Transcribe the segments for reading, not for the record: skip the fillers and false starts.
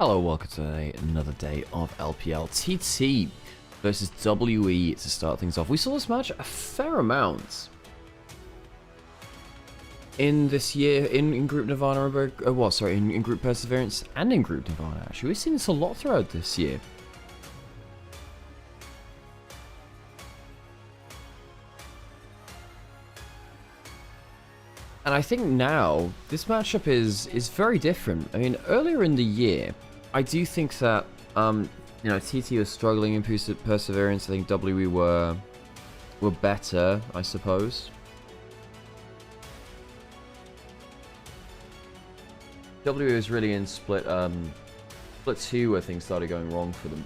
Hello, welcome to another day of LPL. TT versus WE to start things off. We saw this match a fair amount in this year, in Group Nirvana, in Group Perseverance and in Group Nirvana, actually. We've seen this a lot throughout this year. And I think now, this matchup is very different. I mean, earlier in the year, I do think that, TT was struggling in Perseverance. I think WE were better, I suppose. WE was really in split 2 where things started going wrong for them.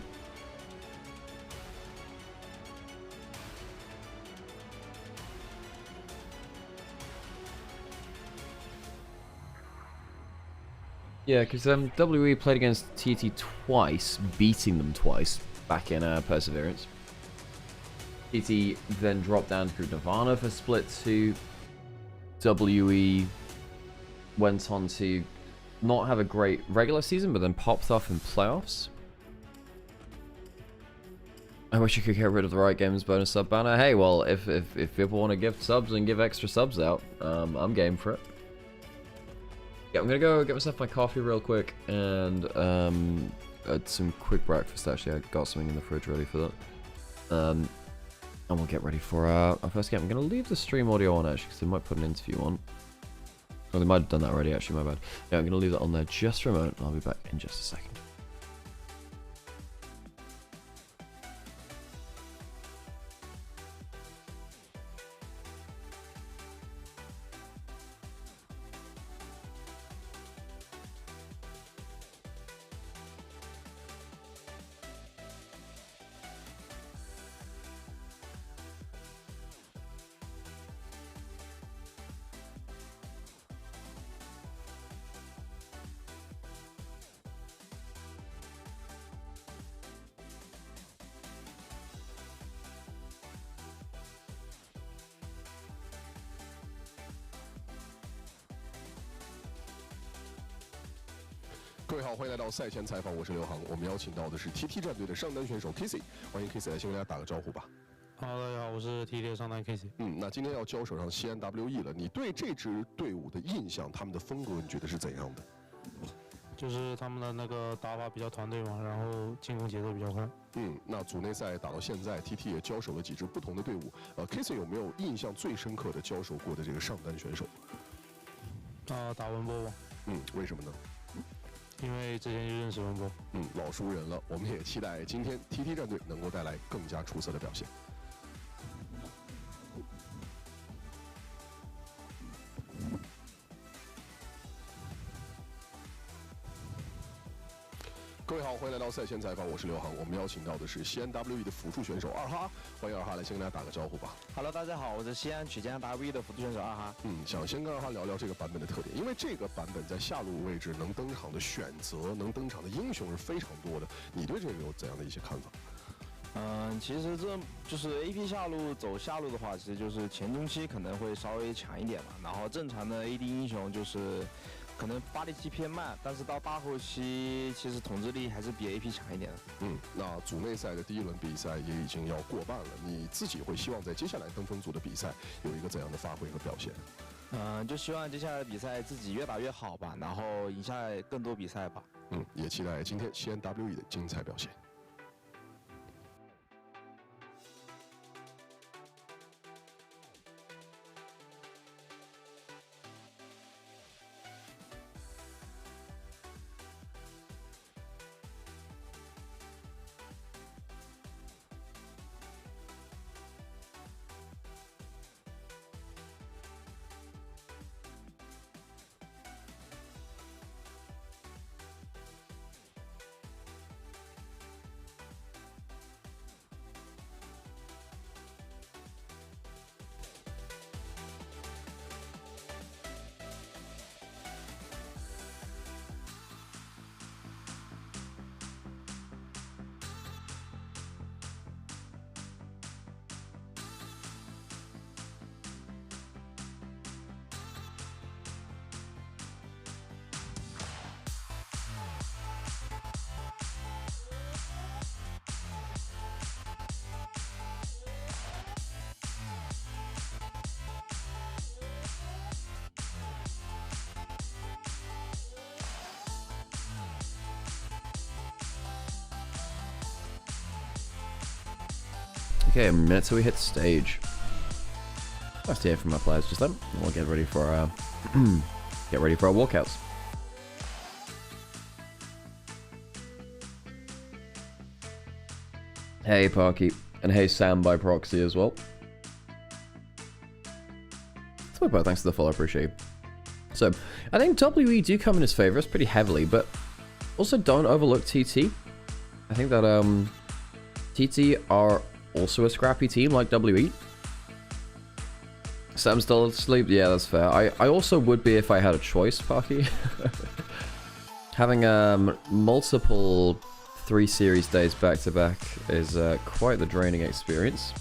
Yeah, because WE played against TT twice, beating them twice back in Perseverance. TT then dropped down to Group Nirvana for Split 2. WE went on to not have a great regular season, but then popped off in playoffs. I wish you could get rid of the Right Games bonus sub banner. Hey, well, if people want to give subs and give extra subs out, I'm game for it. Yeah, I'm gonna go get myself my coffee real quick and some quick breakfast. Actually, I got something in the fridge ready for that. And we'll get ready for our first game. I'm gonna leave the stream audio on actually because they might put an interview on. Oh, they might have done that already. Actually, my bad. Yeah, I'm gonna leave that on there just for a moment. I'll be back in just a second.各位好，欢迎来到赛前采访，我是刘航。我们邀请到的是 TT 战队的上单选手 Casey， 欢迎 Casey 来先跟大家打个招呼吧。Hello， 大家好，我是 TT 的上单 Casey。那今天要交手上西安 WE 了，你对这支队伍的印象，他们的风格你觉得是怎样的？就是他们的那个打法比较团队嘛，然后进攻节奏比较快。那组内赛打到现在 ，TT 也交手了几支不同的队伍。Casey 有没有印象最深刻的交手过的这个上单选手？打文波吧。为什么呢？因为之前就认识文波。老熟人了。我们也期待今天 TT 战队能够带来更加出色的表现。各位好，欢迎来到赛前采访，我是刘航。我们邀请到的是西安 WE 的辅助选手二哈，欢迎二哈来先跟大家打个招呼吧。Hello， 大家好，我是西安曲江 WE 的辅助选手二哈。想先跟二哈聊聊这个版本的特点，因为这个版本在下路位置能登场的选择、能登场的英雄是非常多的。你对这个有怎样的一些看法？其实这就是 AP 下路走下路的话，其实就是前中期可能会稍微强一点嘛，然后正常的 AD 英雄就是可能发力期偏慢，但是到大后期其实统治力还是比 AP 强一点的。那组内赛的第一轮比赛也已经要过半了，你自己会希望在接下来登峰组的比赛有一个怎样的发挥和表现？就希望接下来的比赛自己越打越好吧，然后赢下来更多比赛吧。也期待今天西安 WE 的精彩表现。Okay, a minute till we hit stage. Nice to hear from our players just then. We'll get ready for our walkouts. Hey Parky, and hey Sam by proxy as well. Thanks for the follow, appreciate you. So, I think WE do come in his favour, it's pretty heavily, but also don't overlook TT. I think that TT are also a scrappy team like WE. Sam's still asleep? Yeah, that's fair. I also would be if I had a choice, Parky. Having multiple 3 series days back to back is quite the draining experience.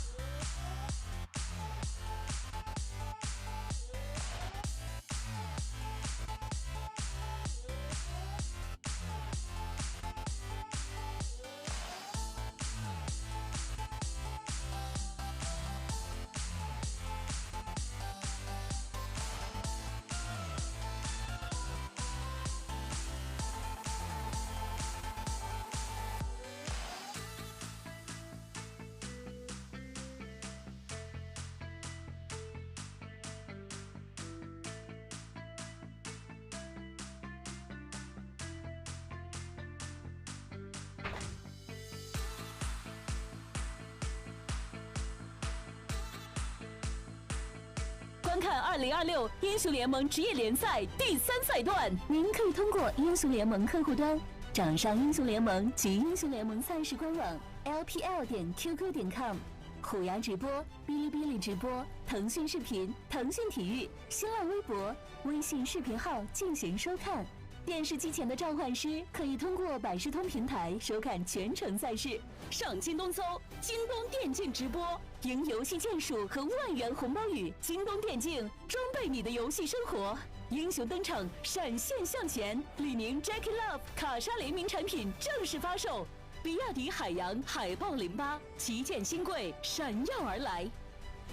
看2026英雄联盟职业联赛第3赛段，您可以通过英雄联盟客户端、掌上英雄联盟及英雄联盟赛事官网 LPL.QQ.com、虎牙直播、哔哩哔哩直播、腾讯视频、腾讯体育、新浪微博、微信视频号进行收看。电视机前的召唤师可以通过百视通平台收看全程赛事。上京东搜“京东电竞直播”，赢游戏件数和万元红包雨。京东电竞装备你的游戏生活，英雄登场，闪现向前。李宁 Jackie Love 卡莎联名产品正式发售，比亚迪海洋海豹08旗舰新贵闪耀而来。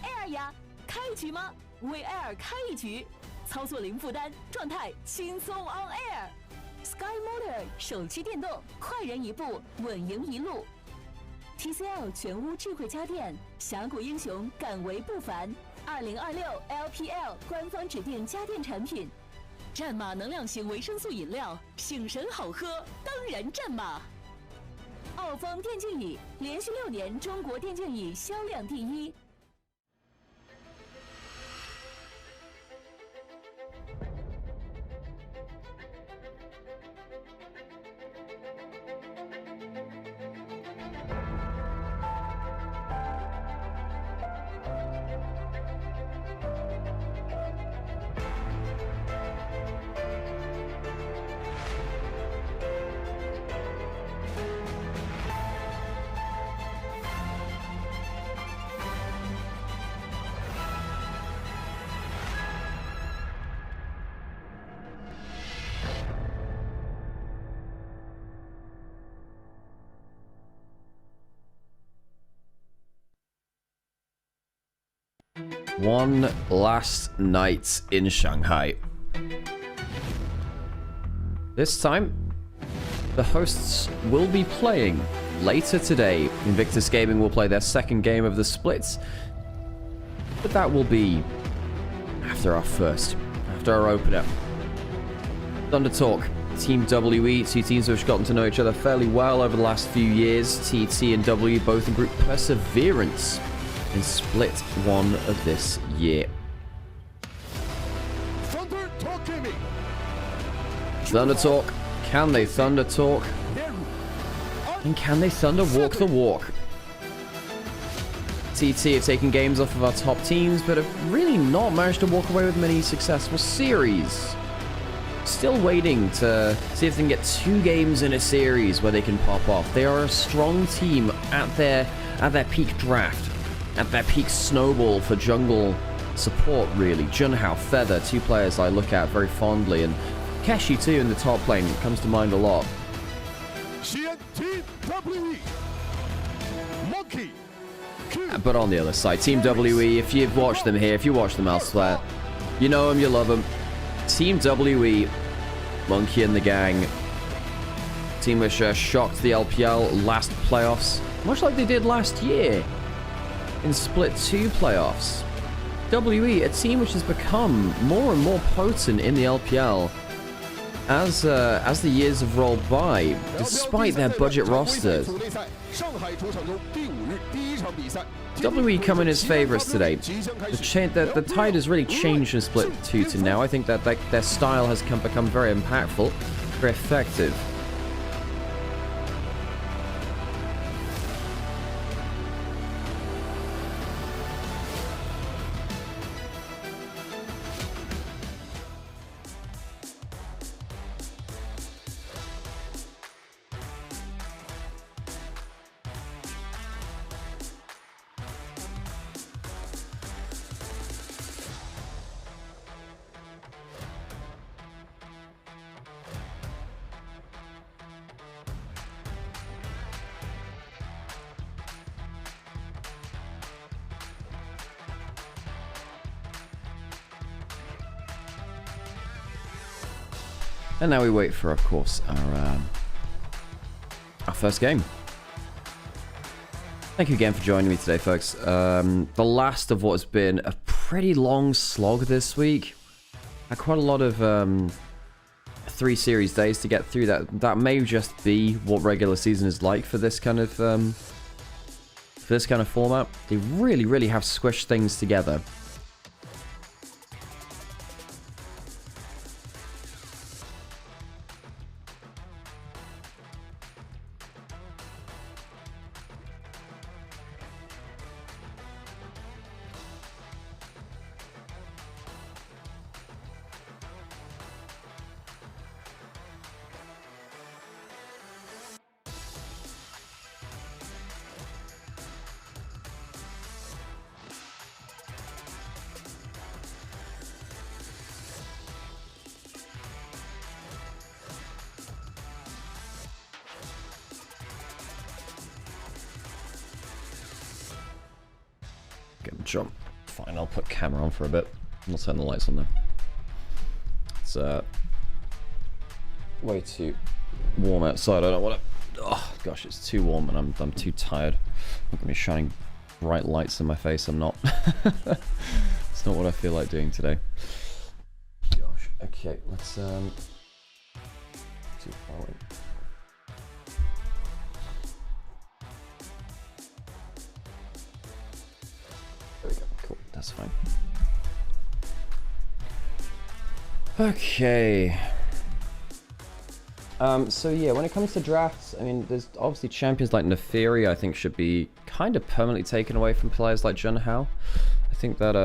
Air 呀，开局吗？为 Air 开一局。操作零负担，状态轻松 on air。Sky Motor 手驱电动，快人一步，稳赢一路。TCL 全屋智慧家电，峡谷英雄敢为不凡。2026 LPL 官方指定家电产品。战马能量型维生素饮料，醒神好喝，当然战马。奥方电竞椅连续6年中国电竞椅销量第1。One last night in Shanghai. This time, the hosts will be playing later today. Invictus Gaming will play their second game of the splits, but that will be after our opener. Thunder Talk, Team WE, 2 teams who have gotten to know each other fairly well over the last few years. TT and W both in Group Perseverance in Split 1 of this year. Thunder Talk Gaming. Thunder Talk. Can they Thunder Talk? And can they Thunder walk the walk? TT have taken games off of our top teams, but have really not managed to walk away with many successful series. Still waiting to see if they can get 2 games in a series where they can pop off. They are a strong team at their peak draft. At their peak snowball for jungle support, really. Junhao, Feather, 2 players I look at very fondly, and Keshi too in the top lane comes to mind a lot. But on the other side, Team WE, if you've watched them here, if you watch them elsewhere, you know them, you love them. Team WE, Monkey and the gang, team which shocked the LPL last playoffs, much like they did last year. in Split 2 playoffs. WE, a team which has become more and more potent in the LPL as the years have rolled by, despite their budget rosters. WE come in as favorites today. The tide has really changed in Split 2 to now. I think that their style has become very impactful, very effective. And now we wait for, of course, our first game. Thank you again for joining me today, folks. The last of what has been a pretty long slog this week. Had quite a lot of 3 series days to get through. That may just be what regular season is like for this kind of format. They really, really have squished things together. Jump. Fine, I'll put camera on for a bit. I'll turn the lights on now. It's way too warm outside. I don't want to. Oh gosh, it's too warm and I'm too tired. I'm gonna be shining bright lights in my face. I'm not. It's not what I feel like doing today. Gosh. Okay, let's too far away. That's fine. Okay. So yeah, when it comes to drafts, I mean, there's obviously champions like Neferi, I think should be kind of permanently taken away from players like Junhao. I think that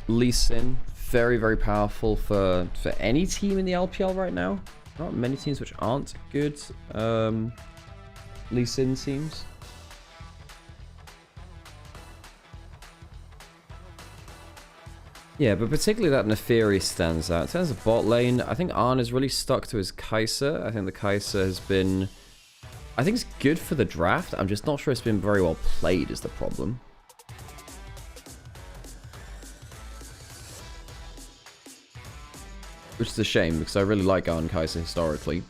Lee Sin, very, very powerful for any team in the LPL right now. Not many teams which aren't good Lee Sin teams. Yeah, but particularly that Neferi stands out. In terms of bot lane, I think Arn has really stuck to his Kai'Sa. I think the Kai'Sa has been... I think it's good for the draft. I'm just not sure it's been very well played is the problem. Which is a shame, because I really like Arn Kai'Sa historically.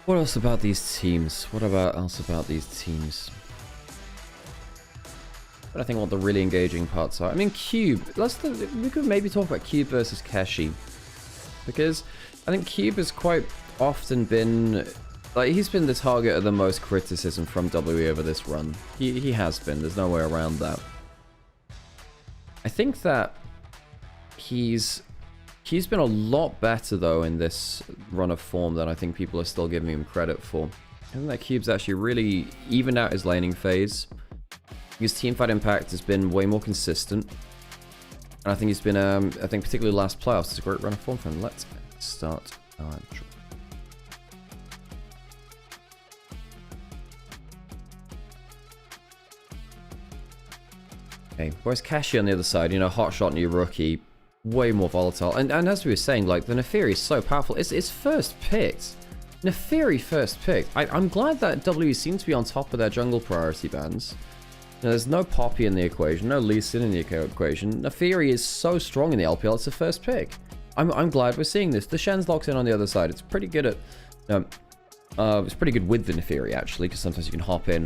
What else about these teams? What else about these teams? But I think what the really engaging parts are. I mean, Cube. We could maybe talk about Cube versus Keshi, because I think Cube has quite often been, like, he's been the target of the most criticism from WE over this run. He has been. There's no way around that. I think that he's been a lot better, though, in this run of form than I think people are still giving him credit for. I think that Cube's actually really evened out his laning phase. His teamfight impact has been way more consistent. And I think he's been, I think particularly last playoffs, it's a great run of form for him. Let's start. Okay, whereas Kashi on the other side, you know, hotshot new rookie, way more volatile. And as we were saying, like, the Neferi is so powerful. It's first picked Neferi first pick. I'm glad that W seems to be on top of their jungle priority bans. Now, there's no Poppy in the equation, no Lee Sin in the equation. Neferi is so strong in the LPL, it's the first pick. I'm glad we're seeing this. The Shen's locked in on the other side. It's pretty good at... it's pretty good with the Neferi, actually, because sometimes you can hop in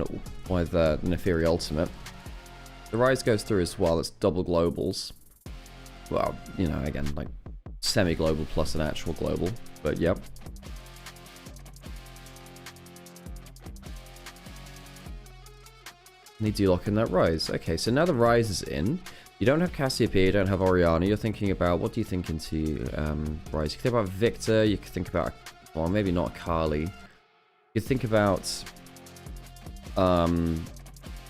with the Neferi ultimate. The Rise goes through as well. It's double globals. Well, you know, again, like semi-global plus an actual global. But, yep. They do lock in that Rise. Okay, so now the Rise is in. You don't have Cassiopeia, you don't have Orianna. You're thinking about... What do you think into Rise? You can think about Victor. You can think about... Well, maybe not Kali. You think about...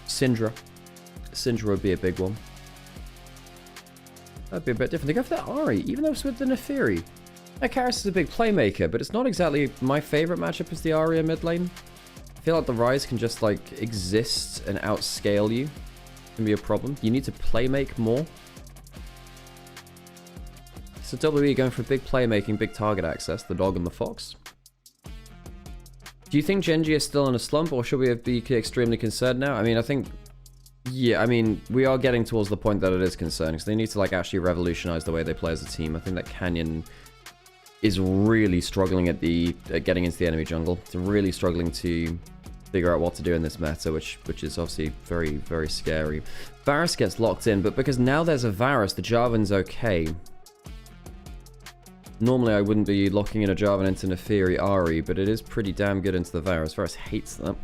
Syndra. Syndra would be a big one. That'd be a bit different. They go for that Ahri, even though it's with the Neferi. That Karis is a big playmaker, but it's not exactly my favorite matchup is the Ahri mid lane. I feel like the Rise can just, like, exist and outscale you. Can be a problem. You need to playmake more. So WE going for big playmaking, big target access, the dog and the fox. Do you think GENG is still in a slump, or should we be extremely concerned now? I mean, I think... Yeah, I mean, we are getting towards the point that it is concerning, so they need to, like, actually revolutionize the way they play as a team. I think that Canyon is really struggling at getting into the enemy jungle. It's really struggling to figure out what to do in this meta, which is obviously very, very scary. Varus gets locked in, but because now there's a Varus, the Jarvan's okay. Normally I wouldn't be locking in a Jarvan into Neferi Ahri, but it is pretty damn good into the Varus. Varus hates that.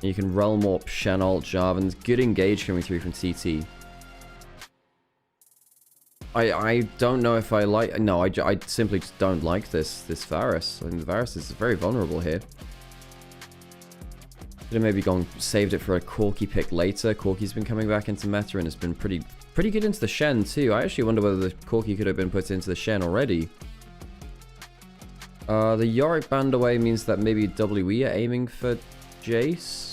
You can Realm Warp, Shen ult, Jarvans. Good engage coming through from TT. I don't know if I like... No, I simply just don't like this Varus. I think the Varus is very vulnerable here. Could have maybe saved it for a Corki pick later. Corki's been coming back into meta and has been pretty good into the Shen too. I actually wonder whether the Corki could have been put into the Shen already. The Yorick band away means that maybe WE are aiming for Jace.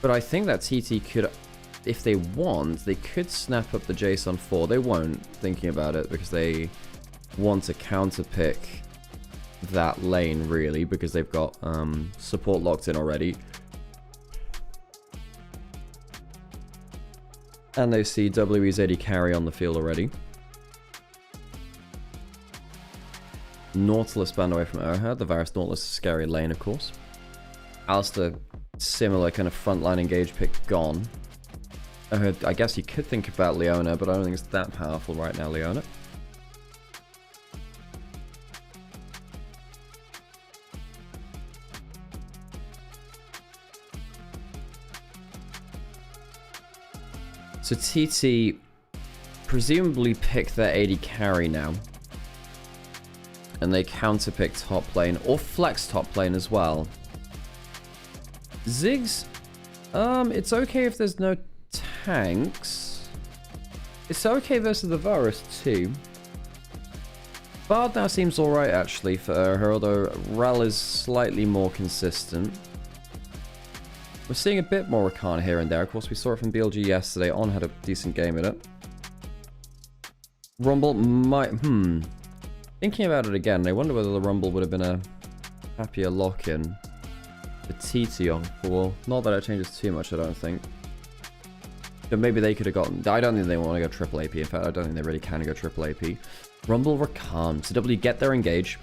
But I think that TT could, if they want, they could snap up the Jace on 4. They won't, thinking about it, because they want to counterpick that lane, really, because they've got support locked in already. And they see WE's AD carry on the field already. Nautilus banned away from Erhard. The Varus Nautilus is a scary lane, of course. Alistair, similar kind of frontline engage pick, gone. I guess you could think about Leona, but I don't think it's that powerful right now, Leona. So TT presumably pick their AD carry now. And they counterpick top lane, or flex top lane as well. Ziggs, it's okay if there's no tanks. It's okay versus the Varus too. Bard now seems alright actually for her, although Rel is slightly more consistent. We're seeing a bit more Rakan here and there. Of course, we saw it from BLG yesterday. On had a decent game in it. Rumble might... Thinking about it again, I wonder whether the Rumble would have been a happier lock-in. The TT on 4. Not that it changes too much, I don't think. But maybe they could have gotten... I don't think they want to go triple AP. In fact, I don't think they really can go triple AP. Rumble Rakan. So W get their engage.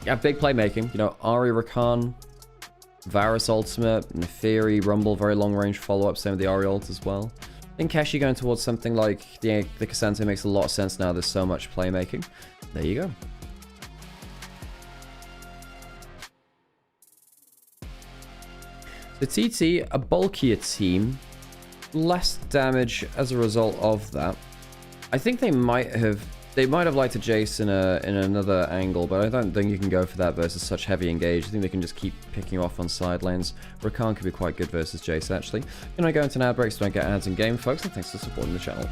Yeah, big playmaking. You know, Ahri Rakan, Varus ultimate, Neferi, Rumble, very long range follow-up. Same with the Ahri ult as well. I think Keshi going towards something like the Cassandra makes a lot of sense now. There's so much playmaking. There you go. So TT, a bulkier team, less damage as a result of that. I think they might have liked a Jace in another angle, but I don't think you can go for that versus such heavy engage. I think they can just keep picking off on side lanes. Rakan could be quite good versus Jace, actually. Can I go into an ad break so I don't get ads in game, folks? And thanks for supporting the channel.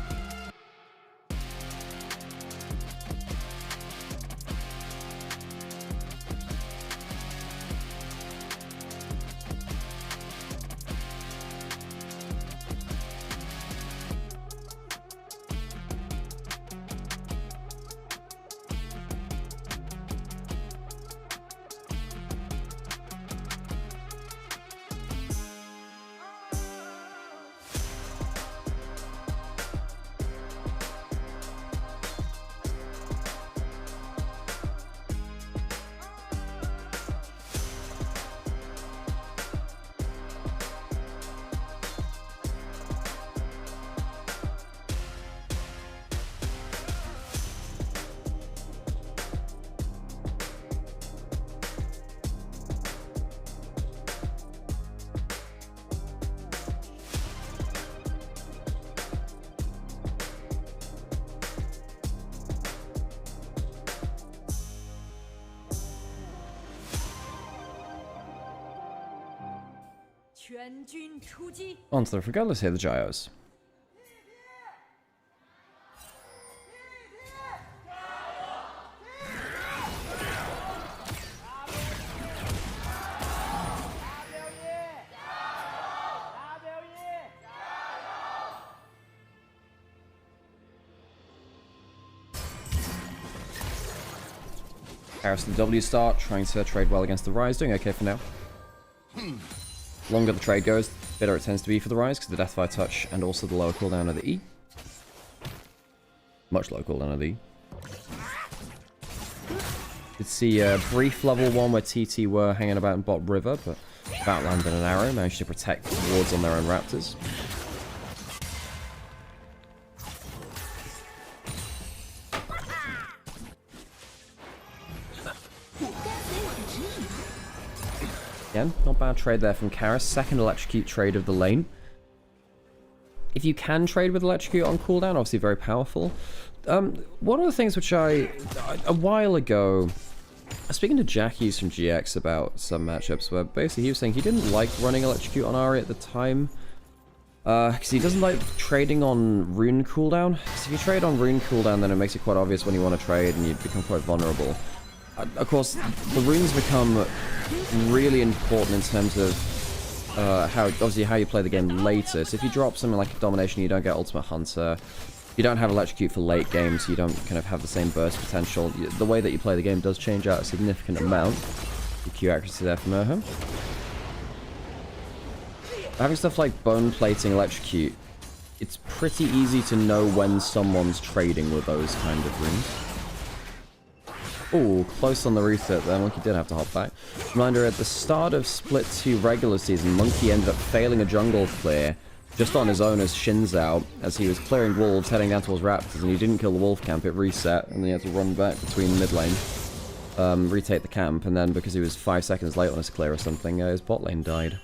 On to the regardless here, the Gyos. Karis the W start, trying to trade well against the Rise, doing okay for now. Longer the trade goes, the better it tends to be for the Rise, because the Deathfire Touch and also the lower cooldown of the E. Much lower cooldown of the E. You could see a brief level 1 where TT were hanging about in bot river, but without landing an arrow, managed to protect the wards on their own Raptors. Again, not bad trade there from Karis. Second Electrocute trade of the lane. If you can trade with Electrocute on cooldown, obviously very powerful. One of the things which a while ago, I was speaking to Jackies from GX about some matchups where basically he was saying he didn't like running Electrocute on Ahri at the time. Because he doesn't like trading on rune cooldown. Because if you trade on rune cooldown, then it makes it quite obvious when you want to trade and you become quite vulnerable. Of course, the runes become really important in terms of how you play the game later. So if you drop something like a Domination, you don't get Ultimate Hunter. You don't have Electrocute for late game, so you don't kind of have the same burst potential. The way that you play the game does change out a significant amount. The Q accuracy there from Urha. Having stuff like Bone Plating, Electrocute, it's pretty easy to know when someone's trading with those kind of runes. Ooh, close on the reset there. Monkey did have to hop back. Reminder, at the start of Split 2 regular season, Monkey ended up failing a jungle clear just on his own as Shin's out, as he was clearing wolves heading down towards Raptors, and he didn't kill the wolf camp. It reset, and then he had to run back between mid lane, retake the camp, and then because he was 5 seconds late on his clear or something, his bot lane died.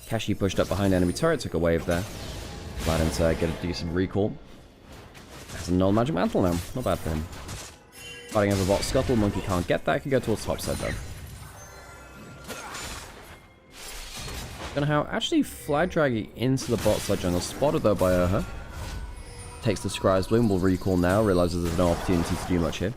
Kashi pushed up behind enemy turret, took a wave there. Allowed him to get a decent recall. Has a null magic mantle now. Not bad for him. Fighting over bot scuttle, Monkey can't get that. Can go towards top side though. Gonna how actually flag dragging into the bot side jungle, spotted though by Urha. Takes the Scry's Bloom, will recall now, realizes there's no opportunity to do much here.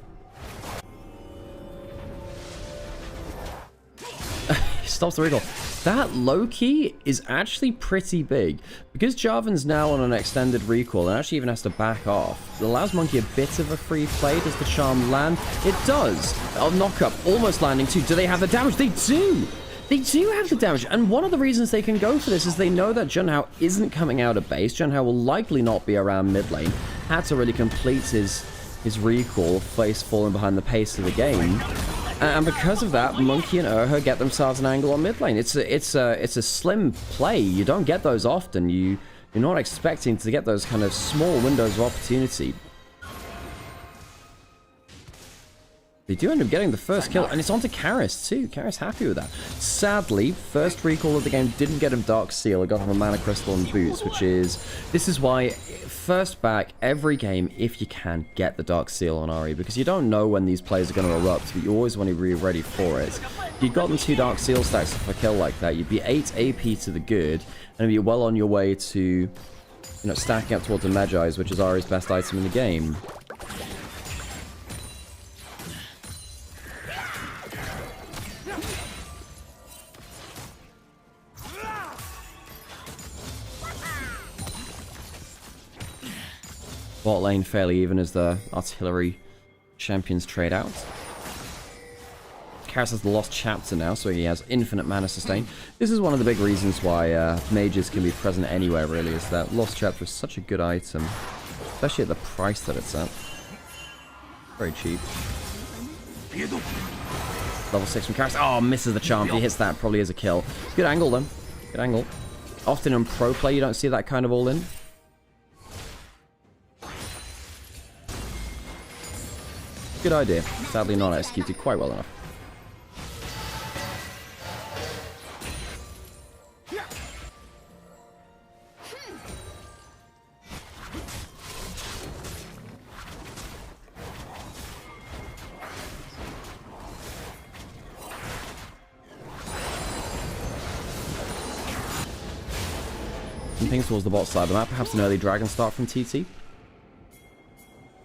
He stops the recall. That low-key is actually pretty big. Because Jarvan's now on an extended recall and actually even has to back off, it allows Monkey a bit of a free play. Does the charm land? It does. Oh, knock-up, almost landing too. Do they have the damage? They do! They do have the damage, and one of the reasons they can go for this is they know that Junhao isn't coming out of base. Junhao will likely not be around mid lane. Had to really complete his recall, face falling behind the pace of the game. And because of that, Monkey and Urha get themselves an angle on mid lane. It's a slim play. You don't get those often. You're not expecting to get those kind of small windows of opportunity. They do end up getting the first kill, and it's onto Karis too. Karis happy with that. Sadly, first recall of the game didn't get him Dark Seal. It got him a Mana Crystal and Boots, this is why first back every game, if you can, get the Dark Seal on Ahri, because you don't know when these players are going to erupt, but you always want to be ready for it. If you'd gotten 2 Dark Seal stacks for a kill like that, you'd be 8 AP to the good, and be well on your way to, stacking up towards the Magi's, which is Ahri's best item in the game. Bot lane fairly even as the artillery champions trade out. Karis has the Lost Chapter now, so he has infinite mana sustain. This is one of the big reasons why mages can be present anywhere, really, is that Lost Chapter is such a good item, especially at the price that it's at. Very cheap. Level 6 from Karis. Oh, misses the charm. If he hits that, probably is a kill. Good angle, though. Good angle. Often in pro play, you don't see that kind of all-in. Good idea. Sadly not executed quite well enough. and pings towards the bot side of the map. Perhaps an early dragon start from TT.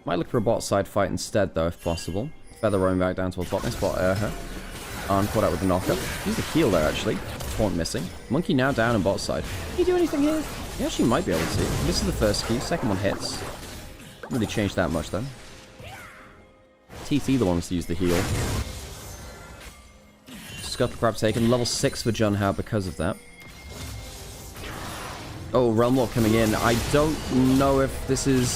Might look for a bot side fight instead, though, if possible. Feather roam back down towards bot. Nice spot, Arn caught out with the knockup. Use the heal there, actually. Taunt missing. Monkey now down in bot side. Can he do anything here? He actually might be able to. This is the first key. Second one hits. Didn't really change that much, though. TT the ones to use the heal. Scuttle Crab taken. Level 6 for Junhao because of that. Oh, Realm Walk coming in. I don't know if this is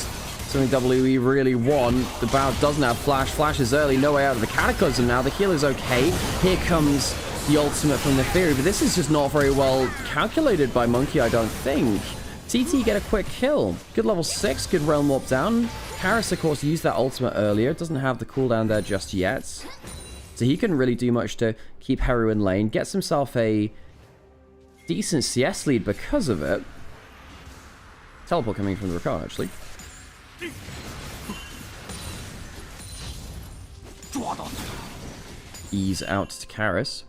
something WE really want. The Bow doesn't have Flash. Flash is early. No way out of the Cataclysm now. The heal is okay. Here comes the ultimate from the Theory, but this is just not very well calculated by Monkey, I don't think. TT get a quick kill. Good level 6. Good Realm Warp down. Karis, of course, used that ultimate earlier. Doesn't have the cooldown there just yet. So he couldn't really do much to keep Heru in lane. Gets himself a decent CS lead because of it. Teleport coming from the Ricard, actually. Ease out to Karis.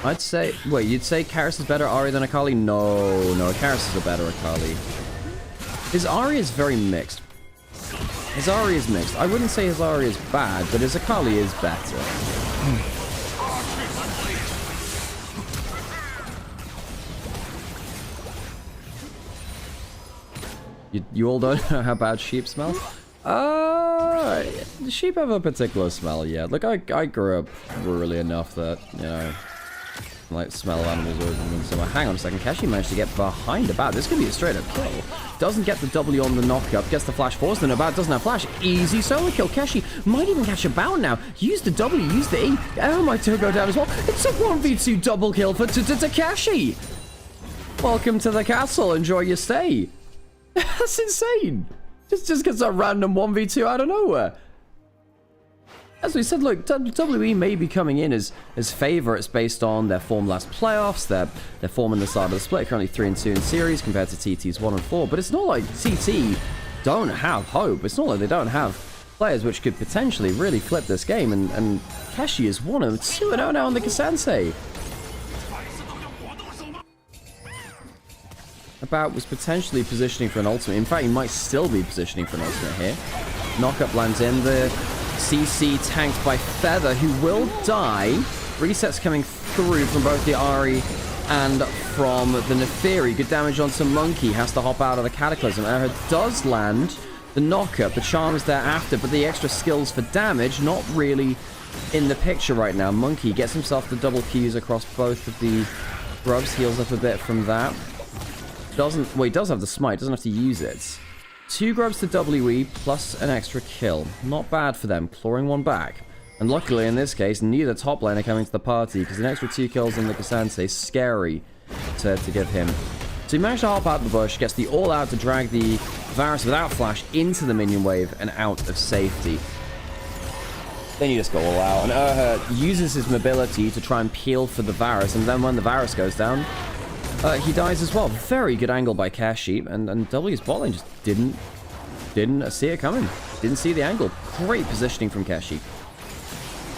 I'd say... Wait, you'd say Karis is better Ahri than Akali? No, no, Karis is a better Akali. His Ahri is very mixed. His Ahri is mixed. I wouldn't say his Ahri is bad, but his Akali is better. You all don't know how bad sheep smell? Sheep have a particular smell, yeah. Look, I grew up rurally enough that, you know, like, smell animals or somewhere. Hang on a second, Keshi managed to get behind About. This could be a straight up kill. Doesn't get the W on the knockup, gets the flash force, then About doesn't have flash. Easy solo kill. Keshi might even catch About now. Use the W, use the E. Oh, my two go down as well. It's a 1v2 double kill for Takeshi. Welcome to the castle, enjoy your stay. That's insane. Just gets a random 1v2 out of nowhere. As we said, look, WWE may be coming in as favourites based on their form last playoffs, their form in the start of the split, currently 3-2 in series compared to TT's 1-4. But it's not like TT don't have hope. It's not like they don't have players which could potentially really flip this game. And Keshi is 2-0 now on the Kasance. About was potentially positioning for an ultimate. In fact, he might still be positioning for an ultimate here. Knockup lands in. The CC tanked by Feather, who will die. Resets coming through from both the Ahri and from the Neferi. Good damage onto Monkey. Has to hop out of the Cataclysm. Erha does land the knockup. The charm is there after, but the extra skills for damage, not really in the picture right now. Monkey gets himself the double Qs across both of the grubs. Heals up a bit from that. Well, he does have the smite, doesn't have to use it. 2 grubs to WE plus an extra kill. Not bad for them, clawing one back. And luckily in this case, neither top lane are coming to the party, because an extra 2 kills in the Kasance is scary to give him. So he managed to hop out the bush, gets the all out to drag the Varus without flash into the minion wave and out of safety. Then you just go all out, and Erha uses his mobility to try and peel for the Varus, and then when the Varus goes down, he dies as well. Very good angle by Keshi, and W's bot lane just didn't see it coming. Didn't see the angle. Great positioning from Keshi.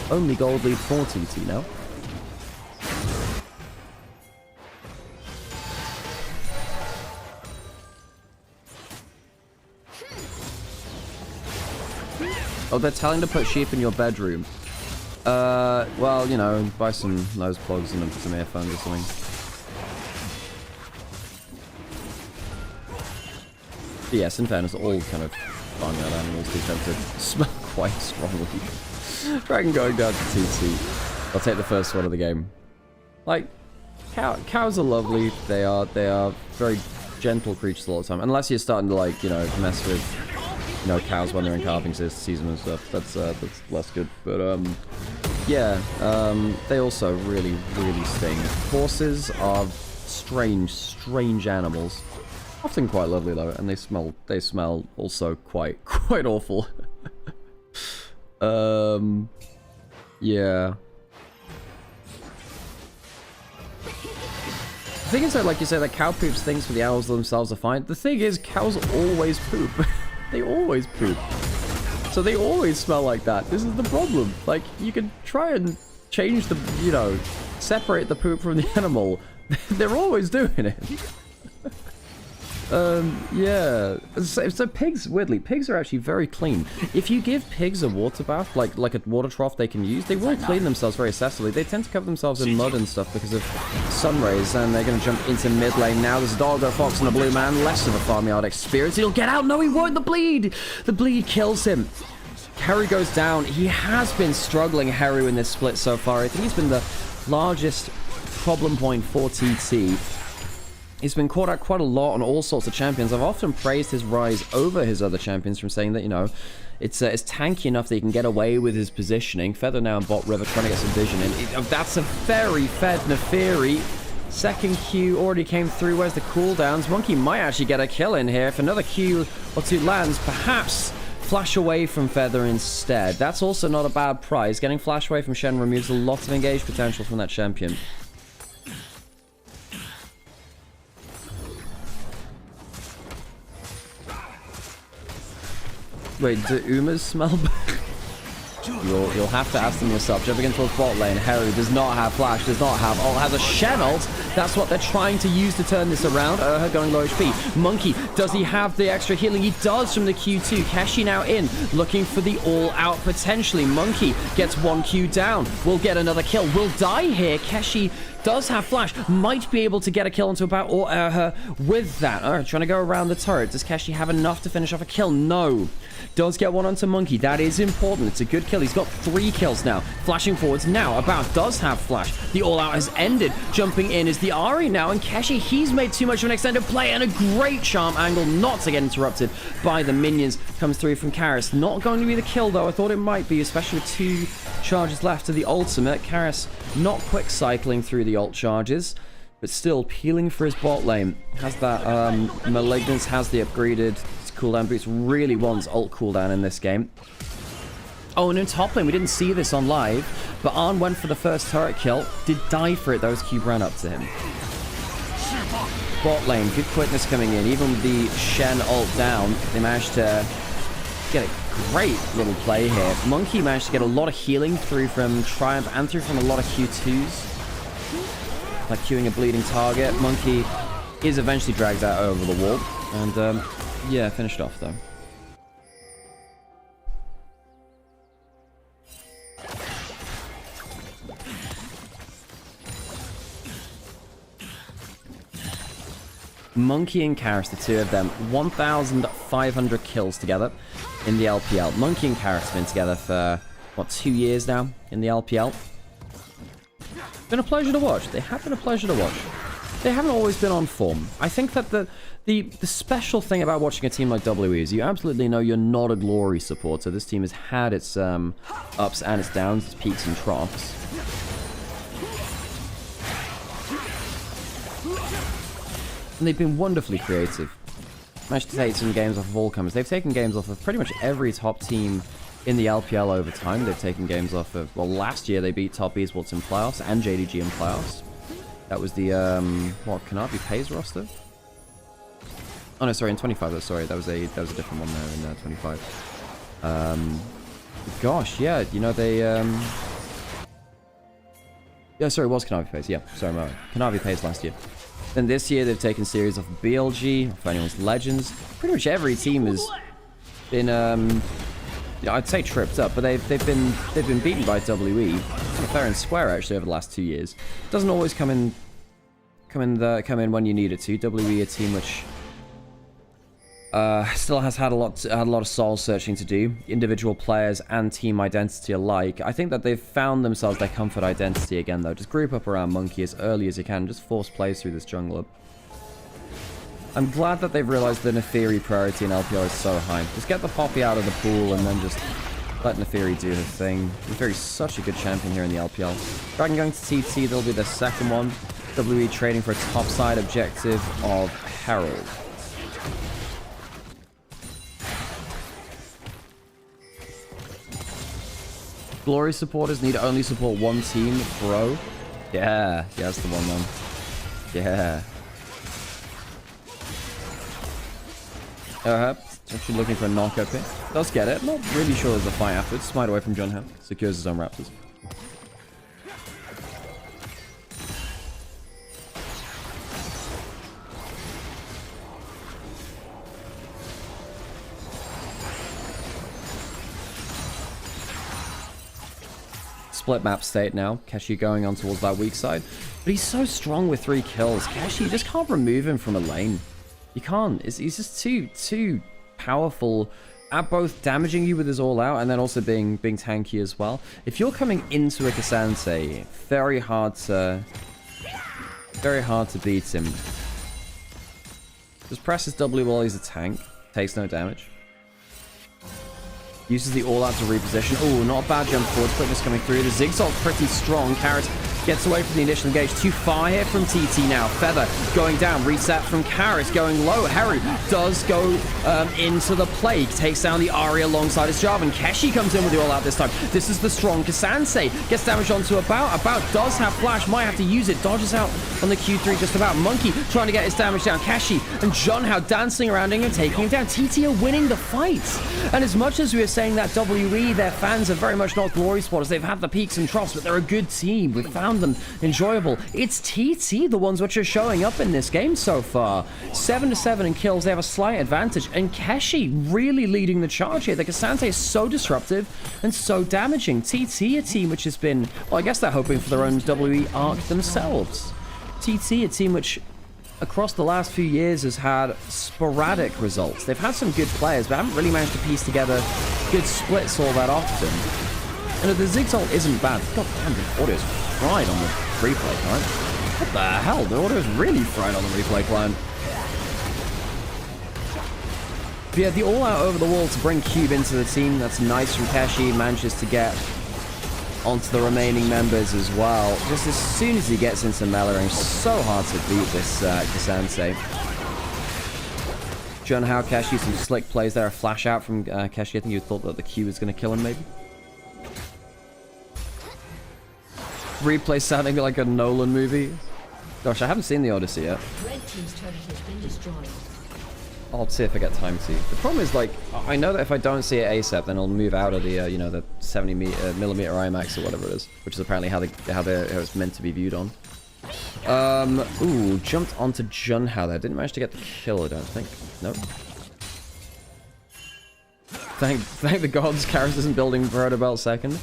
Only gold lead for TT now. Oh, they're telling to put sheep in your bedroom. Well, you know, buy some nose plugs and some earphones or something. But yes, in fairness, all kind of farmyard animals do tend to smell quite strongly. Dragon going down to TT. I'll take the first one of the game. Like, cows are lovely. They are very gentle creatures all the time. Unless you're starting to, like, you know, mess with, you know, cows when they're in calving season and stuff. That's less good. But yeah, they also really sting. Horses are strange animals. Often quite lovely though, and they smell also quite awful. Yeah. The thing is that, like you say, that cow poops things for the owls themselves are fine. The thing is, cows always poop. They always poop. So they always smell like that. This is the problem. Like, you can try and change the, you know, separate the poop from the animal. They're always doing it. Yeah. So pigs, weirdly, pigs are actually very clean. If you give pigs a water bath, like a water trough they can use, they will clean themselves very accessibly. They tend to cover themselves in mud and stuff because of sun rays, and they're going to jump into mid lane now. There's a dog, a fox, and a blue man. Less of a farmyard experience. He'll get out. No, he won't. The bleed. The bleed kills him. Harry goes down. He has been struggling, Harry, in this split so far. I think he's been the largest problem point for TT. He's been caught out quite a lot on all sorts of champions. I've often praised his rise over his other champions from saying that, you know, it's tanky enough that he can get away with his positioning. Feather now in bot river trying to get some vision in. That's a very fed Neferi. Second Q already came through. Where's the cooldowns? Monkey might actually get a kill in here. If another Q or two lands, perhaps flash away from Feather instead. That's also not a bad prize. Getting flash away from Shen removes a lot of engage potential from that champion. Wait, do Umas smell bad? You'll have to ask them yourself. Jumping into the bot lane, Harry does not have flash, does not have ult, has a Shen ult. That's what they're trying to use to turn this around. Her going low HP. Monkey, does he have the extra healing? He does from the Q2. Keshi now in, looking for the all-out potentially. Monkey gets 1 Q down. Will get another kill. Will die here. Keshi does have flash. Might be able to get a kill into about or her with that. Alright, trying to go around the turret. Does Keshi have enough to finish off a kill? No. Does get one onto Monkey. That is important. It's a good kill. He's got 3 kills now. Flashing forwards now. About does have flash. The all-out has ended. Jumping in is the Ahri now. And Keshi, he's made too much of an extended play. And a great charm angle not to get interrupted by the minions. Comes through from Karis. Not going to be the kill, though. I thought it might be, especially with 2 charges left to the ultimate. Karis not quick cycling through the ult charges, but still peeling for his bot lane. Has that Malignance, has the upgraded cooldown boost, really wants ult cooldown in this game. Oh, and in top lane, we didn't see this on live, but Arn went for the first turret kill, did die for it, those cube ran up to him. Bot lane, good quickness coming in, even with the Shen ult down, they managed to get a great little play here. Monkey managed to get a lot of healing through from Triumph and through from a lot of Q2s. Like queuing a bleeding target. Monkey is eventually dragged out over the wall. And, yeah, finished off, though. Monkey and Karis, the two of them, 1,500 kills together in the LPL. Monkey and Karis have been together for, what, 2 years now in the LPL? Been a pleasure to watch. They have been a pleasure to watch. They haven't always been on form. I think that the special thing about watching a team like WE is you absolutely know you're not a glory supporter. This team has had its ups and its downs, its peaks and troughs. And they've been wonderfully creative. Managed to take some games off of all comers. They've taken games off of pretty much every top team in the LPL over time. They've taken games off of, well, last year they beat top Esports in playoffs and JDG in playoffs. That was the, what, Kanavi Pays roster? Oh no, sorry, in 25, sorry, that was a different one there in 25. Gosh, yeah, you know, they, yeah, sorry, it was Kanavi Pays, yeah, sorry, Kanavi Pays last year. Then this year they've taken series of BLG, for anyone's Legends. Pretty much every team has been, I'd say tripped up, but they've been beaten by WE kind of fair and square actually over the last 2 years. Doesn't always come in when you need it to. WE, a team which still has had a lot of soul searching to do, individual players and team identity alike. I think that they've found themselves their comfort identity again though. Just group up around Monkey as early as you can, just force plays through this jungler. I'm glad that they've realized the Neferi priority in LPL is so high. Just get the Poppy out of the pool and then just let Neferi do her thing. Neferi's such a good champion here in the LPL. Dragon going to TT, there'll be the second one. WE trading for a topside objective of Herald. Glory supporters need to only support one team, bro. Yeah, that's the one, man. Yeah. Actually looking for a knockout pick. Does get it. Not really sure there's a fight afterwards. Smite away from John Ham. Secures his own Raptors. split map state now. Keshi going on towards that weak side. But he's so strong with 3 kills. Keshi, you just can't remove him from a lane. You can't. He's just too powerful at both damaging you with his all-out and then also being tanky as well. If you're coming into a Cassante, very hard to beat him. Just presses W while he's a tank. Takes no damage. Uses the all-out to reposition. Oh, not a bad jump forward. Quickness coming through. The Zigzag's pretty strong. Carrot gets away from the initial engage. Too far here from TT now. Feather going down. Reset from Carrot going low. Heru does go into the Plague. Takes down the Ahri alongside his Jarvan. Keshi comes in with the all-out this time. This is the strong Cassante. Gets damage onto About. About does have flash. Might have to use it. Dodges out on the Q3 just about. Monkey trying to get his damage down. Keshi and Junhao dancing around him and taking him down. TT are winning the fight. And as much as we were saying that WE, their fans are very much not glory spotters. They've had the peaks and troughs, but they're a good team. We've found them enjoyable. It's TT, the ones which are showing up in this game so far. 7-7 in kills. They have a slight advantage. And Keshi really leading the charge here. The Cassante is so disruptive and so damaging. TT, a team which has been, well, I guess they're hoping for their own WE arc themselves. TT, a team which across the last few years has had sporadic results. They've had some good players, but haven't really managed to piece together good splits all that often. And the Zigzag isn't bad. God damn, the audio's fried on the replay client. What the hell? The audio's really fried on the replay client. But yeah, the all-out over the wall to bring Cube into the team. That's nice from Keshi. Manages to get onto the remaining members as well. Just as soon as he gets into melee, so hard to beat this Cassante. Junhao, Keshi, some slick plays there. A flash out from Keshi. I think you thought that the Q was going to kill him, maybe. Replay sounding like a Nolan movie. Gosh, I haven't seen the Odyssey yet. Red team's turret has been destroyed. I'll see if I get time to. The problem is, like, I know that if I don't see it ASAP, then I'll move out of the, you know, the 70mm IMAX or whatever it is, which is apparently how it's meant to be viewed on. Ooh, jumped onto Junhao there. Didn't manage to get the kill, I don't think. Nope. Thank the gods, Karras isn't building Protobelt second.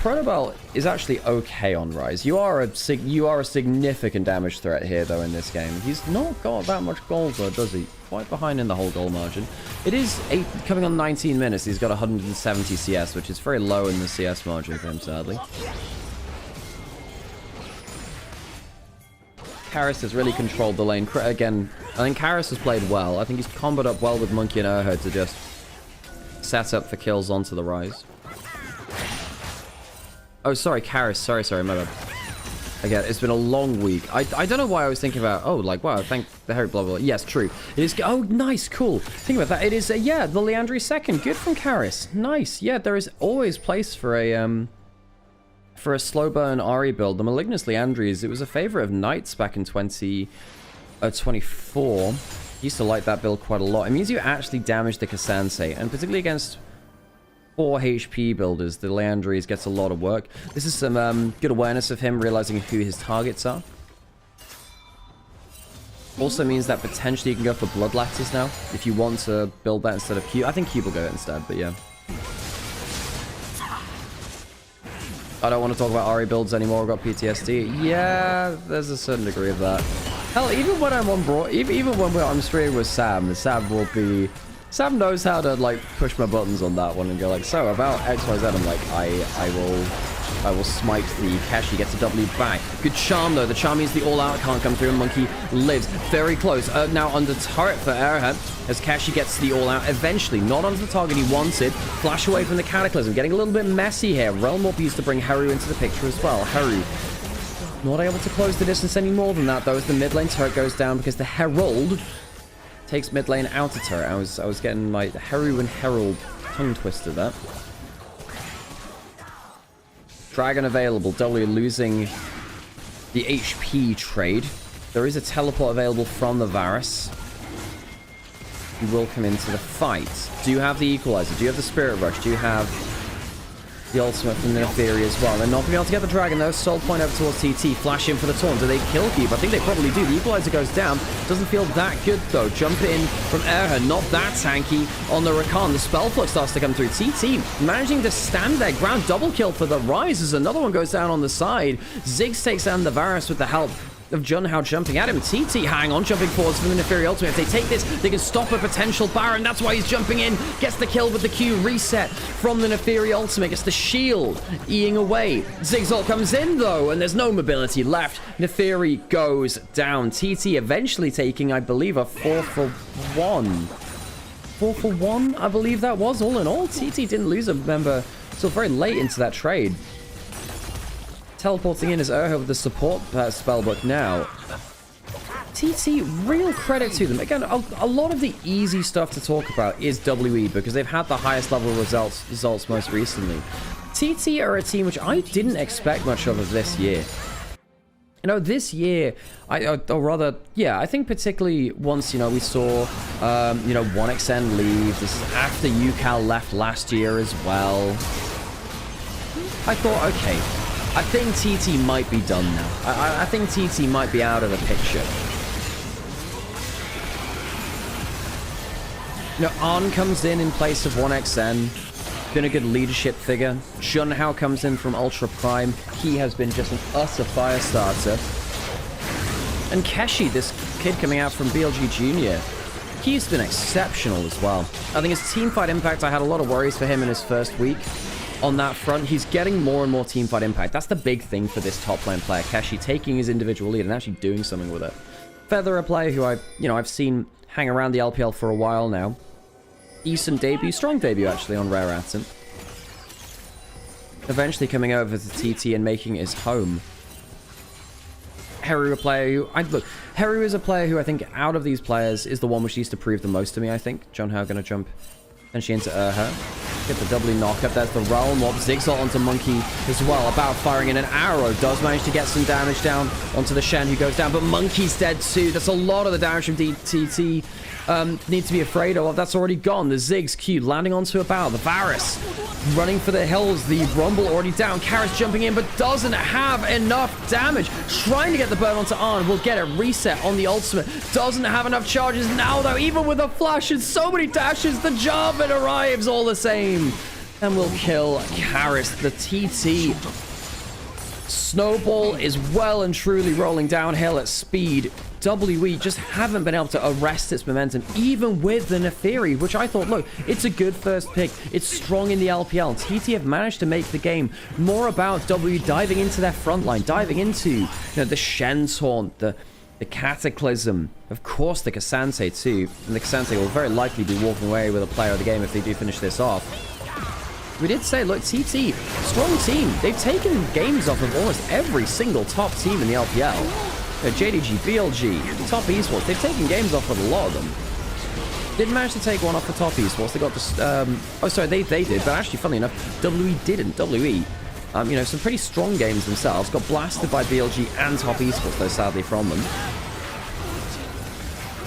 Protobelt is actually okay on Rise. You are a significant damage threat here, though, in this game. He's not got that much gold, though, does he? Quite behind in the whole goal margin. It is coming on 19 minutes. He's got 170 CS, which is very low in the CS margin for him, sadly. Karras has really controlled the lane. Again, I think Karras has played well. I think he's comboed up well with Monkey and Erhard to just set up for kills onto the Rise. Oh, sorry, Karras. Sorry, my bad. Again, it's been a long week. I don't know why I was thinking about, oh, like, wow, thank the Harry, blah, blah, blah. Yes, true. It is, oh, nice, cool. Think about that. It is, yeah, the Leandri second. Good from Karras. Nice. Yeah, there is always place for a slow burn Ahri build. The Malignus Leandris, it was a favorite of Knights back in 2024. Used to like that build quite a lot. It means you actually damage the Cassante, and particularly against 4 HP builders, the Leandris gets a lot of work. This is some good awareness of him, realizing who his targets are. Also means that potentially you can go for Blood Lattice now, if you want to build that instead of Cube. I think Cube will go it instead, but yeah. I don't want to talk about Ahri builds anymore, I've got PTSD. Yeah, there's a certain degree of that. Hell, even when I'm on Broad, even when I'm streaming with Sam, Sam will be... Sam knows how to, like, push my buttons on that one and go like, so about XYZ, I'm like, I will smite the Keshi, gets a W back. Good charm, though. The charm means the all-out can't come through, and Monkey lives very close. Now under turret for Erhard, as Keshi gets the all-out eventually. Not onto the target he wanted. Flash away from the Cataclysm. Getting a little bit messy here. Realm Warp used to bring Heru into the picture as well. Heru not able to close the distance any more than that, though, as the mid lane turret goes down because the Herald takes mid lane out of turret. I was getting my Heru and Herald tongue twisted there. Dragon available. W losing the HP trade. There is a teleport available from the Varus. He will come into the fight. Do you have the Equalizer? Do you have the Spirit Rush? Do you have the ultimate from the Neferi as well. They're not going to be able to get the dragon though. Soul point over towards TT. Flash in for the taunt. Do they kill keep? I think they probably do. The equalizer goes down. Doesn't feel that good though. Jump in from Erha. Not that tanky on the Rakan. The spell flux starts to come through. TT managing to stand their ground. Double kill for the Rise as another one goes down on the side. Ziggs takes down the Varus with the help of Junhao jumping at him. TT hang on, jumping forwards from the Neferi ultimate. If they take this, they can stop a potential Baron. That's why he's jumping in. Gets the kill with the Q reset from the Neferi ultimate. Gets the shield eating away. Ziggs ult comes in though, and there's no mobility left. Neferi goes down. TT eventually taking, I believe, a 4-for-1. 4-for-1, I believe that was. All in all, TT didn't lose a member until very late into that trade. Teleporting in as Erha with the support spellbook now. TT, real credit to them. Again, a lot of the easy stuff to talk about is WE because they've had the highest level results most recently. TT are a team which I didn't expect much of this year. You know, this year, or rather, yeah, I think particularly once, you know, we saw, you know, 1xN leave. This is after UCal left last year as well. I thought, okay, I think TT might be done now. I think TT might be out of the picture. You know, Arn comes in place of 1xN. Been a good leadership figure. Junhao comes in from Ultra Prime. He has been just an utter fire starter. And Keshi, this kid coming out from BLG Junior, he's been exceptional as well. I think his teamfight impact, I had a lot of worries for him in his first week. On that front, he's getting more and more teamfight impact. That's the big thing for this top lane player, Keshi, taking his individual lead and actually doing something with it. Feather, a player who I've seen hang around the LPL for a while now. Decent debut, strong debut actually on Rare Atom. Eventually coming over to TT and making his home. Heru, a player who, Heru is a player who I think out of these players is the one which needs to prove the most to me, I think. Junhao gonna jump potentially into Erha. Get the doubly knockup. There's the Realm Warp. Ziggs ult onto Monkey as well. About firing in an arrow. Does manage to get some damage down onto the Shen who goes down. But Monkey's dead too. That's a lot of the damage from TT. Need to be afraid of. That's already gone. The Ziggs Q landing onto a bow. The Varus running for the hills. The Rumble already down. Karras jumping in but doesn't have enough damage. Trying to get the burn onto Arn. Will get a reset on the ultimate. Doesn't have enough charges now though. Even with a flash and so many dashes, the Jarvan arrives all the same. And will kill Karras. The TT snowball is well and truly rolling downhill at speed. WE just haven't been able to arrest its momentum, even with the Neferi, which I thought, look, it's a good first pick. It's strong in the LPL. TT have managed to make the game more about W diving into their front line, diving into the Shen taunt, the Cataclysm, of course the Cassante too. And the Cassante will very likely be walking away with a player of the game if they do finish this off. We did say, look, TT, strong team. They've taken games off of almost every single top team in the LPL. JDG, BLG, top Esports, they've taken games off with a lot of them. Didn't manage to take one off the top Esports. They got the, oh sorry, they did, but actually, funnily enough, WE didn't. WE, some pretty strong games themselves. Got blasted by BLG and top Esports, though, sadly, from them.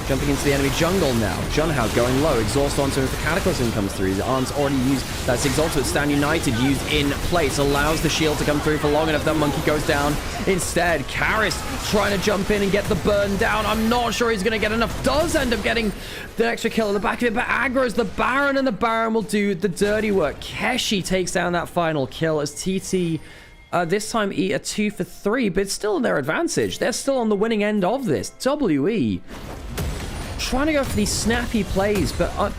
Jumping into the enemy jungle now. Junhao going low. Exhaust onto him as the Cataclysm comes through. Arn's already used that Ziggs ultimate. Stand United used in place. Allows the shield to come through for long enough that Monkey goes down. Instead, Karras trying to jump in and get the burn down. I'm not sure he's going to get enough. Does end up getting the extra kill in the back of it, but aggro's the Baron, and the Baron will do the dirty work. Keshi takes down that final kill as TT this time eat a 2 for 3, but it's still in their advantage. They're still on the winning end of this. WE trying to go for these snappy plays, but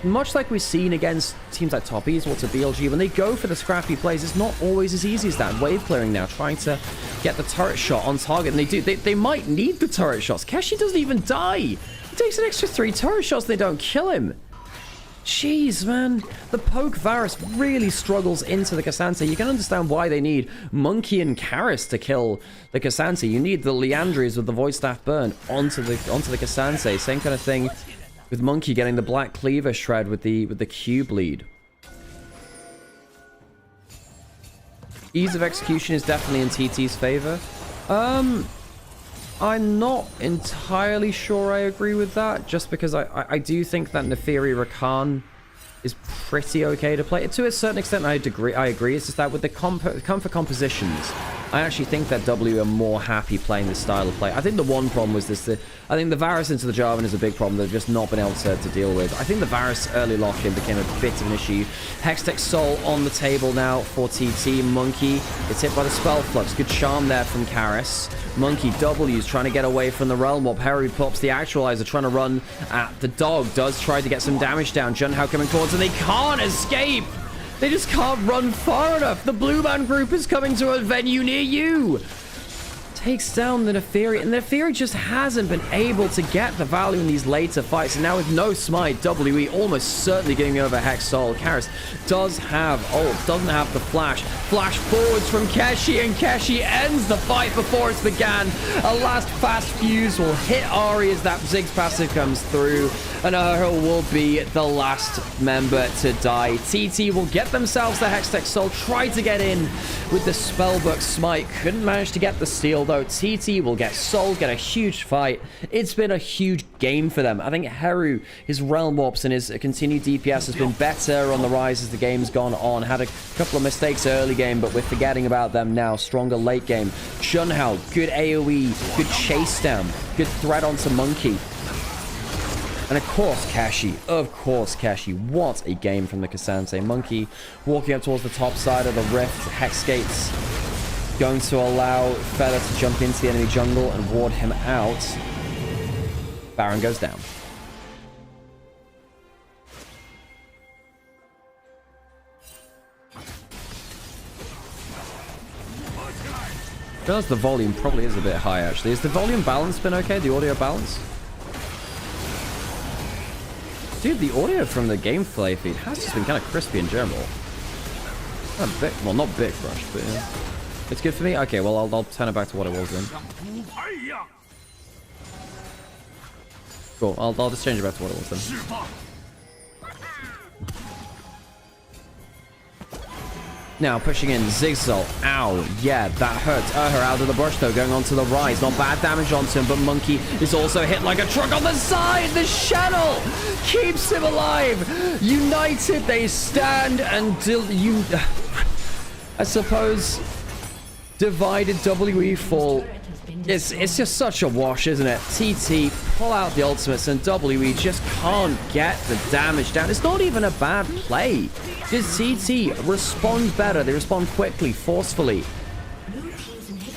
much like we've seen against teams like Top Esports or BLG, when they go for the scrappy plays, it's not always as easy as that. Wave clearing now, trying to get the turret shot on target, and they might need the turret shots. Keshi doesn't even die. He takes an extra 3 turret shots, they don't kill him. Jeez, man. The poke Varus really struggles into the Cassante. You can understand why they need Monkey and Karras to kill the Cassante. You need the Leandries with the Void Staff burn onto the Cassante. Same kind of thing with Monkey getting the Black Cleaver Shred with the Q bleed. Ease of execution is definitely in TT's favor. I'm not entirely sure I agree with that, just because I do think that Neferi Rakan is pretty okay to play. To a certain extent, I agree. It's just that with the comfort compositions, I actually think that W are more happy playing this style of play. I think the one problem was this. I think the Varus into the Jarvan is a big problem they've just not been able to deal with. I think the Varus early lock-in became a bit of an issue. Hextech Soul on the table now for TT. Monkey gets hit by the Spell Flux. Good charm there from Karis. Monkey W's trying to get away from the Realm Warp. Harry pops the Actualizer, trying to run at the dog. Does try to get some damage down. Junhao coming towards, and they can't escape. They just can't run far enough. The Blue Man Group is coming to a venue near you. Takes down the Neferi, and the Neferi just hasn't been able to get the value in these later fights. And now with no smite, WE almost certainly getting over Hex Soul. Karis does have ult, doesn't have the flash. Flash forwards from Keshi, and Keshi ends the fight before it's began. A last fast fuse will hit Ari as that Ziggs passive comes through, and Erhel will be the last member to die. TT will get themselves the Hextech Soul, try to get in with the Spellbook Smite, couldn't manage to get the steal though. TT will get Soul, get a huge fight. It's been a huge game for them. I think Heru, his Realm Warps and his continued DPS has been better on the rise as the game's gone on. Had a couple of mistakes early game, but we're forgetting about them now. Stronger late game. Junhao, good AoE, good chase down, good threat onto Monkey. And of course, Kashi. Of course, Kashi. What a game from the Cassante. Monkey walking up towards the top side of the Rift. Hex Gates going to allow Feather to jump into the enemy jungle and ward him out. Baron goes down. I realize the volume probably is a bit high, actually. Has the volume balance been okay? The audio balance? Dude, the audio from the gameplay feed has just been kind of crispy in general. Kind of bit, well, not big rushed, but yeah. It's good for me? Okay, well, I'll turn it back to what it was then. Cool, I'll just change it back to what it was then. Now pushing in Zigzal. Ow, yeah, that hurts. Her out of the brush though, going on to the rise. Not bad damage onto him, but Monkey is also hit like a truck on the side. The channel keeps him alive. United, they stand until you... I suppose... Divided WE fall. It's just such a wash, isn't it? TT pull out the ultimates and WE just can't get the damage down. It's not even a bad play. Just TT respond better. They respond quickly, forcefully.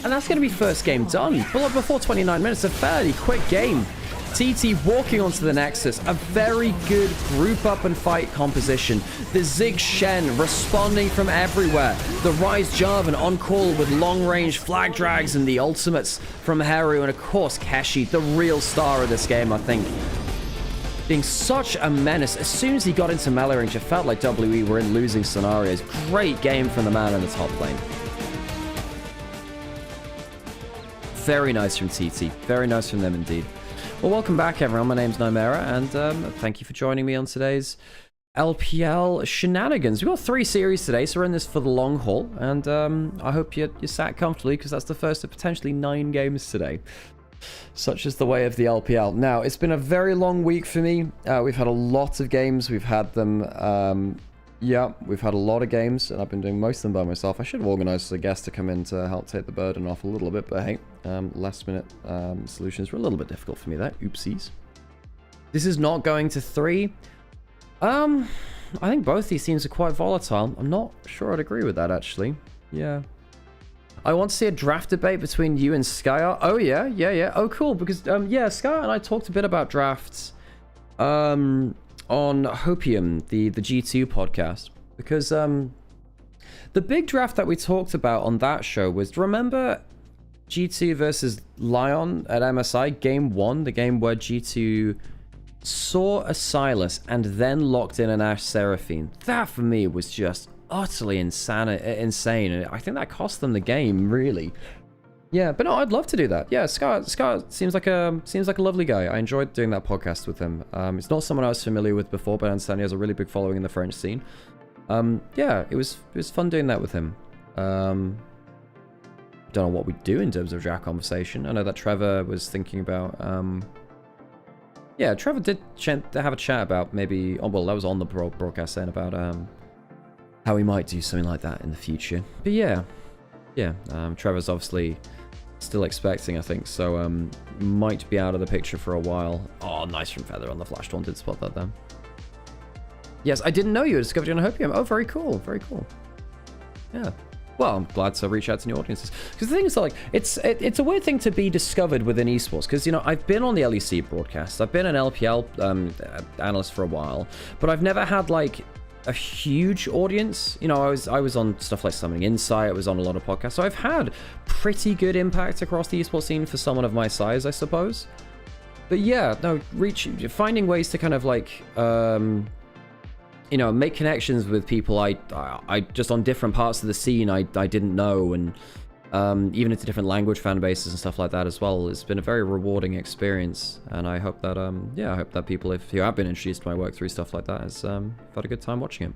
And that's going to be first game done. But before 29 minutes, a fairly quick game. TT walking onto the Nexus, a very good group up and fight composition. The Zig Shen responding from everywhere. The Rise Jarvan on call with long range flag drags and the ultimates from Heru. And of course Keshi, the real star of this game, I think. Being such a menace. As soon as he got into melee range, it felt like WE were in losing scenarios. Great game from the man in the top lane. Very nice from TT. Very nice from them indeed. Well, welcome back, everyone. My name's Nymaera, and thank you for joining me on today's LPL shenanigans. We've got 3 series today, so we're in this for the long haul, and I hope you sat comfortably, because that's the first of potentially 9 games today. Such is the way of the LPL. Now, it's been a very long week for me. We've had a lot of games. We've had them... yeah, we've had a lot of games, and I've been doing most of them by myself. I should have organized a guest to come in to help take the burden off a little bit, but hey, last minute solutions were a little bit difficult for me there. Oopsies. This is not going to 3. I think both these teams are quite volatile. I'm not sure I'd agree with that, actually. Yeah. I want to see a draft debate between you and Skyer. Oh, yeah. Oh, cool, because, yeah, Skyer and I talked a bit about drafts. On Hopium, the G2 podcast, because the big draft that we talked about on that show was, do you remember G2 versus Lion at MSI game 1, the game where G2 saw a Sylas and then locked in an Ashe Seraphine? That for me was just utterly insane, and I think that cost them the game, really. Yeah, but no, I'd love to do that. Yeah, Scott seems like a lovely guy. I enjoyed doing that podcast with him. It's not someone I was familiar with before, but I understand he has a really big following in the French scene. Yeah, it was fun doing that with him. Don't know what we'd do in terms of draft conversation. I know that Trevor was thinking about Yeah, Trevor did have a chat about maybe... Oh, well, that was on the broadcast then about how he might do something like that in the future. But yeah. Yeah, Trevor's obviously still expecting, I think, so might be out of the picture for a while. Oh, nice from Feather on the Flash one. Did spot that then. Yes, I didn't know you had discovered you on a Hope game. Oh, very cool. Very cool. Yeah. Well, I'm glad to reach out to new audiences. Because the thing is, like, it's a weird thing to be discovered within esports. Because, you know, I've been on the LEC broadcast. I've been an LPL analyst for a while. But I've never had, like, a huge audience. You know, I was on stuff like Summoning Insight. I was on a lot of podcasts. So I've had pretty good impact across the esports scene for someone of my size, I suppose. But yeah, no, finding ways to kind of, like... you know, make connections with people I just on different parts of the scene I didn't know, and even into different language fan bases and stuff like that as well. It's been a very rewarding experience, and I hope that yeah, I hope that people, if you have been introduced to my work through stuff like that, has had a good time watching it.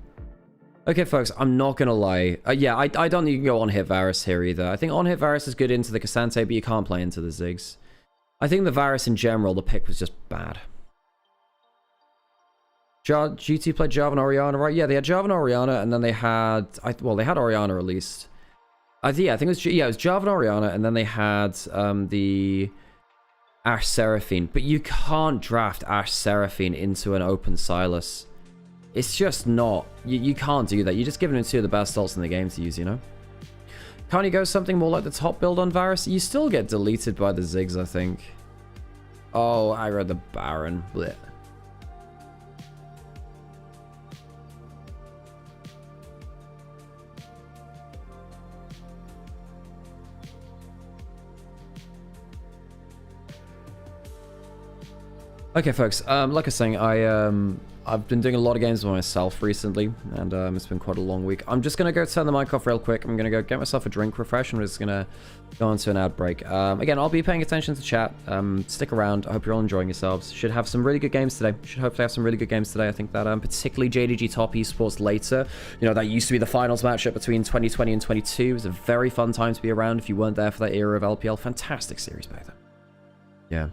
Okay, folks, I'm not gonna lie. Yeah, I don't think you can go on-hit Varus here either. I think on-hit Varus is good into the Cassante, but you can't play into the Ziggs. I think the Varus in general, the pick was just bad. GT played Jarvan Orianna, right? Yeah, they had Jarvan Orianna, and then they had... well, they had Orianna at least. Yeah, I think it was... Yeah, it was Jarvan Orianna, and then they had the Ashe Seraphine. But you can't draft Ashe Seraphine into an open Sylas. It's just not... You can't do that. You're just giving it two of the best ults in the game to use, you know? Can't you go something more like the top build on Varus? You still get deleted by the Ziggs, I think. Oh, I read the Baron. Blech. Okay, folks. Like I was saying, I've been doing a lot of games by myself recently, and it's been quite a long week. I'm just gonna go turn the mic off real quick. I'm gonna go get myself a drink refresh, and I'm just gonna go on to an ad break. Again, I'll be paying attention to chat. Stick around. I hope you're all enjoying yourselves. Should have some really good games today. Should hopefully have some really good games today. I think that particularly JDG Top Esports later. You know, that used to be the finals matchup between 2020 and 22. It was a very fun time to be around if you weren't there for that era of LPL. Fantastic series back then. Yeah.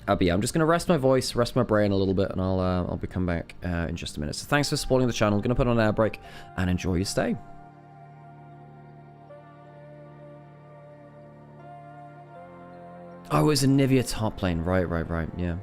But yeah, I'm just going to rest my voice, rest my brain a little bit, and I'll be come back in just a minute. So thanks for supporting the channel. I'm going to put on an air break, and enjoy your stay. Oh, it was a Nivea top lane. Right, yeah.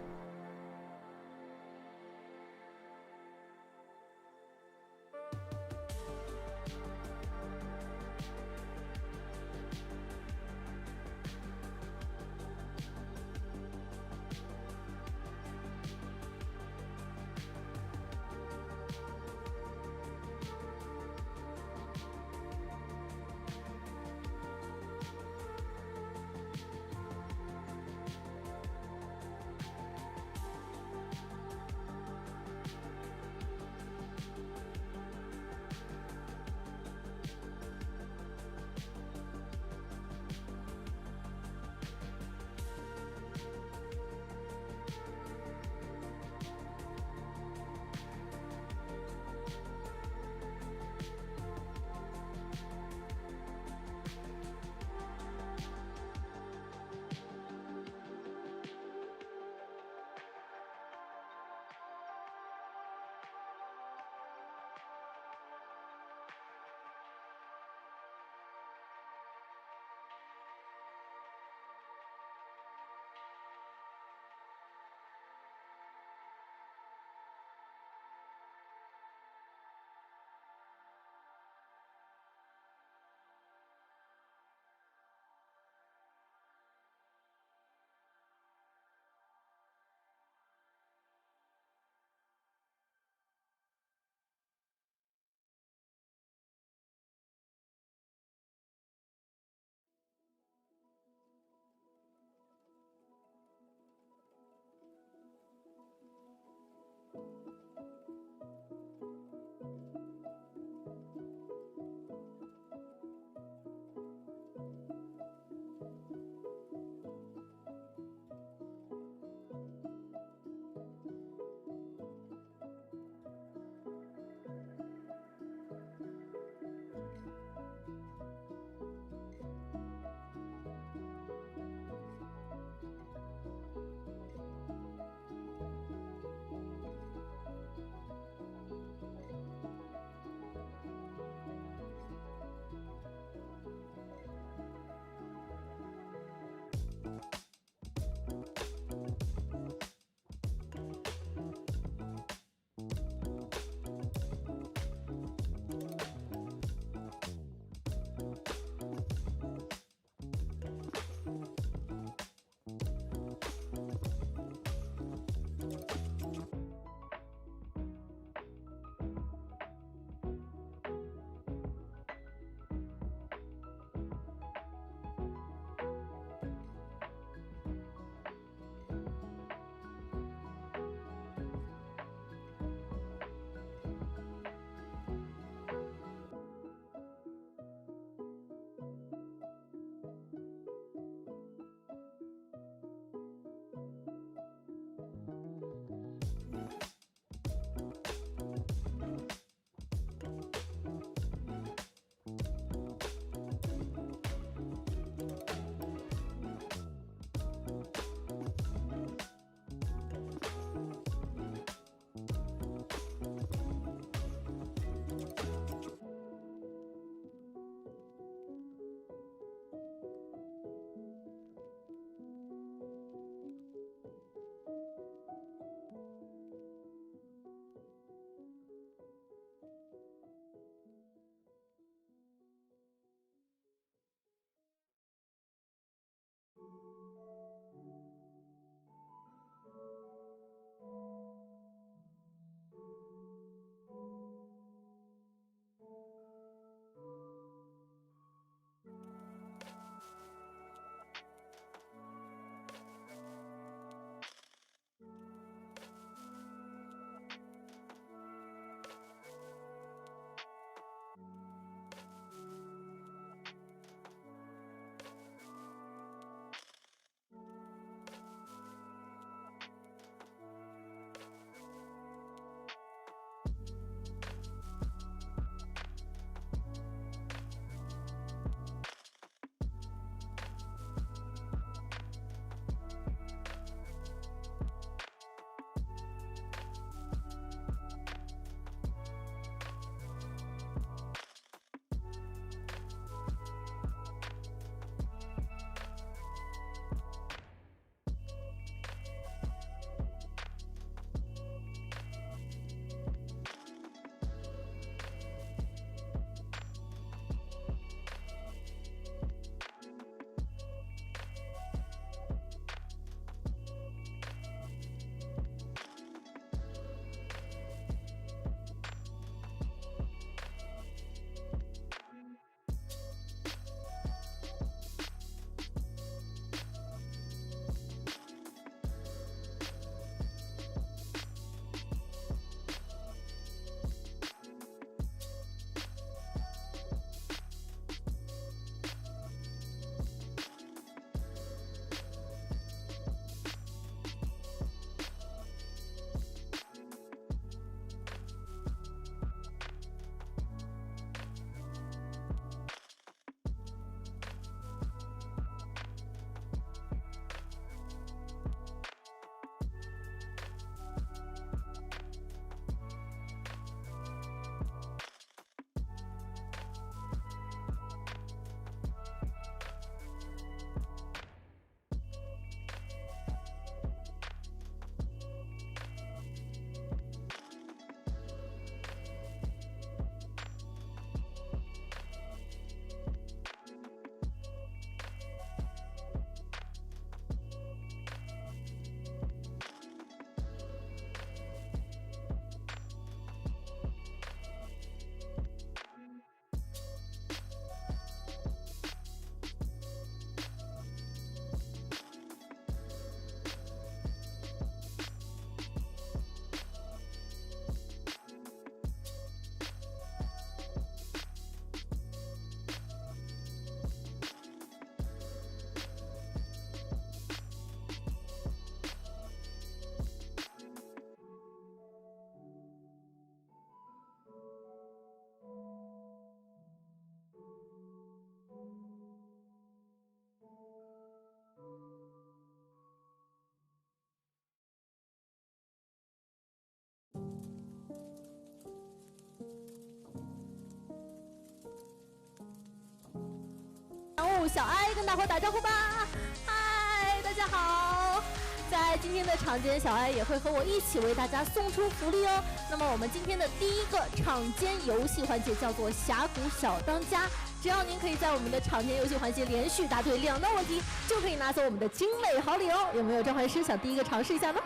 由小哀跟大伙打招呼吧。嗨，大家好！在今天的场间，小哀也会和我一起为大家送出福利哦。那么我们今天的第一个场间游戏环节叫做峡谷小当家。只要您可以在我们的场间游戏环节连续答对2道问题，就可以拿走我们的精美好礼哦。有没有召唤师想第一个尝试一下呢？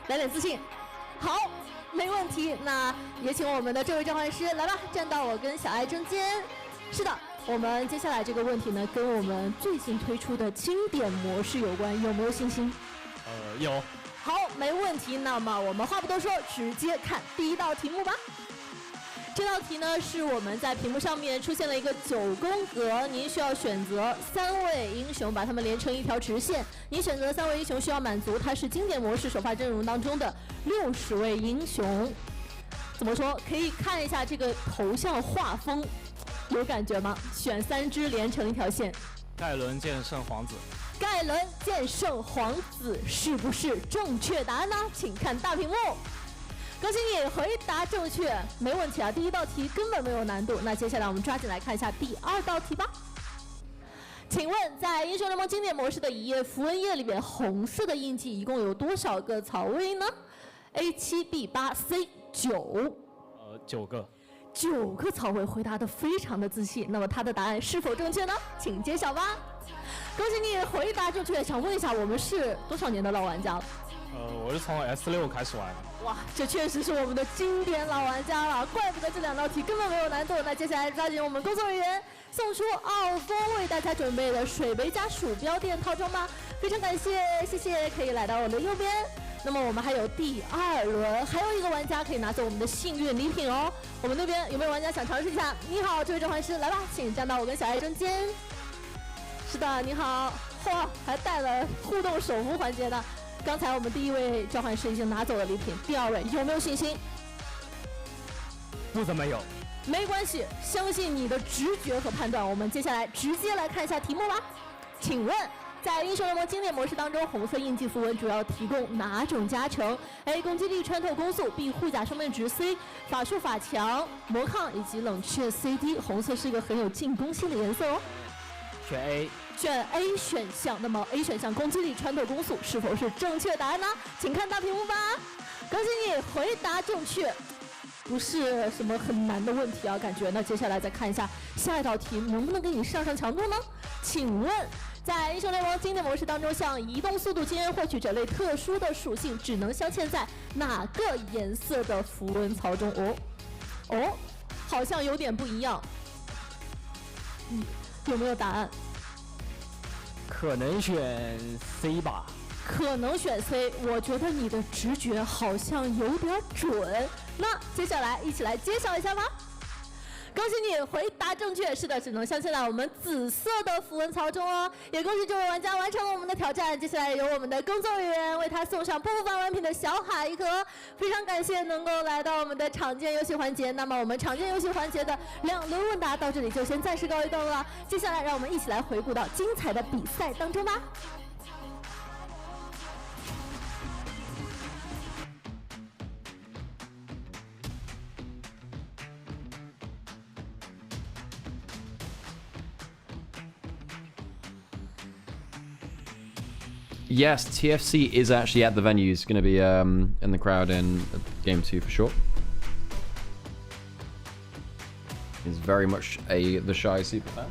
来点自信。好，没问题。那也请我们的这位召唤师来吧，站到我跟小爱中间。是的，我们接下来这个问题呢，跟我们最近推出的经典模式有关，有没有信心？有。好，没问题。那么我们话不多说，直接看第一道题目吧。这道题呢，是我们在屏幕上面出现了一个9宫格，您需要选择3位英雄，把它们连成一条直线。您选择的3位英雄需要满足它是经典模式首发阵容当中的60位英雄。怎么说？可以看一下这个头像画风，有感觉吗？选3只连成一条线。盖伦剑圣皇子。盖伦剑圣皇子是不是正确答案呢？请看大屏幕。恭喜你回答正确，没问题啊！第一道题根本没有难度。那接下来我们抓紧来看一下第2道题吧。请问，在英雄联盟经典模式的一页符文页里边，红色的印记一共有多少个槽位呢 ？A7、B8、C9。9个。9个槽位，回答的非常的自信。那么他的答案是否正确呢？请揭晓吧。恭喜你回答正确。想问一下，我们是多少年的老玩家了？我是从 S6 开始玩的。哇，这确实是我们的经典老玩家了，怪不得这2道题根本没有难度。那接下来抓紧我们工作人员送出奥峰为大家准备的水杯加鼠标垫套装吧，非常感谢，谢谢，可以来到我的右边。那么我们还有第2轮，还有一个玩家可以拿走我们的幸运礼品哦。我们那边有没有玩家想尝试一下？你好，这位召唤师，来吧，请站到我跟小爱中间。是的，你好，嚯，还带了互动手幅环节的。刚才我们第1位召唤师已经拿走了礼品，第2位有没有信心？不怎么有。没关系，相信你的直觉和判断。我们接下来直接来看一下题目吧。请问，在英雄联盟经典模式当中，红色印记符文主要提供哪种加成 ？A. 攻击力、穿透攻速 ；B. 护甲生命值 ；C. 法术法强、魔抗以及冷却 CD。红色是一个很有进攻性的颜色哦。选 A。选 A 选项，那么 A 选项攻击力、穿透攻速是否是正确答案呢？请看大屏幕吧。恭喜你回答正确，不是什么很难的问题啊，感觉。那接下来再看一下下一道题能不能给你上强度呢？请问，在英雄联盟经典模式当中，像移动速度、经验获取这类特殊的属性，只能镶嵌在哪个颜色的符文槽中？哦，好像有点不一样。有没有答案？可能选 C 吧。可能选 C， 我觉得你的直觉好像有点准。那接下来一起来揭晓一下吧。恭喜你回答正确，是的，只能镶嵌在我们紫色的符文槽中哦。也恭喜这位玩家完成了我们的挑战。接下来由我们的工作人员为他送上不凡完品的小海一颗。非常感谢能够来到我们的场间游戏环节。那么我们场间游戏环节的2轮问答到这里就先暂时告一段落了。接下来让我们一起来回顾到精彩的比赛当中吧。Yes, TFC is actually at the venue. He's going to be in the crowd in Game 2 for sure. He's very much the shy super fan.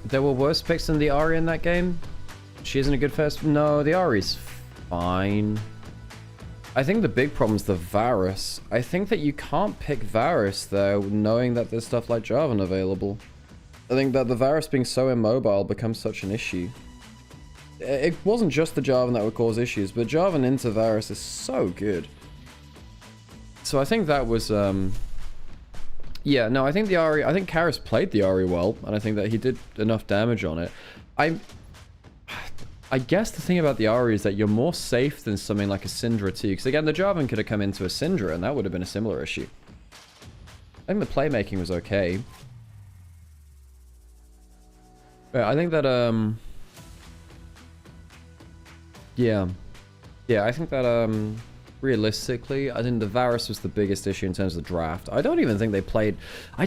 There were worse picks than the Ahri in that game. She isn't a good first. No, the Ahri's fine. I think the big problem is the Varus. I think that you can't pick Varus though, knowing that there's stuff like Jarvan available. I think that the Varus being so immobile becomes such an issue. It wasn't just the Jarvan that would cause issues, but Jarvan into Varus is so good. So I think that was, yeah, no, I think the Ahri, I think Karis played the Ahri well, and I think that he did enough damage on it. I guess the thing about the Ahri is that you're more safe than something like a Syndra too, because again, the Jarvan could have come into a Syndra, and that would have been a similar issue. I think the playmaking was okay. But I think that, yeah, I think that, realistically, I think the Varus was the biggest issue in terms of the draft. I don't even think they played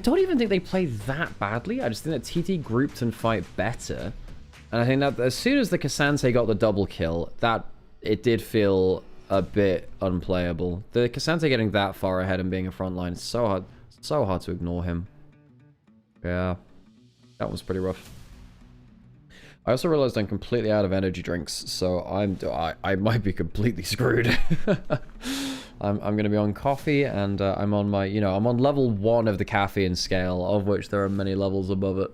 that badly. I just think that TT grouped and fight better. And I think that as soon as the Cassante got the double kill, that it did feel a bit unplayable. The Cassante getting that far ahead and being a front line is so hard to ignore him. Yeah, that was pretty rough. I also realized I'm completely out of energy drinks, so I might be completely screwed. I'm gonna be on coffee, and I'm on my, I'm on level 1 of the caffeine scale, of which there are many levels above it.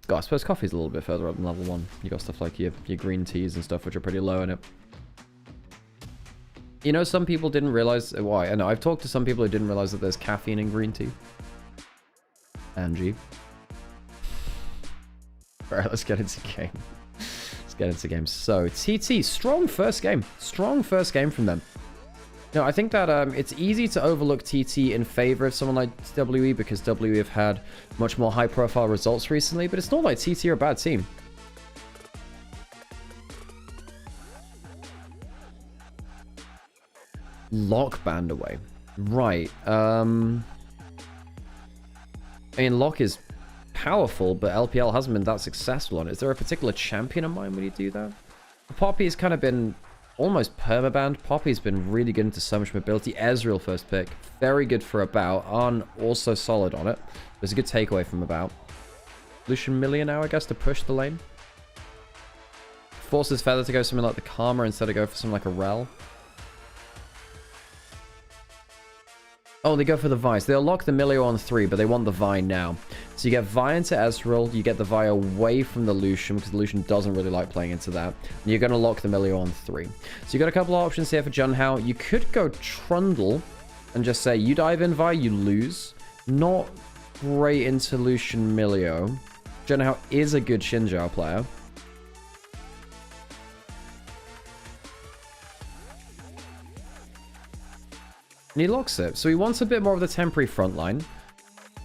God, I suppose coffee's a little bit further up than level 1. You got stuff like your green teas and stuff, which are pretty low in it. Some people didn't realize why. I know I've talked to some people who didn't realize that there's caffeine in green tea. Angie. Alright, let's get into game. Let's get into game. So, TT, strong first game. Strong first game from them. No, I think that it's easy to overlook TT in favor of someone like WE because WE have had much more high-profile results recently, but it's not like TT are a bad team. Lock banned away. Right. I mean, Lock is powerful, but LPL hasn't been that successful on it. Is there a particular champion in mind when you do that? Poppy's kind of been almost permabanned. Poppy's been really good into so much mobility. Ezreal first pick. Very good for About. Arn also solid on it. There's a good takeaway from About. Lucian Millia now, I guess, to push the lane. Forces Feather to go something like the Karma instead of go for something like a Rel. Oh, they go for the Vi. So they'll lock the Milio on 3, but they want the Vi now. So you get Vi into Ezreal, you get the Vi away from the Lucian, because the Lucian doesn't really like playing into that. And you're going to lock the Milio on 3. So you got a couple of options here for Junhao. You could go Trundle and just say, you dive in Vi, you lose. Not great into Lucian Milio. Junhao is a good Xinjiao player. And he locks it. So he wants a bit more of the temporary front line.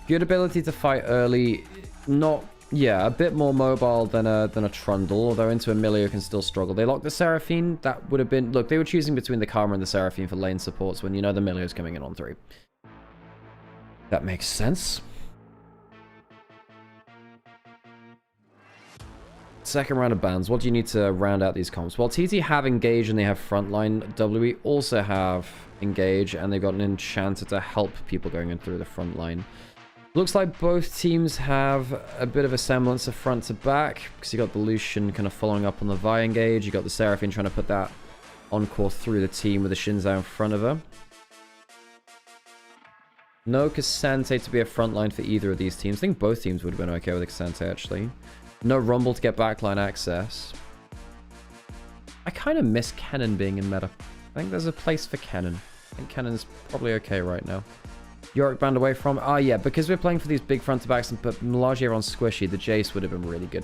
Good ability to fight early. Not, yeah, a bit more mobile than a Trundle, although into a Milio can still struggle. They lock the Seraphine. That would have been... Look, they were choosing between the Karma and the Seraphine for lane supports when you know the Milio's coming in on 3. That makes sense. Second round of bans. What do you need to round out these comps? Well, TT have Engage and they have Frontline. WE also have Engage and they've got an Enchanter to help people going in through the front line. Looks like both teams have a bit of a semblance of front to back because you got the Lucian kind of following up on the Vi Engage. You got the Seraphine trying to put that encore through the team with the Shinzao in front of her. No Cassante to be a frontline for either of these teams. I think both teams would have been okay with a Cassante actually. No Rumble to get backline access. I kind of miss Kennen being in meta. I think there's a place for Kennen. I think Kennen's probably okay right now. Yorick banned away from... Ah, yeah, because we're playing for these big front-to-backs, but largely everyone's squishy, the Jace would have been really good.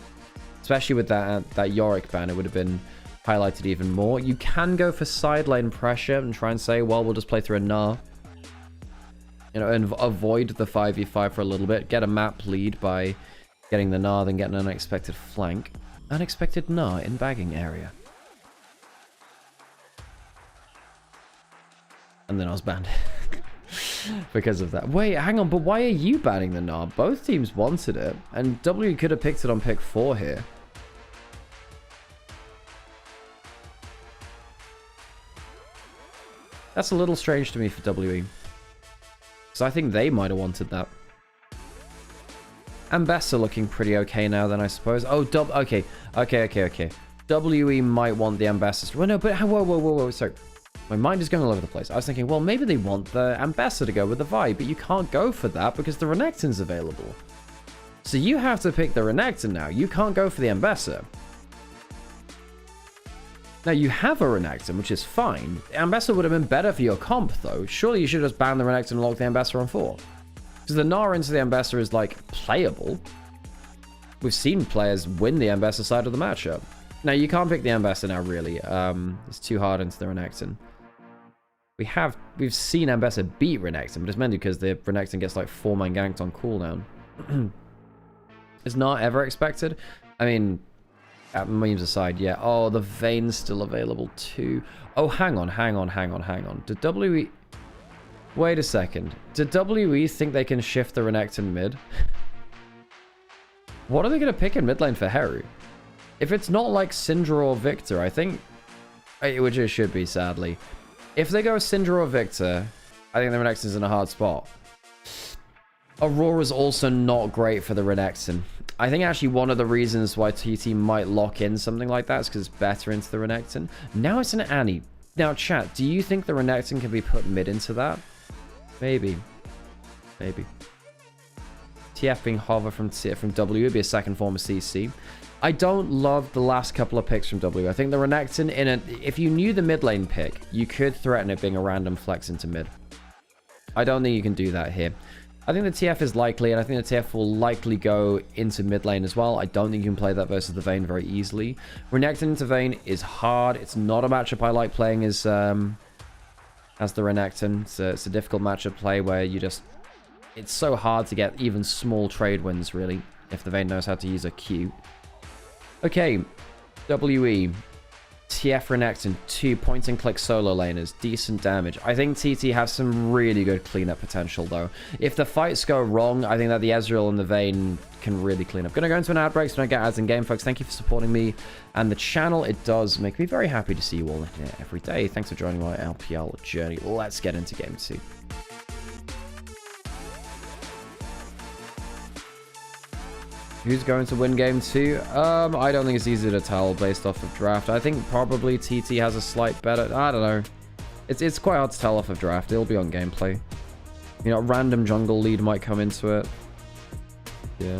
Especially with that Yorick ban, it would have been highlighted even more. You can go for side lane pressure and try and say, well, we'll just play through a Gnar. You know, and avoid the 5v5 for a little bit. Get a map lead by... getting the Gnar, then getting an unexpected flank. Unexpected Gnar in bagging area. And then I was banned. Because of that. Wait, hang on, but why are you banning the Gnar? Both teams wanted it, and W could have picked it on pick 4 here. That's a little strange to me for WE. Because I think they might have wanted that. Ambessa looking pretty okay now then, I suppose. Oh, okay. WE might want the Ambassador. Well, no, but whoa. Sorry. My mind is going all over the place. I was thinking, well, maybe they want the Ambassador to go with the Vi, but you can't go for that because the Renekton's available. So you have to pick the Renekton now. You can't go for the Ambassador. Now, you have a Renekton, which is fine. Ambassador would have been better for your comp, though. Surely you should have just banned the Renekton and locked the Ambassador on 4. Because the Nara into the Ambassador is, like, playable. We've seen players win the Ambassador side of the matchup. Now, you can't pick the Ambassador now, really. It's too hard into the Renekton. We've seen Ambassador beat Renekton, but it's mainly because the Renekton gets, like, 4-man ganked on cooldown. It's not ever expected. I mean... memes aside, yeah. Oh, the Vayne's still available too. Oh, hang on. Did WE... Wait a second. Did WE think they can shift the Renekton mid? What are they going to pick in mid lane for Heru? If it's not like Syndra or Victor, I think... Which it should be, sadly. If they go Syndra or Victor, I think the Renekton's in a hard spot. Aurora's also not great for the Renekton. I think actually one of the reasons why TT might lock in something like that is because it's better into the Renekton. Now it's an Annie. Now, chat, do you think the Renekton can be put mid into that? Maybe. Maybe. TF being hover from W would be a second form of CC. I don't love the last couple of picks from W. I think the Renekton, if you knew the mid lane pick, you could threaten it being a random flex into mid. I don't think you can do that here. I think the TF is likely, and I think the TF will likely go into mid lane as well. I don't think you can play that versus the Vayne very easily. Renekton into Vayne is hard. It's not a matchup I like playing as the Renekton. It's a difficult matchup play where you just... It's so hard to get even small trade wins, really, if the Vayne knows how to use a Q. Okay, WE. TF Renekton, 2 point-and-click solo laners, decent damage. I think TT have some really good cleanup potential, though. If the fights go wrong, I think that the Ezreal and the Vayne can really clean up. Gonna go into an ad break so I don't get ads in game, folks. Thank you for supporting me and the channel. It does make me very happy to see you all here every day. Thanks for joining my LPL journey. Let's get into game 2. Who's going to win game 2? I don't think it's easy to tell based off of draft. I think probably TT has a slight better... I don't know. It's quite hard to tell off of draft. It'll be on gameplay. You know, random jungle lead might come into it. Yeah.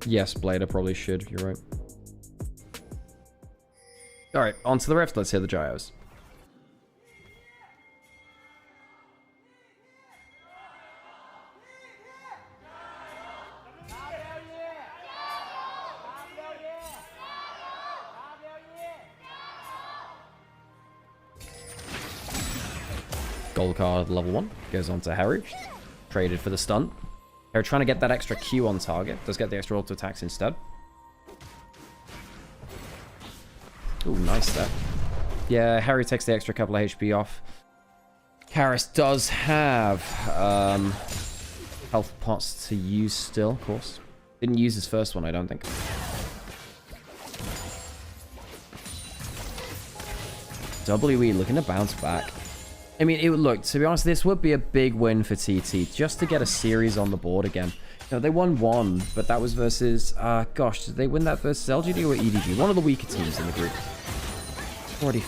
Yes, Blade, I probably should. You're right. Alright, on to the Rift. Let's hear the Gyos. Gold card level 1 goes on to Harry. Traded for the stun. They're trying to get that extra Q on target. Does get the extra auto attacks instead. Ooh, nice step. Yeah, Harry takes the extra couple of HP off. Karis does have health pots to use still, of course. Didn't use his first one, I don't think. WE looking to bounce back. I mean, look, to be honest, this would be a big win for TT, just to get a series on the board again. You know, they won 1, but that was versus, gosh, did they win that versus LGD or EDG? One of the weaker teams in the group. Already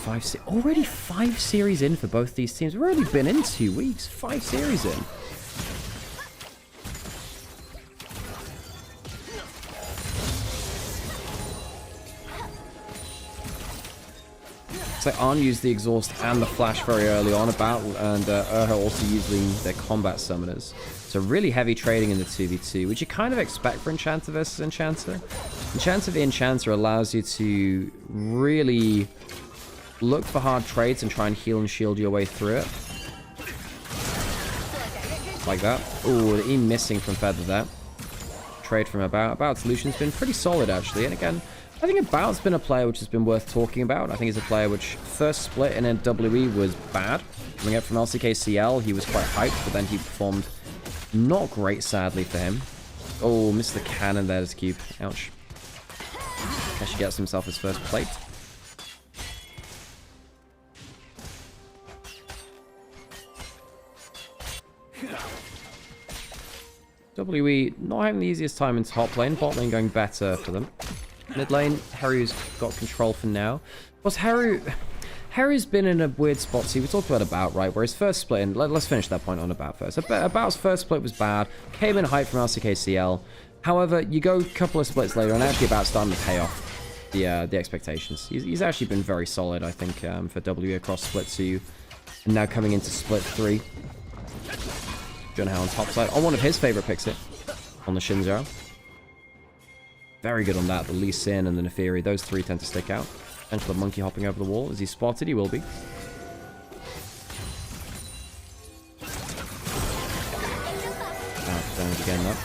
5 series in for both these teams. We've already been in 2 weeks. 5 series in. So Arn used the exhaust and the flash very early on about, and Urha also using their combat summoners. So really heavy trading in the 2v2, which you kind of expect for Enchanter versus Enchanter. Enchanter v Enchanter allows you to really look for hard trades and try and heal and shield your way through it. Like that. Ooh, the E missing from Feather there. Trade from About. About's solution's been pretty solid, actually. And again, I think About's been a player which has been worth talking about. I think he's a player which first split in NWE was bad. Coming up from LCKCL, he was quite hyped, but then he performed not great, sadly, for him. Oh, missed the cannon there to keep. Ouch. Keshi gets himself his first plate. WE not having the easiest time in top lane. Bot lane going better for them. Mid lane, Haru's got control for now. Of course, Haru's been in a weird spot. See, we talked about right, where his first split, and let's finish that point on About first. About's first split was bad, came in hype from LCKCL. However, you go a couple of splits later, and actually About's starting to pay off the expectations. He's actually been very solid, I think, for WE across split 2, and now coming into split 3. Junhao on top side, on one of his favorite picks here, on the Shinzhou. Very good on that, the Lee Sin and the Neferi, those three tend to stick out. Potential of Monkey hopping over the wall. Is he spotted? He will be. Oh, damage again, though.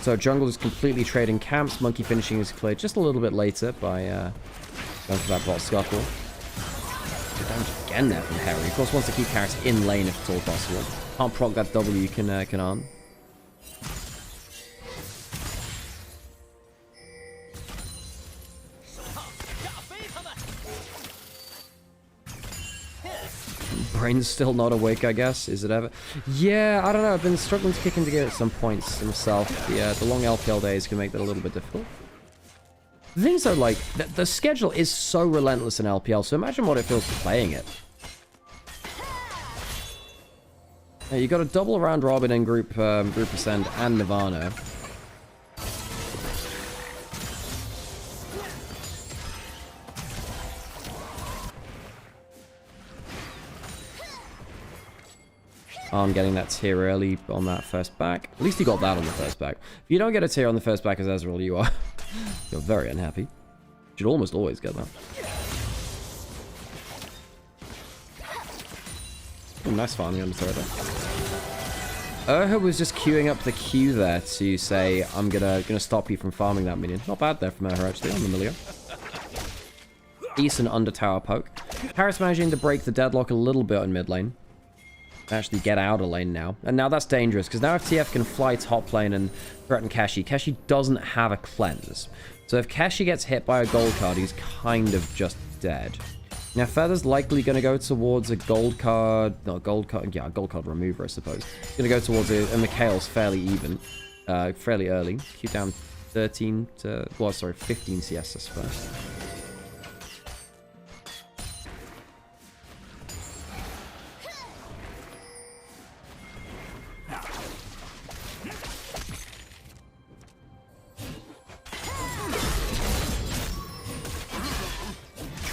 So jungle is completely trading camps. Monkey finishing his clear just a little bit later by going for that bot scuffle. Good damage again there from Harry. Of course, wants to keep Karis in lane if at all possible. Can't proc that W can on. Brain's still not awake, I guess. Is it ever? Yeah, I don't know. I've been struggling to kick him together at some points himself. The long LPL days can make that a little bit difficult. The things are like, the schedule is so relentless in LPL, so imagine what it feels playing it. Yeah, you got a double round robin in Group Ascend and Nirvana. I'm getting that tier early on that first back. At least he got that on the first back. If you don't get a tier on the first back as Ezreal, you're very unhappy. Should almost always get that. Oh, nice farming on the turret there. Urha was just queuing up the Q there to say, I'm gonna stop you from farming that minion. Not bad there from Urha actually on the Milio. Decent under tower poke. Paris managing to break the deadlock a little bit on mid lane. Actually get out of lane now. And now that's dangerous, because now if TF can fly top lane and threaten Keshi, Keshi doesn't have a cleanse. So if Keshi gets hit by a gold card, he's kind of just dead. Now Feather's likely going to go towards a gold card, not a gold card, yeah, a gold card remover, I suppose. He's going to go towards it, and Mikhail's fairly even, fairly early. Keep down 13 to, well, sorry, 15 CS, I suppose.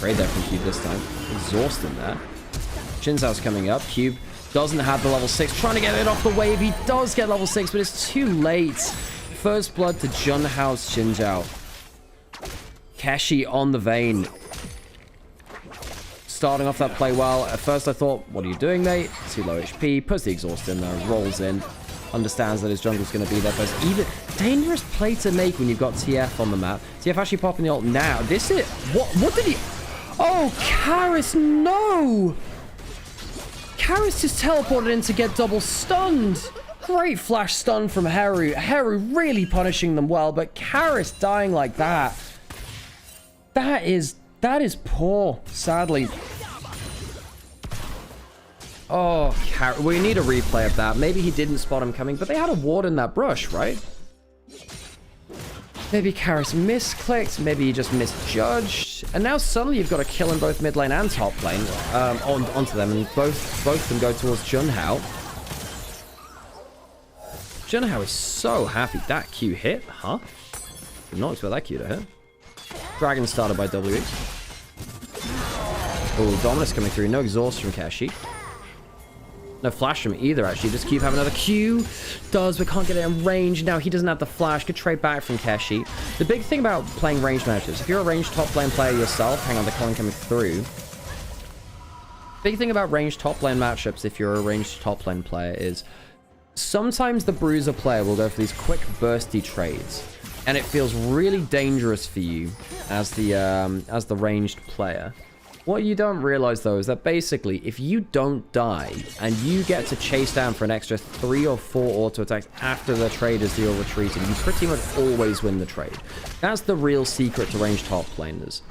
Trade there from Cube this time. Exhausting there. Shinzhao's coming up. Cube doesn't have the level 6. Trying to get it off the wave. He does get level 6, but it's too late. First blood to Junhao's Shinzhao. Keshi on the Vayne. Starting off that play well. At first I thought, what are you doing, mate? Too low HP. Puts the exhaust in there. Rolls in. Understands that his jungle's going to be there first. Even dangerous play to make when you've got TF on the map. TF actually popping the ult now. This is... What did he... Oh, Karis, no! Karis just teleported in to get double stunned. Great flash stun from Heru. Heru really punishing them well, but Karis dying like that. That is poor, sadly. Oh, we need a replay of that. Maybe he didn't spot him coming, but they had a ward in that brush, right? Maybe Karis misclicked, maybe he just misjudged. And now suddenly you've got a kill in both mid lane and top lane onto them, and both of them go towards Junhao. Junhao is so happy. That Q hit, huh? Did not expect that Q to hit. Dragon started by W. Oh, Dominus coming through. No exhaust from Keshi. No flash from either, actually. Just Cube have another Q. Does, but can't get it in range. Now he doesn't have the flash. Could trade back from Keshi. The big thing about playing ranged matches, if you're a ranged top lane player yourself, hang on, the calling coming through. Big thing about ranged top lane matchups, if you're a ranged top lane player, is sometimes the bruiser player will go for these quick bursty trades, and it feels really dangerous for you as the ranged player. What you don't realize, though, is that basically, if you don't die, and you get to chase down for an extra 3 or 4 auto attacks after the trade as you're retreating, you pretty much always win the trade. That's the real secret to ranged top laners.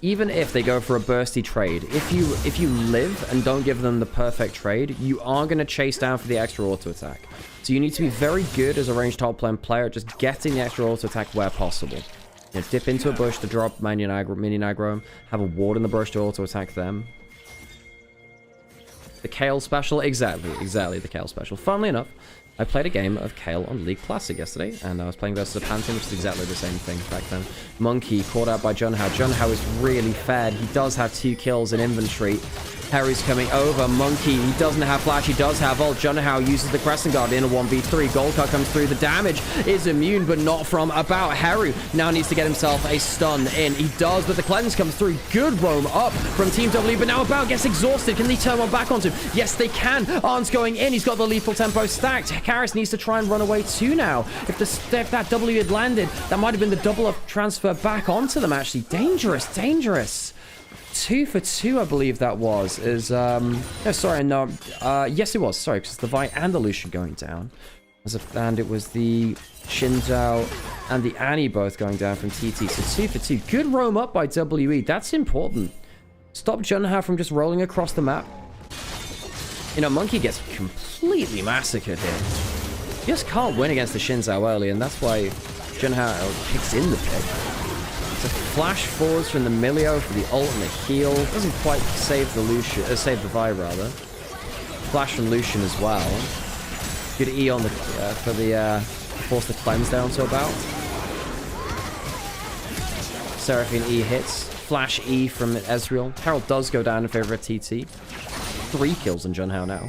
Even if they go for a bursty trade, if you live and don't give them the perfect trade, you are going to chase down for the extra auto attack. So you need to be very good as a ranged top lane player at just getting the extra auto attack where possible. You know, dip into a bush to drop minion aggro, have a ward in the bush to auto attack them. The Kayle special, exactly the Kayle special. Funnily enough, I played a game of Kayle on League Classic yesterday, and I was playing versus a Pantheon, which is exactly the same thing back then. Monkey caught out by Junhao. Junhao is really fed. He does have 2 kills in inventory. Harry's coming over. Monkey, he doesn't have flash. He does have ult. Junhao uses the Crescent Guard in a 1v3. Goldcar comes through. The damage is immune, but not from about. Harry now needs to get himself a stun in. He does, but the cleanse comes through. Good roam up from Team W, but now about gets exhausted. Can they turn one back onto him? Yes, they can. Arn's going in. He's got the lethal tempo stacked. Karras needs to try and run away too now. If that W had landed, that might have been the double up transfer back onto them, actually. Dangerous. 2 for 2, I believe that was. Yes, it was. Sorry, because the Vi and the Lucian going down. And it was the Xin Zhao and the Annie both going down from TT. So 2 for 2. Good roam up by WE. That's important. Stop Junhao from just rolling across the map. You know, Monkey gets completely massacred here. You just can't win against the Xin Zhao early, and that's why Junhao picks in the pick. It's a flash forwards from the Milio for the ult and the heal. Doesn't quite save the Lucian, save the Vi rather. Flash from Lucian as well. Good E on the for the force the cleanse down to about. Seraphine E hits. Flash E from Ezreal. Herald does go down in favor of TT. 3 kills on Junhao now.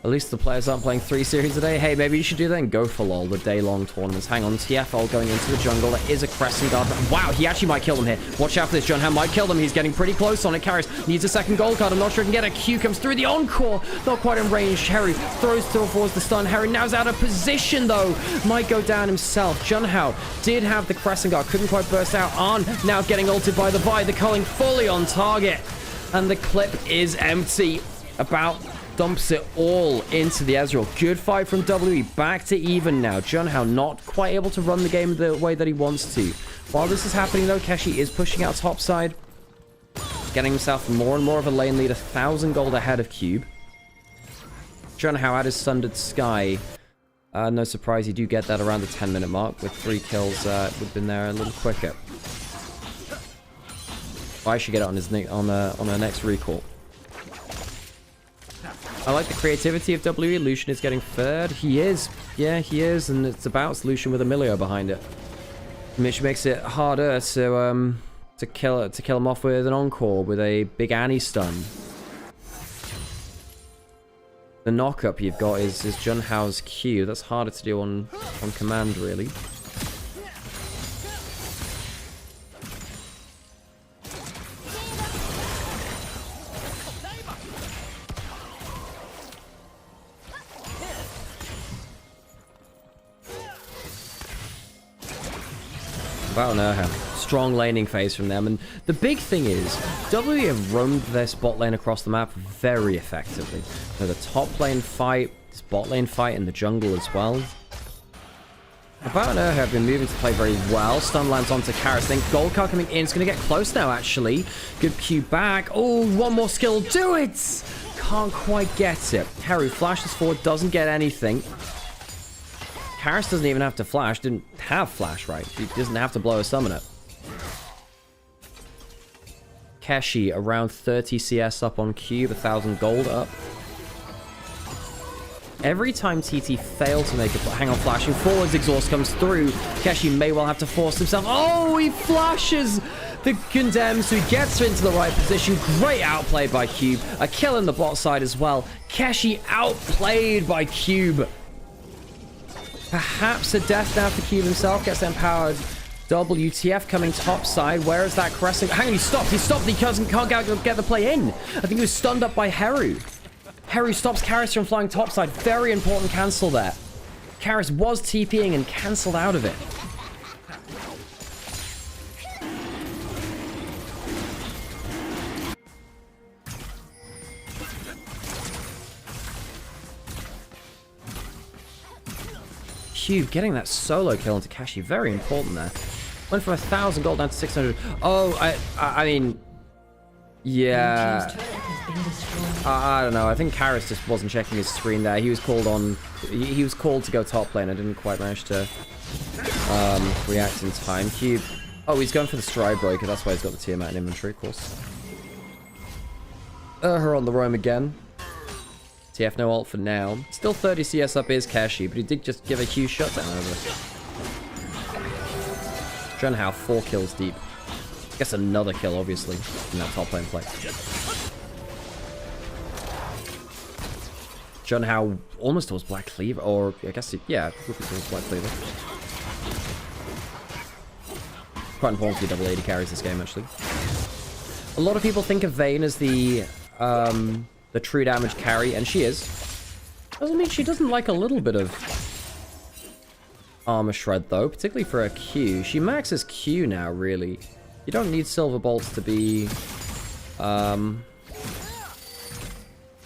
At least the players aren't playing 3 series a day. Hey, maybe you should do that and go for LOL, the day-long tournaments. Hang on, TFL going into the jungle. There is a Crescent Guard. Wow, he actually might kill them here. Watch out for this. Junhao might kill them. He's getting pretty close on it. Karras needs a second gold card. I'm not sure he can get a Q. Comes through the Encore. Not quite in range. Harry throws towards the stun. Harry now's out of position, though. Might go down himself. Junhao did have the Crescent Guard. Couldn't quite burst out. Arn now getting ulted by the Vi. The culling fully on target. And the clip is empty. About dumps it all into the Ezreal. Good fight from WE. Back to even now. Junhao not quite able to run the game the way that he wants to. While this is happening, though, Keshi is pushing out topside. Getting himself more and more of a lane lead. 1,000 gold ahead of Cube. Junhao at his Sundered Sky. No surprise, you do get that around the 10-minute mark. With 3 kills, would have been there a little quicker. I should get it on his on her next recall. I like the creativity of WE. Lucian is getting third. He is. Yeah, he is. And it's about Lucian with a Milio behind it. Which makes it harder to kill him off with an Encore, with a big Annie stun. The knock-up you've got is Junhao's Q. That's harder to do on command, really. About Nerha. Strong laning phase from them. And the big thing is, WE have roamed their bot lane across the map very effectively. So the top lane fight, this bot lane fight in the jungle as well. About Nerha have been moving to play very well. Stun lands onto Karras. Then Goldcar coming in. It's going to get close now, actually. Good Q back. Oh, one more skill. Do it! Can't quite get it. Haru flashes forward. Doesn't get anything. Karras doesn't even have to flash. Didn't have flash, right? He doesn't have to blow a summoner. Keshi around 30 CS up on Cube, 1,000 gold up. Every time TT failed to make a... Hang on, flashing forwards, exhaust comes through. Keshi may well have to force himself. Oh, he flashes the Condemned, so he gets into the right position. Great outplay by Cube. A kill in the bot side as well. Keshi outplayed by Cube. Perhaps a death now for Cube himself. Gets empowered WTF coming top side. Where is that caressing? Hang on, he stopped. He stopped. He can't get the play in. I think he was stunned up by Heru. Heru stops Karis from flying top side. Very important cancel there. Karis was TPing and cancelled out of it. Cube getting that solo kill into Kashi, very important there. Went from 1,000 gold down to 600. Oh, I mean, yeah. I don't know. I think Karis just wasn't checking his screen there. He was called on. He was called to go top lane. I didn't quite manage to react in time. Cube. Oh, he's going for the stride breaker. That's why he's got the Tiamat in inventory, of course. Her on the roam again. TF no ult for now. Still 30 CS up is Kashi, but he did just give a huge shutdown over it. Junhao 4 kills deep. I guess another kill, obviously, in that top lane play. Junhao almost towards Black Cleaver, or I guess, yeah, would be towards Black Cleaver. Quite important for the double AD carries this game, actually. A lot of people think of Vayne as the true damage carry, and she is. Doesn't mean she doesn't like a little bit of armor shred, though, particularly for her Q. She maxes Q now, really. You don't need silver bolts to be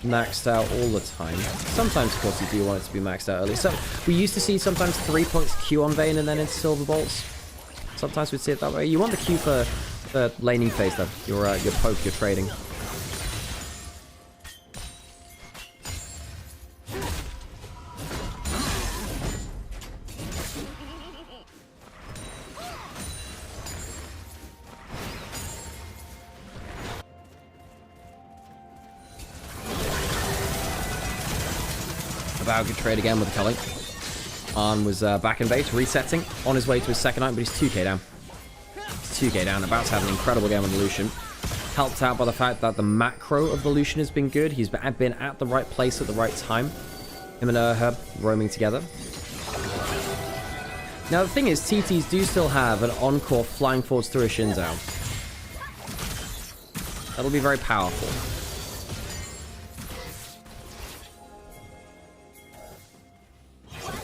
maxed out all the time. Sometimes, of course, you do want it to be maxed out early. So we used to see sometimes 3 points Q on Vayne and then into silver bolts. Sometimes we'd see it that way. You want the Q for the laning phase, though. Your poke, your trading. About good trade again with the culling. Arn was back in base, resetting, on his way to his second item, but he's 2k down. He's 2k down, about to have an incredible game on the Lucian. Helped out by the fact that the macro of the Lucian has been good. He's been at the right place at the right time. Him and Urha roaming together. Now the thing is, TTs do still have an encore flying forwards through a Shinzao. That'll be very powerful.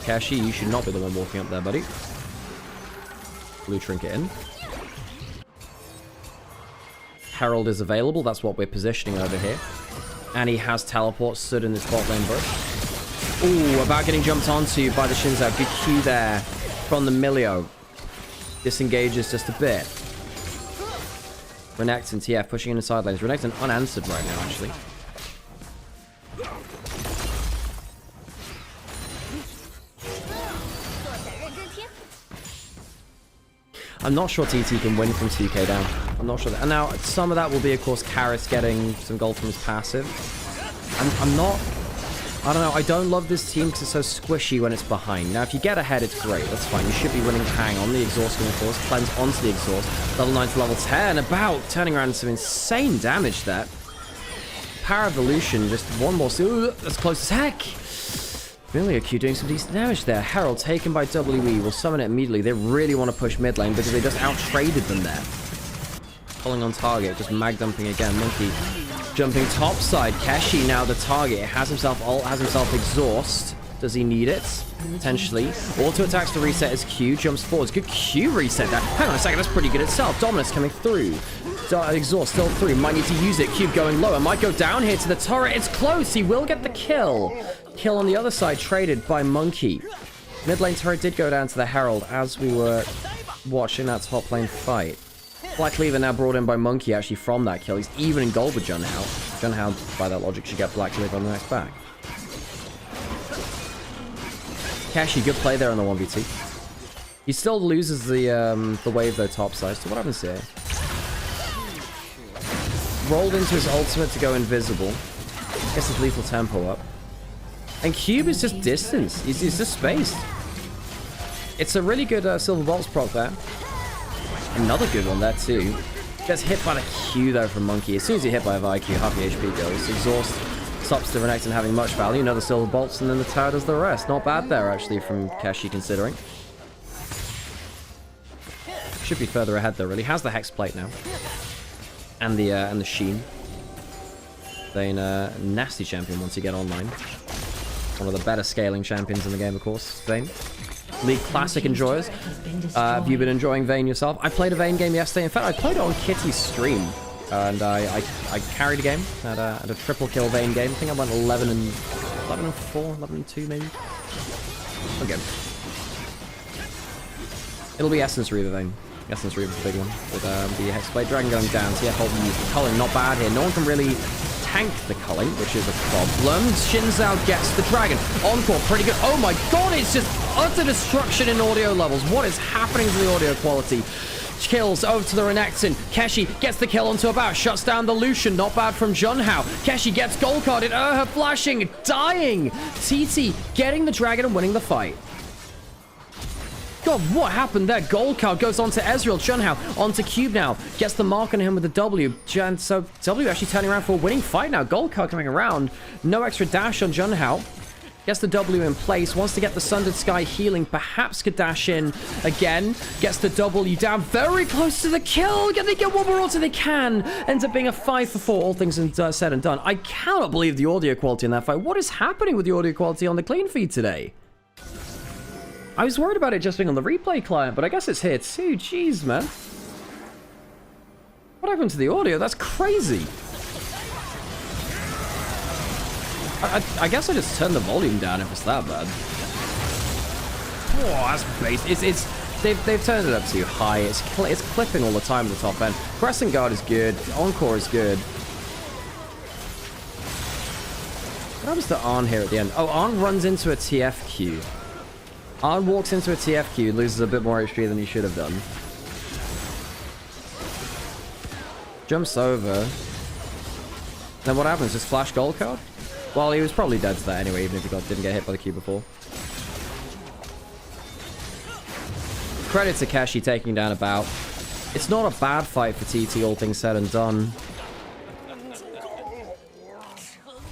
Kashi, you should not be the one walking up there, buddy. Blue trinket in. Herald is available. That's what we're positioning over here. And he has teleport stood in this bot lane bush. Ooh, about getting jumped onto by the Shinzao. Good Q there from the Milio. Disengages just a bit. Renekton, TF pushing in the side lanes. Renekton unanswered right now, actually. I'm not sure TT can win from 2k down. I'm not sure that. And now, some of that will be, of course, Karis getting some gold from his passive. I'm not... I don't know. I don't love this team because it's so squishy when it's behind. Now, if you get ahead, it's great. That's fine. You should be winning Hang on the exhaust, of course. Cleanse onto the exhaust. Level 9 to level 10. About turning around some insane damage there. Power Evolution, just one more. Ooh, that's close as heck. Milio Q doing some decent damage there. Herald taken by WE. Will summon it immediately. They really want to push mid lane because they just out-traded them there. Pulling on target. Just mag dumping again. Monkey jumping topside. Keshi now the target. Has himself ult. Has himself exhaust. Does he need it? Potentially. Auto attacks to reset his Q. Jumps forwards. Good Q reset there. Hang on a second. That's pretty good itself. Dominus coming through. Exhaust still through. Might need to use it. Cube going low. It might go down here to the turret. It's close. He will get the kill. Kill on the other side traded by Monkey. Mid lane turret did go down to the Herald as we were watching that top lane fight. Black Cleaver now brought in by Monkey actually from that kill. He's even in gold with Junhao. Junhao, by that logic, should get Black Cleaver on the next back. Kashi, good play there on the 1v2. He still loses the wave though topside. So what happens here? Rolled into his ultimate to go invisible. Gets his lethal tempo up. And Cube is just distance. He's just spaced. It's a really good Silver Bolts proc there. Another good one there too. Gets hit by the Q though from Monkey. As soon as he hit by a VIQ, half the HP goes. Exhaust stops the Renekton having much value. Another Silver Bolts and then the tower does the rest. Not bad there actually from Kashi considering. Should be further ahead though, really. Has the Hex Plate now. And the Sheen. Then nasty champion once you get online. One of the better scaling champions in the game, of course. Vayne. League Classic enjoyers. Have you been enjoying Vayne yourself? I played a Vayne game yesterday. In fact, I played it on Kitty's stream. And I carried a game. Had a triple kill Vayne game. I think I went 11 and 4, 11 and 2 maybe. Okay. It'll be Essence Reaver Vayne. Essence Reaver's a big one. With the Hexblade Dragon going down. So yeah, Holden used the culling. Not bad here. No one can really tank the culling, which is a problem. Shinzao gets the dragon. Encore, pretty good. Oh my god, it's just utter destruction in audio levels. What is happening to the audio quality? Kills over to the Renekton. Keshi gets the kill onto About. Shuts down the Lucian. Not bad from Junhao. Keshi gets gold carded. Her flashing. Dying. TT getting the dragon and winning the fight. God, what happened there? Gold card goes on to Ezreal. Junhao onto Cube now. Gets the mark on him with the W. And so W actually turning around for a winning fight now. Gold card coming around. No extra dash on Junhao. Gets the W in place. Wants to get the Sundered Sky healing. Perhaps could dash in again. Gets the W down. Very close to the kill. Can they get one more ulti? They can. Ends up being a 5 for 4. All things said and done. I cannot believe the audio quality in that fight. What is happening with the audio quality on the clean feed today? I was worried about it just being on the replay client, but I guess it's here too. Jeez, man. What happened to the audio? That's crazy. I guess I just turned the volume down if it's that bad. Oh, that's base. They've turned it up too high. It's clipping all the time at the top end. Crescent Guard is good. Encore is good. What happens to Arn here at the end? Oh, Arn runs into a TFQ. Arn walks into a TFQ, loses a bit more HP than he should have done. Jumps over. Then what happens? Just flash gold card? Well, he was probably dead to that anyway, even if he didn't get hit by the Q before. Credit to Keshi taking down About. It's not a bad fight for TT, all things said and done.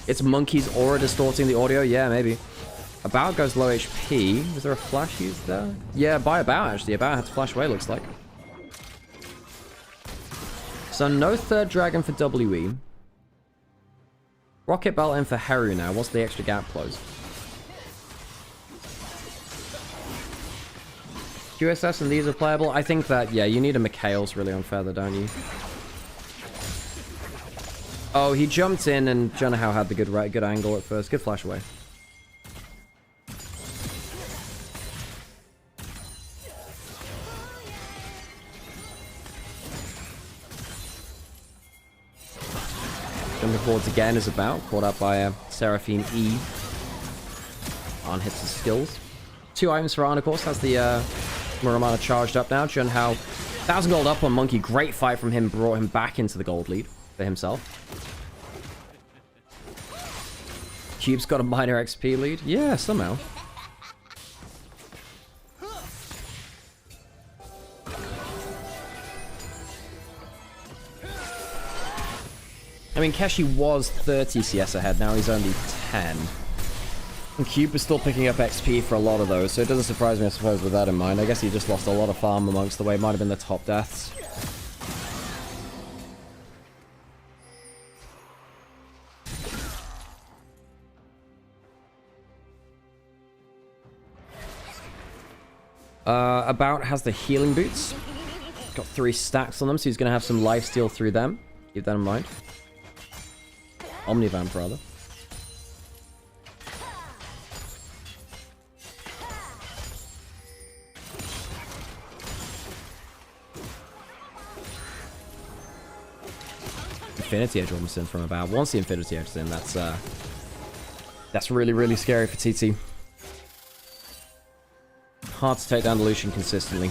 It's Monkey's aura distorting the audio? Yeah, maybe. About goes low HP. Was there a flash used there? Yeah, by About, actually. About had to flash away, looks like. So no third dragon for WE. Rocket Belt in for Heru now. What's the extra gap close? QSS and these are playable? I think that, yeah, you need a Mikhail's really on Feather, don't you? Oh, he jumped in and Junhao had the good angle at first. Good flash away. Jumping forwards again is About. Caught up by Seraphine E. Arn hits his skills. 2 items for Arn, of course. Has the Muramana charged up now. Junhao, 1,000 gold up on Monkey. Great fight from him. Brought him back into the gold lead for himself. Cube's got a minor XP lead. Yeah, somehow. I mean, Keshi was 30 CS ahead, now he's only 10. And Cube is still picking up XP for a lot of those, so it doesn't surprise me, I suppose, with that in mind. I guess he just lost a lot of farm amongst the way. It might have been the top deaths. About has the healing boots. Got 3 stacks on them, so he's going to have some lifesteal through them. Keep that in mind. Omnivamp, rather. Infinity Edge almost in from About. Once the Infinity Edge is in, that's really, really scary for TT. Hard to take down the Lucian consistently.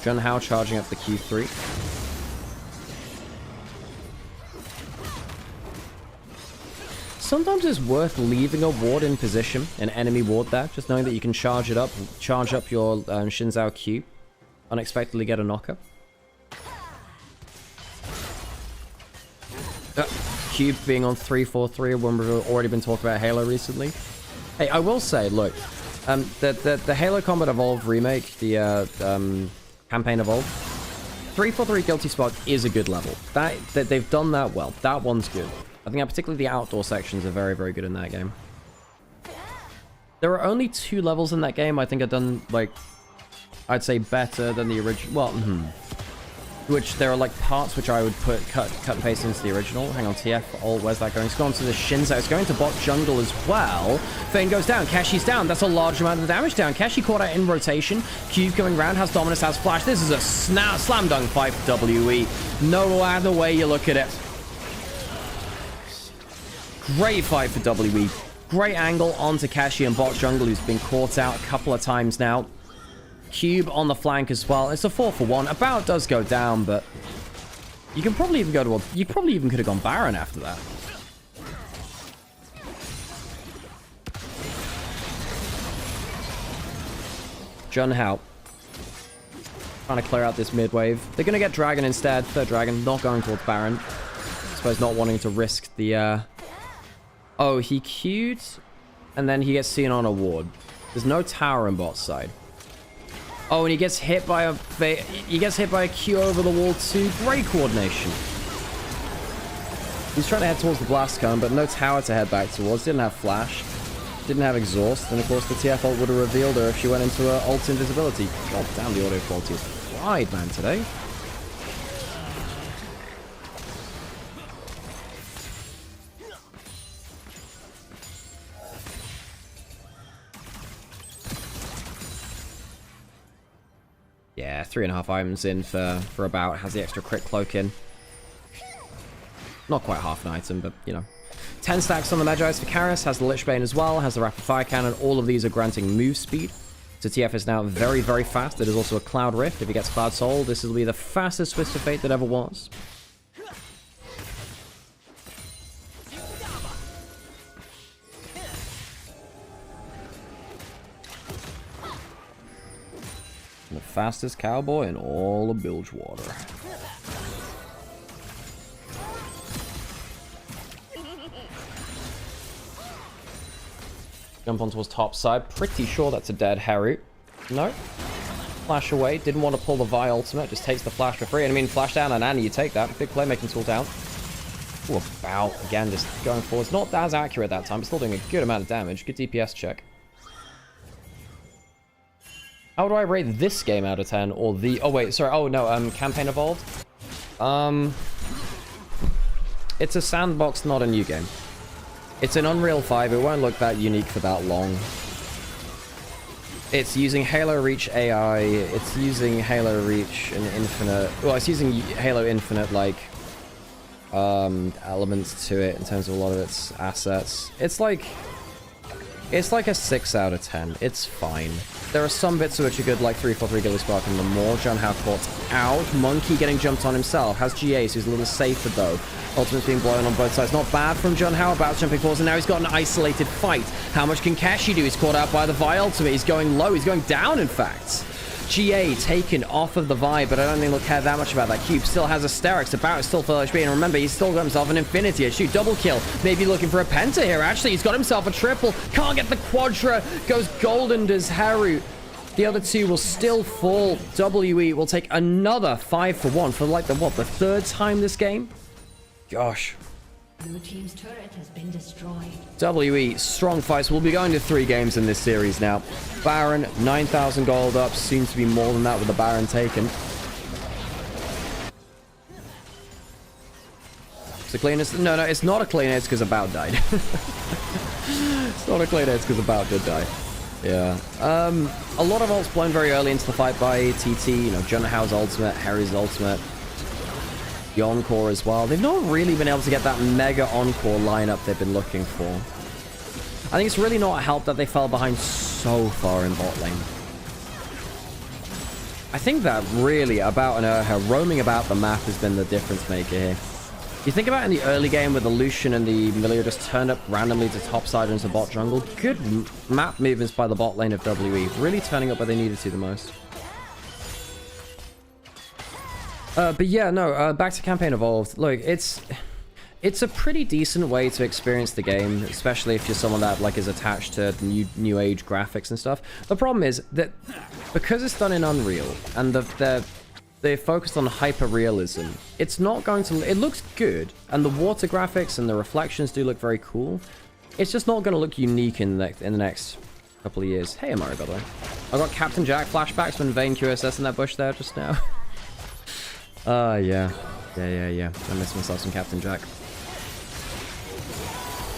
Junhao charging up the Q3. Sometimes it's worth leaving a ward in position, an enemy ward there, just knowing that you can charge up your Shinzao Q, unexpectedly get a knocker. Cube being on 3-4-3 when we've already been talking about Halo recently. Hey, I will say, look, The Halo Combat Evolved remake, the Campaign Evolved, 343 Guilty Spark is a good level. That they've done that well. That one's good. I think particularly the outdoor sections are very, very good in that game. There are only 2 levels in that game I think are done, like, I'd say better than the original. Well, which there are like parts which I would cut and paste into the original. Hang on, TF, where's that going? It's gone to the Shinzo. It's going to bot jungle as well. Fane goes down. Kashi's down. That's a large amount of damage down. Kashi caught out in rotation. Cube coming round. Has Dominus, has Flash. This is a slam dunk fight for WE. No other way you look at it. Great fight for WE. Great angle onto Kashi and bot jungle, who's been caught out a couple of times now. Cube on the flank as well. It's a 4-for-1. About does go down, but you can probably even go to you probably even could have gone Baron after that. Junhao trying to clear out this mid wave. They're going to get Dragon instead. Third Dragon, not going towards Baron. I suppose not wanting to risk the... Oh, he queued, and then he gets seen on a ward. There's no tower in bot side. Oh, and he gets hit by a Q over the wall too. Great coordination. He's trying to head towards the blast cone, but no tower to head back towards. Didn't have flash. Didn't have exhaust. And of course the TF ult would have revealed her if she went into her ult invisibility. God damn, the audio quality is fried, man, today. Yeah, 3.5 items in for about. Has the extra crit cloak in. Not quite half an item, but, you know. 10 stacks on the Magi's for Karis. Has the Lich Bane as well. Has the Rapid Fire Cannon. All of these are granting move speed. So TF is now very, very fast. It is also a Cloud Rift. If he gets Cloud Soul, this will be the fastest Twist of Fate that ever was. The fastest cowboy in all of Bilgewater. Jump on towards top side. Pretty sure that's a dead Haru. No. Flash away. Didn't want to pull the Vi ultimate. Just takes the flash for free. And I mean, flash down and Annie, you take that. Big playmaking tool down. Ooh, about. Again, just going forwards. Not as accurate that time, but still doing a good amount of damage. Good DPS check. How do I rate this game out of 10? Or the... Oh, wait. Sorry. Oh, no. Campaign Evolved. It's a sandbox, not a new game. It's an Unreal 5. It won't look that unique for that long. It's using Halo Reach AI. It's using Halo Reach and Infinite... Well, it's using Halo Infinite, like, elements to it in terms of a lot of its assets. It's like a 6 out of 10. It's fine. There are some bits which are good, like 343 Gilly Spark and the more. Junhao caught out. Monkey getting jumped on himself. Has GA, so he's a little safer though. Ultimate's being blown on both sides. Not bad from Junhao. About jumping forwards, and now he's got an isolated fight. How much can Kashi do? He's caught out by the Vi ultimate. He's going low. He's going down, in fact. GA taken off of the Vi, but I don't think they'll care that much about that. Cube still has Asterix. About is still full HP, and remember, he's still got himself an Infinity. Shoot, double kill. Maybe looking for a Penta here, actually. He's got himself a triple. Can't get the Quadra. Goes golden, does Haru. The other two will still fall. WE will take another 5-for-1 for like the, what, the third time this game? Gosh. Blue team's turret has been destroyed. WE, strong fights. We'll be going to 3 games in this series now. Baron, 9,000 gold up. Seems to be more than that with the Baron taken. It's a clean. No, it's not a clean. It's because About died. It's not a clean. It's because About did die. Yeah. A lot of ults blown very early into the fight by TT. You know, Junhao's ultimate, Harry's ultimate. The Encore as well. They've not really been able to get that mega Encore lineup they've been looking for. I think it's really not helped that they fell behind so far in bot lane. I think that really About and her roaming about the map has been the difference maker here. You think about in the early game where the Lucian and the Millia just turned up randomly to top side into bot jungle. Good map movements by the bot lane of WE. Really turning up where they needed to the most. But yeah, no, back to Campaign Evolved. Look, it's it's a pretty decent way to experience the game, especially if you're someone that like is attached to new age graphics and stuff. The problem is that because it's done in Unreal and they're focused on hyper realism, it's not going to. It looks good, and the water graphics and the reflections do look very cool. It's just not going to look unique in the next couple of years. Hey, Amari, by the way. I got Captain Jack flashbacks when Vayne QSS in that bush there just now. Yeah. I miss myself some Captain Jack.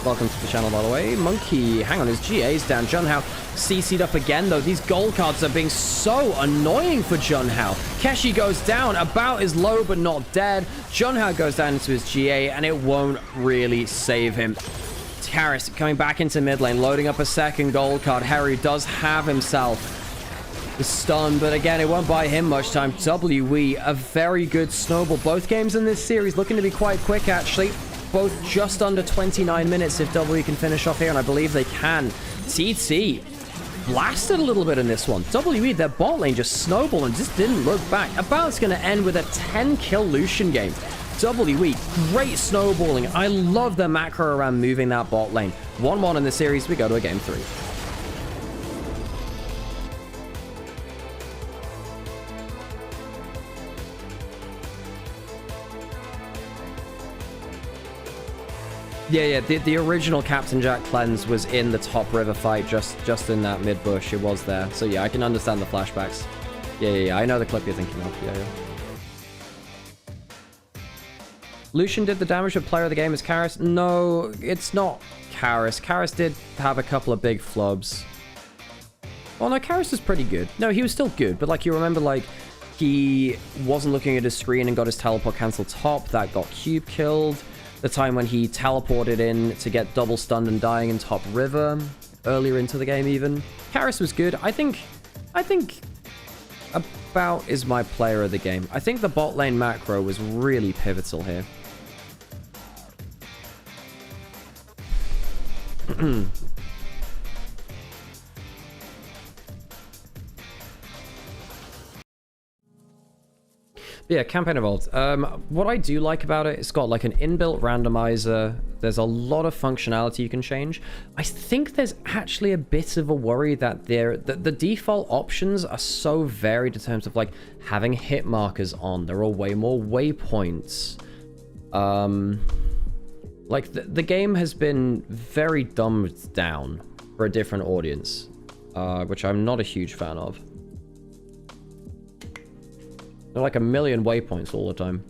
Welcome to the channel, by the way. Monkey, hang on, his GA's down. Junhao CC'd up again, though. These gold cards are being so annoying for Junhao. Keshi goes down, about is low, but not dead. Junhao goes down into his GA, and it won't really save him. Harris coming back into mid lane, loading up a second gold card. Harry does have himself the stun, but again, it won't buy him much time. WE, a very good snowball. Both games in this series looking to be quite quick, actually. Both just under 29 minutes if W can finish off here, and I believe they can. TT blasted a little bit in this one. WE, their bot lane just snowballed and just didn't look back. About it's going to end with a 10-kill Lucian game. WE, great snowballing. I love the macro around moving that bot lane. 1-1 in the series. We go to a game 3. Yeah, the original Captain Jack cleanse was in the top river fight, just in that mid bush. It was there. So yeah, I can understand the flashbacks. Yeah, I know the clip you're thinking of. Yeah. Lucian did the damage, but player of the game is Karis. No, it's not Karis. Karis did have a couple of big flubs. Well, no, Karis was pretty good. No, he was still good, but like you remember, like he wasn't looking at his screen and got his teleport cancel top. That got cube killed. The time when he teleported in to get double stunned and dying in top river earlier into the game even. Karis was good. I think about is my player of the game. I think the bot lane macro was really pivotal here. Yeah, Campaign Evolved. What I do like about it, it's got like an inbuilt randomizer. There's a lot of functionality you can change. I think there's actually a bit of a worry that the default options are so varied in terms of like having hit markers on. There are way more waypoints. Like the game has been very dumbed down for a different audience, which I'm not a huge fan of. They're like a million waypoints all the time.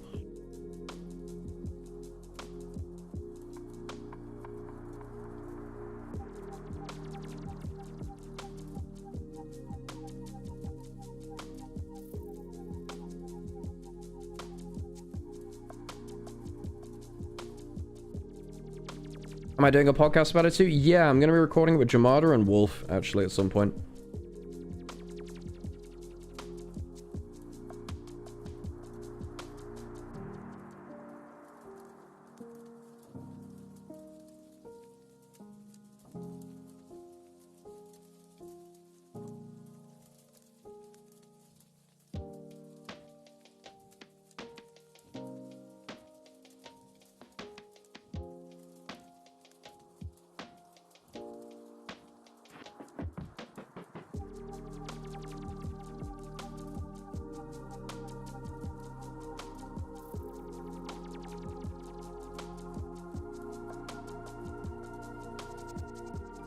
Am I doing a podcast about it too? Yeah, I'm going to be recording it with Jamada and Wolf, actually, at some point.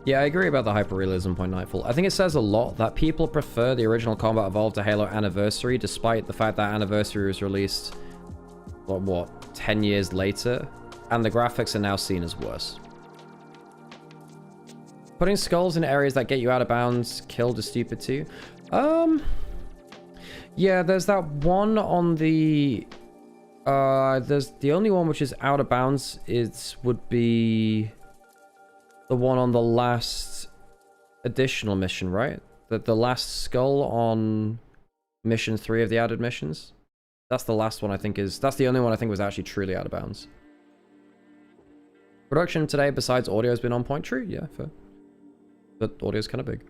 Yeah, I agree about the hyperrealism point, Nightfall. I think it says a lot that people prefer the original Combat Evolved to Halo Anniversary, despite the fact that Anniversary was released, what 10 years later, and the graphics are now seen as worse. Putting skulls in areas that get you out of bounds killed is stupid too. Yeah, there's that one on the... there's the only one which is out of bounds would be... the one on the last additional mission, right? The last skull on mission 3 of the added missions. That's the last one I think is... that's the only one I think was actually truly out of bounds. Production today, besides audio, has been on point. True, yeah, fair. But audio's kind of big.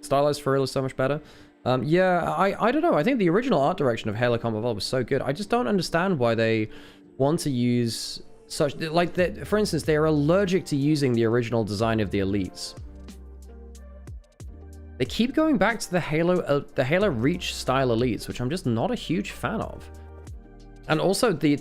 Stylized for real is so much better. Yeah, I don't know. I think the original art direction of Halo Combat Evolved was so good. I just don't understand why they want to use such... Like, for instance, they are allergic to using the original design of the elites. They keep going back to the Halo Reach style elites, which I'm just not a huge fan of. And also, the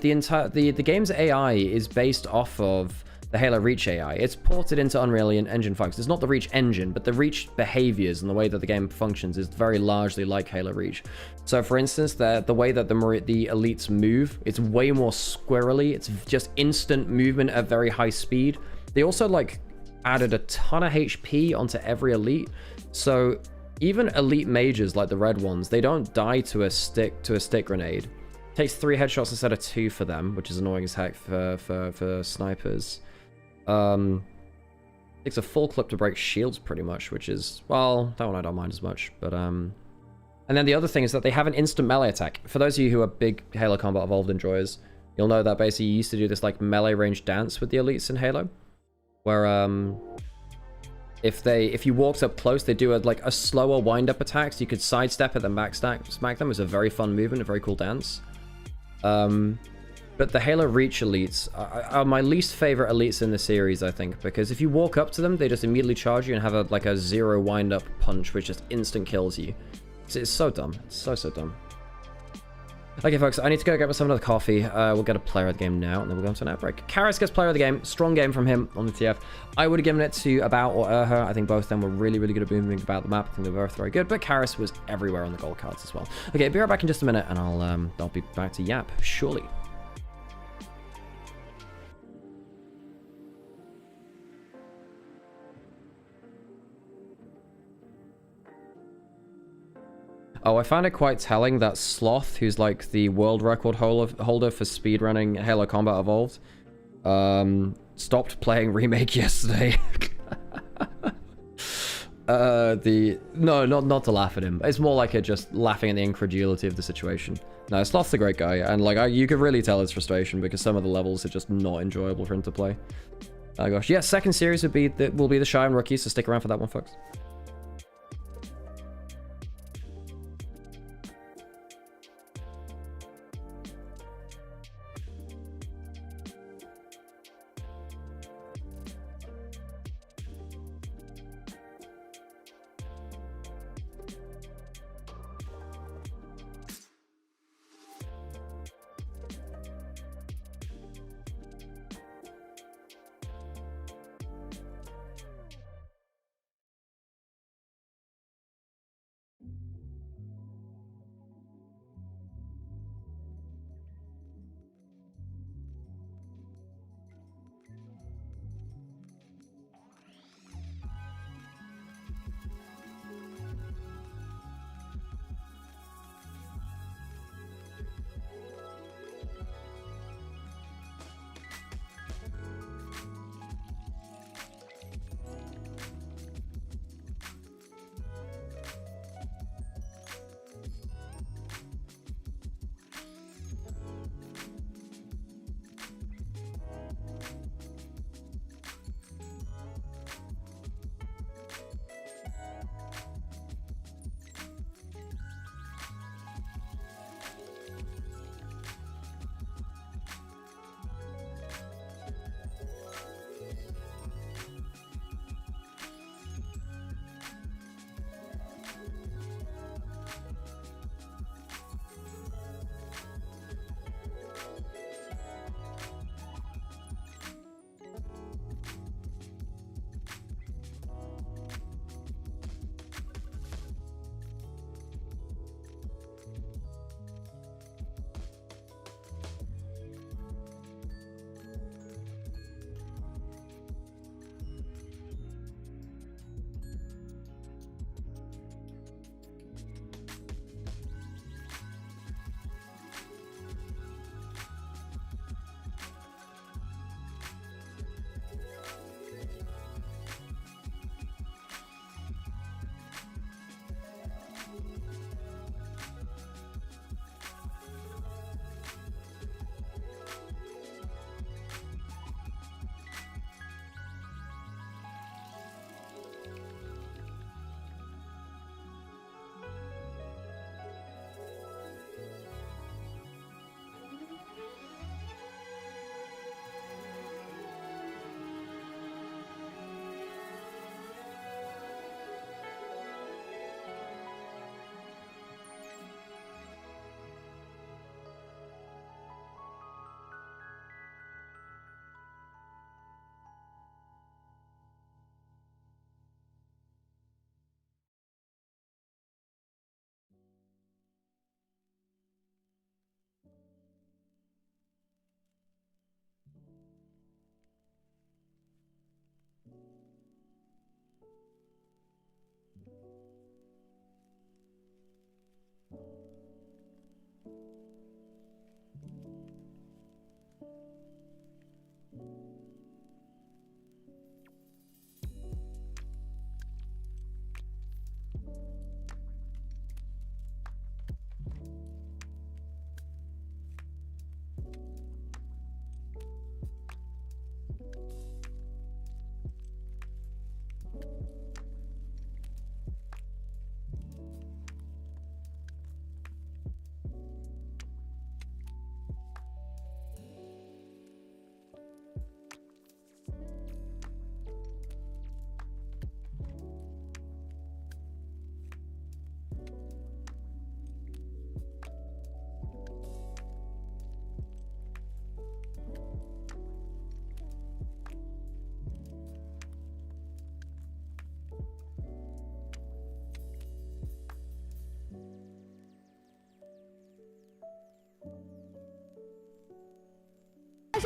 game's AI is based off of the Halo Reach AI. It's ported into Unreal Engine 5. It's not the Reach engine, but the Reach behaviors and the way that the game functions is very largely like Halo Reach. So, for instance, the way that the elites move, it's way more squirrely. It's just instant movement at very high speed. They also, like, added a ton of HP onto every elite. So, even elite mages, like the red ones, they don't die to a stick grenade. It takes 3 headshots instead of 2 for them, which is annoying as heck for snipers. Takes a full clip to break shields pretty much, which is, well, that one I don't mind as much, but and then the other thing is that they have an instant melee attack. For those of you who are big Halo Combat Evolved enjoyers, you'll know that basically you used to do this like melee range dance with the elites in Halo, where if you walked up close, they do a slower wind up attack, so you could sidestep it and smack them. It's a very fun movement, a very cool dance. But the Halo Reach elites are my least favorite elites in the series, I think, because if you walk up to them, they just immediately charge you and have a 0 wind-up punch, which just instant kills you. It's so dumb. It's so dumb. Okay, folks, I need to go get myself another coffee. We'll get a player of the game now, and then we'll go into an outbreak. Karis gets player of the game. Strong game from him on the TF. I would have given it to About or Urha. I think both of them were really, really good at moving about the map. I think they were both very good, but Karis was everywhere on the gold cards as well. Okay, be right back in just a minute, and I'll be back to Yap, surely. Oh, I found it quite telling that Sloth, who's like the world record holder for speedrunning Halo Combat Evolved, stopped playing Remake yesterday. No, not to laugh at him. It's more like just laughing at the incredulity of the situation. No, Sloth's a great guy, and like you could really tell his frustration because some of the levels are just not enjoyable for him to play. Oh gosh, yeah. Second series will be the Shy and Rookies, so stick around for that one, folks.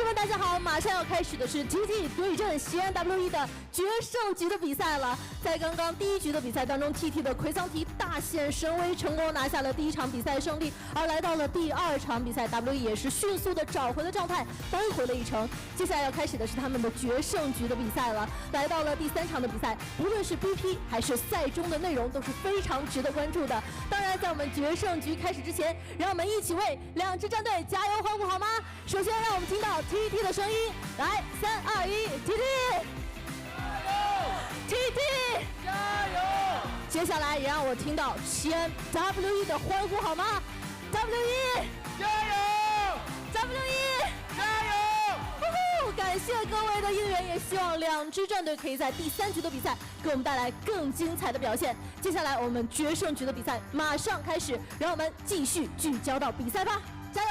们，大家好！马上要开始的是 TT 对阵西安 WE 的决胜局的比赛了。在刚刚第一局的比赛当中 ，TT 的奎桑提大显神威，成功拿下了第一场比赛胜利。而来到了第二场比赛 ，WE 也是迅速的找回了状态，扳回了一城。接下来要开始的是他们的决胜局的比赛了。来到了第3场的比赛，无论是 BP 还是赛中的内容都是非常值得关注的。当然，在我们决胜局开始之前，让我们一起为2支战队加油欢呼好吗？首先，让我们听到 TT 的声音，来，3、2、1 ，TT， 加油 ，TT， 加油！接下来也让我听到西安 WE 的欢呼好吗 ？WE， 加油 ！WE， 加油！感谢各位的应援，也希望2支战队可以在第3局的比赛给我们带来更精彩的表现。接下来我们决胜局的比赛马上开始，让我们继续聚焦到比赛吧，加油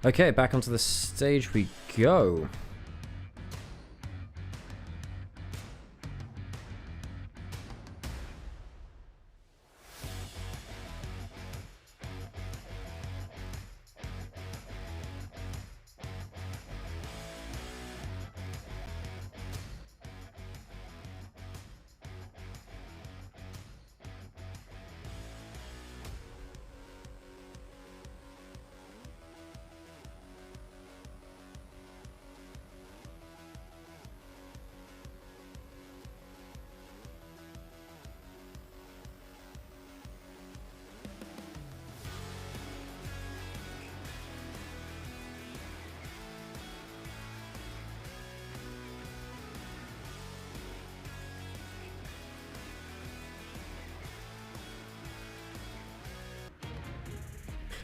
！Okay, back onto the stage we go.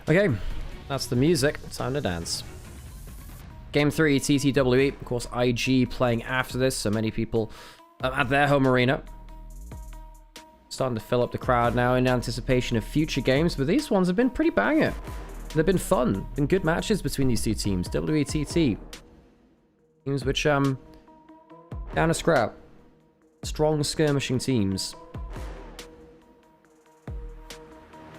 Okay, that's the music. Time to dance. Game 3, TTWE. Of course, IG playing after this, so many people at their home arena. Starting to fill up the crowd now in anticipation of future games, but these ones have been pretty banger. They've been fun. Been good matches between these two teams. WETT. Teams which, down a scrap. Strong skirmishing teams.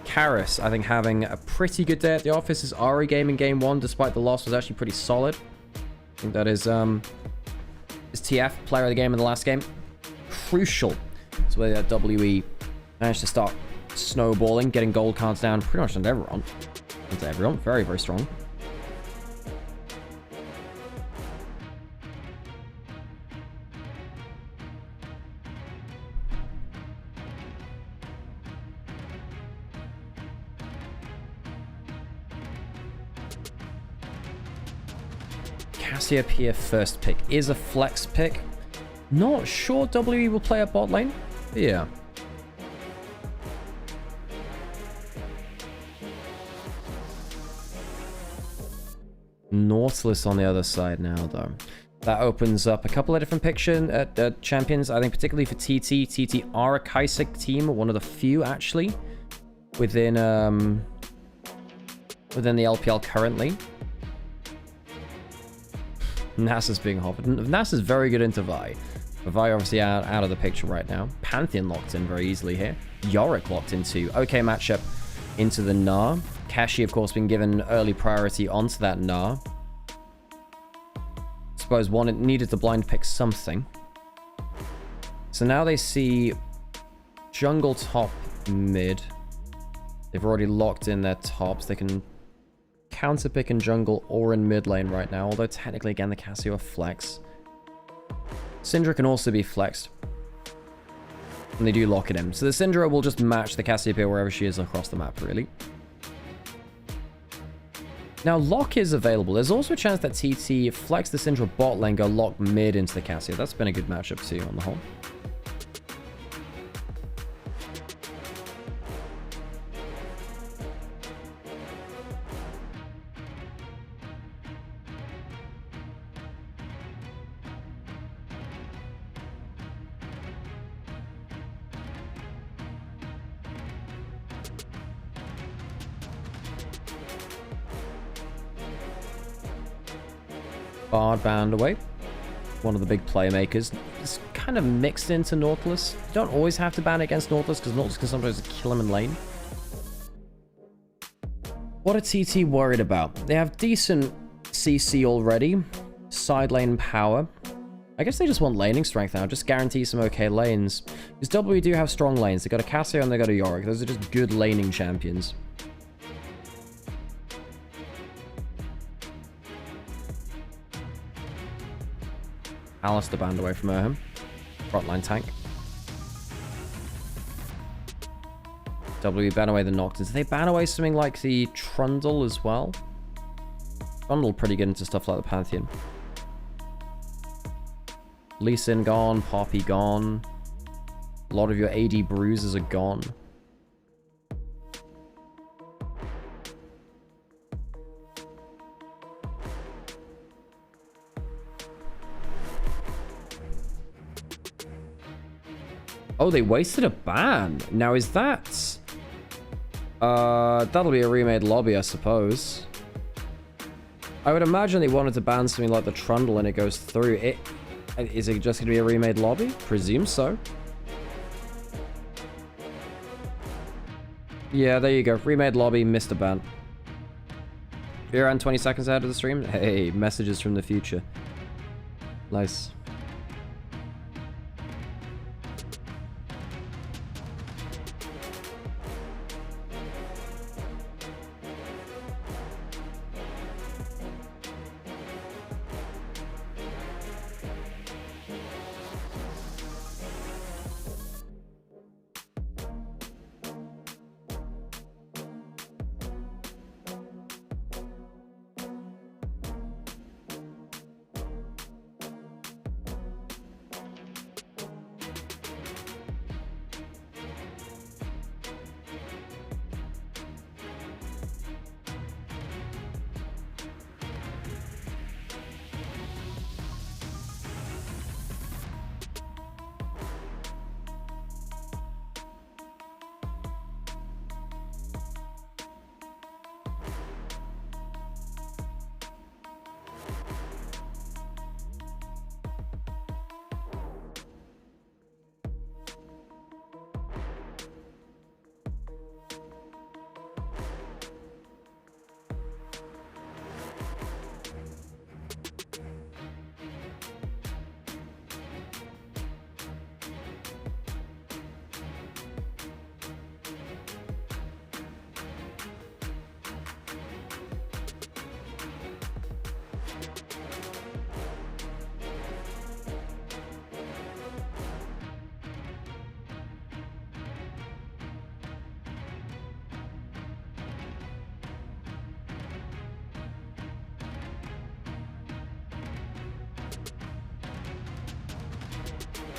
Karis, I think, having a pretty good day at the office. His Ari game in game 1, despite the loss, was actually pretty solid. I think that is his TF, player of the game in the last game. Crucial. So where that WE managed to start snowballing, getting gold cards down pretty much on everyone. Very, very strong. Cassiopeia first pick is a flex pick. Not sure WE will play a bot lane. But yeah. Nautilus on the other side now, though. That opens up a couple of different champions, I think particularly for TT. TT are a Kaisek team, one of the few, actually, within the LPL currently. NASA's being hovered. NASA's very good into Vi. But Vi obviously out of the picture right now. Pantheon locked in very easily here. Yorick locked into. Okay matchup into the Gnar. Kashi, of course, been given early priority onto that Gnar. Suppose one, it needed to blind pick something. So now they see jungle top mid. They've already locked in their tops. They can counter pick in jungle or in mid lane right now. Although technically, again, the Cassio are flex. Syndra can also be flexed. And they do lock it in. So the Syndra will just match the Cassiopeia wherever she is across the map, really. Now, lock is available. There's also a chance that TT flex the Syndra bot lane, go lock mid into the Cassio. That's been a good matchup too on the whole. Bard banned away. One of the big playmakers. It's kind of mixed into Nautilus. You don't always have to ban against Nautilus because Nautilus can sometimes kill him in lane. What are TT worried about? They have decent CC already. Side lane power. I guess they just want laning strength now. Just guarantee some okay lanes. Because W do have strong lanes. They got a Cassio and they got a Yorick. Those are just good laning champions. Alistair banned away from Erham. Frontline tank. W ban away the Nocturnes. Did they ban away something like the Trundle as well? Trundle pretty good into stuff like the Pantheon. Lee Sin gone. Poppy gone. A lot of your AD bruisers are gone. Oh, they wasted a ban. Now, is that... that'll be a remade lobby, I suppose. I would imagine they wanted to ban something like the Trundle and it goes through. Is it just going to be a remade lobby? Presume so. Yeah, there you go. Remade lobby, missed a ban. You're around 20 seconds ahead of the stream? Hey, messages from the future. Nice.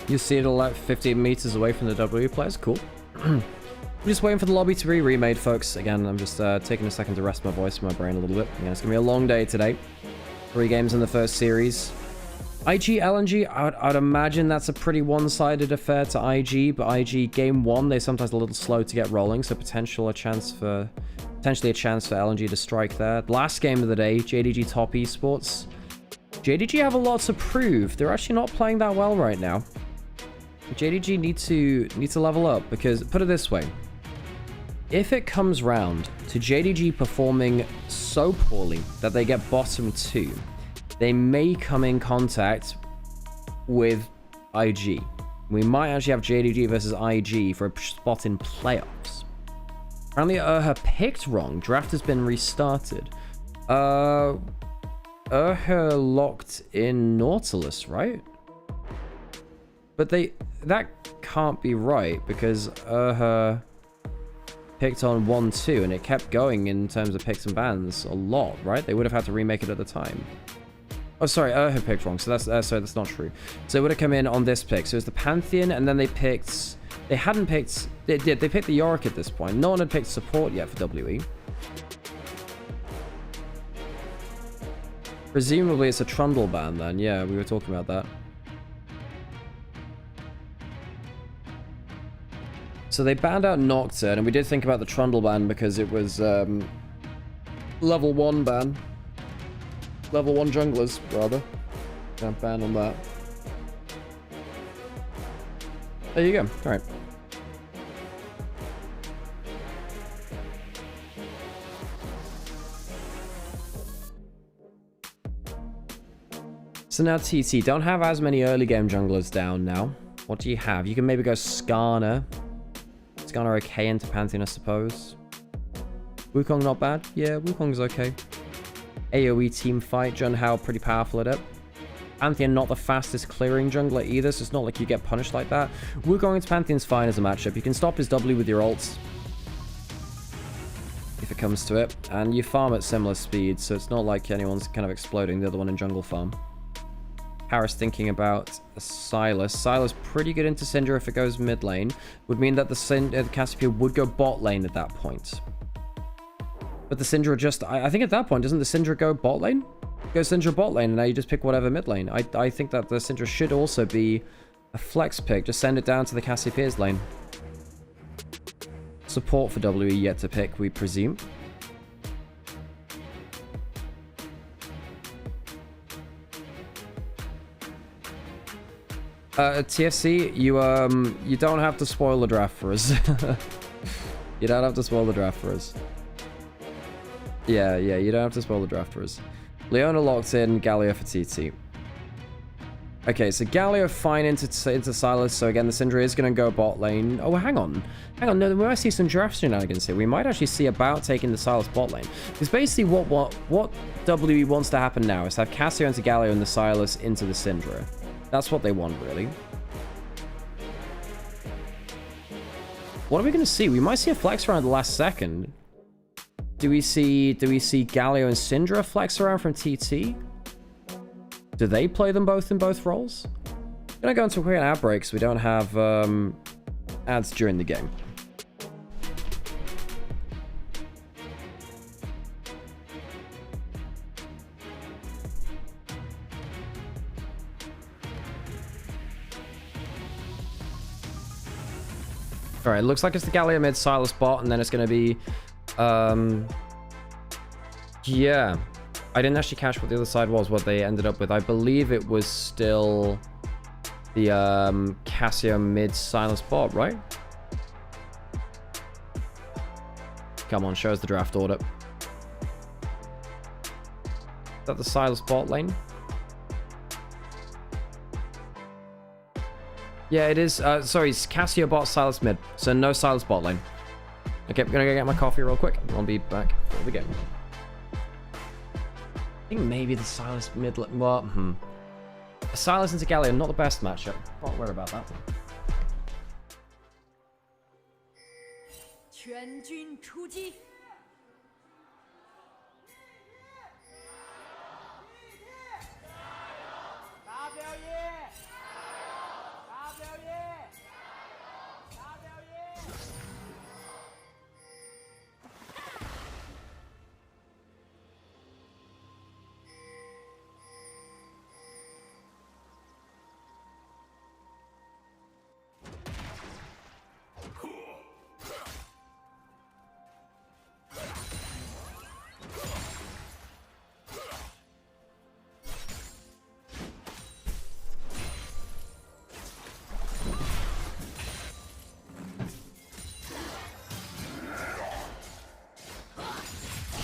You see it like 15 meters away from the W players. Cool. We're just waiting for the lobby to be remade, folks. Again, I'm just taking a second to rest my voice and my brain a little bit. Again, it's going to be a long day today. 3 games in the first series. IG, LNG, I'd imagine that's a pretty one-sided affair to IG, but IG game 1, they're sometimes a little slow to get rolling, so potentially a chance for LNG to strike there. Last game of the day, JDG top Esports. JDG have a lot to prove. They're actually not playing that well right now. JDG need to level up, because put it this way, if it comes round to JDG performing so poorly that they get bottom 2, they may come in contact with IG. We might actually have JDG versus IG for a spot in playoffs. Apparently picked wrong. Draft has been restarted. Locked in Nautilus, right? But that can't be right, because picked on 1-2 and it kept going in terms of picks and bans a lot, right? They would have had to remake it at the time. Oh, sorry, picked wrong, so that's sorry, that's not true. So it would have come in on this pick. So it was the Pantheon, and then they picked... They hadn't picked... They picked the Yorick at this point. No one had picked support yet for WE. Presumably it's a Trundle ban then. Yeah, we were talking about that. So they banned out Nocturne, and we did think about the Trundle ban because it was level 1 ban. Level 1 junglers, rather. Ban on that. There you go. Alright. So now TT, don't have as many early game junglers down now. What do you have? You can maybe go Skarner. Skarner okay into Pantheon, I suppose. Wukong not bad. Yeah, Wukong's okay. AoE team fight, Junhao pretty powerful at it. Pantheon not the fastest clearing jungler either, so it's not like you get punished like that. Wukong into Pantheon's fine as a matchup. You can stop his W with your ults, if it comes to it. And you farm at similar speed, so it's not like anyone's kind of exploding the other one in jungle farm. Harris thinking about Silas. Silas pretty good into Syndra if it goes mid lane. Would mean that the Cassiopeia would go bot lane at that point. But the Syndra just... I think at that point, doesn't the Syndra go bot lane? Go Syndra bot lane, and now you just pick whatever mid lane. I think that the Syndra should also be a flex pick. Just send it down to the Cassiopeia's lane. Support for WE yet to pick, we presume. TFC, you don't have to spoil the draft for us. You don't have to spoil the draft for us. Yeah, you don't have to spoil the draft for us. Leona locked in, Galio for TT. Okay, so Galio fine into Silas, so again, the Syndra is going to go bot lane. Oh, hang on, no, we might see some draft shenanigans here. We might actually see about taking the Silas bot lane. Because basically what WE wants to happen now is have Cassio into Galio and the Silas into the Syndra. That's what they want, really. What are we going to see? We might see a flex around the last second. Do we see Galio and Syndra flex around from TT? Do they play them both in both roles? I'm gonna go into a quick ad break so we don't have ads during the game. Alright, looks like it's the Galio mid, Silas bot, and then it's gonna be yeah. I didn't actually catch what the other side was, what they ended up with. I believe it was still the Cassio mid Silas bot, right? Come on, show us the draft order. Is that the Silas bot lane? Yeah, it is. Sorry, it's Cassio bot, Silas mid. So no Silas bot lane. Okay, I'm gonna go get my coffee real quick. I'll be back for the game. I think maybe the Silas mid... Well, Silas into Galio, not the best matchup. Not worried about that. 全军出击！ 大表演，大表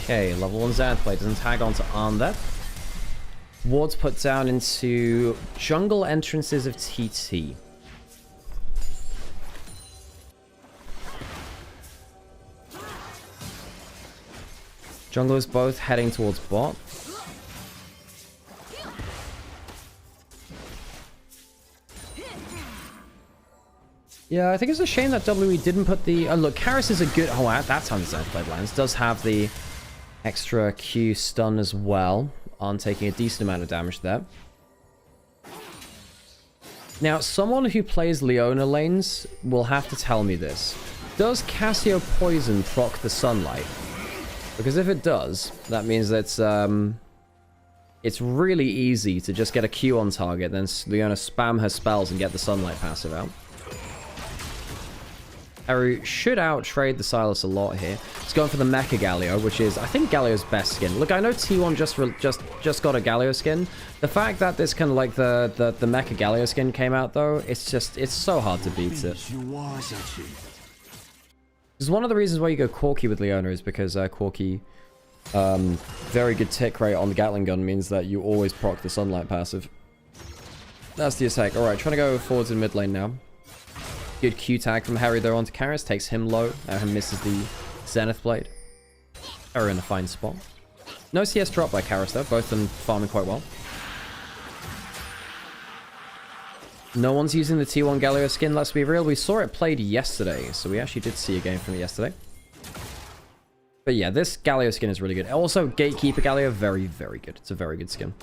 Okay, level 1 Zenith Blade doesn't tag onto Armdet. Wards put down into jungle entrances of TT. Junglers both heading towards bot. Yeah, I think it's a shame that WE didn't put the... Oh, look, Karis is a good... Oh, at that time the Zenith Blade lands. Does have the extra Q stun as well. On taking a decent amount of damage there. Now, someone who plays Leona lanes will have to tell me this. Does Cassio Poison proc the sunlight? Because if it does, that means that it's really easy to just get a Q on target, then Leona spam her spells and get the sunlight passive out. Haru should out-trade the Sylas a lot here. He's going for the Mecha Galio, which is, I think, Galio's best skin. Look, I know T1 just got a Galio skin. The fact that this kind of like the Mecha Galio skin came out, though, it's so hard to beat it. This is one of the reasons why you go Corki with Leona, is because Corki, very good tick rate on the Gatling gun means that you always proc the sunlight passive. That's the attack. Alright, trying to go forwards in mid lane now. Good Q tag from Harry there onto Karis. Takes him low. Misses the Zenith Blade. Harry in a fine spot. No CS drop by Karis though. Both of them farming quite well. No one's using the T1 Galio skin, let's be real. We saw it played yesterday, so we actually did see a game from it yesterday. But yeah, this Galio skin is really good. Also, Gatekeeper Galio, very, very good. It's a very good skin.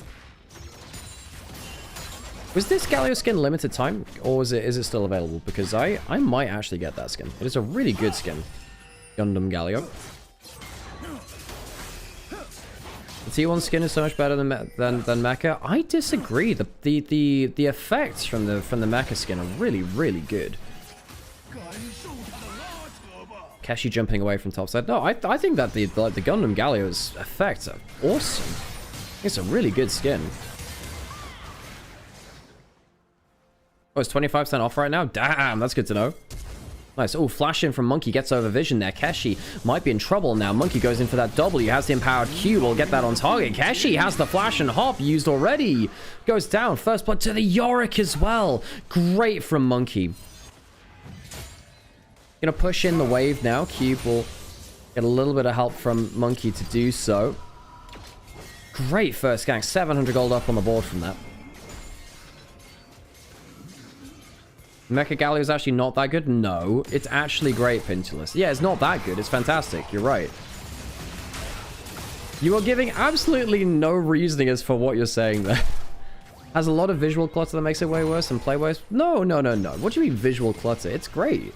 Was this Galio skin limited time, or is it still available? Because I might actually get that skin. It is a really good skin. Gundam Galio. The T1 skin is so much better than Mecha. I disagree. The effects from the Mecha skin are really, really good. Keshi jumping away from topside. No, I think that the Gundam Galio's effects are awesome. It's a really good skin. Oh, it's 25% off right now? Damn, that's good to know. Nice. Oh, flash in from Monkey. Gets over vision there. Keshi might be in trouble now. Monkey goes in for that W. Has the empowered Q. Will get that on target. Keshi has the flash and hop used already. Goes down. First blood to the Yorick as well. Great from Monkey. Gonna push in the wave now. Cube will get a little bit of help from Monkey to do so. Great first gank. 700 gold up on the board from that. Mecha Galio is actually not that good? No. It's actually great, Pinchulus. Yeah, it's not that good. It's fantastic. You're right. You are giving absolutely no reasoning as for what you're saying there. Has a lot of visual clutter that makes it way worse and play worse? No, no, no, no. What do you mean visual clutter? It's great.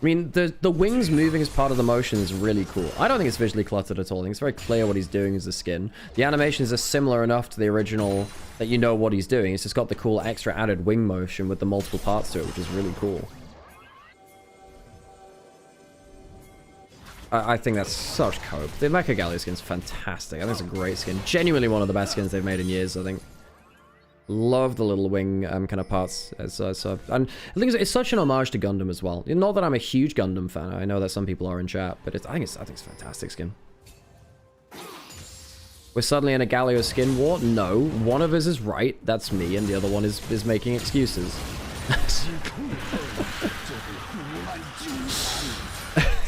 I mean, the wings moving as part of the motion is really cool. I don't think it's visually cluttered at all. I think it's very clear what he's doing as a skin. The animations are similar enough to the original that you know what he's doing. It's just got the cool extra added wing motion with the multiple parts to it, which is really cool. I think that's such cope. The Mecha Galio skin's fantastic. I think it's a great skin. Genuinely one of the best skins they've made in years, I think. Love the little wing kind of parts. And I think it's such an homage to Gundam as well. Not that I'm a huge Gundam fan. I know that some people are in chat, but I think it's a fantastic skin. We're suddenly in a Galio skin war? No. One of us is right. That's me, and the other one is making excuses.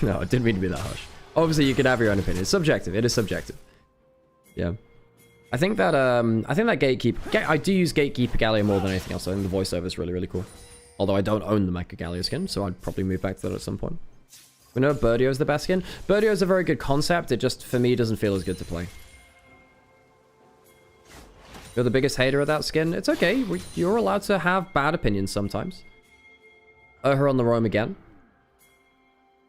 No, I didn't mean to be that harsh. Obviously, you can have your own opinion. It's subjective. It is subjective. Yeah. I think that Gatekeeper... I do use Gatekeeper Galio more than anything else. I think the voiceover is really, really cool. Although I don't own the Mecha Galio skin, so I'd probably move back to that at some point. We know Birdio is the best skin. Birdio is a very good concept. It just, for me, doesn't feel as good to play. You're the biggest hater of that skin. It's okay. You're allowed to have bad opinions sometimes. Her on the roam again.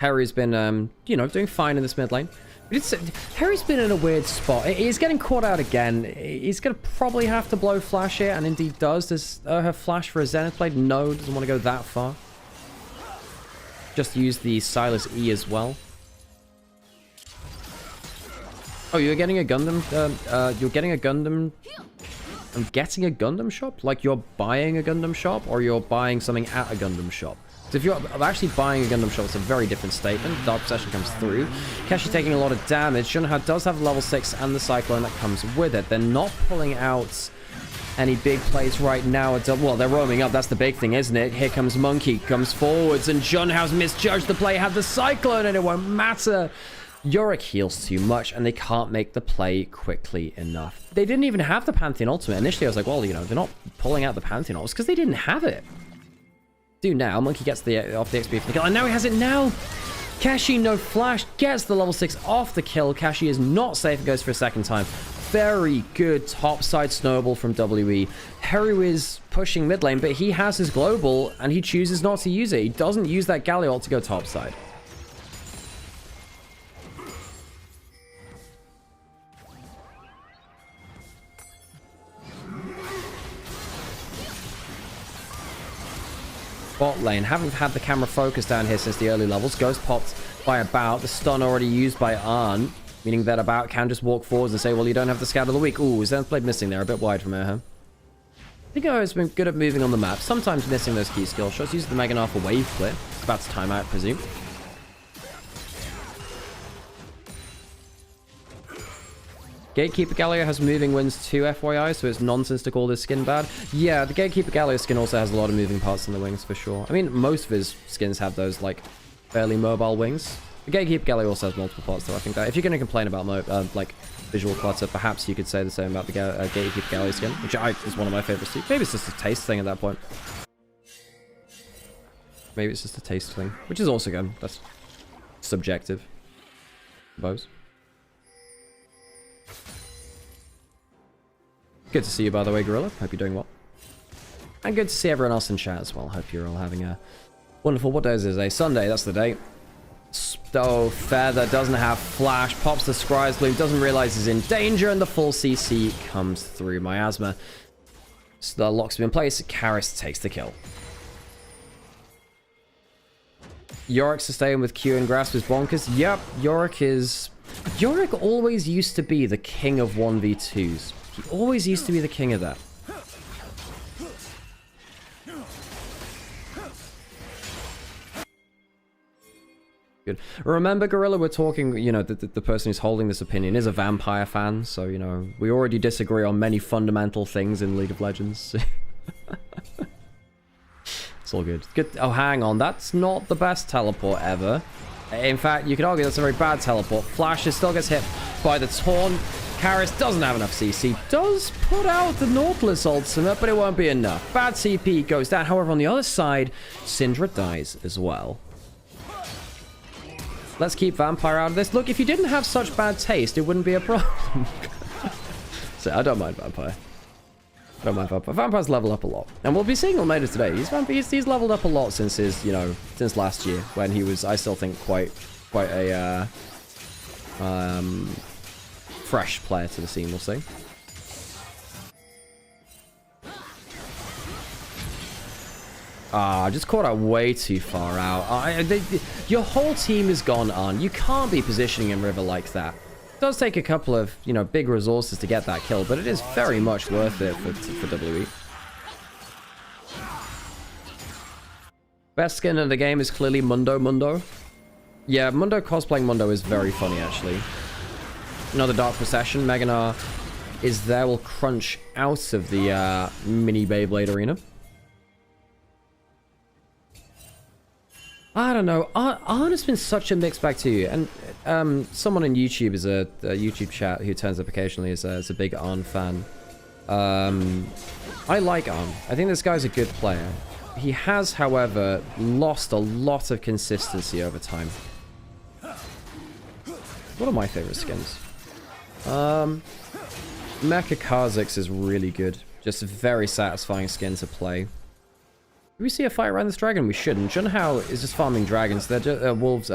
Harry's been, you know, doing fine in this mid lane. Harry's been in a weird spot. He's getting caught out again. He's going to probably have to blow flash here, and indeed does. Does her flash for a Zenith Blade? No, doesn't want to go that far. Just use the Sylas E as well. Oh, you're getting a Gundam? You're getting a Gundam... I'm getting a Gundam shop? Like you're buying a Gundam shop, or you're buying something at a Gundam shop? So if you're actually buying a Gundam shop, it's a very different statement. Dark Possession comes through. Kashi taking a lot of damage. Junha does have level 6 and the Cyclone that comes with it. They're not pulling out any big plays right now. Well, they're roaming up. That's the big thing, isn't it? Here comes Monkey. Comes forwards. And Junha's misjudged the play. Have the Cyclone and it won't matter. Yorick heals too much and they can't make the play quickly enough. They didn't even have the Pantheon Ultimate. Initially, I was like, well, you know, they're not pulling out the Pantheon Ultimate because they didn't have it. Do now. Monkey gets off the XP for the kill. And now he has it now. Kashi, no flash, gets the level 6 off the kill. Kashi is not safe and goes for a second time. Very good topside snowball from WE. Heru is pushing mid lane, but he has his global and he chooses not to use it. He doesn't use that Galliot to go topside. Bot lane. Haven't had the camera focus down here since the early levels. Ghost popped by About. The stun already used by Arn, meaning that About can just walk forwards and say, well, you don't have the scout of the week. Ooh, Zen's blade missing there. A bit wide from her. I think I've been good at moving on the map. Sometimes missing those key skill shots. Use the Meganar for wave flip. It's about to time out, I presume. Gatekeeper Galio has moving wings too, FYI, so it's nonsense to call this skin bad. Yeah, the Gatekeeper Galio skin also has a lot of moving parts in the wings, for sure. I mean, most of his skins have those, like, fairly mobile wings. The Gatekeeper Galio also has multiple parts, though. I think that if you're going to complain about, like, visual clutter, perhaps you could say the same about the Gatekeeper Galio skin, which is one of my favorites too. Maybe it's just a taste thing at that point. Maybe it's just a taste thing, which is also good. That's subjective, I suppose. Good to see you, by the way, Gorilla. Hope you're doing well. And good to see everyone else in chat as well. Hope you're all having a wonderful... What day is it? Sunday, that's the day. Oh, Feather doesn't have flash. Pops the Scry's Bloom. Doesn't realize he's in danger. And the full CC comes through. Miasma. So the locks him in place. Karis takes the kill. Yorick sustained with Q and Grasp is bonkers. Yep, Yorick is... Yorick always used to be the king of 1v2s. He always used to be the king of that. Good. Remember, Gorilla, we're talking, you know, the person who's holding this opinion is a vampire fan, so, you know, we already disagree on many fundamental things in League of Legends. It's all good. Good. Oh, hang on. That's not the best teleport ever. In fact, you could argue that's a very bad teleport. Flashes still gets hit by the taunt. Karis doesn't have enough CC. Does put out the Nautilus ultimate, but it won't be enough. Bad CP goes down. However, on the other side, Syndra dies as well. Let's keep Vampire out of this. Look, if you didn't have such bad taste, it wouldn't be a problem. So I don't mind Vampire. I don't mind Vampire. Vampire's leveled up a lot. And we'll be seeing Almeida today. He's leveled up a lot since his, you know, since last year when he was, I still think, quite a fresh player to the scene, we'll see. I just caught out way too far out. Your whole team is gone on. You can't be positioning in River like that. It does take a couple of, you know, big resources to get that kill, but it is very much worth it for WE. Best skin in the game is clearly Mundo. Yeah, Mundo cosplaying Mundo is very funny, actually. Another Dark Procession. Meganar is there. Will crunch out of the mini Beyblade arena. I don't know. Arn has been such a mixed bag too. And someone on YouTube is a YouTube chat who turns up occasionally is a big Arn fan. I like Arn. I think this guy's a good player. He has, however, lost a lot of consistency over time. What are my favorite skins? Mecha Kha'Zix is really good. Just a very satisfying skin to play. Do we see a fight around this dragon? We shouldn't. Junhao is just farming dragons. They're just, wolves.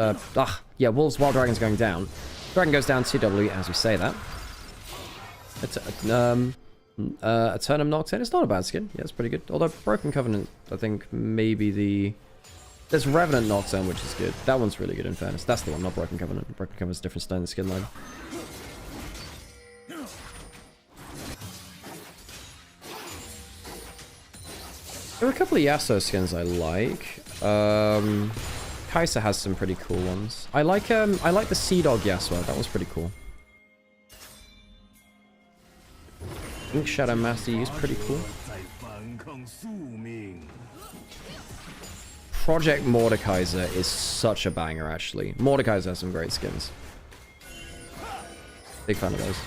Yeah, wolves while dragons going down. Dragon goes down 2W as we say that. Eternum Nocturne. It's not a bad skin. Yeah, it's pretty good. Although Broken Covenant, I think maybe the... There's Revenant Nocturne, which is good. That one's really good in fairness. That's the one, not Broken Covenant. Broken Covenant's a different stone skin line. There are a couple of Yasuo skins I like. Kai'Sa has some pretty cool ones. I like the Sea Dog Yasuo. That was pretty cool. Ink Shadow Master Yi is pretty cool. Project Mordekaiser is such a banger, actually. Mordekaiser has some great skins. Big fan of those.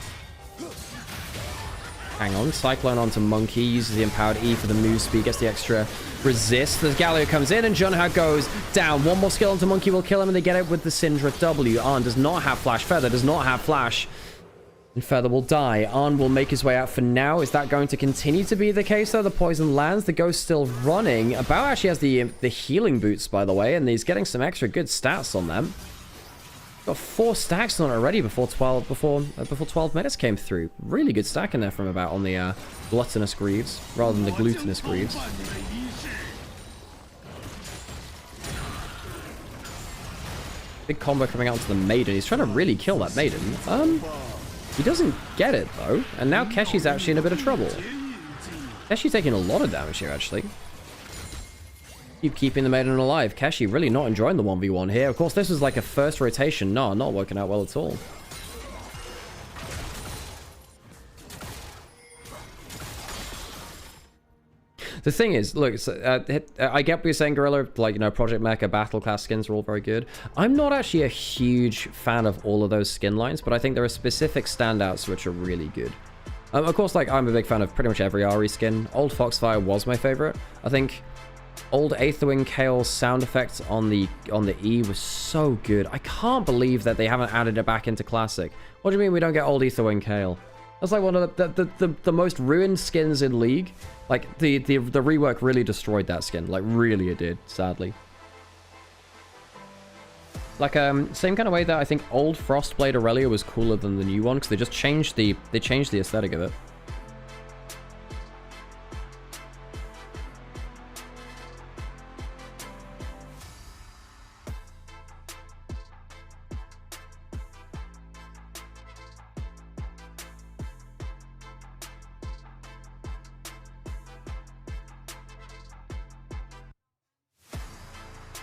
Hang on. Cyclone onto Monkey. Uses the empowered E for the move speed. Gets the extra resist. The Galio comes in and Junha goes down. One more skill onto Monkey will kill him and they get it with the Syndra W. Arn does not have flash. Feather does not have flash. And Feather will die. Arn will make his way out for now. Is that going to continue to be the case, though? The poison lands. The Ghost still running. Bao actually has the healing boots, by the way, and he's getting some extra good stats on them. Got 4 stacks on it already before 12 minutes came through. Really good stack in there from About on the gluttonous greaves, rather than the glutinous greaves. Big combo coming out onto the Maiden. He's trying to really kill that Maiden. He doesn't get it, though. And now Keshi's actually in a bit of trouble. Keshi's taking a lot of damage here, actually. Keep keeping the Maiden alive. Keshi really not enjoying the 1v1 here. Of course, this was like a first rotation. No, not working out well at all. The thing is, look, I get what you're saying, Gorilla. Like, you know, Project Mecha, Battle Class skins are all very good. I'm not actually a huge fan of all of those skin lines, but I think there are specific standouts which are really good. Of course, like, I'm a big fan of pretty much every RE skin. Old Foxfire was my favorite. I think old Aetherwing Kale's sound effect on the E was so good. I can't believe that they haven't added it back into Classic. What do you mean we don't get old Aetherwing Kale? That's like one of the most ruined skins in League. Like, the rework really destroyed that skin. Like, really it did, sadly. Like, same kind of way that I think old Frostblade Aurelia was cooler than the new one, because they just changed the aesthetic of it.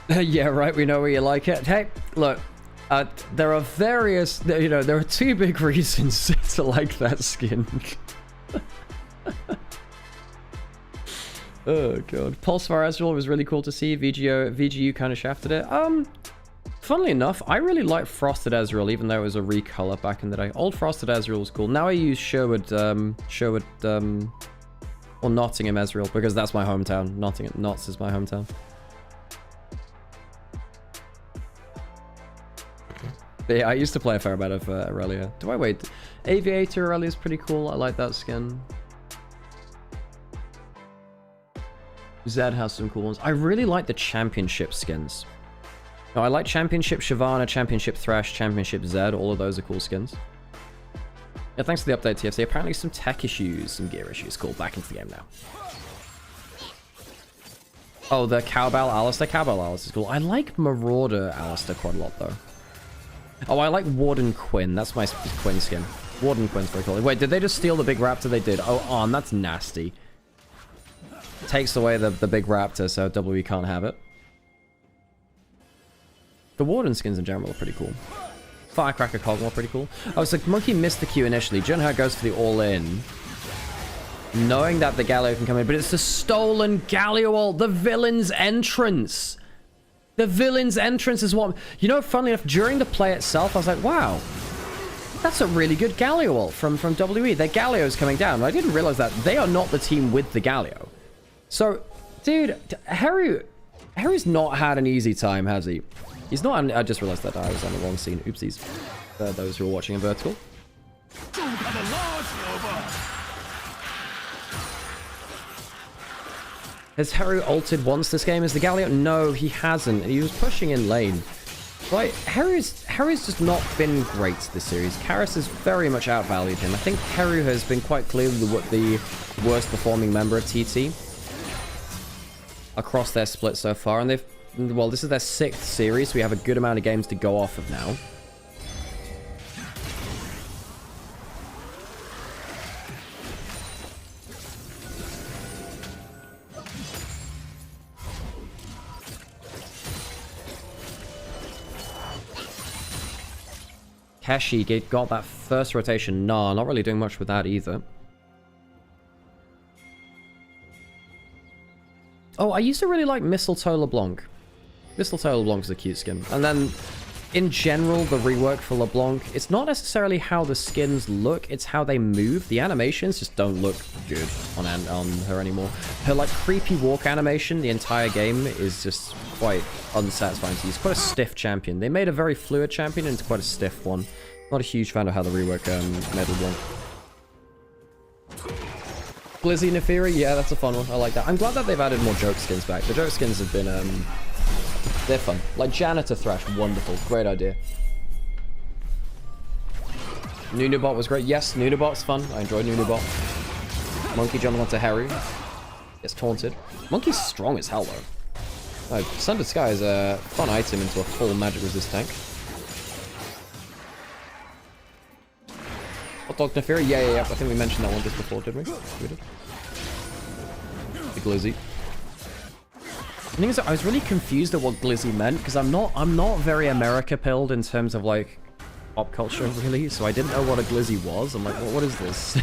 Yeah, right, we know where you like it. Hey, look, there are various, you know, there are 2 big reasons to like that skin. Oh, God. Pulsefire Ezreal was really cool to see. VGU kind of shafted it. Funnily enough, I really like Frosted Ezreal, even though it was a recolor back in the day. Old Frosted Ezreal was cool. Now I use Sherwood, or Nottingham Ezreal, because that's my hometown. Notts is my hometown. But yeah, I used to play a fair amount of Aurelia. Do I wait? Aviator Aurelia is pretty cool. I like that skin. Zed has some cool ones. I really like the Championship skins. No, I like Championship Shyvana, Championship Thresh, Championship Zed. All of those are cool skins. Yeah, thanks for the update, TFC. Apparently some tech issues, some gear issues. Cool, back into the game now. Oh, the Cowbell Alistair. Cowbell Alistair is cool. I like Marauder Alistair quite a lot, though. Oh, I like Warden Quinn. That's my Quinn skin. Warden Quinn's very cool. Wait, did they just steal the big raptor? They did. Oh, on. That's nasty. Takes away the big raptor, so WE can't have it. The Warden skins in general are pretty cool. Firecracker Cosmo are pretty cool. Oh, so Monkey missed the Q initially. Junha goes for the all-in. Knowing that the Galio can come in, but it's the stolen Galio ult. The villain's entrance. The villain's entrance is what... You know, funnily enough, during the play itself, I was like, wow, that's a really good Galio ult from WE. Their Galio's coming down. I didn't realize that they are not the team with the Galio. So, dude, Harry's not had an easy time, has he? He's not... I just realized that I was on the wrong scene. Oopsies. For those who are watching in vertical. Has Haru ulted once this game as the Galio? No, he hasn't. He was pushing in lane. Right, Haru's just not been great this series. Karis has very much outvalued him. I think Haru has been quite clearly the worst performing member of TT across their split so far. And they've... Well, this is their 6th series, so we have a good amount of games to go off of now. Keshi got that first rotation. Nah, not really doing much with that either. Oh, I used to really like Mistletoe LeBlanc. Mistletoe LeBlanc is a cute skin. And then, in general, the rework for LeBlanc, it's not necessarily how the skins look, it's how they move. The animations just don't look good on her anymore. Her, like, creepy walk animation, the entire game, is just quite unsatisfying to use. Quite a stiff champion. They made a very fluid champion into quite a stiff one. Not a huge fan of how the rework made LeBlanc. Glizzy Nefiri, yeah, that's a fun one. I like that. I'm glad that they've added more joke skins back. The joke skins have been, they're fun. Like Janitor Thrash, wonderful. Great idea. Nunabot was great. Yes, Nunabot's fun. I enjoyed Nunabot. Monkey jumping onto Harry. Gets taunted. Monkey's strong as hell, though. Sundered Sky is a fun item into a full magic resist tank. Hot Dog Nefiri? Yeah. I think we mentioned that one just before, didn't we? We did. The Glizzy. The thing is, I was really confused at what Glizzy meant, because I'm not very America-pilled in terms of, like, pop culture, really, so I didn't know what a Glizzy was. I'm like, what is this?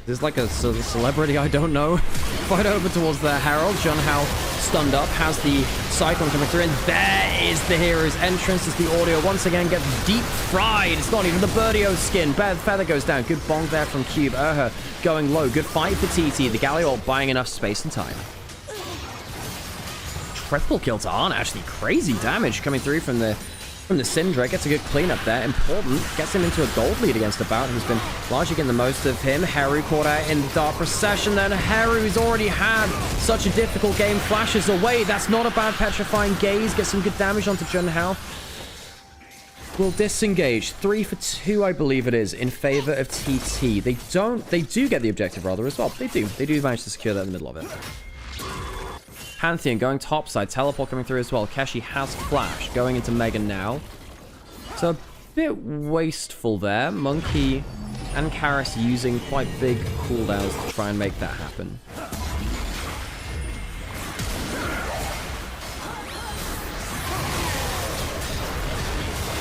There's like a celebrity I don't know. Fight over towards the Herald. Junhao stunned up, has the Cyclone coming through, and there is the hero's entrance as the audio once again gets deep fried. It's not even the Birdio skin. Bad Feather goes down. Good bonk there from Cube. Going low. Good fight for TT. The Galio buying enough space and time. Triple kill to Arn, actually. Crazy damage coming through from the Syndra. Gets a good cleanup there. Important. Gets him into a gold lead against the Bout, who's been largely getting the most of him. Haru caught out in the Dark Procession. Then Haru's already had such a difficult game. Flashes away. That's not a bad petrifying gaze. Gets some good damage onto Junhao. Will disengage. 3 for 2, I believe it is, in favor of TT. They do get the objective, rather, as well. They do manage to secure that in the middle of it. Pantheon going topside. Teleport coming through as well. Keshi has flash. Going into Mega now. So a bit wasteful there. Monkey and Karis using quite big cooldowns to try and make that happen.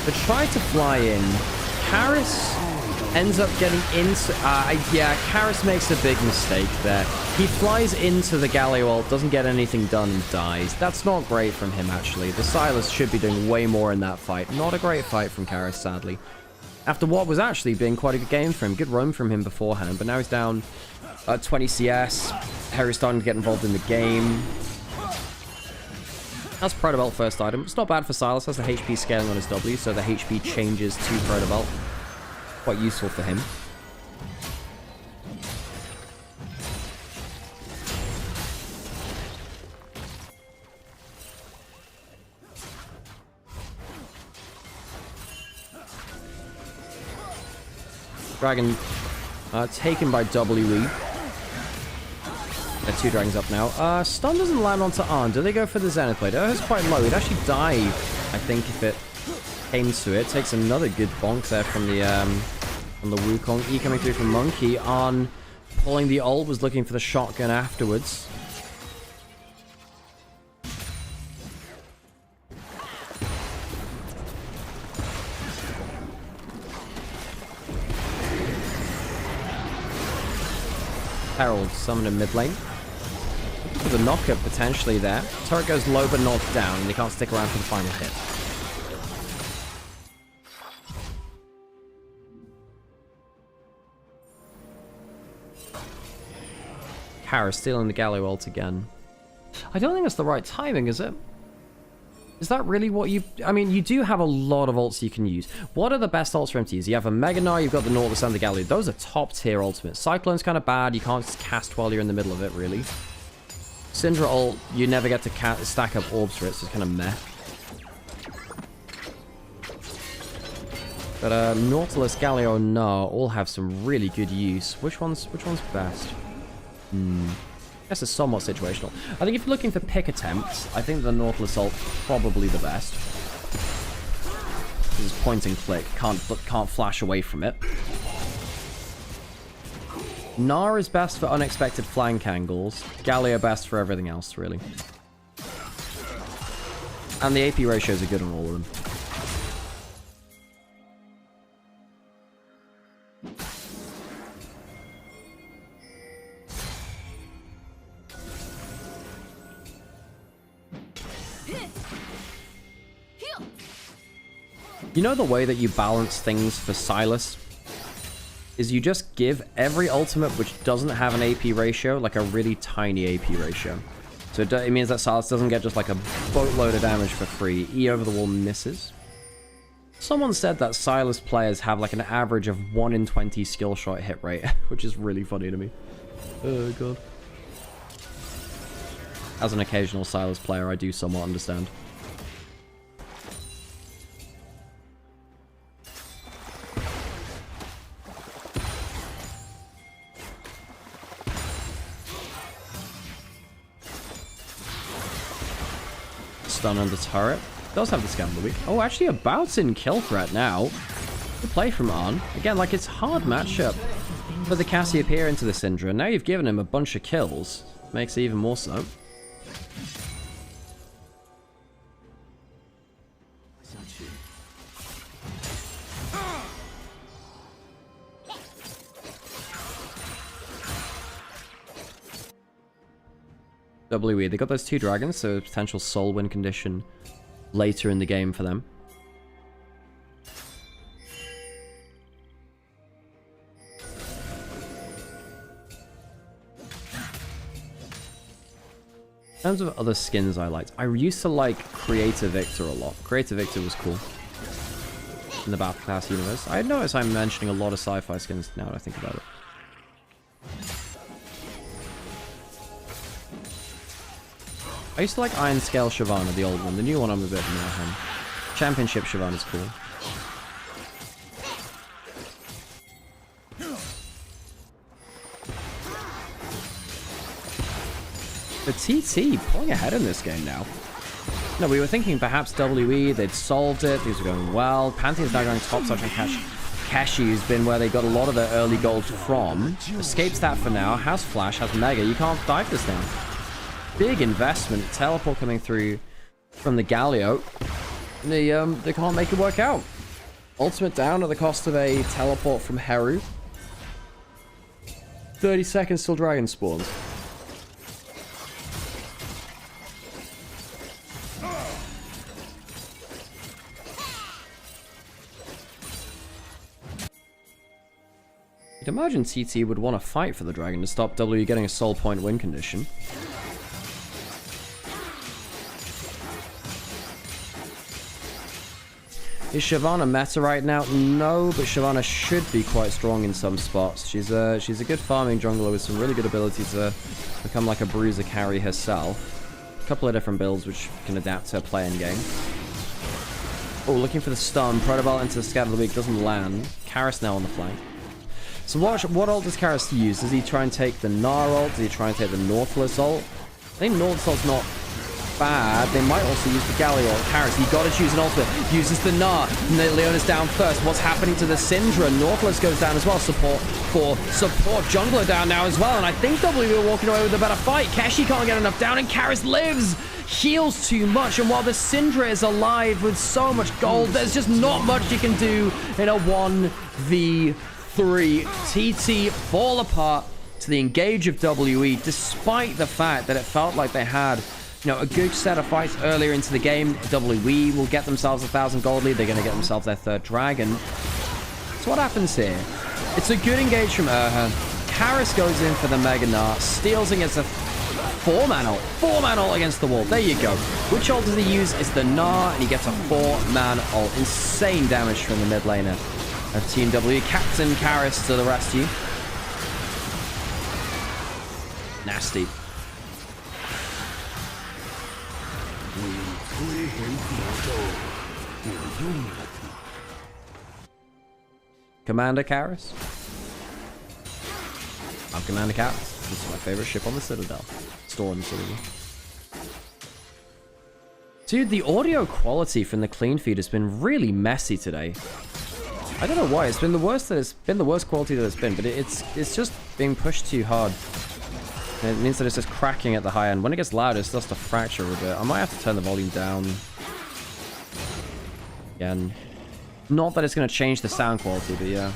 They try to fly in. Karis ends up getting into... yeah, Karis makes a big mistake there. He flies into the Galio ult, doesn't get anything done, and dies. That's not great from him, actually. The Silas should be doing way more in that fight. Not a great fight from Karis, sadly. After what was actually being quite a good game for him. Good roam from him beforehand, but now he's down 20 CS. Harry's starting to get involved in the game. That's Proto Belt first item. It's not bad for Silas. Has the HP scaling on his W, so the HP changes to Proto Belt. Quite useful for him. Dragon taken by WE. 2 dragons up now. Stun doesn't land onto Arn. Do they go for the Zenith Blade? Oh, it's quite low. He'd actually dive, I think, if it came to it. Takes another good bonk there from the Wukong. E coming through from Monkey. Arn pulling the ult, was looking for the shotgun afterwards. Herald summoned in mid lane. The knockup potentially there. Turret goes low but not down, and they can't stick around for the final hit. Kara stealing the Galio ult again. I don't think that's the right timing, is it? Is that really what you... I mean, you do have a lot of ults you can use. What are the best ults for him to use? You have a Mega Gnar, you've got the Nautilus and the Galio. Those are top tier ultimates. Cyclone's kind of bad. You can't cast while you're in the middle of it, really. Syndra ult, you never get to stack up orbs for it, so it's kind of meh. But Nautilus, Galio, and Gnar all have some really good use. Which one's best? I guess it's somewhat situational. I think if you're looking for pick attempts, I think the Nautilus ult probably the best. This is point and click, can't flash away from it. Gnar is best for unexpected flank angles. Galio best for everything else, really. And the AP ratios are good on all of them. You know the way that you balance things for Silas? Is you just give every ultimate which doesn't have an AP ratio, like a really tiny AP ratio. So it means that Silas doesn't get just like a boatload of damage for free. E over the wall misses. Someone said that Silas players have like an average of 1 in 20 skill shot hit rate, which is really funny to me. Oh god. As an occasional Silas player, I do somewhat understand. Stun on the turret. Does have the scam of the week. Oh, actually a bout's in kill threat now. Good play from On. Again, like it's hard matchup for the Cassiopeia into the Syndra. Now you've given him a bunch of kills. Makes it even more so. WE, they got those 2 dragons, so a potential soul win condition later in the game for them. In terms of other skins I liked, I used to like Creator Victor a lot. Creator Victor was cool in the Battle Class universe. I notice I'm mentioning a lot of sci-fi skins now that I think about it. I used to like Iron Scale Shyvana, the old one. The new one I'm a bit more Championship Shyvana's cool. The TT pulling ahead in this game now. No, we were thinking perhaps WE, they'd solved it, things were going well. Pantheon's now going top such and Cashy's been where they got a lot of their early gold from. Escape stat for now, has Flash, has Mega, you can't dive this down. Big investment, teleport coming through from the Galio. They can't make it work out. Ultimate down at the cost of a teleport from Heru. 30 seconds till Dragon spawns. You'd imagine TT would want to fight for the Dragon to stop W getting a soul point win condition. Is Shyvana meta right now? No, but Shyvana should be quite strong in some spots. She's a good farming jungler with some really good ability to become like a bruiser carry herself. A couple of different builds which can adapt to her play in game. Oh, looking for the stun. Protoball into the scatter of the week doesn't land. Karis now on the flank. So what ult does Karis use? Does he try and take the Gnar ult? Does he try and take the Nautilus ult? I think Nautilus ult's not bad. They might also use the Galio ult. Karis, you gotta choose an ultimate. Uses the Gnar. Leona's down first. What's happening to the Syndra? Nautilus goes down as well. Support jungler down now as well. And I think W are walking away with a better fight. Kashi can't get enough down and Karis lives. Heals too much. And while the Syndra is alive with so much gold, there's just not much you can do in a 1v3. TT fall apart to the engage of WE, despite the fact that it felt like they had, a good set of fights earlier into the game. WE will get themselves 1,000 gold lead. They're going to get themselves their 3rd dragon. So what happens here? It's a good engage from Erha. Karis goes in for the Mega Gnar, steals against a 4-man ult. 4-man ult against the wall. There you go. Which ult does he use? It's the Gnar, and he gets a 4-man ult. Insane damage from the mid laner of Team W. Captain Karis to the rescue. Nasty. Commander Karis. I'm Commander Karis. This is my favorite ship on the Citadel. Store on the Citadel. Dude, the audio quality from the clean feed has been really messy today. I don't know why. It's been the worst quality that it's been, but it's just being pushed too hard. And it means that it's just cracking at the high end. When it gets loud, it starts to fracture a bit. I might have to turn the volume down. Again. Not that it's going to change the sound quality, but yeah.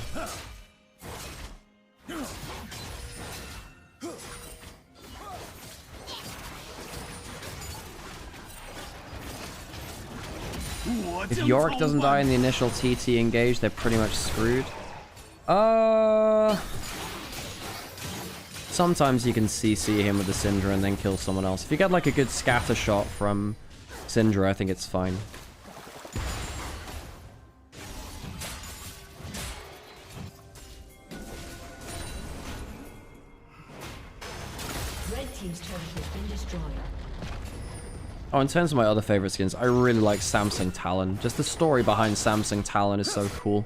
If Yorick doesn't die in the initial TT engage, they're pretty much screwed. Sometimes you can CC him with the Syndra and then kill someone else. If you get like a good scatter shot from Syndra, I think it's fine. Red team's turret has been destroyed. Oh, in terms of my other favorite skins, I really like Samsung Talon. Just the story behind Samsung Talon is so cool.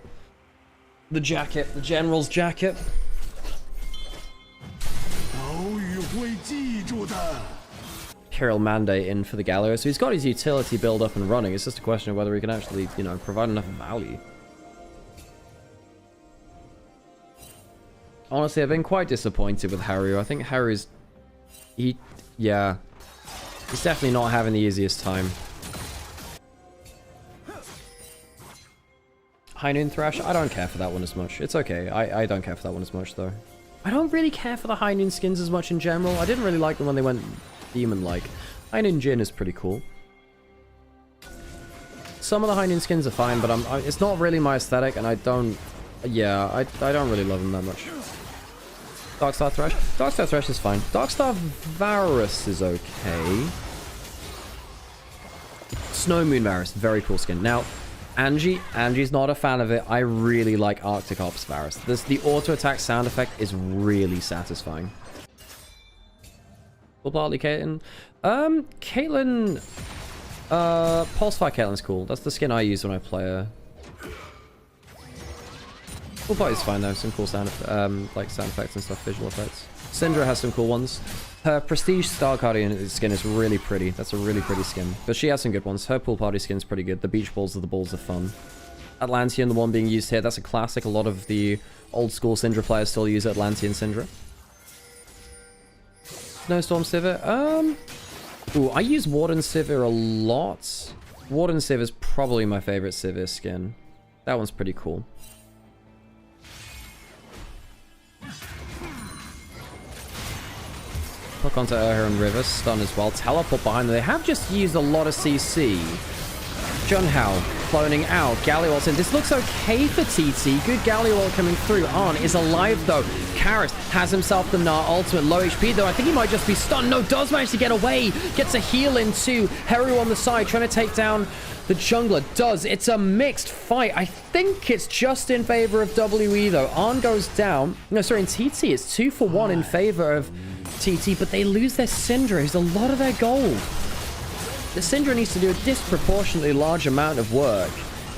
The jacket, the general's jacket. Kirill Mandate in for the Galio, so he's got his utility build up and running. It's just a question of whether he can actually, you know, provide enough value. Honestly, I've been quite disappointed with Haru. I think Haru's... yeah. He's definitely not having the easiest time. High Noon Thrash? I don't care for that one as much. It's okay. I don't care for that one as much, though. I don't really care for the High Noon skins as much in general. I didn't really like them when they went demon-like. High Noon Jin is pretty cool. Some of the High Noon skins are fine, but it's not really my aesthetic, and I don't... yeah, I don't really love them that much. Darkstar Thresh? Darkstar Thresh is fine. Darkstar Varus is okay. Snow Moon Varus, very cool skin. Now, Angie's not a fan of it. I really like Arctic Ops Varus. The auto attack sound effect is really satisfying. Well, partly Caitlyn. Caitlyn... Pulsefire Caitlyn's cool. That's the skin I use when I play her. Full body's fine though, some cool sound effects and stuff, visual effects. Syndra has some cool ones. Her Prestige Star Guardian skin is really pretty. That's a really pretty skin. But she has some good ones. Her Pool Party skin's pretty good. The beach balls of the balls are fun. Atlantean, the one being used here, that's a classic. A lot of the old school Syndra players still use Atlantean Syndra. Snowstorm Sivir? Ooh, I use Warden Sivir a lot. Warden Sivir is probably my favorite Sivir skin. That one's pretty cool. Hook onto Urha and River, stun as well. Teleport behind them. They have just used a lot of CC. Junhao cloning out. Galliwell's in. This looks okay for TT. Good Galliwell coming through. Arn is alive though. Karis has himself the Gnar ultimate. Low HP though. I think he might just be stunned. No, does manage to get away. Gets a heal in too. Heru on the side trying to take down the jungler. Does. It's a mixed fight. I think it's just in favor of WE though. Arn goes down. No, sorry, in TT it's 2 for 1 in favor of TT, but they lose their Syndra, who's a lot of their gold. The Syndra needs to do a disproportionately large amount of work.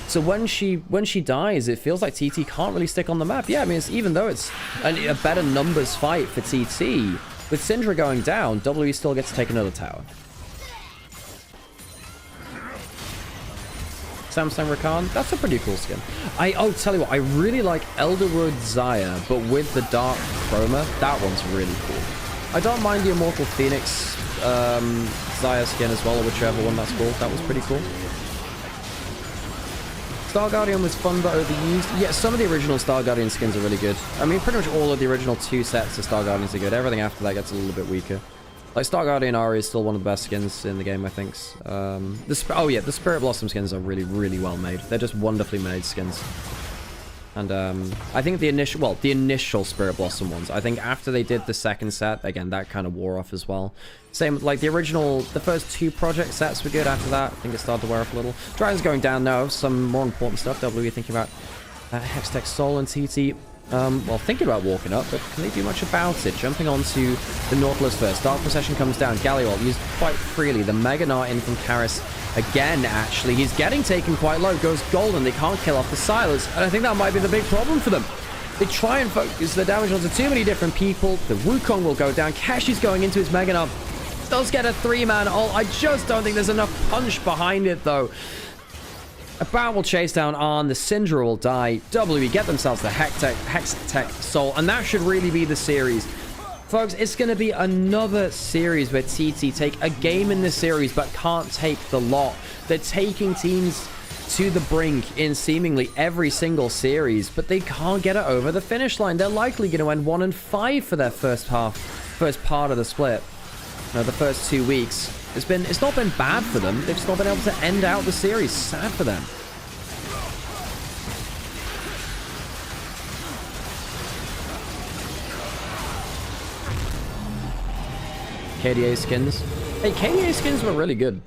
So when she dies, it feels like TT can't really stick on the map. Yeah, I mean, even though it's a better numbers fight for TT, with Syndra going down, WE still gets to take another tower. Samsung Rakan, that's a pretty cool skin. Tell you what, I really like Elderwood Xayah, but with the dark chroma, that one's really cool. I don't mind the Immortal Phoenix Xayah skin as well, or whichever one that's called. That was pretty cool. Star Guardian was fun but overused. Yeah, some of the original Star Guardian skins are really good. I mean, pretty much all of the original 2 sets of Star Guardians are good. Everything after that gets a little bit weaker. Like, Star Guardian Ari is still one of the best skins in the game, I think. The Spirit Blossom skins are really, really well made. They're just wonderfully made skins. And I think the initial Spirit Blossom ones, I think after they did the second set, again, that kind of wore off as well. Same, like the first 2 project sets were good. After that, I think it started to wear off a little. Dragon's going down now. Some more important stuff. WE thinking about Hextech Soul and TT. Well, thinking about walking up, but can they do much about it? Jumping onto the Nautilus first. Dark Procession comes down. Galliwell used quite freely. The Mega Gnar in from Karis again, actually. He's getting taken quite low. Goes golden. They can't kill off the Silence. And I think that might be the big problem for them. They try and focus the damage onto too many different people. The Wukong will go down. Keshi's going into his Mega Gnar. Does get a 3-man ult. I just don't think there's enough punch behind it, though. A Bow will chase down Arn. The Syndra will die. WE get themselves the Hextech Soul. And that should really be the series. Folks, it's going to be another series where TT take a game in this series but can't take the lot. They're taking teams to the brink in seemingly every single series, but they can't get it over the finish line. They're likely going to end 1-5 for their first part of the split. The first 2 weeks. It's not been bad for them. They've just not been able to end out the series. Sad for them. KDA skins. Hey, KDA skins were really good.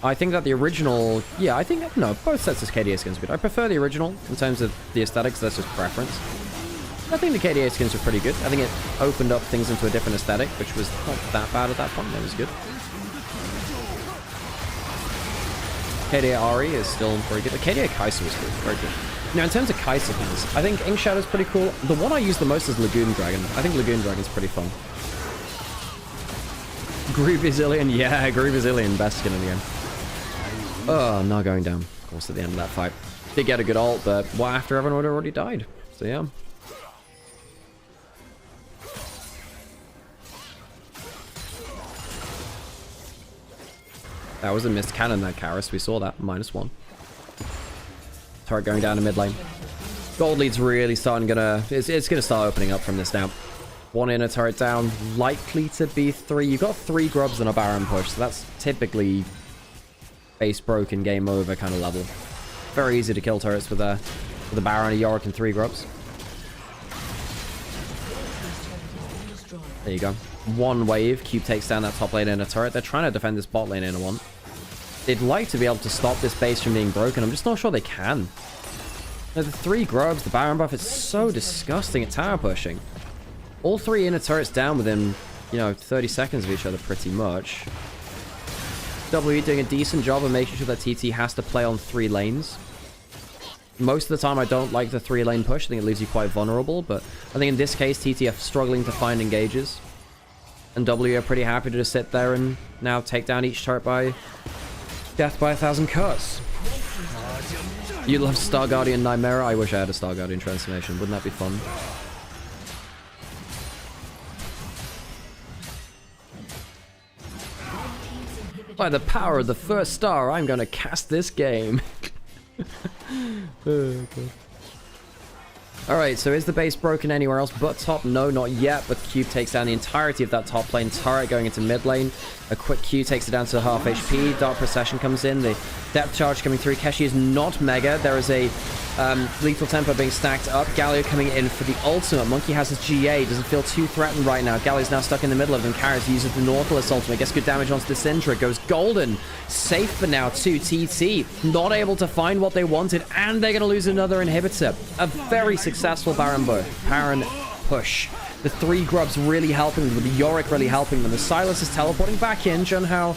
I think that the original... Yeah, I think... No, both sets of KDA skins are good. I prefer the original in terms of the aesthetics. That's just preference. I think the KDA skins were pretty good. I think it opened up things into a different aesthetic, which was not that bad at that point. That was good. KDA Ari is still very good. The KDA Kai'Sa was good. Very good. Now, in terms of Kai'Sa skins, I think Ink Shadow's pretty cool. The one I use the most is Lagoon Dragon. I think Lagoon Dragon's pretty fun. Groovy yeah, Groovy best skin in the game. Oh, not going down. Of course, at the end of that fight. Did get a good ult, but well, after everyone had already died. So, yeah. That was a missed cannon, that Karis. We saw that. -1. Turret going down to mid lane. Gold lead's really starting it's gonna start opening up from this now. One inner turret down, likely to be 3. You've got 3 grubs and a Baron push, so that's typically base broken, game over kind of level. Very easy to kill turrets with a Baron, a Yorick, and 3 grubs. There you go. One wave, Cube takes down that top lane inner turret. They're trying to defend this bot lane inner one. They'd like to be able to stop this base from being broken. I'm just not sure they can. The 3 grubs, the Baron buff, it's so disgusting at tower pushing. All 3 inner turrets down within, 30 seconds of each other pretty much. WE doing a decent job of making sure that TT has to play on 3 lanes. Most of the time I don't like the 3-lane push. I think it leaves you quite vulnerable, but I think in this case TT are struggling to find engages. And W are pretty happy to just sit there and now take down each turret by death by 1,000 cuts. You love Star Guardian Nymaera? I wish I had a Star Guardian transformation. Wouldn't that be fun? By the power of the first star, I'm gonna cast this game. Oh, God. Alright, so is the base broken anywhere else but top? No, not yet, but Cube takes down the entirety of that top lane turret going into mid lane. A quick Q takes it down to half HP. Dark Procession comes in. The depth charge coming through. Keshi is not mega. There is a lethal tempo being stacked up. Galio coming in for the ultimate. Monkey has his GA. Doesn't feel too threatened right now. Galio's now stuck in the middle of them. Karis uses the Nautilus ultimate. Gets good damage onto the Syndra. Goes golden. Safe for now too. TT not able to find what they wanted, and they're going to lose another inhibitor. A very successful Baron push. The 3 grubs really helping them, with the Yorick really helping them. The Silas is teleporting back in. Junhao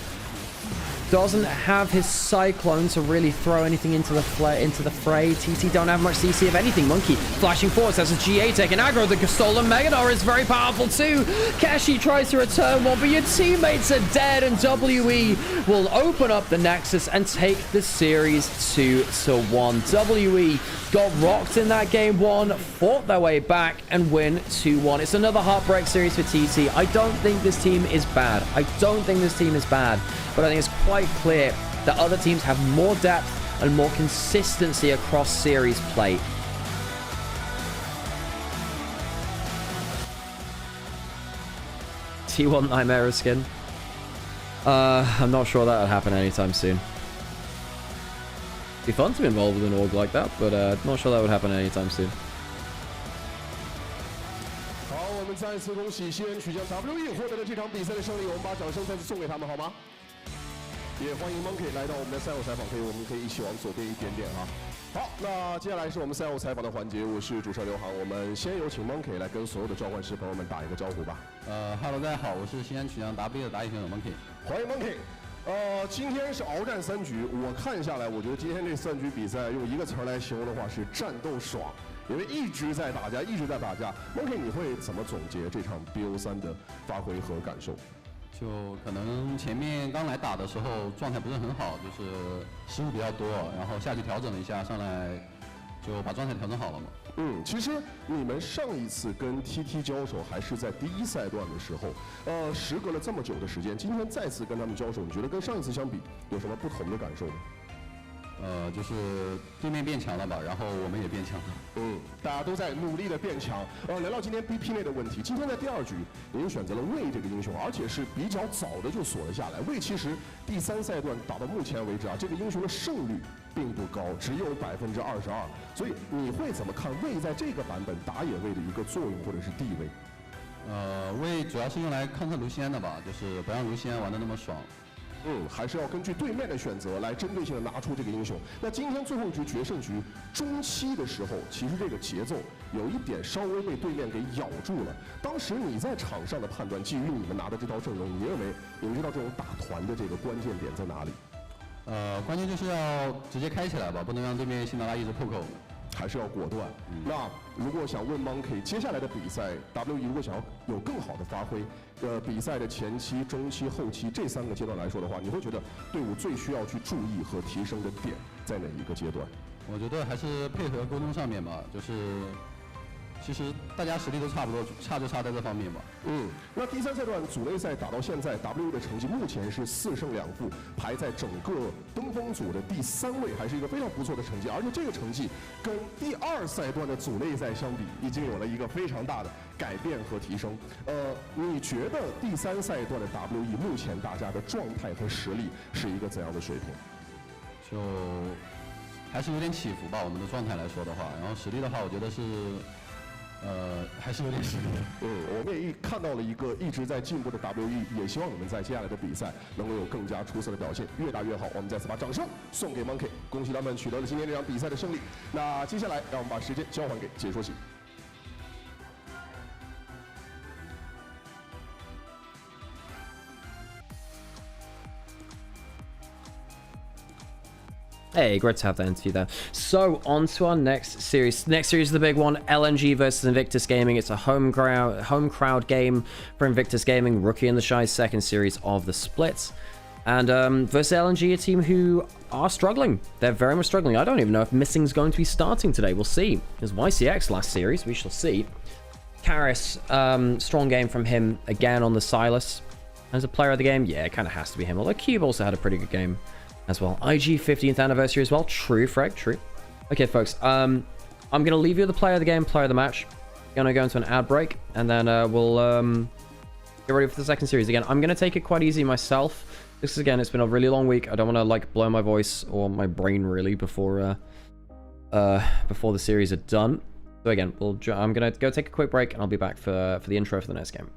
doesn't have his Cyclone to really throw anything into the fray. TT don't have much CC of anything. Monkey flashing forwards. There's a GA taking aggro. The stolen Megador is very powerful too. Keshi tries to return one, but your teammates are dead, and WE will open up the Nexus and take the series 2-1. WE got rocked in that game 1, fought their way back, and win 2-1. It's another heartbreak series for TT. I don't think this team is bad. But I think it's quite clear that other teams have more depth and more consistency across series play. T1 Nymaera skin. I'm not sure that'll happen anytime soon. It'd be fun to be involved with an org like that, but not sure that would happen anytime soon. 好，我们再次恭喜西安曲江 WE 获得了这场比赛的胜利，我们把掌声再次送给他们，好吗？ 也欢迎 Monkey 来到我们的赛后采访，我们可以一起往左边一点点啊。好，那接下来是我们赛后采访的环节，我是主持人刘航，我们先有请 Monkey 来跟所有的召唤师朋友们打一个招呼吧。Hello， 大家好，我是西安曲江 W 的打野选手 Monkey。欢迎 Monkey。今天是鏖战3局，我看下来，我觉得今天这3局比赛用一个词儿来形容的话是战斗爽，因为一直在打架。Monkey， 你会怎么总结这场 BO3 的发挥和感受？ 就可能前面刚来打的时候状态不是很好，就是失误比较多，然后下去调整了一下，上来就把状态调整好了嘛。其实你们上一次跟 TT 交手还是在第1赛段的时候，时隔了这么久的时间，今天再次跟他们交手，你觉得跟上一次相比有什么不同的感受吗？就是对面变强了吧，然后我们也变强了。大家都在努力的变强。聊到今天 BP 内的问题，今天在第2局您选择了魏这个英雄，而且是比较早的就锁了下来。魏其实第3赛段打到目前为止这个英雄的胜率并不高，只有22%。所以你会怎么看魏在这个版本打野位的一个作用或者是地位？魏主要是用来抗衡卢锡安的吧，就是不让卢锡安玩的那么爽。还是要根据对面的选择来针对性的拿出这个英雄。那今天最后一局决胜局中期的时候，其实这个节奏有一点稍微被对面给咬住了。当时你在场上的判断，基于你们拿的这套阵容，你认为你们知道这种打团的这个关键点在哪里？关键就是要直接开起来吧，不能让对面辛德拉一直破口。还是要果断。那如果想问 Monkey 接下来的比赛 ，WE 如果想要有更好的发挥，比赛的前期、中期、后期这3个阶段来说的话，你会觉得队伍最需要去注意和提升的点在哪一个阶段？我觉得还是配合沟通上面吧，就是其实大家实力都差不多，差就差在这方面吧。那第3赛段组内赛打到现在 ，WE 的成绩目前是4胜2负，排在整个登峰组的第3位，还是一个非常不错的成绩。而且这个成绩跟第2赛段的组内赛相比，已经有了一个非常大的改变和提升。你觉得第3赛段的 WE 目前大家的状态和实力是一个怎样的水平？就还是有点起伏吧，我们的状态来说的话，然后实力的话，我觉得是。还是有点实力。我们也看到了一个一直在进步的 WE， 也希望你们在接下来的比赛能够有更加出色的表现，越打越好。我们再次把掌声送给 Monkey， 恭喜他们取得了今天这场比赛的胜利。那接下来让我们把时间交还给解说席。Hey, great to have that interview there. So, on to our next series. Next series is the big one, LNG versus Invictus Gaming. It's a home crowd game for Invictus Gaming, Rookie and the Shy's second series of the splits. And versus LNG, a team who are struggling. They're very much struggling. I don't even know if Missing's going to be starting today. We'll see. There's YCX last series. We shall see. Karis, strong game from him again on the Silas. As a player of the game, yeah, it kind of has to be him. Although Cube also had a pretty good game as well. IG 15th anniversary as well. True, Freg, true. Okay, folks. I'm going to leave you the player of the game, player of the match. Going to go into an ad break. And then we'll get ready for the second series. Again, I'm going to take it quite easy myself. This is, again, it's been a really long week. I don't want to, like, blow my voice or my brain, really, before the series are done. So, again, I'm going to go take a quick break. And I'll be back for the intro for the next game.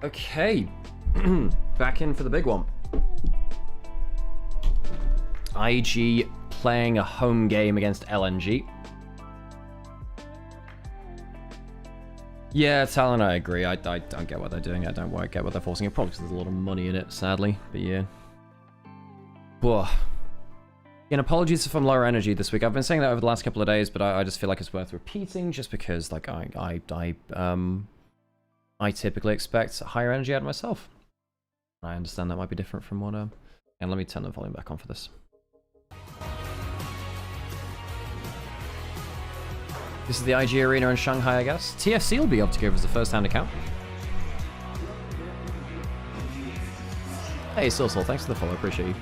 Okay. Back in for the big one. IG playing a home game against LNG. Yeah, Talon, I agree. I don't get what they're doing. I don't get what they're forcing it. Probably because there's a lot of money in it, sadly. But yeah. Whoa. Again, apologies if I'm lower energy this week. I've been saying that over the last couple of days, but I just feel like it's worth repeating just because, like, I typically expect higher energy out of myself. I understand that might be different from what, and let me turn the volume back on for this. This is the IG Arena in Shanghai, I guess. TFC will be able to give us a first-hand account. Hey, Silsol, thanks for the follow, appreciate you.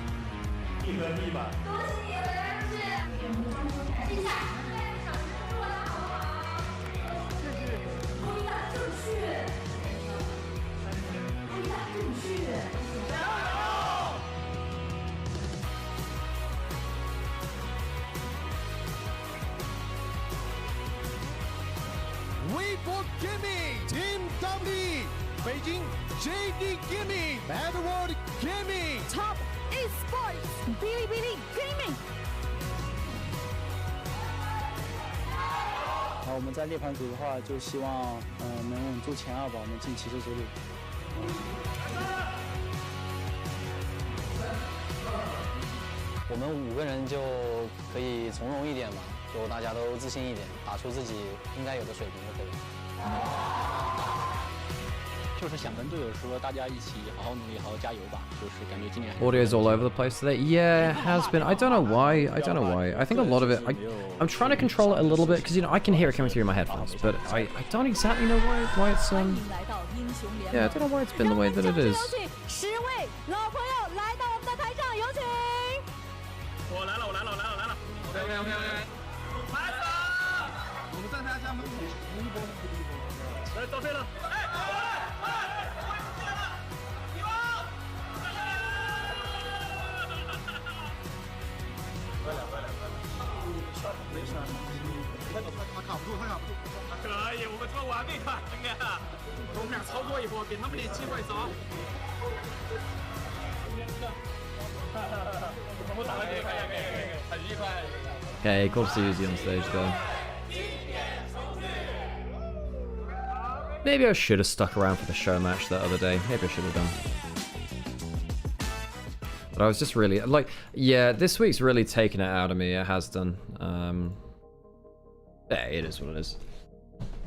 Team W, Beijing JDG Gaming, Bad World Gaming, Top Esports, Bilibili Gaming。好，我们在列盘组的话，就希望能稳住前2吧，我们进骑士之路。我们5个人就可以从容一点嘛，就大家都自信一点，打出自己应该有的水平就可以了。就是想跟队友说，大家一起好好努力，好好加油吧。就是感觉今年 Audio's all over the place today. Yeah, it has been. I don't know why. I think a lot of it. I'm trying to control it a little bit because, you know, I can hear it coming through my headphones, but I don't exactly know why it's yeah, I don't know why it's been the way that it is. 10位老朋友来到我们的台上，有请。我来了。OK。来吧，我们站台下门口。来，招飞了。他卡不住。可以，我们这么完美卡，兄弟，我们俩操作一波，给他们点机会走。Okay, cool to see Uzi on stage though. Maybe I should have stuck around for the show match that other day. Maybe I should have done. But I was just really, like, yeah, this week's really taken it out of me. It has done. Yeah, it is what it is.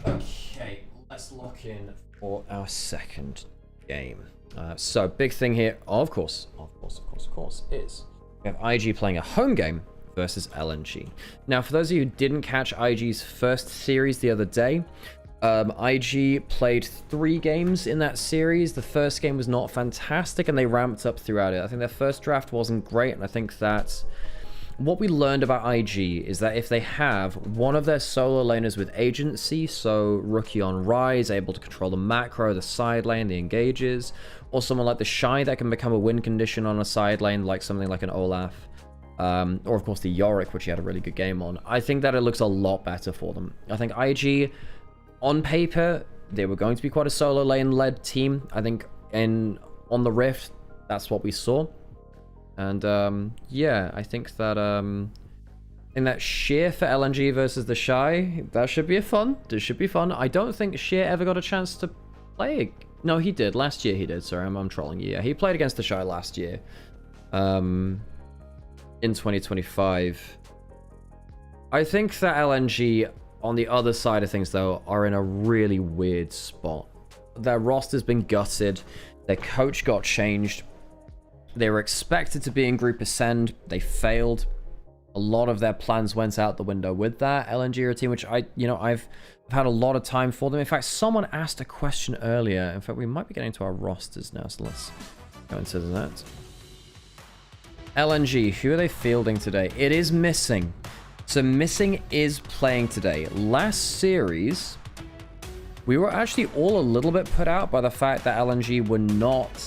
Okay, let's lock in for our second game. So, big thing here, of course, is we have IG playing a home game versus LNG. Now, for those of you who didn't catch IG's first series the other day, IG played 3 games in that series. The first game was not fantastic, and they ramped up throughout it. I think their first draft wasn't great, and I think that what we learned about IG is that if they have one of their solo laners with agency, so Rookie on Rise, able to control the macro, the side lane, the engages, or someone like the Shy that can become a win condition on a side lane, like something like an Olaf, or of course the Yorick, which he had a really good game on, I think that it looks a lot better for them. I think IG, on paper, they were going to be quite a solo lane-led team. I think on the Rift, that's what we saw. And yeah, I think that in that Sheer for LNG versus the Shy, that should be fun. This should be fun. I don't think Sheer ever got a chance to play. No, he did. Last year he did. Sorry, I'm trolling you. Yeah, he played against the Shy last year. In 2025. I think that LNG, on the other side of things, though, are in a really weird spot. Their roster's been gutted. Their coach got changed. They were expected to be in Group Ascend. They failed. A lot of their plans went out the window with that. LNG are a team which I've had a lot of time for them. In fact, someone asked a question earlier. In fact, we might be getting to our rosters now, so let's go into that. LNG, who are they fielding today? It is Missing. So Missing is playing today. Last series, we were actually all a little bit put out by the fact that LNG were not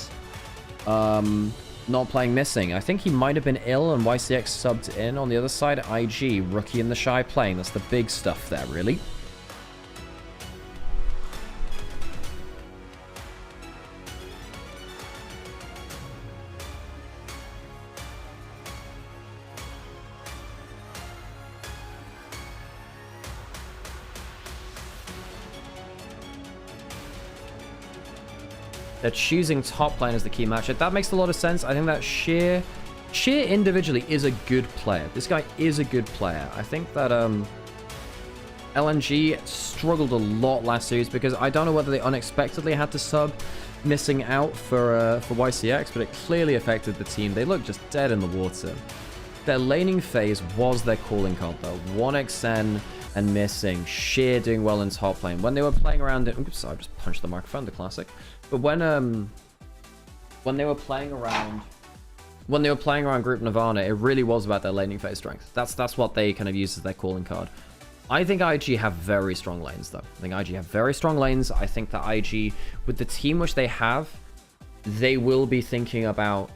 playing Missing. I think he might have been ill and YCX subbed in. On the other side, IG, Rookie and the Shy playing. That's the big stuff there, really. They're choosing top lane as the key matchup. That makes a lot of sense. I think that Sheer individually is a good player. This guy is a good player. I think that LNG struggled a lot last series because I don't know whether they unexpectedly had to sub missing out for YCX, but it clearly affected the team. They looked just dead in the water. Their laning phase was their calling card though. 1xN and missing. Sheer doing well in top lane. When they were playing around it, oops, I just punched the microphone, the classic. But when they were playing around Group Nirvana, it really was about their laning phase strength. That's what they kind of used as their calling card. I think IG have very strong lanes though. I think IG have very strong lanes. I think that IG, with the team which they have, they will be thinking about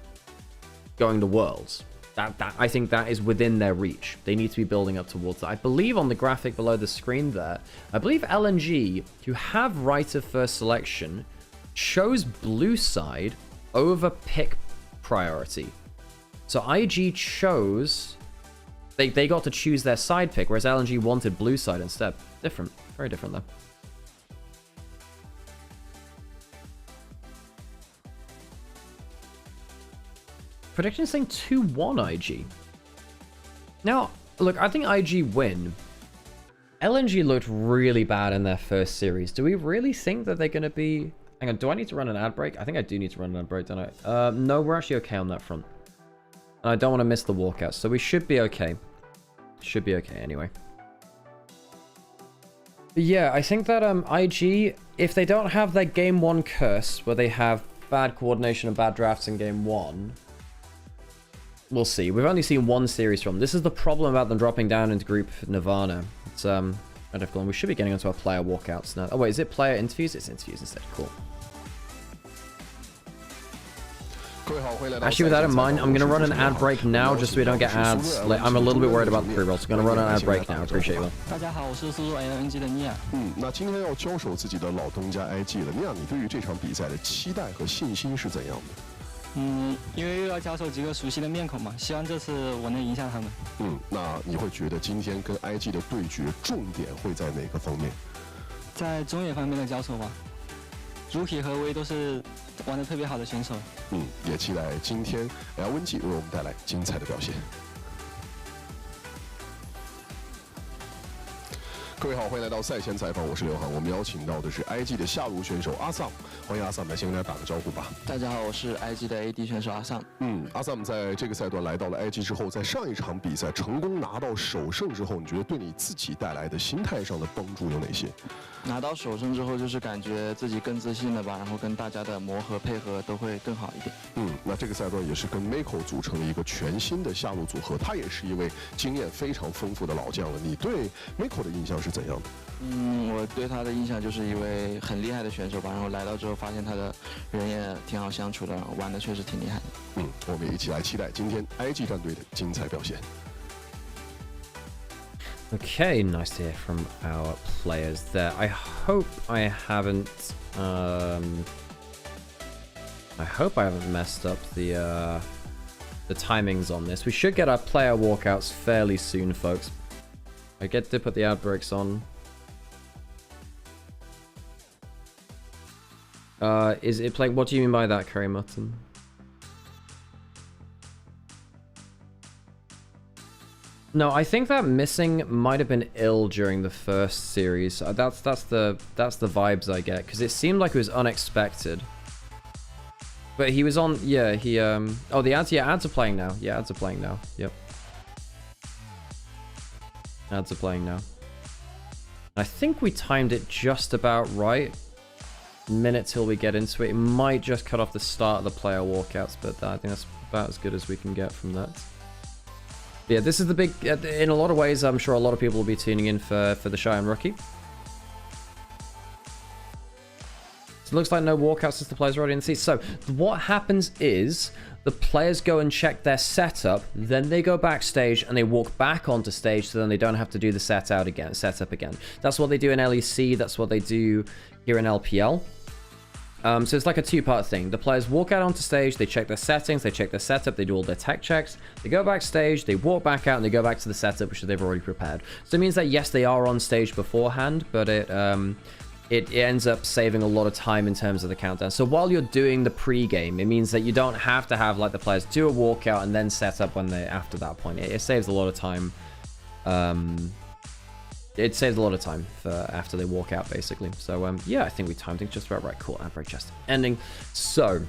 going to Worlds. I think that is within their reach. They need to be building up towards that. I believe on the graphic below the screen there, I believe LNG, who have right of first selection, chose blue side over pick priority. So IG chose... They got to choose their side pick, whereas LNG wanted blue side instead. Different. Very different though. Prediction saying 2-1 IG. Now, look, I think IG win. LNG looked really bad in their first series. Do we really think that they're going to be... Hang on, do I need to run an ad break? I think I do need to run an ad break, don't I? No, we're actually okay on that front. And I don't want to miss the walkout, so we should be okay. Should be okay anyway. But yeah, I think that IG, if they don't have their game 1 curse, where they have bad coordination and bad drafts in game 1... We'll see. We've only seen one series from them. This is the problem about them dropping down into Group Nirvana. It's difficult, and we should be getting onto our player walkouts now. Oh wait, is it player interviews? It's interviews instead. Cool. Actually, with that in mind, I'm going to run an ad break now, just so we don't get ads. I'm a little bit worried about the pre-roll, so I'm going to run an ad break now. Appreciate you. 大家好，我是速度 LNG 的尼亚。那今天要交手自己的老东家 IG 了，尼亚，你对于这场比赛的期待和信心是怎样的？ 因为又要交手几个熟悉的面孔嘛，希望这次我能赢下他们。那你会觉得今天跟 IG 的对决重点会在哪个方面？在中野方面的交手吧。Rookie 和威都是玩得特别好的选手。也期待今天 LNG 为我们带来精彩的表现。 各位好，欢迎来到赛前采访，我是刘航。我们邀请到的是 IG 的下路选手阿桑，欢迎阿桑来先跟大家打个招呼吧。大家好，我是 IG 的 AD 选手阿桑。阿桑在这个赛段来到了 IG 之后，在上一场比赛成功拿到首胜之后，你觉得对你自己带来的心态上的帮助有哪些？拿到首胜之后，就是感觉自己更自信了吧，然后跟大家的磨合配合都会更好一点。那这个赛段也是跟 Miko 组成了一个全新的下路组合，他也是一位经验非常丰富的老将了。你对 Miko 的印象是怎样的？ 我对他的印象就是一位很厉害的选手吧，然后来到之后发现他的人也挺好相处的，玩的确实挺厉害的。我们一起来期待今天 IG 战队的精彩表现。 Okay, nice to hear from our players there. I hope I haven't messed up the timings on this. We should get our player walkouts fairly soon, folks. I get to put the ad breaks on. Is it playing? What do you mean by that, Curry Mutton? No, I think that missing might have been ill during the first series. That's the vibes I get, because it seemed like it was unexpected. But he was on, yeah, he oh, the ads, yeah, ads are playing now. Yeah, ads are playing now. Yep. Ads are playing now. I think we timed it just about right. Minute till we get into it. It might just cut off the start of the player walkouts, but I think that's about as good as we can get from that. Yeah, this is the big... In a lot of ways, I'm sure a lot of people will be tuning in for the Cheyenne Rookie. So it looks like no walkouts as the players are already in the seat. So what happens is the players go and check their setup, then they go backstage and they walk back onto stage, so then they don't have to do the setup again. That's what they do in LEC, that's what they do here in LPL. So it's like a two-part thing. The players walk out onto stage, they check their settings, they check their setup, they do all their tech checks, they go backstage, they walk back out, and they go back to the setup, which they've already prepared. So it means that, yes, they are on stage beforehand, but it ends up saving a lot of time in terms of the countdown. So while you're doing the pre-game, it means that you don't have to have like the players do a walkout and then set up when they after that point. It saves a lot of time. It saves a lot of time for after they walk out, basically. So yeah, I think we timed things just about right. Cool, outbreak chest ending. So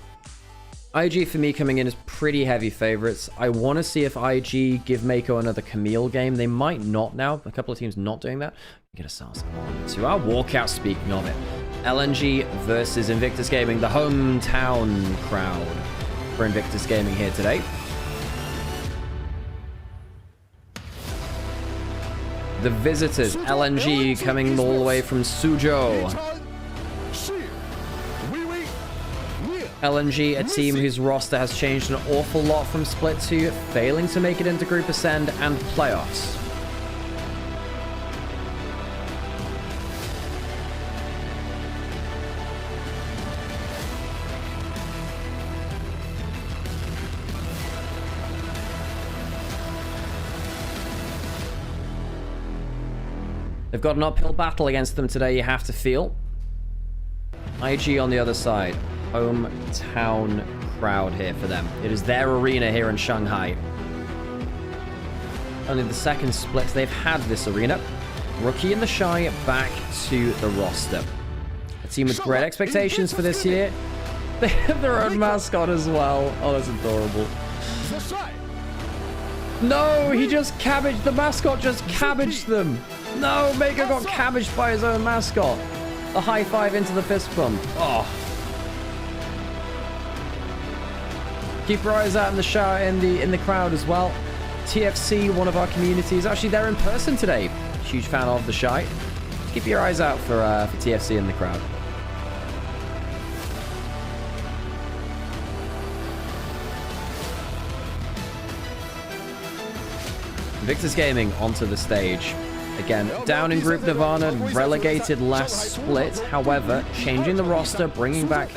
IG for me coming in as pretty heavy favorites. I want to see if IG give Mako another Camille game. They might not now. A couple of teams not doing that. Get ourselves on to our walkout, speaking of it. LNG versus Invictus Gaming, the hometown crowd for Invictus Gaming here today. The visitors, LNG, coming all the way from Suzhou. LNG, a team whose roster has changed an awful lot from Split 2, failing to make it into Group Ascend and playoffs. They've got an uphill battle against them today, you have to feel. IG on the other side. Hometown crowd here for them. It is their arena here in Shanghai. Only the second split they've had this arena. Rookie and the Shy back to the roster. A team with great expectations for this year. They have their own mascot as well. Oh, that's adorable. No, he just cabbaged. The mascot just cabbaged them. No, Mako got cabbaged by his own mascot. The high five into the fist bump. Oh. Keep your eyes out in the shower in the crowd as well. TFC, one of our communities. Actually, they're in person today. Huge fan of the Shy. Keep your eyes out for TFC in the crowd. Invictus Gaming onto the stage. Again, down in Group Nirvana, relegated last split. However, changing the roster, bringing back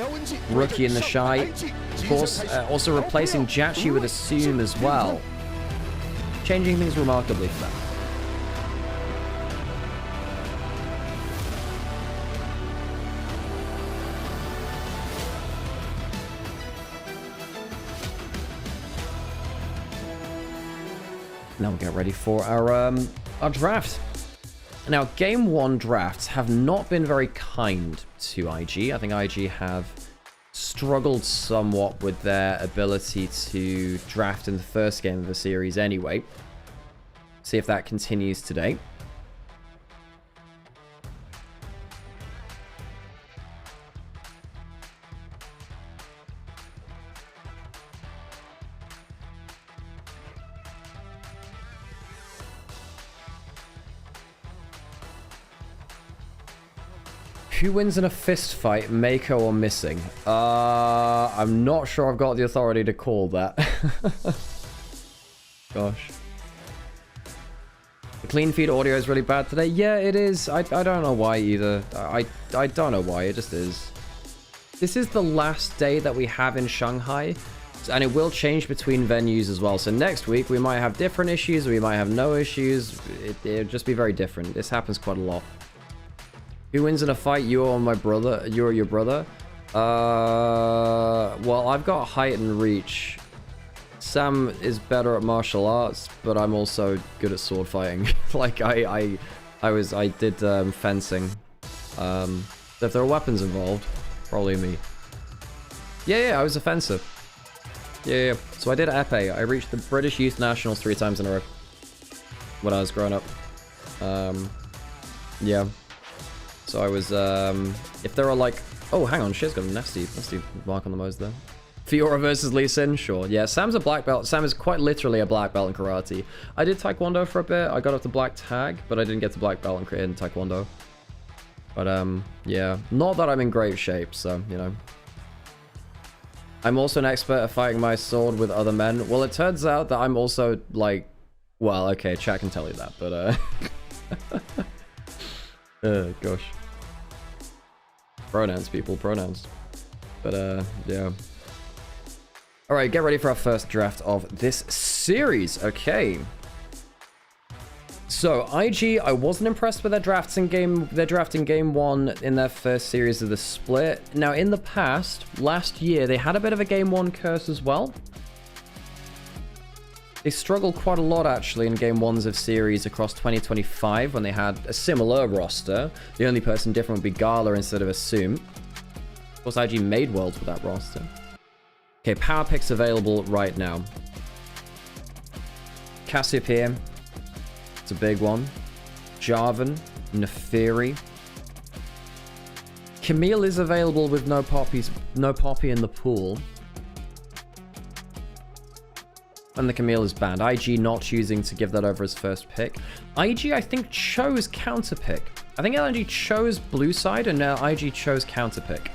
Rookie and the Shy. Of course, also replacing Jachi with Assume as well. Changing things remarkably for them. Now we'll get ready for our draft. Now, Game 1 drafts have not been very kind to IG. I think IG have struggled somewhat with their ability to draft in the first game of the series anyway. See if that continues today. Who wins in a fist fight, Mako or Missing? I'm not sure I've got the authority to call that. Gosh. The clean feed audio is really bad today. Yeah, it is. I don't know why either. I don't know why. It just is. This is the last day that we have in Shanghai. And it will change between venues as well. So next week, we might have different issues. We might have no issues. It'll just be very different. This happens quite a lot. Who wins in a fight, you or my brother? You or your brother? Well, I've got height and reach. Sam is better at martial arts, but I'm also good at sword fighting. Like I did fencing. So if there are weapons involved, probably me. Yeah, I was a fencer. Yeah. So I did epee. I reached the British Youth Nationals 3 times in a row when I was growing up. Yeah. So I was, if there are like, oh, hang on, she's got a nasty mark on the nose there. Fiora versus Lee Sin, sure. Yeah, Sam's a black belt. Sam is quite literally a black belt in karate. I did taekwondo for a bit. I got up to black tag, but I didn't get to black belt in taekwondo. But, yeah, not that I'm in great shape, so, you know. I'm also an expert at fighting my sword with other men. Well, it turns out that I'm also, like, well, okay, chat can tell you that, but, gosh. Pronouns, people, pronouns. But, yeah. Alright, get ready for our first draft of this series. Okay. So IG, I wasn't impressed with their drafting game 1 in their first series of the split. Now in the past, last year, they had a bit of a game 1 curse as well. They struggled quite a lot actually in game 1s of series across 2025 when they had a similar roster. The only person different would be Gala instead of Assume. Of course, IG made Worlds with that roster. Okay, power picks available right now. Cassiopeia. It's a big one. Jarvan, Neferi. Camille is available with no Poppy in the pool. And the Camille is banned. IG not choosing to give that over as first pick. IG, I think, chose counter pick. I think LNG chose blue side and now IG chose counter pick.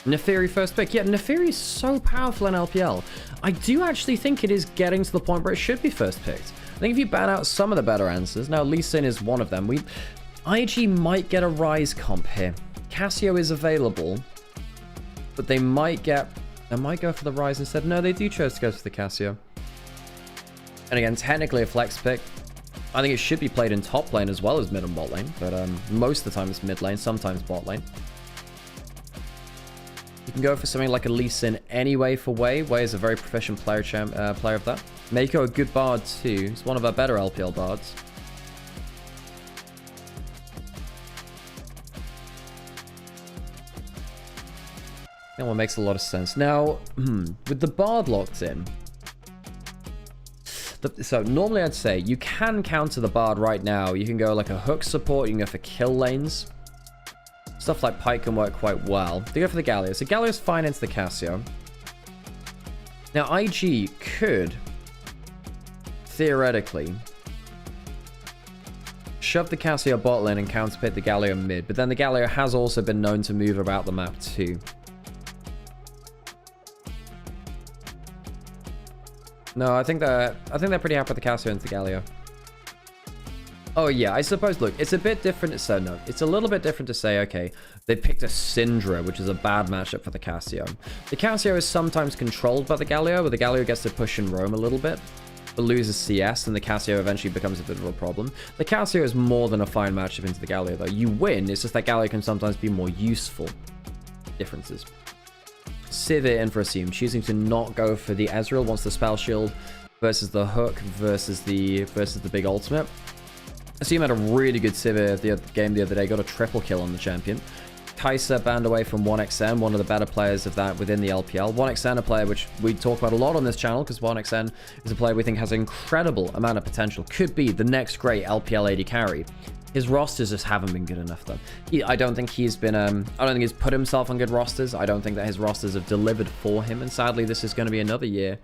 Neferi first pick. Yeah, Neferi is so powerful in LPL. I do actually think it is getting to the point where it should be first picked. I think if you ban out some of the better answers, now Lee Sin is one of them. IG might get a Rise comp here. Cassio is available, but they might go for the Rise instead. No, they do choose to go for the Cassio. And again, technically a flex pick. I think it should be played in top lane as well as mid and bot lane, but most of the time it's mid lane, sometimes bot lane. You can go for something like a Lee Sin anyway for Wei. Wei is a very proficient player of that. Mako, a good bard too. He's one of our better LPL bards. That one makes a lot of sense. Now, with the bard locked in, so normally I'd say you can counter the bard right now. You can go like a hook support, you can go for kill lanes. Stuff like Pike can work quite well. They go for the Galio. So Galio's fine into the Cassio. Now IG could, theoretically, shove the Cassio bot lane and counterpick the Galio mid. But then the Galio has also been known to move about the map too. No, I think they're pretty happy with the Cassio into the Galio. Oh yeah, I suppose, look, it's a bit different to say, no, it's a little bit different to say, okay, they picked a Syndra, which is a bad matchup for the Cassio. The Cassio is sometimes controlled by the Galio, but the Galio gets to push and roam a little bit, but loses CS, and the Cassio eventually becomes a bit of a problem. The Cassio is more than a fine matchup into the Galio, though. You win, it's just that Galio can sometimes be more useful. Differences. Sivir in for Assume, choosing to not go for the Ezreal once the Spell Shield versus the Hook versus the big ultimate. Assume had a really good Sivir game the other day, got a triple kill on the champion. Kai'Sa banned away from 1xN, one of the better players of that within the LPL. 1xN, a player which we talk about a lot on this channel, because 1xN is a player we think has an incredible amount of potential. Could be the next great LPL AD carry. His rosters just haven't been good enough, though. I don't think he's been, I don't think he's put himself on good rosters. I don't think that his rosters have delivered for him, and sadly, this is going to be another year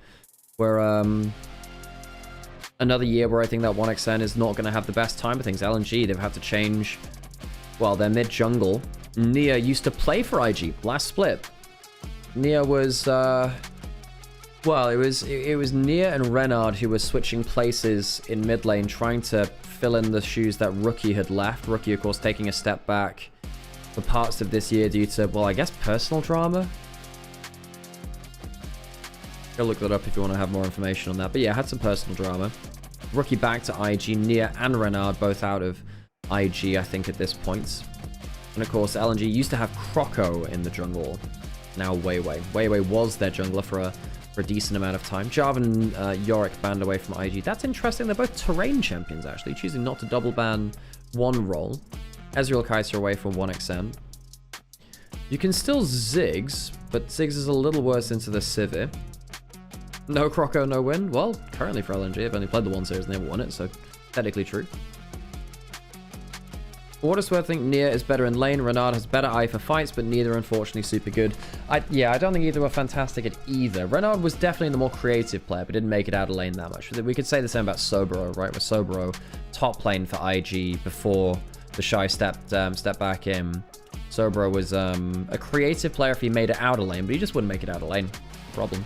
where, I think that 1xN is not going to have the best time of things. LNG, they've had to change, well, their mid-jungle. Nia used to play for IG last split. Nia was, well, it was Nia and Renard who were switching places in mid lane, trying to fill in the shoes that Rookie had left. Rookie, of course, taking a step back for parts of this year due to, well, I guess personal drama. Go look that up if you want to have more information on that. But yeah, had some personal drama. Rookie back to IG. Nia and Renard both out of IG, I think, at this point. And of course, LNG used to have Croco in the jungle. Now Weiwei. Weiwei was their jungler for a decent amount of time. Jarvan Yorick banned away from IG. That's interesting. They're both terrain champions, actually, choosing not to double ban one role. Ezreal Kai'Sa away from 1xN. You can still Ziggs, but Ziggs is a little worse into the Sivir. No Croco, no win. Well, currently for LNG, I've only played the one series and never won it, so technically true. For what it's worth, I think Nia is better in lane. Renard has better eye for fights, but neither, unfortunately, super good. Yeah, I don't think either were fantastic at either. Renard was definitely the more creative player, but didn't make it out of lane that much. We could say the same about Sobero, right? With Sobero top lane for IG before the Shy stepped back in. Sobero was a creative player if he made it out of lane, but he just wouldn't make it out of lane. Problem.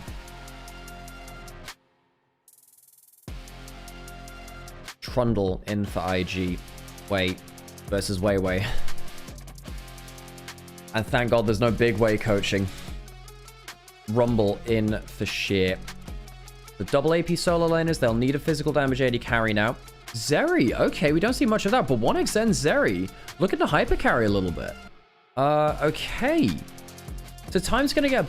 Trundle in for IG. Wait. Versus Weiwei. And thank God there's no big Wei coaching. Rumble in for Sheer. The double AP solo laners, they'll need a physical damage AD carry now. Zeri, okay, we don't see much of that, but 1xN Zeri, looking to hyper carry a little bit. Okay. So time's gonna get...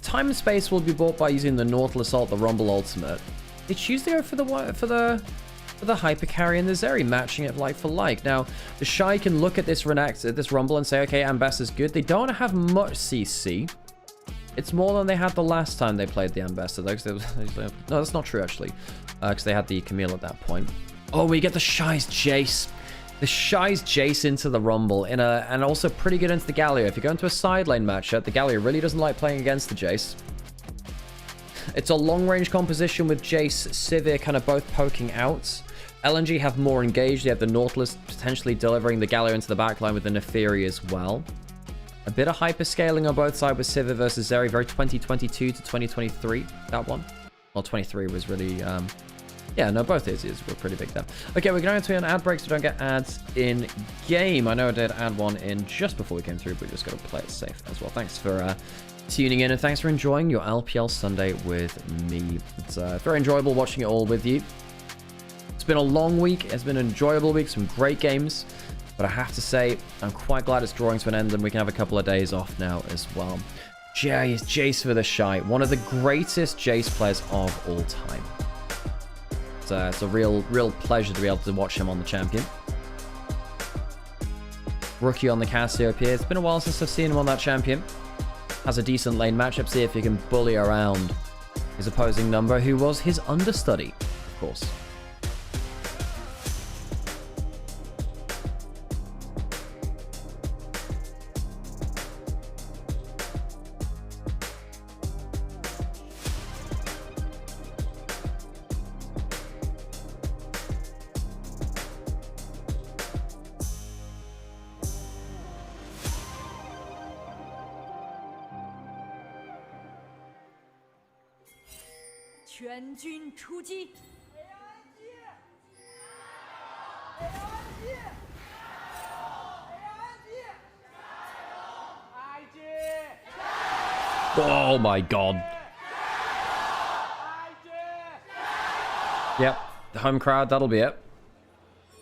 time and space will be bought by using the Nautilus ult, the Rumble ultimate. They choose to go for the hyper carry and the Zeri, matching it like for like. Now, the Shy can look at this Rumble and say, okay, Ambassador's good. They don't have much CC. It's more than they had the last time they played the Ambassador. No, that's not true, actually. Because they had the Camille at that point. Oh, we get the Shy's Jace. The Shy's Jace into the Rumble, and also pretty good into the Galio. If you go into a side lane matchup, the Galio really doesn't like playing against the Jace. It's a long-range composition with Jace, Sivir kind of both poking out. LNG have more engaged. They have the Nautilus potentially delivering the Galio into the backline with the Neferi as well. A bit of hyper-scaling on both sides with Sivir versus Zeri. Very 2022 to 2023, that one. Well, 23 was really... yeah, no, both is were pretty big then. Okay, we're going to an ad break so we don't get ads in game. I know I did add one in just before we came through, but we just got to play it safe as well. Thanks for tuning in, and thanks for enjoying your LPL Sunday with me. It's very enjoyable watching it all with you. It's been a long week. It's been an enjoyable week. Some great games. But I have to say, I'm quite glad it's drawing to an end and we can have a couple of days off now as well. Jace for the Shy. One of the greatest Jace players of all time. It's a real pleasure to be able to watch him on the champion. Rookie on the Cassiopeia. It's been a while since I've seen him on that champion. Has a decent lane matchup. See if he can bully around his opposing number, who was his understudy, of course. Oh my god. Yep, the home crowd, that'll be it.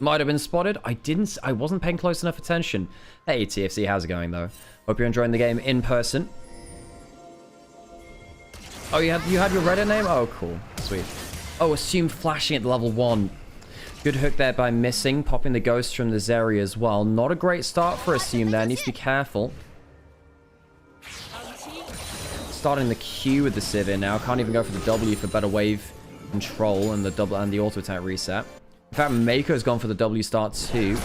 Might have been spotted. I wasn't paying close enough attention. Hey TFC, how's it going though? Hope you're enjoying the game in person. Oh, you had your Reddit name? Oh, cool. Sweet. Oh, assume flashing at level 1. Good hook there by missing. Popping the ghost from the Zeri as well. Not a great start for Assume there. Needs to be careful. Starting the Q with the Sivir now. Can't even go for the W for better wave control and the auto attack reset. In fact, Mako's gone for the W start too.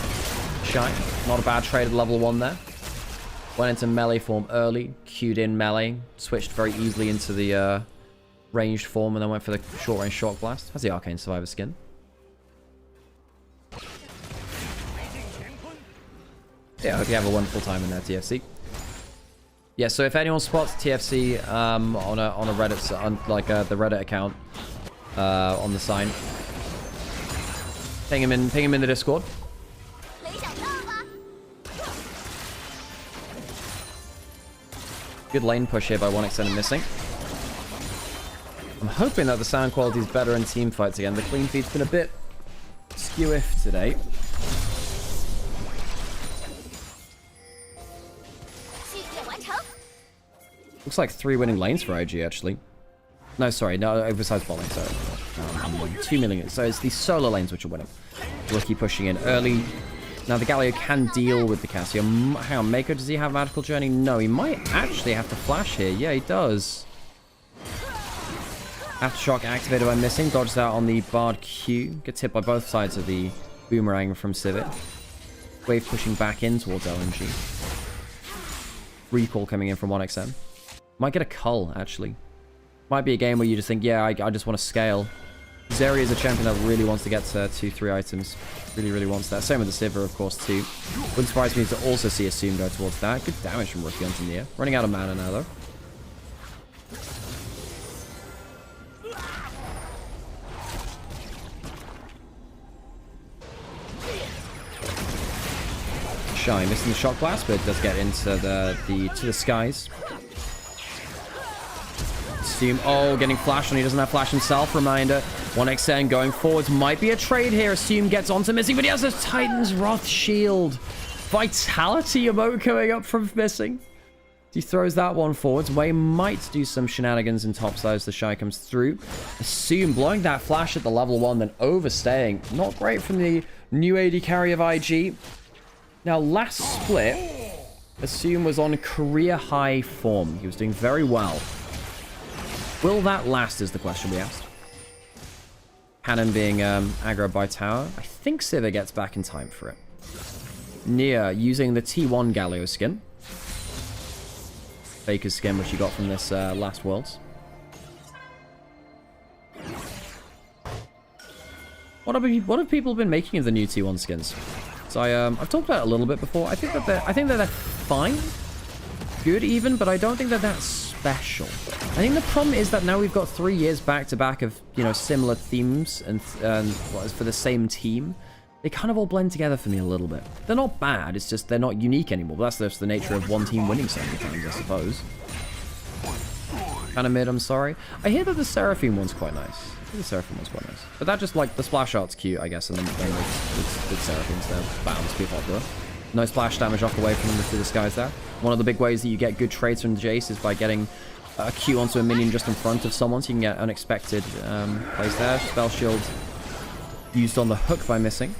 Shy. Not a bad trade at level 1 there. Went into melee form early. Q'd in melee. Switched very easily into the ranged form and then went for the short range shock blast. Has the Arcane Survivor skin. Yeah, I hope you have a wonderful time in there, TFC. Yeah, so if anyone spots TFC on a Reddit, like the Reddit account on the sign, ping him in the Discord. Good lane push here by 1xN and missing. I'm hoping that the sound quality is better in team fights again. The clean feed's been a bit skew-iff today. Looks like 3 winning lanes for IG, actually. No, sorry. No, besides bot lane. Sorry. 2 million. So it's the solo lanes which are winning. Rookie pushing in early. Now, the Galio can deal with the Cassio. Hang on. Mako, does he have Magical Journey? No, he might actually have to flash here. Yeah, he does. Aftershock activated by missing. Dodges out on the Bard Q. Gets hit by both sides of the boomerang from Sivir. Wave pushing back in towards LNG. Recall coming in from 1xN. Might get a cull, actually. Might be a game where you just think, yeah, I just want to scale. Zeri is a champion that really wants to get to 2-3 items. Really wants that. Same with the Sivir, of course, too. Wouldn't surprise me to also see Assume go towards that. Good damage from Rookie onto Nia. Running out of mana now, though. Shy missing the shock blast, but it does get into the skies. Assume. Oh, getting flash on. He doesn't have flash himself. Reminder. 1xn going forwards. Might be a trade here. Assume gets onto missing, but he has a Titan's Wrath shield. Vitality emote coming up from missing. He throws that one forwards. Wei might do some shenanigans in topside as the Shy comes through. Assume blowing that flash at the level 1, then overstaying. Not great from the new AD carry of IG. Now, last split, Assume was on career high form. He was doing very well. Will that last is the question we asked. Cannon being aggroed by tower. I think Sivir gets back in time for it. Nia using the T1 Galio skin. Faker's skin, which you got from this last Worlds. What have people been making of the new T1 skins? So I've talked about it a little bit before. I think that they're fine, good even, but I don't think that that's special. I think the problem is that now we've got 3 years back to back of similar themes and for the same team. They kind of all blend together for me a little bit. They're not bad, it's just they're not unique anymore. But that's just the nature of one team winning so many times, I suppose. Kind of mid, I'm sorry. I hear that the Seraphine one's quite nice. I think the Seraphine one's quite nice. But that just, like, the splash art's cute, I guess, and then with Seraphine's there. Bound to be popular. No splash damage off the way from them through the skies there. One of the big ways that you get good trades from the Jace is by getting a Q onto a minion just in front of someone, so you can get unexpected plays there. Spell shield used on the hook by missing.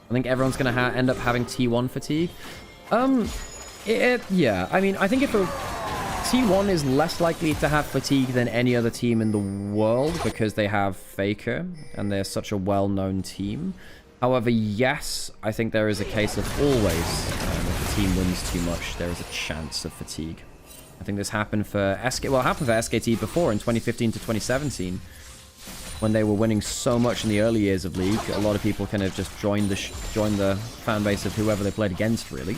I think everyone's going to end up having T1 fatigue. Yeah, I mean, I think if T1 is less likely to have fatigue than any other team in the world because they have Faker and they're such a well-known team. However, yes, I think there is a case of always, if the team wins too much, there is a chance of fatigue. I think this happened for SKT before in 2015 to 2017. When they were winning so much in the early years of League, a lot of people kind of just joined the fan base of whoever they played against, really.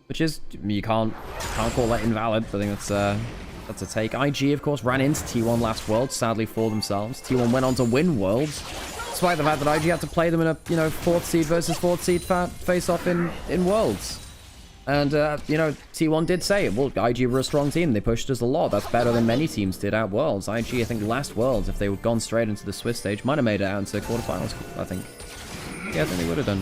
Which is, you can't call that invalid. I think that's a take. IG, of course, ran into T1 last World, sadly for themselves. T1 went on to win Worlds, despite the fact that IG had to play them in a 4th seed versus 4th seed face-off in Worlds. And, T1 did say, well, IG were a strong team. They pushed us a lot. That's better than many teams did at Worlds. IG, I think, last Worlds, if they would gone straight into the Swiss stage, might have made it out into quarterfinals, I think. Yeah, I think they would have done.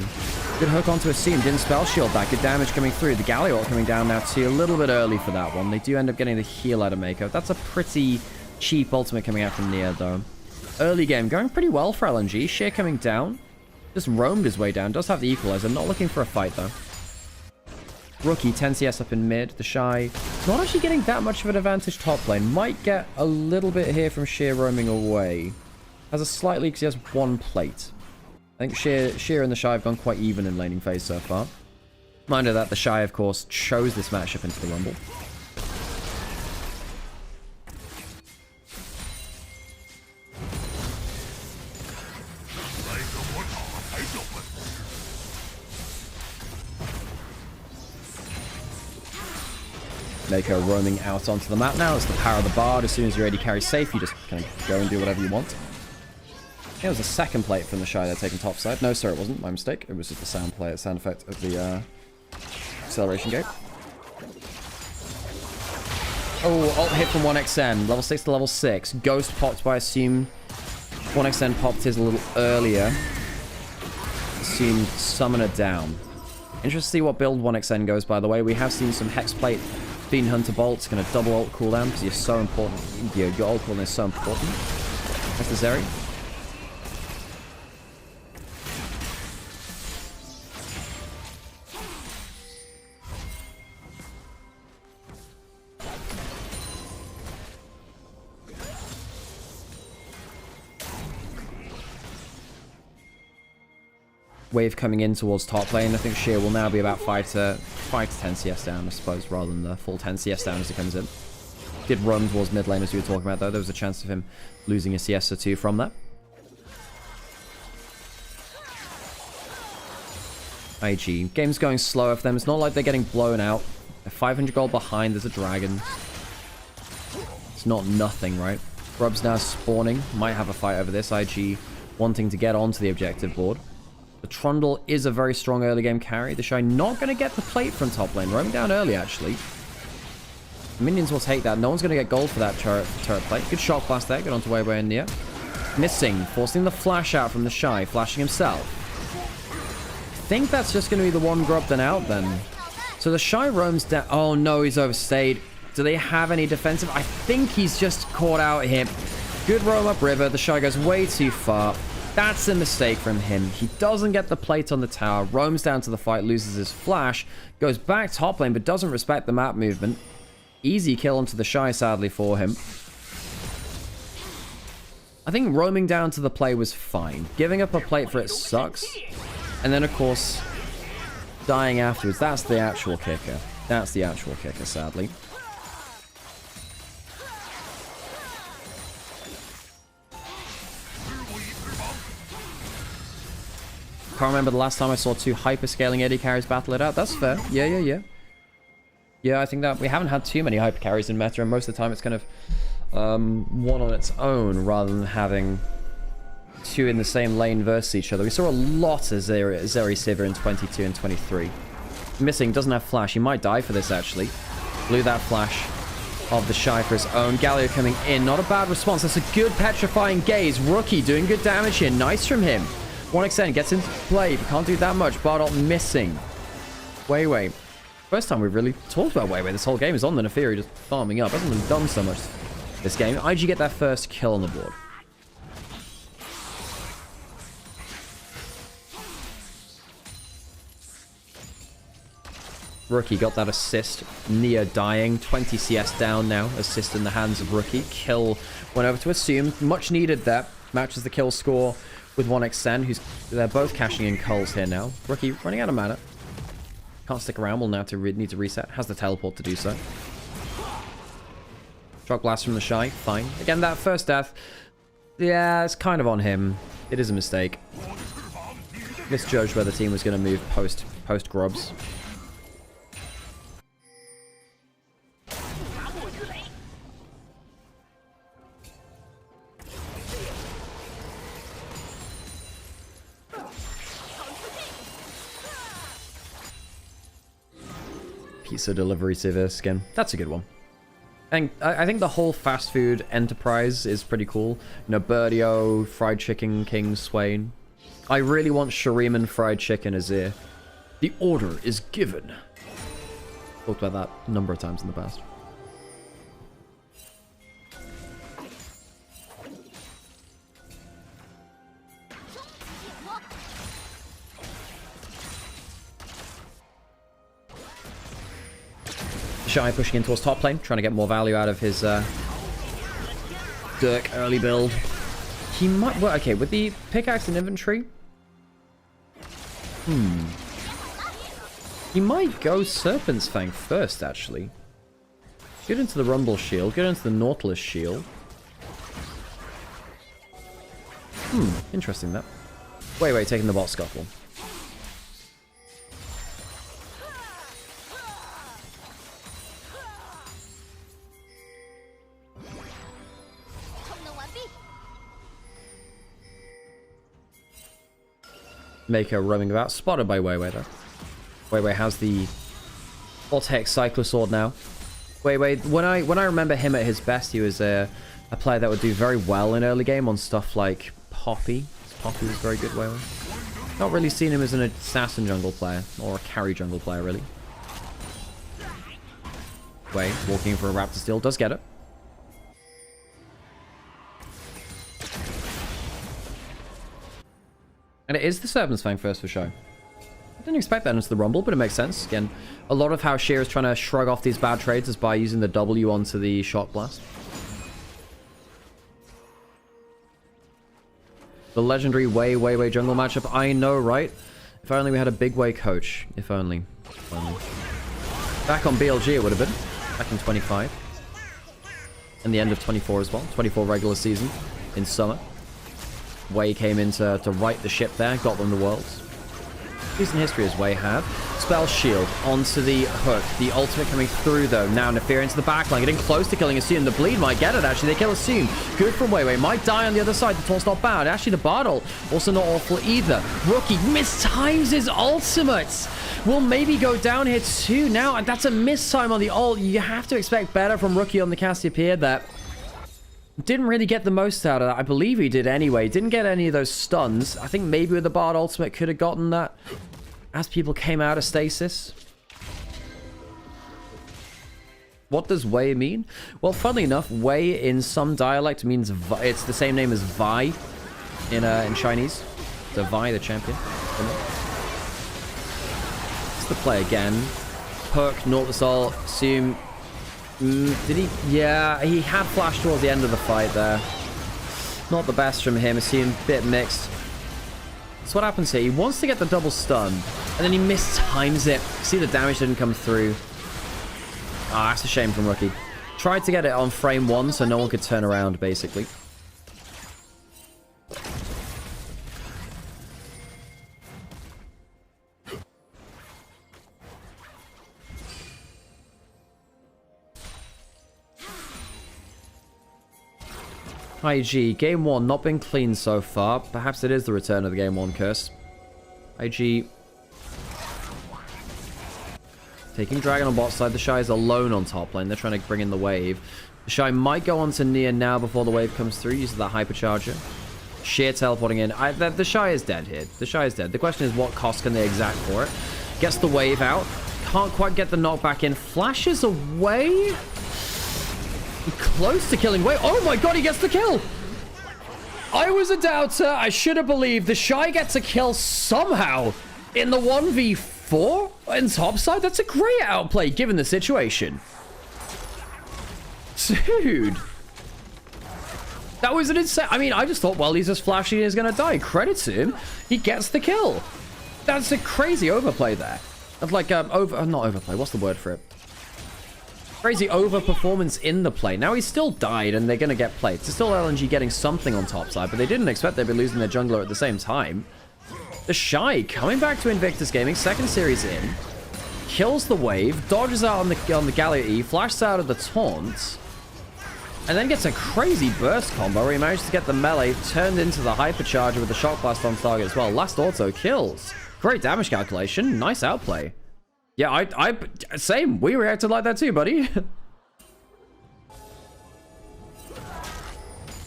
Good hook onto a seam. Didn't spell shield that. Good damage coming through. The Galio coming down now, too. A little bit early for that one. They do end up getting the heal out of Mako. That's a pretty cheap ultimate coming out from Nia, though. Early game going pretty well for LNG. Sheer coming down. Just roamed his way down. Does have the equalizer. Not looking for a fight, though. Rookie, 10 CS up in mid. The Shy, not actually getting that much of an advantage top lane. Might get a little bit here from Sheer roaming away. Has a slightly, because he has 1 plate. I think Sheer and the Shy have gone quite even in laning phase so far. Mind you that the Shy, of course, chose this matchup into the Rumble. Mako roaming out onto the map now. It's the power of the Bard. As soon as you're AD carry safe, you just kind of go and do whatever you want. It was a second plate from the Shy there taking topside. No, sir, it wasn't. My mistake. It was just the sound effect of the acceleration gate. Oh, ult hit from 1xn. Level 6 to level 6. Ghost popped by Assume. 1xn popped his a little earlier. Assume Summoner down. Interesting to see what build 1xn goes, by the way. We have seen some Hexplate Fiend Hunter bolts. Going to double ult cooldown because you're so important. Your ult cooldown is so important. That's the Zeri. Wave coming in towards top lane. I think Sheer will now be about 5 to 10 CS down, I suppose, rather than the full 10 CS down as he comes in. Did roam towards mid lane as we were talking about, though. There was a chance of him losing a CS or 2 from that. IG. Game's going slower for them. It's not like they're getting blown out. They're 500 gold behind. There's a dragon. It's not nothing, right? Grub's now spawning. Might have a fight over this. IG wanting to get onto the objective board. The Trundle is a very strong early game carry. The Shy not going to get the plate from top lane. Roaming down early, actually. Minions will take that. No one's going to get gold for that turret plate. Good shock blast there. Good onto Weiwei and Nia. Missing. Forcing the flash out from the Shy. Flashing himself. I think that's just going to be the one grub then out then. So the Shy roams down. Oh no, he's overstayed. Do they have any defensive? I think he's just caught out here. Good roam up river. The Shy goes way too far. That's a mistake from him. He doesn't get the plate on the tower. Roams down to the fight. Loses his flash. Goes back top lane, but doesn't respect the map movement. Easy kill onto the Shy, sadly, for him. I think roaming down to the play was fine. Giving up a plate for it sucks. And then, of course, dying afterwards. That's the actual kicker. That's the actual kicker, sadly. Can't remember the last time I saw 2 hyper-scaling AD carries battle it out. That's fair. Yeah. Yeah, I think that we haven't had too many hyper carries in meta, and most of the time it's kind of one on its own rather than having 2 in the same lane versus each other. We saw a lot of Zeri Sivir in 22 and 23. Missing, doesn't have flash. He might die for this, actually. Blew that flash of the Shy for his own. Galio coming in. Not a bad response. That's a good petrifying gaze. Rookie doing good damage here. Nice from him. 1xN gets into play, but can't do that much. Bardot missing. Weiwei. First time we've really talked about Weiwei this whole game is on the Neferi, just farming up. Hasn't really done so much this game. IG get that first kill on the board. Rookie got that assist. Nia dying. 20 CS down now. Assist in the hands of Rookie. Kill went over to Assume. Much needed there. Matches the kill score with 1xN, who's they're both cashing in culls here now. Rookie running out of mana. Can't stick around. Will now need to reset. Has the teleport to do so. Shock blast from the Shy. Fine. Again, that first death. Yeah, it's kind of on him. It is a mistake. Misjudged where the team was going to move post grubs. Pizza delivery Sivir skin. That's a good one. And I think the whole fast food enterprise is pretty cool. You know, Birdio, Fried Chicken King, Swain. I really want Shuriman Fried Chicken Azir. The order is given. Talked about that a number of times in the past. Shy pushing in towards top lane, trying to get more value out of his Dirk early build. He might... Well, okay, with the pickaxe and inventory... He might go Serpent's Fang first, actually. Get into the Rumble Shield, get into the Nautilus Shield. Interesting, that. Wait, taking the bot scuffle. Mako roaming about, spotted by Weiwei though. Weiwei has the Voltaic Cyclosword now. Weiwei, when I remember him at his best, he was a player that would do very well in early game on stuff like Poppy. Poppy was very good, Weiwei. Not really seen him as an assassin jungle player, or a carry jungle player really. Wei, walking for a Raptor Steel, does get it. And it is the Serpent's Fang first for show. I didn't expect that into the Rumble, but it makes sense. Again, a lot of how Sheer is trying to shrug off these bad trades is by using the W onto the Shock Blast. The legendary Wei jungle matchup. I know, right? If only we had a big Wei coach. If only. If only. Back on BLG it would have been. Back in 25. And the end of 24 as well. 24 regular season in summer. Wei came in to right the ship there, got them the worlds. Recent history as Wei have. Spell shield onto the hook. The ultimate coming through though. Now Nefir into the backline, getting close to killing Assume. The bleed might get it actually. They kill Assume. Good from Wei. Wei might die on the other side. The taunt's not bad. Actually the Bartle also not awful either. Rookie mistimes his ultimate. Will maybe go down here too. Now that's a mistime on the ult. You have to expect better from Rookie on the Cassiopeia there. Didn't really get the most out of that. I believe he did anyway. Didn't get any of those stuns. I think maybe with the Bard ultimate could have gotten that as people came out of stasis. What does Wei mean? Well, funnily enough, Wei in some dialect means it's the same name as Vi in Chinese. So Vi, the champion. It's the play again. Hook, Naught the Soul, assume. Did he? Yeah, he had flash towards the end of the fight there. Not the best from him. Assume bit mixed. That's what happens here. He wants to get the double stun, and then he mistimes it. See, the damage didn't come through. Ah, that's a shame from Rookie. Tried to get it on frame 1 so no one could turn around, basically. IG, game 1 not been clean so far. Perhaps it is the return of the game 1 curse. IG taking Dragon on bot side. The Shy is alone on top lane. They're trying to bring in the wave. The Shy might go on to Nia now before the wave comes through. Uses that hypercharger. Sheer teleporting in. The Shy is dead here. The Shy is dead. The question is what cost can they exact for it. Gets the wave out. Can't quite get the knockback in. Flashes away. Close to killing Wei. Oh my god, he gets the kill. I was a doubter. I should have believed. The Shy gets a kill somehow in the 1v4 in topside. That's a great outplay given the situation. Dude. That was an insane... I mean, I just thought, well, he's just flashy and he's going to die. Credit to him. He gets the kill. That's a crazy overplay there. Of like, not overplay. What's the word for it? Crazy overperformance in the play. Now he's still died and they're going to get played. It's still LNG getting something on top side, but they didn't expect they'd be losing their jungler at the same time. The Shy coming back to Invictus Gaming, second series in. Kills the wave, dodges out on the Galio E, flashes out of the taunt, and then gets a crazy burst combo where he managed to get the melee turned into the hypercharger with the shock blast on target as well. Last auto kills. Great damage calculation. Nice outplay. Yeah, same. We reacted like that too, buddy.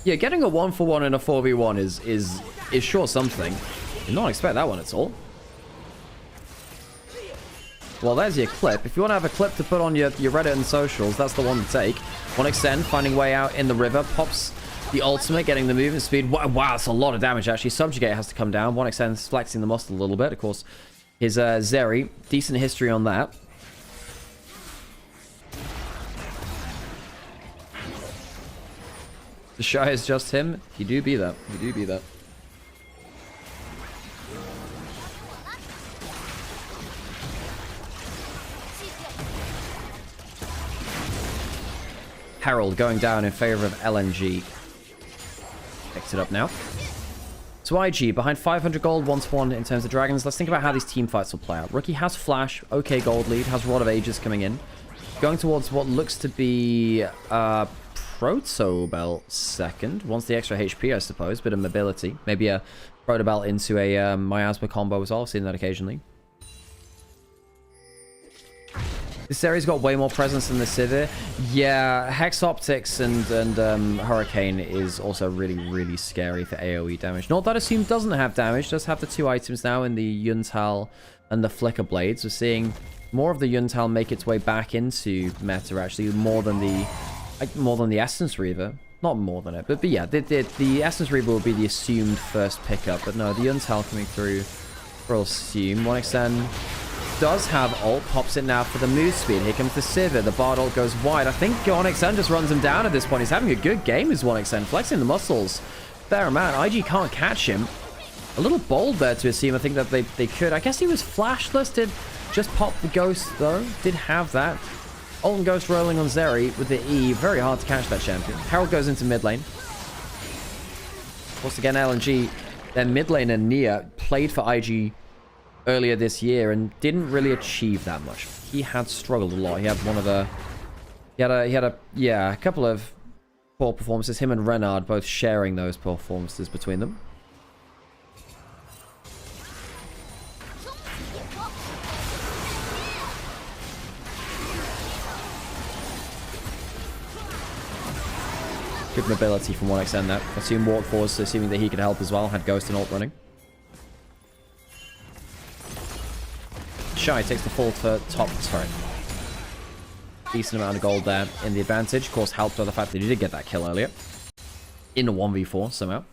Yeah, getting a 1-for-1 in a 4v1 is sure something. Did not expect that one at all. Well, there's your clip. If you want to have a clip to put on your Reddit and socials, that's the one to take. 1xn finding way out in the river, pops the ultimate, getting the movement speed. Wow, that's a lot of damage actually. Subjugate has to come down. 1xn flexing the muscle a little bit, of course. His Zeri, decent history on that. The Shy is just him. He do be that. He do be that. Herald going down in favor of LNG. Picks it up now. So IG, behind 500 gold, 1-1 in terms of dragons. Let's think about how these team fights will play out. Rookie has flash, okay gold lead, has Rod of Ages coming in. Going towards what looks to be Proto Belt second. Wants the extra HP, I suppose, bit of mobility. Maybe a Proto Belt into a Miasma combo as well. I've seen that occasionally. This area's got way more presence than the Sivir. Yeah, Hex Optics and Hurricane is also really, really scary for AoE damage. Not that Assume doesn't have damage, does have the 2 items now in the Yuntal and the Flicker Blades. We're seeing more of the Yuntal make its way back into meta, actually, more than the Essence Reaver. Not more than it, but yeah, the Essence Reaver will be the assumed first pickup, but no, the Yuntal coming through for Assume. 1xn does have ult, pops it now for the move speed. Here comes the Sivir. The Bard ult goes wide. I think 1xn just runs him down at this point. He's having a good game, is 1xn, flexing the muscles. Fair amount. IG can't catch him. A little bold there to assume. I think that they could. I guess he was flashless. Did just pop the Ghost, though. Did have that. Ult and Ghost rolling on Zeri with the E. Very hard to catch that champion. Herald goes into mid lane. Once again, LNG, their mid lane and Nia played for IG earlier this year and didn't really achieve that much. He had struggled a lot. He had one of the... He had a couple of poor performances. Him and Renard both sharing those performances between them. Good mobility from 1xN there. I assume walk forwards, assuming that he could help as well. Had Ghost and ult running. Shy takes the full to top. Sorry. Decent amount of gold there in the advantage. Of course, helped by the fact that he did get that kill earlier. In a 1v4 somehow.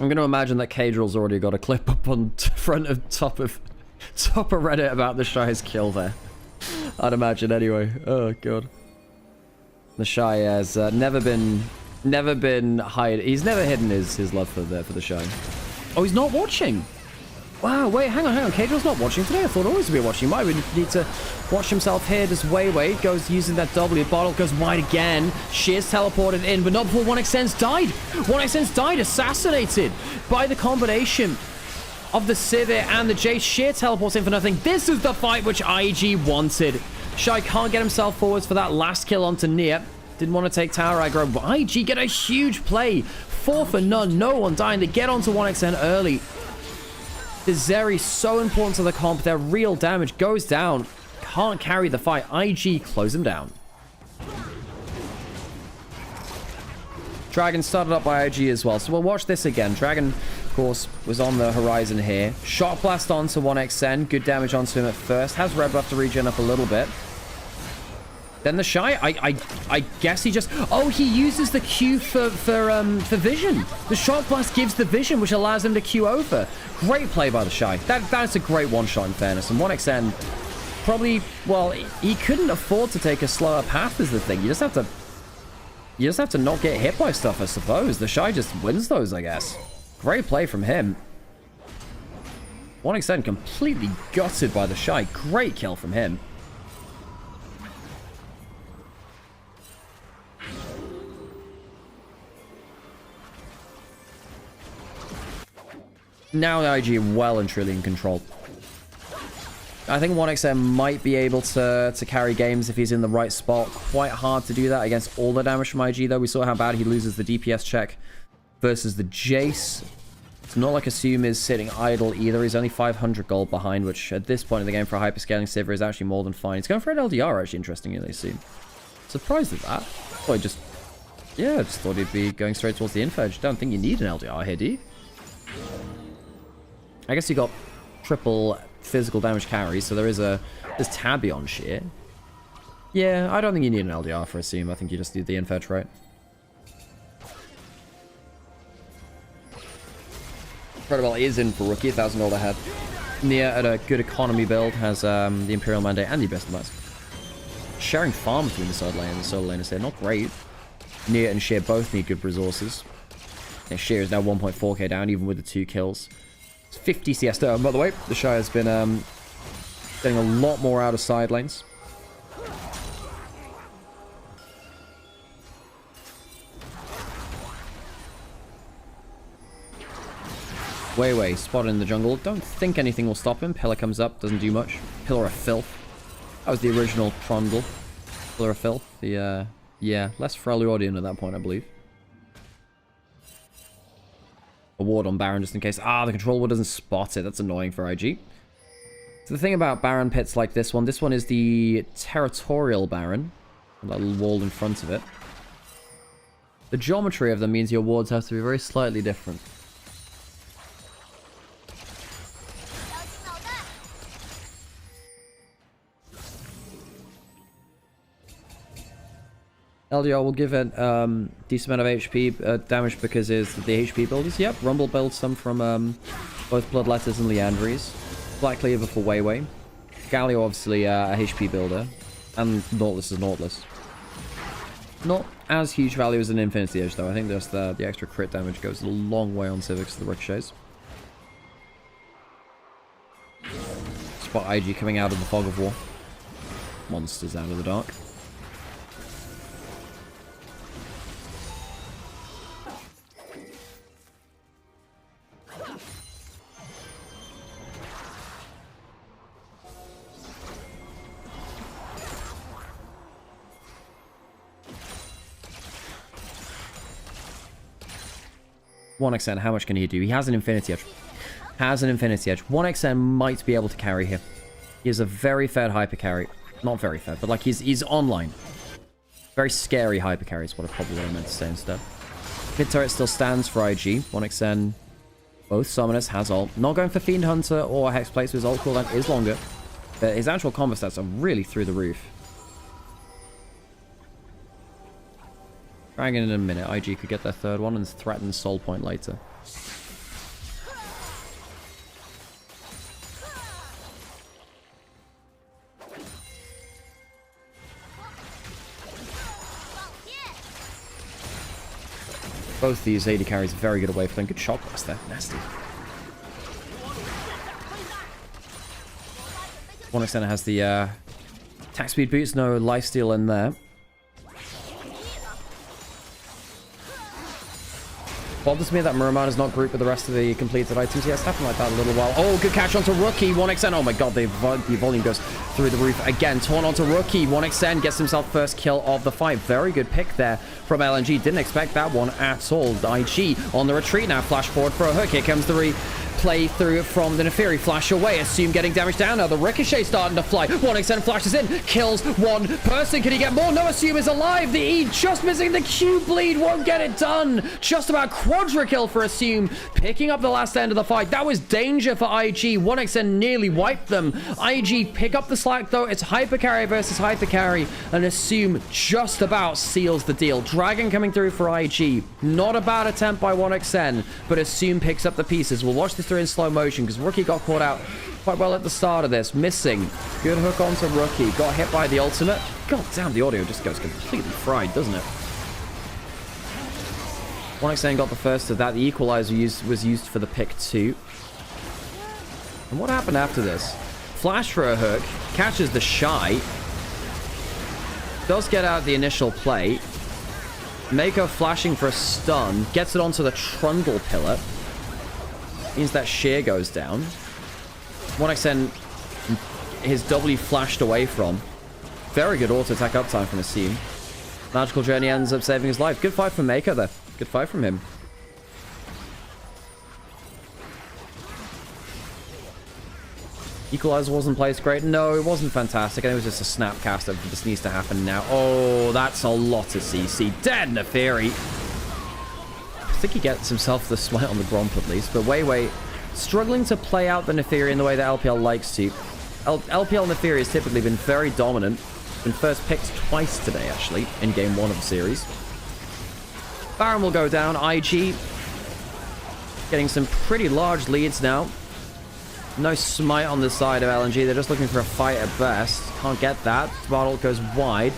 I'm going to imagine that Cadrill's already got a clip up on front of top of Reddit about the Shy's kill there. I'd imagine anyway. Oh god. The Shy has never been hidden. He's never hidden his love for the Shy. Oh, he's not watching. Wow, wait, hang on. Cadrill's not watching today. I thought always to be watching. Might need to watch himself here. Just Wei goes using that W. Bottle goes wide again. Shears teleported in, but not before 1xN's died. 1xN's died, assassinated by the combination of the Sivir and the Jace. Sheer teleports in for nothing. This is the fight which IG wanted. Shy can't get himself forwards for that last kill onto Nia. Didn't want to take tower aggro. IG get a huge play. 4 for none. No one dying. They get onto 1xN early. The Zeri so important to the comp. Their real damage goes down. Can't carry the fight. IG close him down. Dragon started up by IG as well. So we'll watch this again. Dragon, of course, was on the horizon here. Shock blast onto 1xN. Good damage onto him at first. Has red buff to regen up a little bit. Then the Shy, I guess he just... Oh, he uses the Q for vision. The Shock Blast gives the vision, which allows him to Q over. Great play by the Shy. That's a great one-shot in fairness. And 1xN probably... Well, he couldn't afford to take a slower path is the thing. You just have to not get hit by stuff, I suppose. The Shy just wins those, I guess. Great play from him. 1xN completely gutted by the Shy. Great kill from him. Now IG well and truly in control. I think 1xN might be able to carry games if he's in the right spot. Quite hard to do that against all the damage from IG, though. We saw how bad he loses the DPS check versus the Jace. It's not like Assume is sitting idle either. He's only 500 gold behind, which at this point in the game for a hyperscaling Sivir is actually more than fine. He's going for an LDR, actually, interestingly, they seem. Surprised at that. Oh, I just thought he'd be going straight towards the info. I don't think you need an LDR here, do you? I guess you got triple physical damage carries, so there's Tabby on sheer. Yeah, I don't think you need an LDR for Assume. I think you just need the infetch, right? Incredible is in for rookie, 1,000 gold ahead. Nia at a good economy build has the Imperial Mandate and the Best of Mask. Sharing farm between the side lane and the solo lane is there. Not great. Nia and Sheer both need good resources. Yeah, Sheer is now 1.4k down, even with the 2 kills. 50 CS down, by the way. The Shy has been getting a lot more out of side lanes. Wei spotted in the jungle. Don't think anything will stop him. Pillar comes up, doesn't do much. Pillar of Filth. That was the original Trundle. Pillar of Filth. The, yeah, less Freljordian at that point, I believe. A ward on Baron just in case. Ah, the control ward doesn't spot it. That's annoying for IG. So the thing about Baron pits like this one is the territorial Baron. That little wall in front of it. The geometry of them means your wards have to be very slightly different. LDR will give it decent amount of HP damage because it's the HP builders. Yep, Rumble builds some from both Bloodletters and Leandries. Black Cleaver for Wei. Galio obviously a HP builder. And Nautilus is Nautilus. Not as huge value as an Infinity Edge though. I think just the extra crit damage goes a long way on Civics to the ricochets. Spot IG coming out of the Fog of War. Monsters out of the dark. 1xn, how much can he do? He has an Infinity Edge. 1xn might be able to carry here. He has a very fed hyper carry. Not very fed, but like he's online. Very scary hyper carry is what I probably meant to say instead. Mid turret still stands for IG. 1xn, both summoners, has ult. Not going for Fiend Hunter or Hex Plate, so his ult cooldown is longer. But his actual combo stats are really through the roof. Dragon in a minute. IG could get their third one and threaten Soul Point later. Both these AD carries very good away from good shot blocks there. Nasty. 1xn has the attack speed boots, no lifesteal in there. Bothers me that Muramana is not grouped with the rest of the completed items. Yeah, it's happened like that a little while. Oh, good catch onto Rookie. 1xn. Oh my god, the volume goes through the roof again. Torn onto Rookie. 1xn gets himself first kill of the fight. Very good pick there from LNG. Didn't expect that one at all. IG on the retreat now. Flash forward for a hook. Here comes the replay through from the Neferi. Flash away. Assume getting damage down now. The Ricochet starting to fly. 1xn flashes in. Kills one person. Can he get more? No, Assume is alive. The E just missing the Q bleed. Won't get it done. Just about quadra kill for Assume. Picking up the last end of the fight. That was danger for IG. 1xn nearly wiped them. IG pick up the slack though. It's hyper carry versus hyper carry. And Assume just about seals the deal. Dragon coming through for IG. Not a bad attempt by 1xn. But Assume picks up the pieces. We'll watch this through in slow motion because Rookie got caught out quite well at the start of this. Missing. Good hook onto Rookie. Got hit by the ultimate. God damn, the audio just goes completely fried, doesn't it? 1xn got the first of that. The equalizer was used for the pick 2. And what happened after this? Flash for a hook. Catches the Shy. Does get out the initial play. Mako flashing for a stun. Gets it onto the Trundle pillar. Means that Sheer goes down. 1xn, his W flashed away from. Very good auto attack uptime from Assume. Magical Journey ends up saving his life. Good fight from Mako there. Good fight from him. Equalizer wasn't placed great. No, it wasn't fantastic. And it was just a snap caster. This needs to happen now. Oh, that's a lot of CC. Dead Neferi. I think he gets himself the sweat on the Gromp at least. But Wei struggling to play out the Neferi in the way that LPL likes to. LPL Neferi has typically been very dominant. Been first picked twice today, actually, in game 1 of the series. Baron will go down. IG getting some pretty large leads now. No smite on the side of LNG. They're just looking for a fight at best. Can't get that. Bottle goes wide.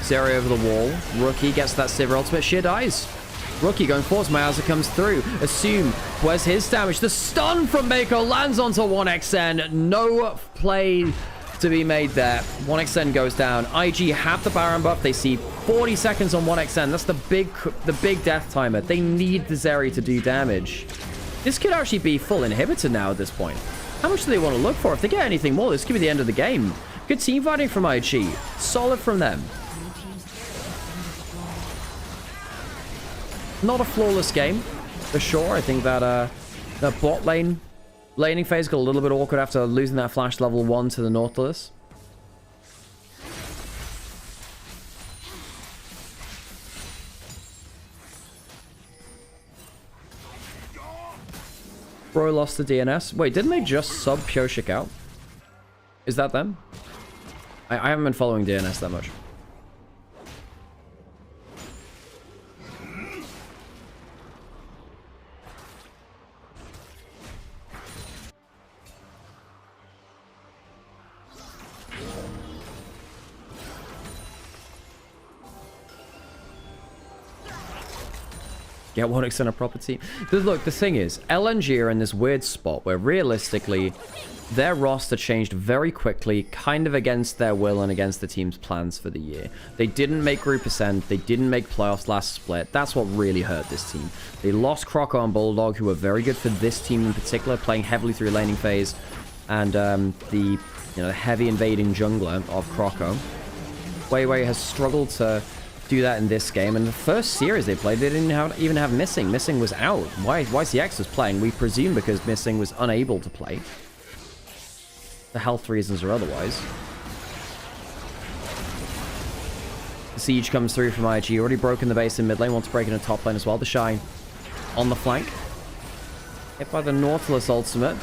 Zeri over the wall. Rookie gets that Sivir ultimate. Sheer dies. Rookie going forwards. Mayasa comes through. Assume. Where's his damage? The stun from Mako lands onto 1xn. No play to be made there. 1xn goes down. IG have the Baron buff. They see 40 seconds on 1xn. That's the big death timer. They need the Zeri to do damage. This could actually be full inhibitor now at this point. How much do they want to look for? If they get anything more, this could be the end of the game. Good team fighting from IG. Solid from them. Not a flawless game, for sure. I think that the bot lane laning phase got a little bit awkward after losing that flash level 1 to the Nautilus. Bro lost the DNS. Wait, didn't they just sub Pyoshik out? Is that them? I haven't been following DNS that much. Get 1xn a proper team. Look, the thing is, LNG are in this weird spot where realistically, their roster changed very quickly, kind of against their will and against the team's plans for the year. They didn't make Group Ascent, they didn't make playoffs last split. That's what really hurt this team. They lost Croco and Bulldog, who were very good for this team in particular, playing heavily through laning phase, and the heavy invading jungler of Croco. Wei has struggled to do that in this game. And the first series they played, they didn't even have Missing. Missing was out. YCX was playing, we presume because Missing was unable to play. For health reasons or otherwise. The siege comes through from IG. Already broken the base in mid lane. Wants to break into top lane as well. The Shy on the flank. Hit by the Nautilus ultimate.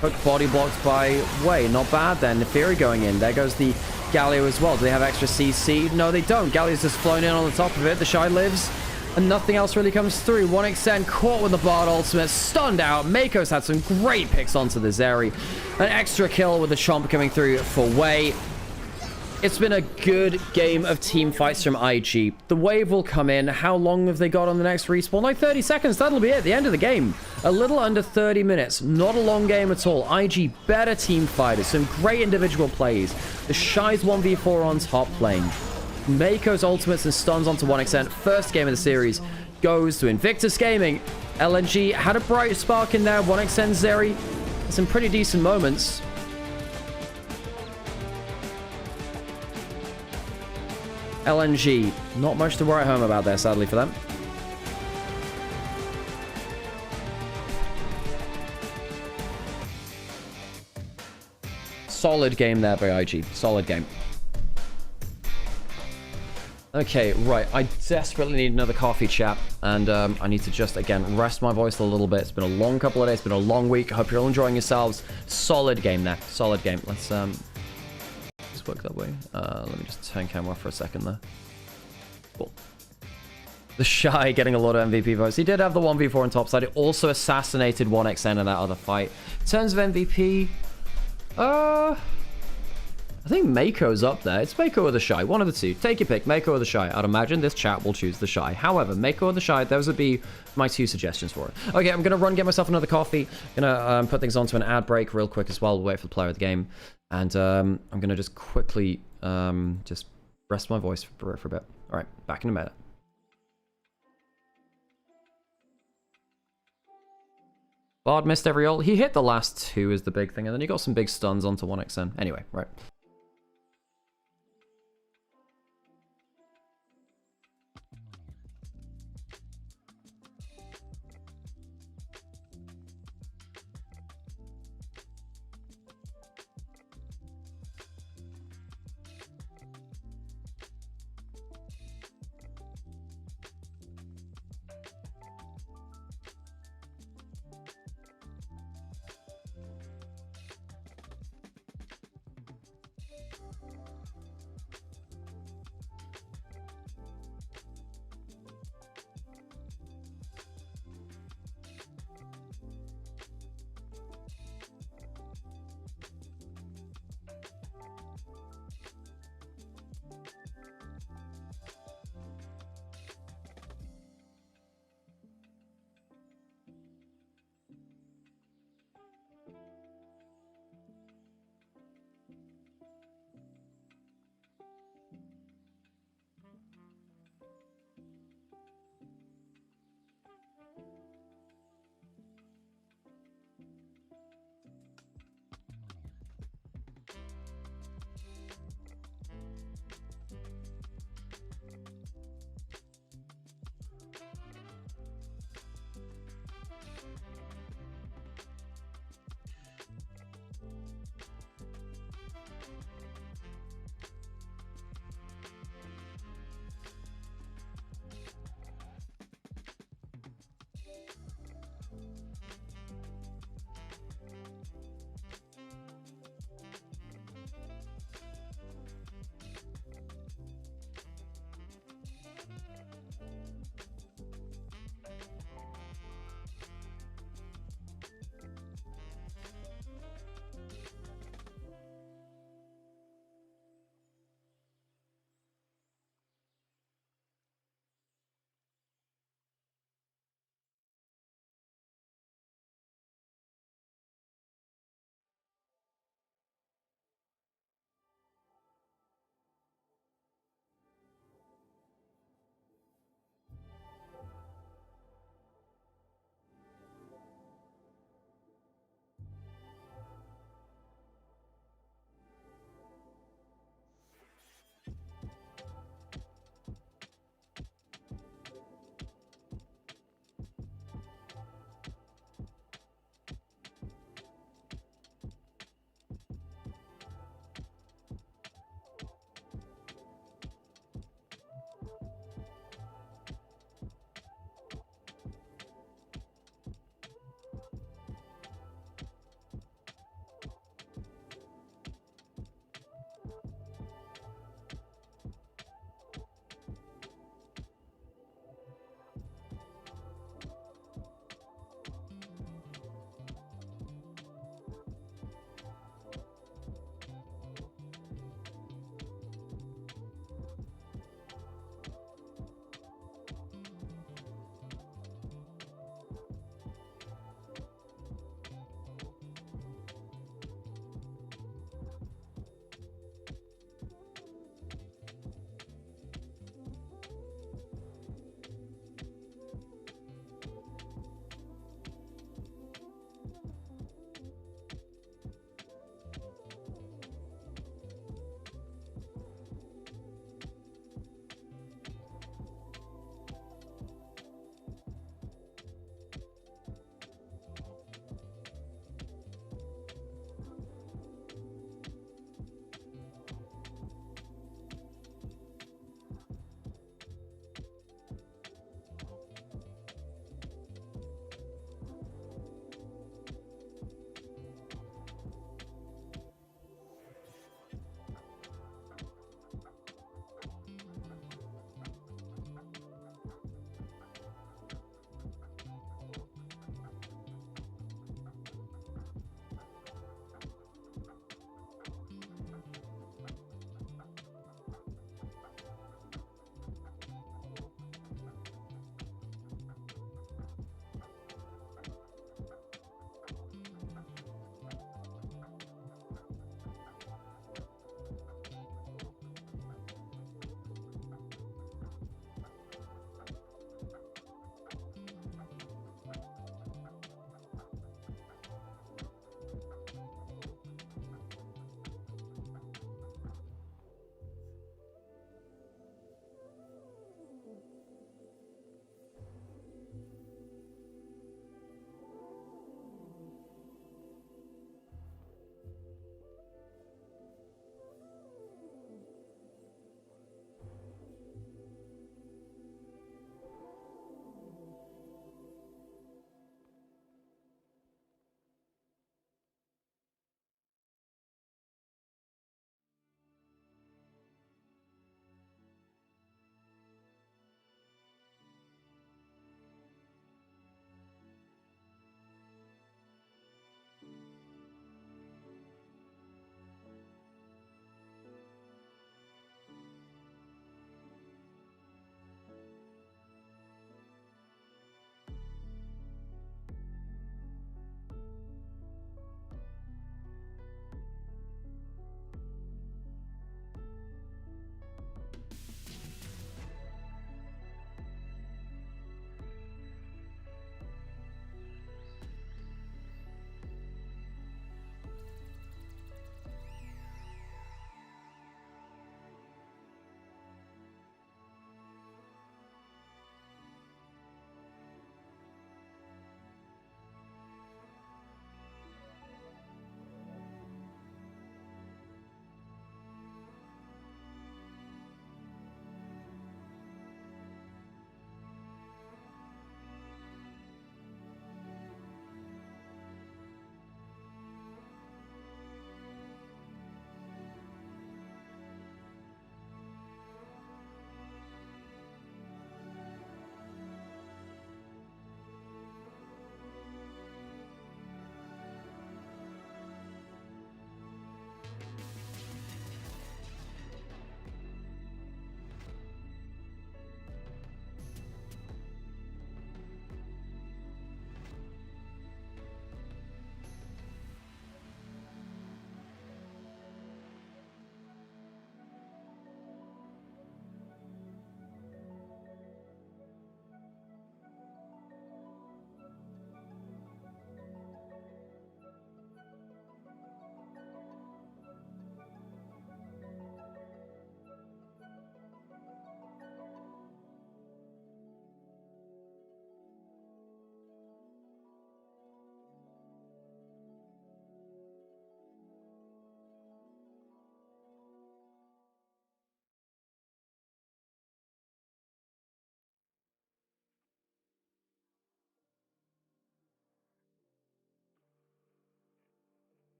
Hook body blocked by Wei. Not bad then. Neferi going in. There goes the Galio as well. Do they have extra CC? No, they don't. Galio's just flown in on the top of it. The Shy lives. And nothing else really comes through. 1xN caught with the Bard ultimate. Stunned out. Mako's had some great picks onto the Zeri. An extra kill with the Chomp coming through for Wei. It's been a good game of team fights from IG. The wave will come in. How long have they got on the next respawn? Like 30 seconds. That'll be it. The end of the game. A little under 30 minutes. Not a long game at all. IG better team fighters. Some great individual plays. The Shy's 1v4 on top lane. Mako's ultimates and stuns onto 1xN. First game of the series goes to Invictus Gaming. LNG had a bright spark in there. 1xN Zeri. Some pretty decent moments. LNG, not much to write home about there, sadly for them. Solid game there by IG. Solid game. Okay, right. I desperately need another coffee, chat. And I need to just, again, rest my voice a little bit. It's been a long couple of days. It's been a long week. Hope you're all enjoying yourselves. Solid game there. Solid game. Let's work that way. Let me just turn camera off for a second there. Cool. The Shy getting a lot of MVP votes. He did have the 1v4 on top side. He also assassinated 1xN in that other fight. In terms of MVP, I think Mako's up there. It's Mako or the Shy. One of the two. Take your pick. Mako or the Shy. I'd imagine this chat will choose the Shy. However, Mako or the Shy, those would be my two suggestions for it. Okay, I'm going to run get myself another coffee. I'm going to put things onto an ad break real quick as well. We'll wait for the player of the game. And I'm going to just quickly just rest my voice for a bit. All right, back in a minute. Bard missed every ult. He hit the last two is the big thing. And then he got some big stuns onto 1xN. Anyway, right.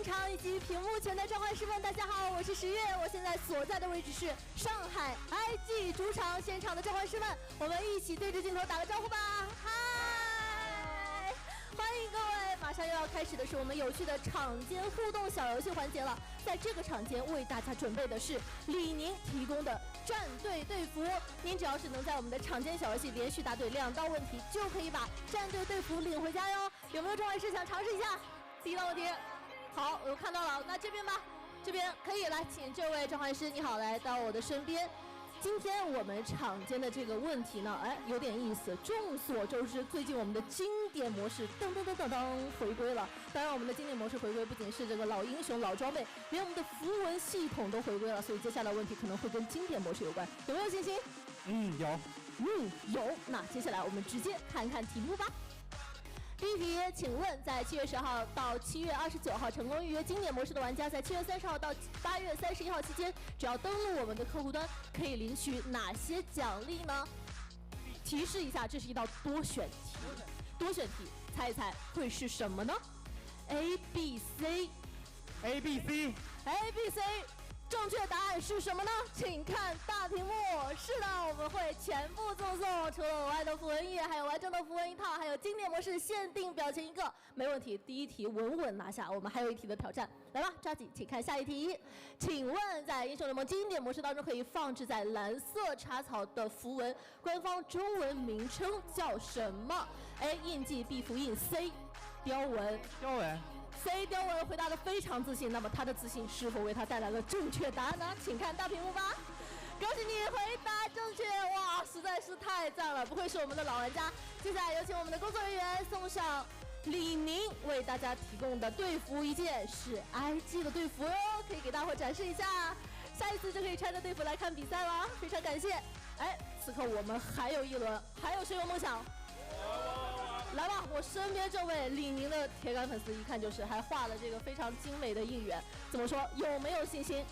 场以及屏幕前的召唤师们，大家好，我是十月，我现在所在的位置是上海 IG 主场，现场的召唤师们，我们一起对着镜头打个招呼吧，嗨，欢迎各位！马上又要开始的是我们有趣的场间互动小游戏环节了，在这个场间为大家准备的是李宁提供的战队队服，您只要是能在我们的场间小游戏连续答对2道问题，就可以把战队队服领回家哟。有没有召唤师想尝试一下？第一道问题，好，我看到了，那这边吧，这边可以来，请这位召唤师，你好，来到我的身边。今天我们场间的这个问题呢，有点意思。众所周知，最近我们的经典模式噔回归了。当然，我们的经典模式回归不仅是这个老英雄、老装备，连我们的符文系统都回归了。所以接下来问题可能会跟经典模式有关，有没有信心？有。那接下来我们直接看看题目吧。第一题，请问在7月10号到7月29号成功预约经典模式的玩家，在7月30号到8月31号期间，只要登录我们的客户端，可以领取哪些奖励呢？提示一下，这是一道多选题，猜一猜会是什么呢 ？A B C， 正确答案是什么呢？请看大屏幕。是的，我们会全部赠送，除了额外的符文1，还有完整的符文1套，还有经典模式限定表情1个。没问题，第一题稳稳拿下。我们还有一题的挑战，来吧，抓紧，请看下一题。请问在英雄联盟经典模式当中，可以放置在蓝色插槽的符文，官方中文名称叫什么 ？A. 印记 B. 符印 C. 雕纹。C 雕文回答的非常自信，那么他的自信是否为他带来了正确答案呢？请看大屏幕吧。恭喜你回答正确，哇，实在是太赞了，不愧是我们的老玩家。接下来有请我们的工作人员送上李宁为大家提供的队服一件，是 IG 的队服哟，可以给大伙展示一下，下一次就可以穿着队服来看比赛了，非常感谢。此刻我们还有一轮，还有谁有梦想？来吧，我身边这位李宁的铁杆粉丝，一看就是还画了这个非常精美的应援。怎么说？有没有信心？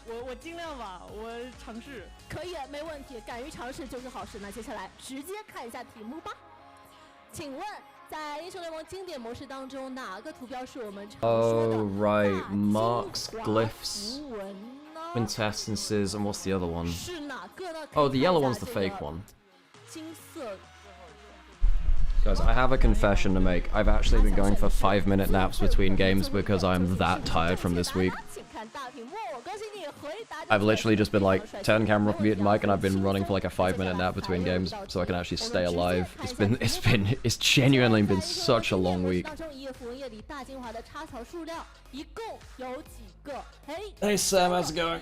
我尽量吧，我尝试。可以，没问题，敢于尝试就是好事。那接下来直接看一下题目吧。请问，在英雄联盟经典模式当中，哪个图标是我们常说的 marks, glyphs, quintessences, and what's the other one? 是哪个呢？ Oh, the yellow one's the fake one. 金色。Guys, I have a confession to make. I've actually been going for 5-minute naps between games because I'm that tired from this week. I've literally just been like, turn camera off, mute mic, and I've been running for like a 5-minute nap between games so I can actually stay alive. It's genuinely been such a long week. Hey Sam, how's it going?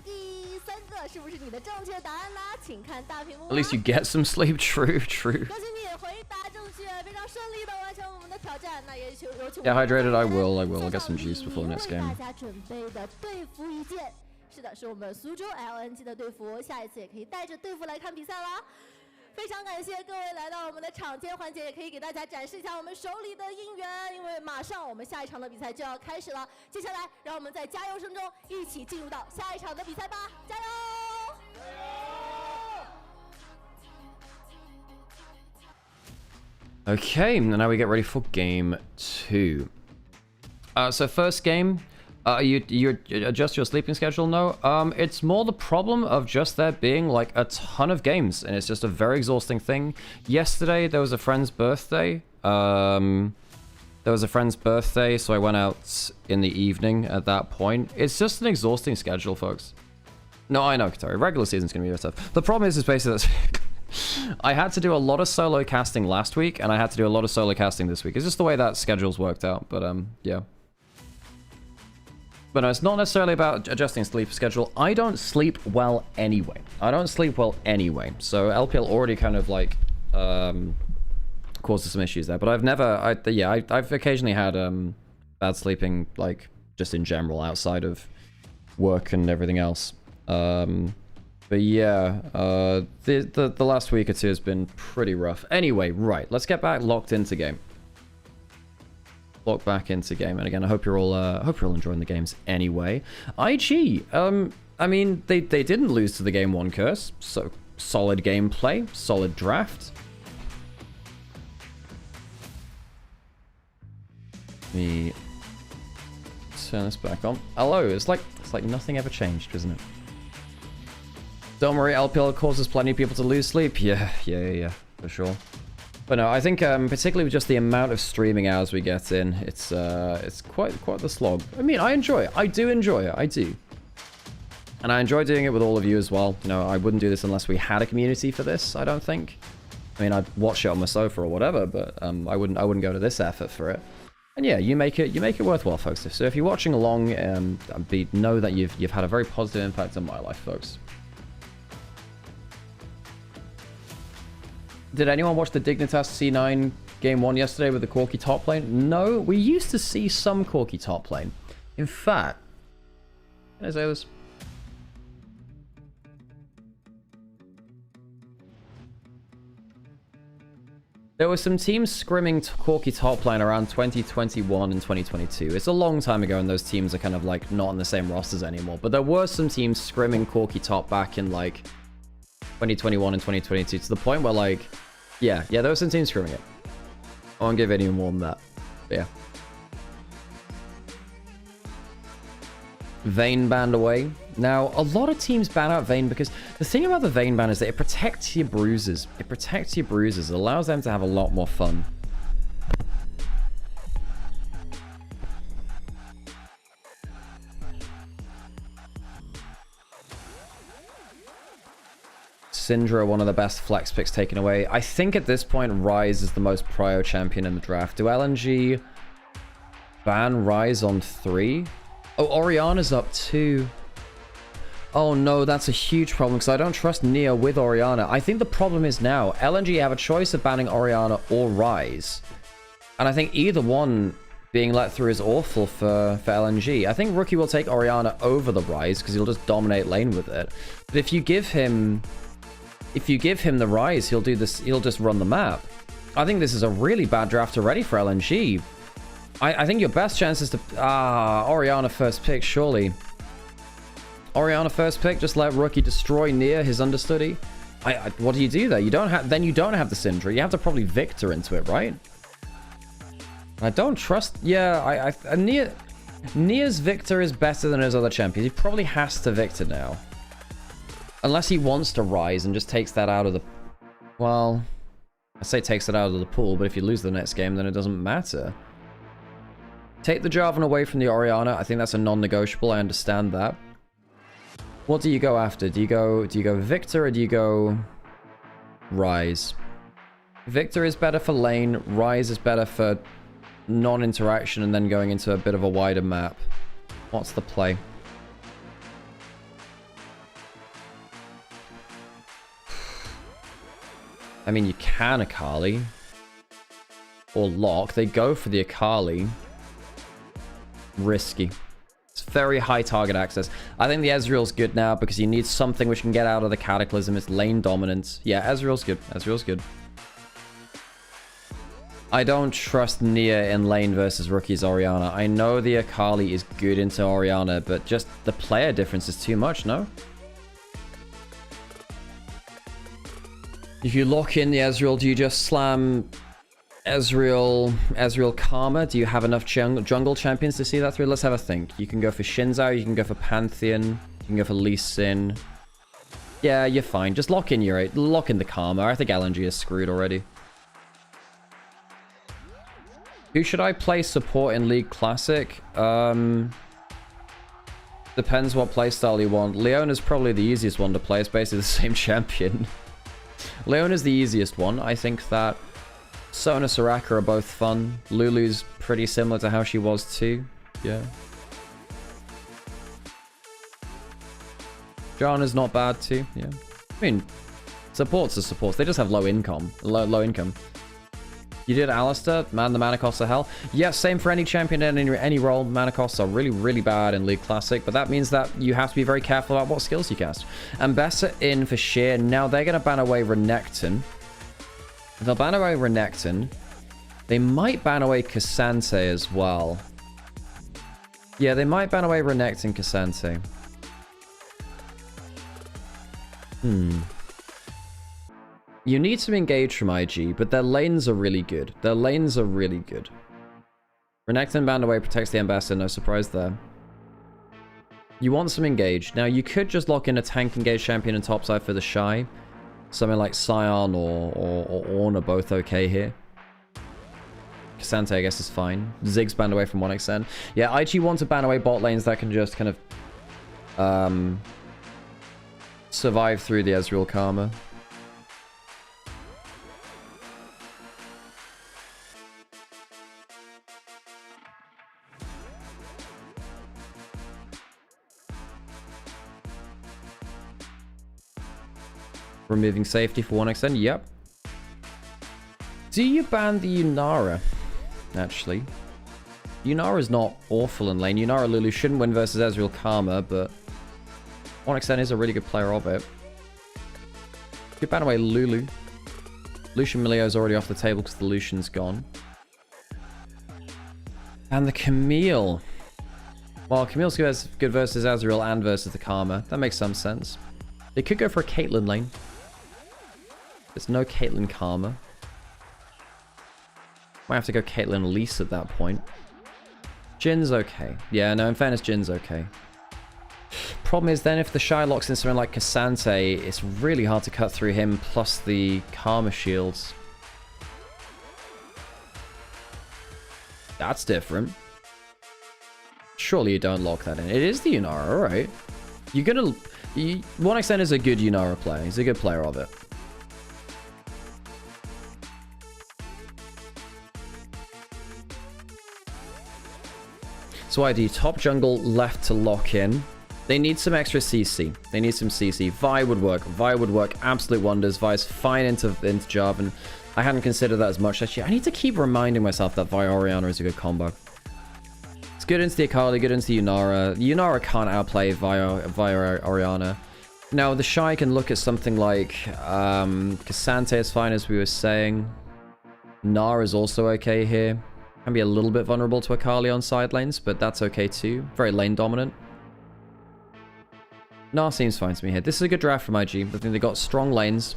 第3个是不是你的正确答案呢？请看大屏幕。At least you get some sleep. True. 恭喜你回答正确，非常顺利的完成我们的挑战。那也有请 Yeah, hydrated. I will. I'll get some juice before next game. 大家准备的队服一件，是的，是我们苏州 LNG 的队服。下一次也可以带着队服来看比赛啦。非常感谢各位来到我们的场间环节，也可以给大家展示一下我们手里的应援，因为马上我们下一场的比赛就要开始了。接下来，让我们在加油声中一起进入到下一场的比赛吧，加油！ Okay, now we get ready for game 2. So first game, you adjust your sleeping schedule? No, it's more the problem of just there being like a ton of games, and it's just a very exhausting thing. Yesterday there was a friend's birthday. So I went out in the evening at that point. It's just an exhausting schedule, folks. No, I know, Katari. Regular season's gonna be tough. The problem is basically that I had to do a lot of solo casting last week, and I had to do a lot of solo casting this week. It's just the way that schedule's worked out, but yeah. But no, it's not necessarily about adjusting sleep schedule. I don't sleep well anyway. So LPL already kind of like causes some issues there. But I've occasionally had bad sleeping, like just in general outside of work and everything else. But yeah, the last week or two has been pretty rough. Anyway, right, let's get back locked into game. Lock back into game, and again, I hope you're all enjoying the games anyway. IG, I mean, they didn't lose to the game 1 curse, so solid gameplay, solid draft. Let me turn this back on. Hello, it's like nothing ever changed, isn't it? Don't worry, LPL causes plenty of people to lose sleep. Yeah, for sure. But no, I think particularly with just the amount of streaming hours we get in, it's quite the slog. I mean, I enjoy it. I do enjoy it. I do. And I enjoy doing it with all of you as well. You know, I wouldn't do this unless we had a community for this, I don't think. I mean, I'd watch it on my sofa or whatever, but I wouldn't go to this effort for it. And yeah, you make it worthwhile, folks. So if you're watching along, know that you've had a very positive impact on my life, folks. Did anyone watch the Dignitas C9 Game 1 yesterday with the Corki top lane? No, we used to see some Corki top lane. In fact, can I say this? There were some teams scrimming Corki top lane around 2021 and 2022. It's a long time ago and those teams are kind of like not on the same rosters anymore. But there were some teams scrimming Corki top back in like 2021 and 2022 to the point where like, yeah, there were some teams scrimming it. I won't give any more than that. But yeah. Vayne banned away. Now, a lot of teams ban out Vayne because the thing about the Vayne ban is that it protects your bruises. It protects your bruises. It allows them to have a lot more fun. Syndra, one of the best flex picks taken away. I think at this point, Ryze is the most prio champion in the draft. Do LNG ban Ryze on 3? Oh, Orianna's up 2. Oh no, that's a huge problem because I don't trust Nia with Orianna. I think the problem is now, LNG have a choice of banning Orianna or Ryze. And I think either one being let through is awful for LNG. I think Rookie will take Orianna over the Ryze because he'll just dominate lane with it. But if you give him the Ryze, he'll do this. He'll just run the map. I think this is a really bad draft already for LNG. I think your best chance is to Orianna first pick, surely. Orianna first pick, just let Rookie destroy Nia, his understudy. What do you do there? You don't have the Syndra. You have to probably Victor into it, right? I don't trust. Yeah, Nia's Victor is better than his other champions. He probably has to Victor now. Unless he wants to Ryze and just takes that out of the... Well, I say takes it out of the pool, but if you lose the next game, then it doesn't matter. Take the Jarvan away from the Orianna. I think that's a non-negotiable. I understand that. What do you go after? Do you go Victor or do you go Ryze? Victor is better for lane. Ryze is better for non-interaction and then going into a bit of a wider map. What's the play? I mean, you can Akali. Or Lock. They go for the Akali. Risky. It's very high target access. I think the Ezreal's good now because you need something which can get out of the Cataclysm. It's lane dominance. Yeah, Ezreal's good. Ezreal's good. I don't trust Nia in lane versus Rookie's Orianna. I know the Akali is good into Orianna, but just the player difference is too much, no? If you lock in the Ezreal, do you just slam Ezreal Karma? Do you have enough jungle champions to see that through? Let's have a think. You can go for Shinzao, you can go for Pantheon, you can go for Lee Sin. Yeah, you're fine. Just lock in the Karma. I think LNG is screwed already. Who should I play support in League Classic? Depends what playstyle you want. Leona's probably the easiest one to play. It's basically the same champion. Leona's the easiest one. I think that Sona, Soraka are both fun. Lulu's pretty similar to how she was too. Yeah. Janna's not bad too. Yeah. I mean, supports are supports. They just have low income. Low income. You did Alistair? Man, the mana costs are hell. Yeah, same for any champion in any role. Mana costs are really, really bad in League Classic, but that means that you have to be very careful about what skills you cast. Ambessa in for Sheer. Now they're going to ban away Renekton. If they'll ban away Renekton, they might ban away Cassante as well. Yeah, they might ban away Renekton Cassante. You need some engage from IG, but their lanes are really good. Their lanes are really good. Renekton banned away protects the ambassador, no surprise there. You want some engage. Now, you could just lock in a tank engage champion and topside for the Shy. Something like Scion or Ornn are both okay here. Cassante, I guess, is fine. Ziggs banned away from 1xn. Yeah, IG wants to ban away bot lanes that can just kind of survive through the Ezreal Karma. Removing safety for 1xn, yep. Do you ban the Yunara? Actually. Yunara's not awful in lane. Yunara Lulu shouldn't win versus Ezreal Karma, but 1xn is a really good player of it. You ban away Lulu. Lucian Milio's already off the table because the Lucian's gone. And the Camille. Well, Camille's good versus Ezreal and versus the Karma. That makes some sense. They could go for a Caitlyn lane. There's no Caitlyn Karma. Might have to go Caitlyn Elise at that point. Jin's okay. Yeah, no, in fairness, Jin's okay. Problem is then if the Shy locks in something like Cassante, it's really hard to cut through him plus the Karma shields. That's different. Surely you don't lock that in. It is the Yunara, alright. You're gonna... 1xn is a good Yunara player. He's a good player of it. So ID, top jungle left to lock in. They need some extra CC. They need some CC. Vi would work. Vi would work absolute wonders. Vi's fine into Jarvan. I hadn't considered that as much. Actually, I need to keep reminding myself that Vi Orianna is a good combo. It's good into the Akali, good into the Yunara. Yunara can't outplay Vi Orianna. Now, the Shy can look at something like Cassante is fine, as we were saying. Gnar is also okay here. Can be a little bit vulnerable to Akali on side lanes, but that's okay too. Very lane dominant. Gnar seems fine to me here. This is a good draft from IG. I think they got strong lanes.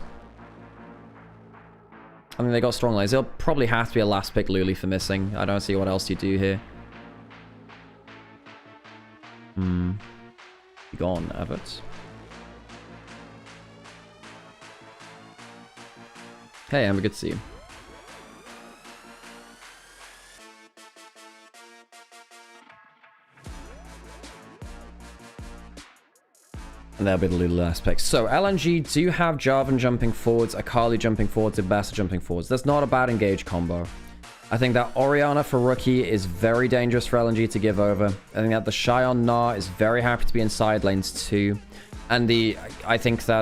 They'll probably have to be a last pick Luli for missing. I don't see what else you do here. Be gone, Abbott. Hey, Amber, good to see you. And that'll be the little aspect. So, LNG do have Jarvan jumping forwards, Akali jumping forwards, Ibasa jumping forwards. That's not a bad engage combo. I think that Orianna for rookie is very dangerous for LNG to give over. I think that the Shy on Gnar is very happy to be in side lanes too. And I think that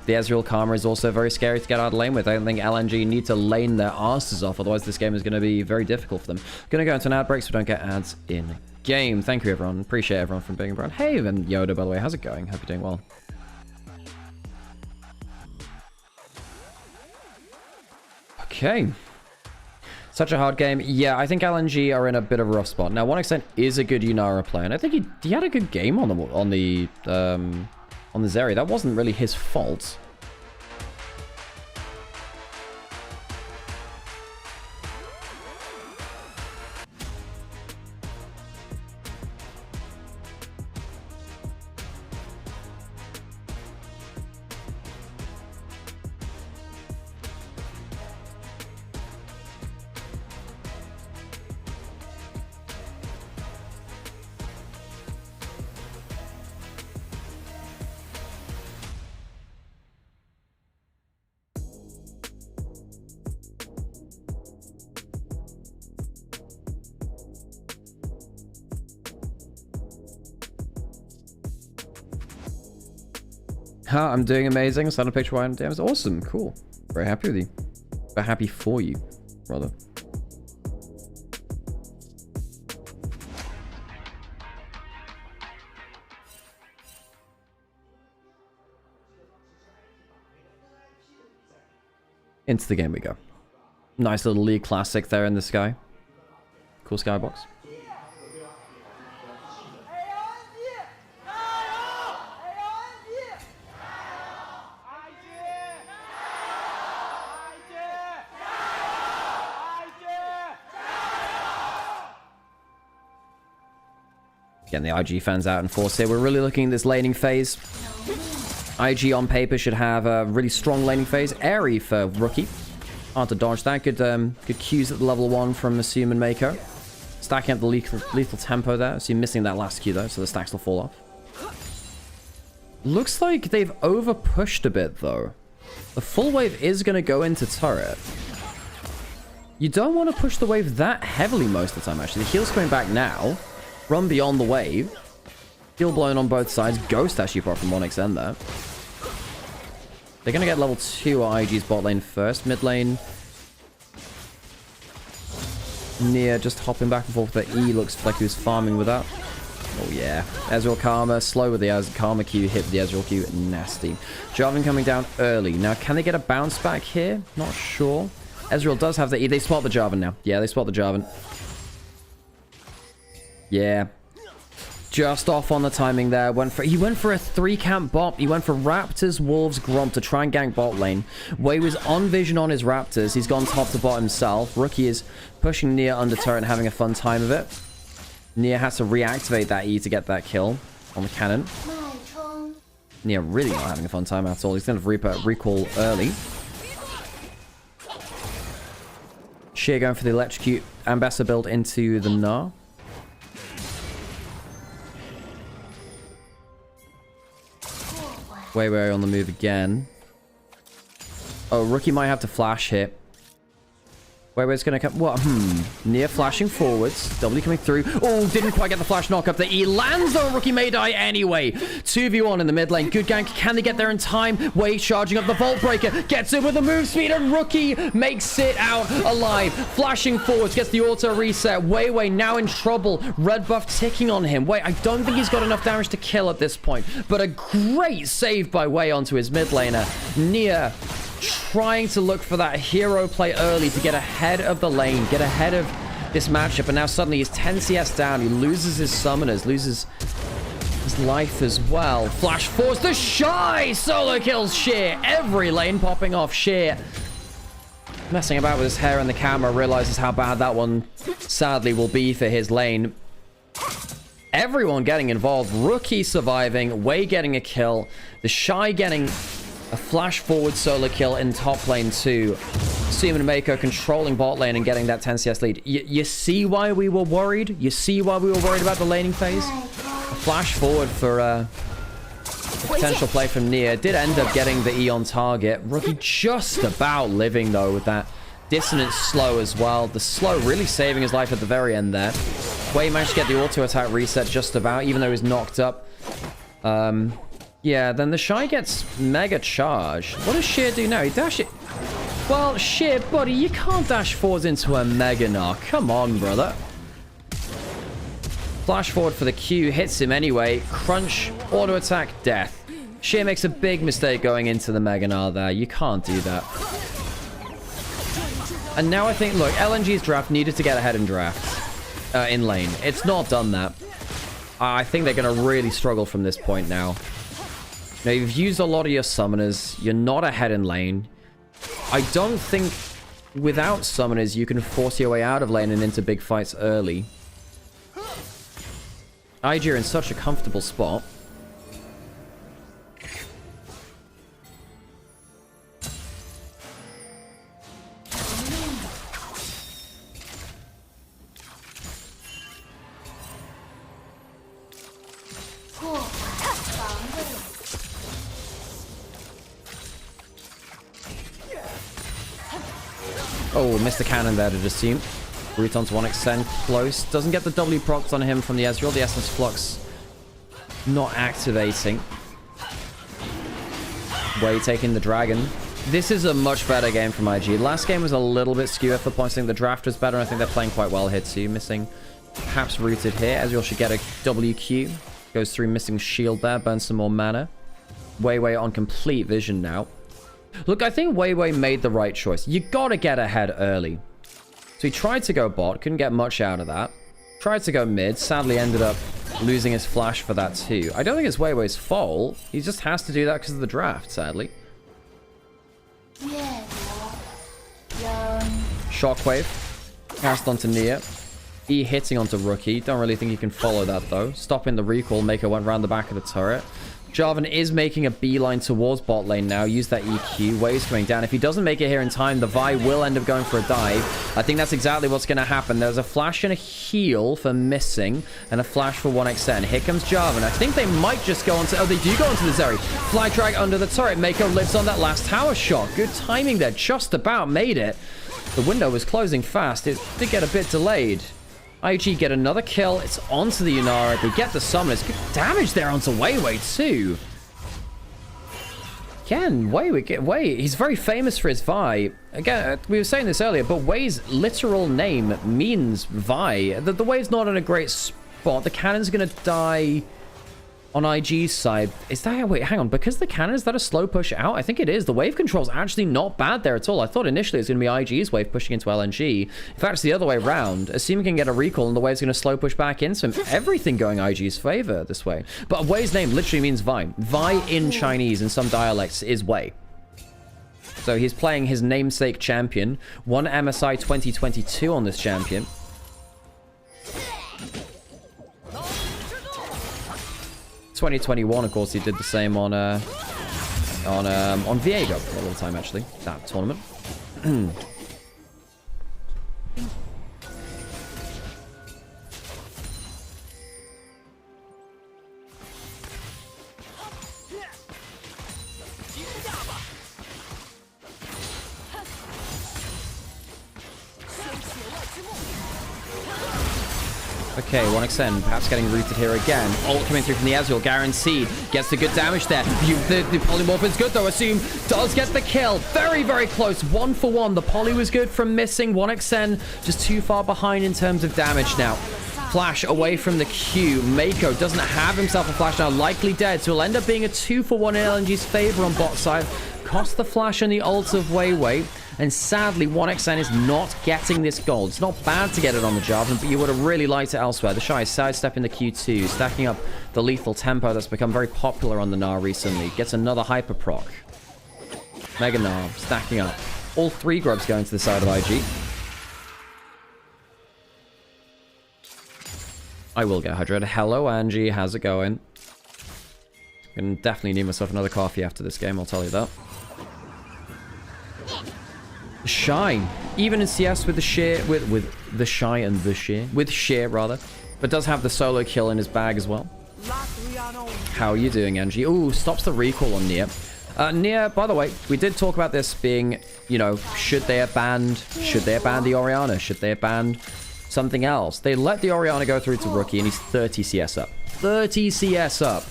the Ezreal Karma is also very scary to get out of lane with. I don't think LNG need to lane their asses off, otherwise this game is going to be very difficult for them. Gonna go into an ad break so we don't get ads in game. Thank you, everyone. Appreciate everyone from being around. Hey, and Yoda, by the way. How's it going? Hope you're doing well. Okay. Such a hard game. Yeah, I think LNG are in a bit of a rough spot. Now, 1xn is a good Yunara player, and I think he had a good game on the Zeri. That wasn't really his fault. I'm doing amazing. Send a picture while I'm damn. Awesome. Cool. Very happy with you. Very happy for you, rather. Into the game we go. Nice little League Classic there in the sky. Cool skybox. Getting the IG fans out in force here. We're really looking at this laning phase. IG on paper should have a really strong laning phase. Airy for Rookie. Hard to dodge that. Good Qs at the level 1 from Assume and Mako. Stacking up the lethal tempo there. So you're missing that last Q though, so the stacks will fall off. Looks like they've over-pushed a bit though. The full wave is going to go into turret. You don't want to push the wave that heavily most of the time, actually. The heal's coming back now. Run beyond the wave. Heal blown on both sides. Ghost actually brought from 1xn there. They're going to get level 2 at IG's bot lane first. Mid lane. Nia just hopping back and forth with the E. Looks like he was farming with that. Oh yeah. Ezreal Karma. Slow with the Karma Q. Hit with the Ezreal Q. Nasty. Jarvan coming down early. Now, can they get a bounce back here? Not sure. Ezreal does have the E. They spot the Jarvan now. Yeah, they spot the Jarvan. Yeah. Just off on the timing there. He went for a 3-camp bot. He went for Raptors, Wolves, Gromp to try and gank bot lane. Wei was on vision on his Raptors. He's gone top to bot himself. Rookie is pushing Nia under turret and having a fun time of it. Nia has to reactivate that E to get that kill on the cannon. Nia really not having a fun time at all. He's going to recall early. Sheer going for the electrocute Ambassador build into the Gnar. Wei on the move again. Oh, Rookie might have to flash hit. Wei's gonna come. What? Nia flashing forwards. W coming through. Oh, didn't quite get the flash knock up. The E lands though. Rookie may die anyway. 2v1 in the mid lane. Good gank. Can they get there in time? Wei charging up the Vault Breaker. Gets it with the move speed, and Rookie makes it out alive. Flashing forwards. Gets the auto reset. Wei now in trouble. Red buff ticking on him. Wei, I don't think he's got enough damage to kill at this point. But a great save by Wei onto his mid laner. Nia trying to look for that hero play early to get ahead of the lane, get ahead of this matchup, and now suddenly he's 10 CS down. He loses his summoners, loses his life as well. Flash force the Shy! Solo kills Sheer. Every lane popping off. Sheer messing about with his hair and the camera, realizes how bad that one sadly will be for his lane. Everyone getting involved. Rookie surviving, Wei getting a kill, the Shy getting a flash forward solo kill in top lane too. Assume and Mako controlling bot lane and getting that 10 CS lead. You see why we were worried? You see why we were worried about the laning phase? A flash forward for a potential play from Nia. Did end up getting the E on target. Rookie just about living though with that dissonant slow as well. The slow really saving his life at the very end there. Wei managed to get the auto attack reset just about, even though he's knocked up. Yeah, then the Shy gets mega charge. What does Sheer do now? He dash it. Well, Sheer, buddy, you can't dash forwards into a mega Gnar. Come on, brother. Flash forward for the Q, hits him anyway. Crunch, auto attack, death. Sheer makes a big mistake going into the mega Gnar there. You can't do that. And now I think, look, LNG's draft needed to get ahead in draft. In lane. It's not done that. I think they're going to really struggle from this point now. Now, you've used a lot of your summoners. You're not ahead in lane. I don't think without summoners you can force your way out of lane and into big fights early. IG are in such a comfortable spot. Oh, missed the cannon there to Assume. Bruton's 1xn close. Doesn't get the W procs on him from the Ezreal. The Essence Flux not activating. Wei taking the Dragon. This is a much better game from IG. Last game was a little bit skewer for points. I think the draft was better, and I think they're playing quite well here too. Missing perhaps rooted here. Ezreal should get a WQ. Goes through missing shield there. Burns some more mana. Wei on complete vision now. Look, I think Wei made the right choice. You gotta get ahead early. So he tried to go bot, couldn't get much out of that. Tried to go mid, sadly ended up losing his flash for that too. I don't think it's Wei's fault. He just has to do that because of the draft, sadly. Yeah. Shockwave. Cast onto Nia. E hitting onto Rookie. Don't really think he can follow that, though. Stopping the recall. Mako went around the back of the turret. Jarvan is making a beeline towards bot lane now. Use that EQ. Wave's coming down. If he doesn't make it here in time, the Vi will end up going for a dive. I think that's exactly what's going to happen. There's a flash and a heal for missing, and a flash for 1xN. Here comes Jarvan. I think they might just go on to... Oh, they do go onto the Zeri. Fly drag under the turret. Mako lives on that last tower shot. Good timing there. Just about made it. The window was closing fast. It did get a bit delayed. IG get another kill. It's onto the Nymaera. They get the summon. It's good damage there onto Wei too. Again, Wei, he's very famous for his Vi. Again, we were saying this earlier, but Wei's literal name means Vi. The Wei's not in a great spot. The cannon's going to die on IG's side. Is that... Wait, hang on. Because the cannon, is that a slow push out? I think it is. The wave control's actually not bad there at all. I thought initially it was going to be IG's wave pushing into LNG. In fact, it's the other way around. Assume he can get a recall and the wave's going to slow push back into him. Everything going IG's favor this way. But Wei's name literally means Vi. Vi in Chinese in some dialects is Wei. So he's playing his namesake champion. Won MSI 2022 on this champion. 2021, of course, he did the same on Viego for a little time, actually, that tournament. Okay, 1xN perhaps getting rooted here again. Ult coming through from the Ezreal, guaranteed. Gets the good damage there. The polymorph is good though, Assume does get the kill. Very, very close. 1 for 1. The poly was good from missing. 1xN just too far behind in terms of damage now. Flash away from the Q. Mako doesn't have himself a flash now, likely dead. So it'll end up being a 2 for 1 in LNG's favor on bot side. Cost the flash and the ult of Wei. And sadly, 1xN is not getting this gold. It's not bad to get it on the Jarvan, but you would have really liked it elsewhere. The Shy is sidestepping the Q2, stacking up the lethal tempo that's become very popular on the Gnar recently. Gets another hyper proc. Mega Gnar stacking up. All 3 grubs going to the side of IG. I will get hydrated. Hello, Angie. How's it going? I'm gonna definitely need myself another coffee after this game, I'll tell you that. Shine, even in CS with the sheer, with the Shy and the sheer, with sheer rather, but does have the solo kill in his bag as well. How are you doing, Angie? Ooh, stops the recall on Nia. Nia, by the way, we did talk about this being, you know, should they have banned the Orianna? Should they have banned something else? They let the Orianna go through to Rookie and he's 30 CS up. 30 CS up.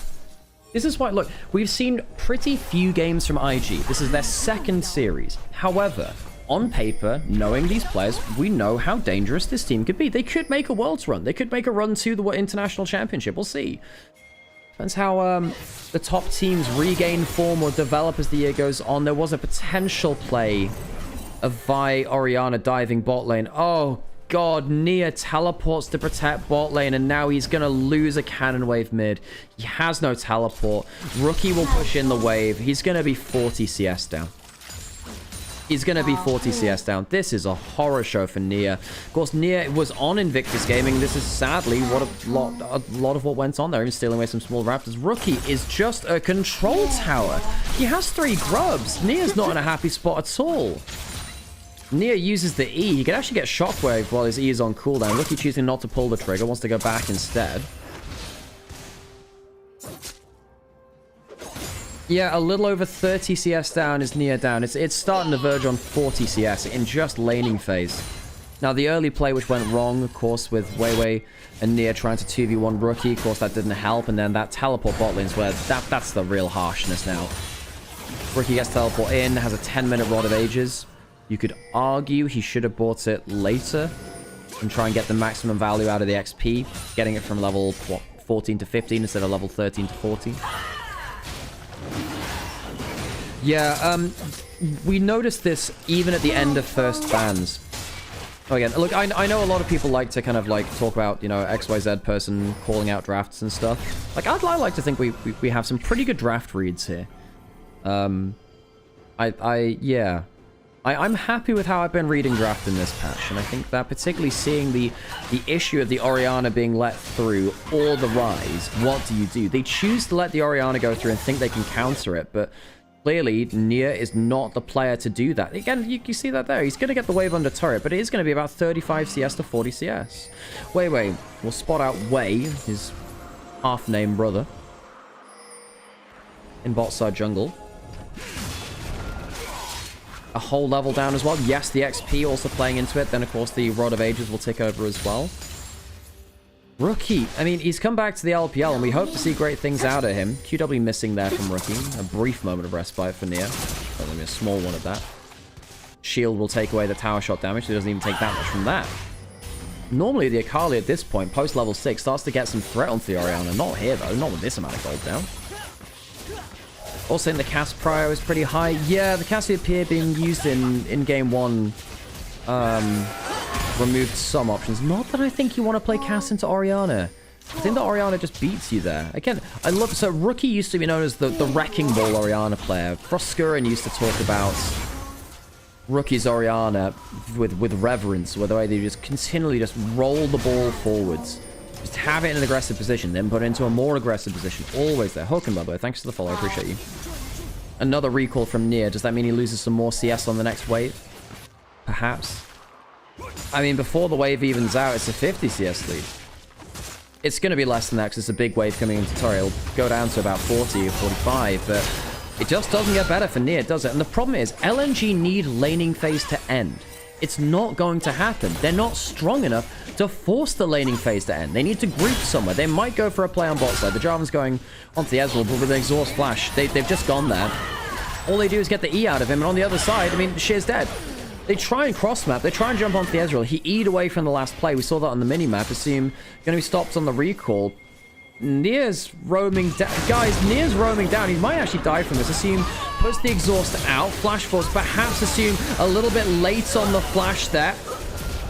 This is why, look, we've seen pretty few games from IG. This is their 2nd series. However, on paper, knowing these players, we know how dangerous this team could be. They could make a Worlds run. They could make a run to the International Championship. We'll see. Depends how the top teams regain form or develop as the year goes on. There was a potential play of Vi Orianna diving bot lane. Oh, God. Nia teleports to protect bot lane, and now he's going to lose a cannon wave mid. He has no teleport. Rookie will push in the wave. He's going to be 40 CS down. He's going to be 40 CS down. This is a horror show for Nia. Of course, Nia was on Invictus Gaming. This is sadly what a lot of what went on there. Even stealing away some small raptors. Rookie is just a control tower. He has 3 grubs. Nia's not in a happy spot at all. Nia uses the E. He can actually get Shockwave while his E is on cooldown. Rookie choosing not to pull the trigger. Wants to go back instead. Yeah, a little over 30 CS down is Nia down. It's starting to verge on 40 CS in just laning phase. Now, the early play which went wrong, of course, with Wei and Nia trying to 2v1 Rookie, of course, that didn't help. And then that teleport bot lane's where that's the real harshness now. Rookie gets teleport in, has a 10-minute Rod of Ages. You could argue he should have bought it later and try and get the maximum value out of the XP, getting it from level, what, 14 to 15 instead of level 13 to 14. Yeah, we noticed this even at the end of first bans. Oh, again, look, I know a lot of people like to kind of like talk about, you know, XYZ person calling out drafts and stuff. Like, I'd like to think we have some pretty good draft reads here. Yeah. I'm happy with how I've been reading draft in this patch, and I think that particularly seeing the issue of the Orianna being let through or the Rise, what do? They choose to let the Orianna go through and think they can counter it, but clearly Nia is not the player to do that. Again, you see that there. He's going to get the wave under turret, but it is going to be about 35 CS to 40 CS. Wei will spot out Wei, his half-named brother, in bot side jungle. A whole level down as well. Yes, the XP also playing into it. Then, of course, the Rod of Ages will tick over as well. Rookie. I mean, he's come back to the LPL, and we hope to see great things out of him. QW missing there from Rookie. A brief moment of respite for Nia. Well, I mean, a small one at that. Shield will take away the tower shot damage. He doesn't even take that much from that. Normally, the Akali at this point, post level 6, starts to get some threat onto the Orianna. Not here, though. Not with this amount of gold down. Also, in the cast prio is pretty high. Yeah, the Cassiopeia being used in game 1 removed some options. Not that I think you want to play cast into Orianna. I think the Orianna just beats you there. Again, I love... So, Rookie used to be known as the Wrecking Ball Orianna player. Froskurin used to talk about Rookie's Orianna with reverence, where the way they just continually just roll the ball forwards. Just have it in an aggressive position, then put it into a more aggressive position. Always there. Hoken, by the way. Thanks for the follow. I appreciate you. Another recall from Nia. Does that mean he loses some more CS on the next wave? Perhaps. I mean, before the wave evens out, it's a 50 CS lead. It's going to be less than that because it's a big wave coming into Torre. It'll go down to about 40 or 45, but it just doesn't get better for Nia, does it? And the problem is, LNG need laning phase to end. It's not going to happen. They're not strong enough to force the laning phase to end. They need to group somewhere. They might go for a play on bot side. The Jarvan's going onto the Ezreal, but with an exhaust flash, they've just gone there. All they do is get the E out of him, and on the other side, I mean, Shear's dead. They try and cross-map. They try and jump onto the Ezreal. He E'd away from the last play. We saw that on the mini-map. Assume going to be stopped on the recall. Nia's roaming down. Guys, Nia's roaming down. He might actually die from this. Assume puts the exhaust out. Flash force. Perhaps Assume a little bit late on the flash there.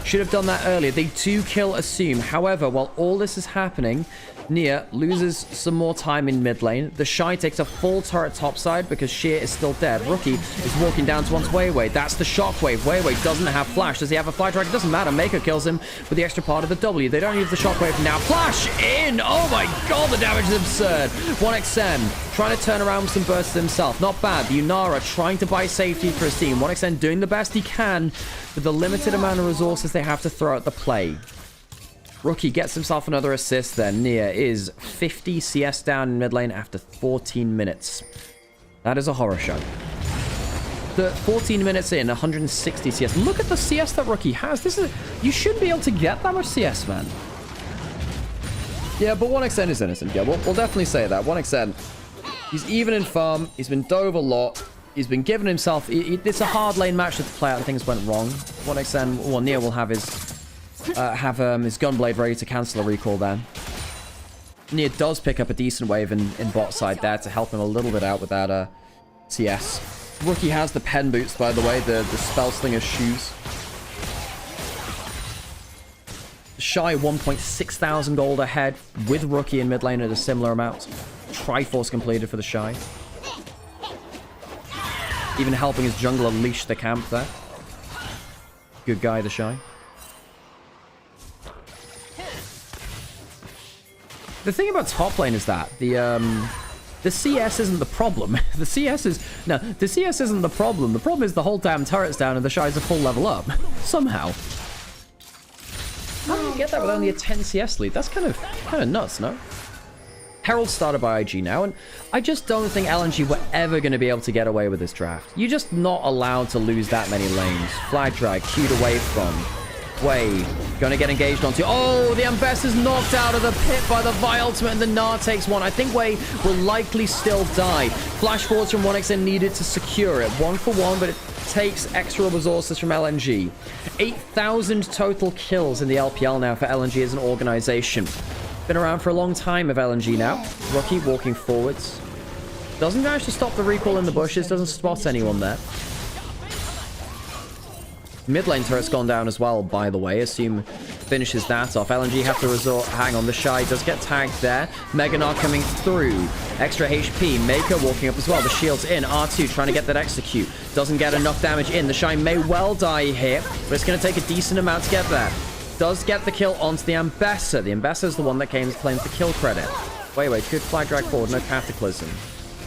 Should have done that earlier. They do kill Assume. However, while all this is happening, Nia loses some more time in mid lane. The Shy takes a full turret topside because Sheer is still dead. Rookie is walking down towards Weiwei. That's the shockwave. Weiwei doesn't have flash. Does he have a fly drag? It doesn't matter. Mako kills him with the extra part of the W. They don't use the shockwave now. Flash in! Oh my god, the damage is absurd. 1XM trying to turn around with some bursts himself. Not bad. The Unara trying to buy safety for his team. 1XM doing the best he can with the limited amount of resources they have to throw at the play. Rookie gets himself another assist there. Nia is 50 CS down in mid lane after 14 minutes. That is a horror show. The 14 minutes in, 160 CS. Look at the CS that Rookie has. This is... You shouldn't be able to get that much CS, man. Yeah, but 1XN is innocent. Yeah, we'll definitely say that. 1XN, he's even in farm. He's been dove a lot. He's been given himself... It's a hard lane match to play out and things went wrong. 1XN, well, Nia will have his Gunblade ready to cancel a recall then. Nia does pick up a decent wave in bot side there to help him a little bit out with that CS. Rookie has the pen boots, by the way, the spell slinger's shoes. Shy 1.6 thousand gold ahead with Rookie in mid lane at a similar amount. Triforce completed for the Shy. Even helping his jungler unleash the camp there. Good guy, the Shy. The thing about top lane is that the CS isn't the problem. The CS isn't the problem. The problem is the whole damn turret's down and the Shy's a full level up. Somehow. How do you get that with only a 10 CS lead? That's kind of nuts, no? Herald started by IG now, and I just don't think LNG were ever going to be able to get away with this draft. You're just not allowed to lose that many lanes. Flag drag, queued away from. Wei gonna get engaged onto. Oh, the Ambess is knocked out of the pit by the Vi ultimate, and the Gnar takes one. I think Wei will likely still die. Flash forwards from 1XN needed to secure it. 1 for 1, but it takes extra resources from LNG. 8,000 total kills in the LPL now for LNG as an organization. Been around for a long time of LNG now. Rookie walking forwards. Doesn't manage to stop the recall in the bushes. Doesn't spot anyone there. Mid lane turret's gone down as well, by the way. Assume finishes that off. LNG have to resort. Hang on, the Shy does get tagged there. Meganar coming through. Extra HP. Maker walking up as well. The shield's in. R2 trying to get that execute. Doesn't get enough damage in. The Shy may well die here, but it's going to take a decent amount to get there. Does get the kill onto the Ambassador. The Ambassador is the one that claims the kill credit. Wait, good flag drag forward. No Cataclysm.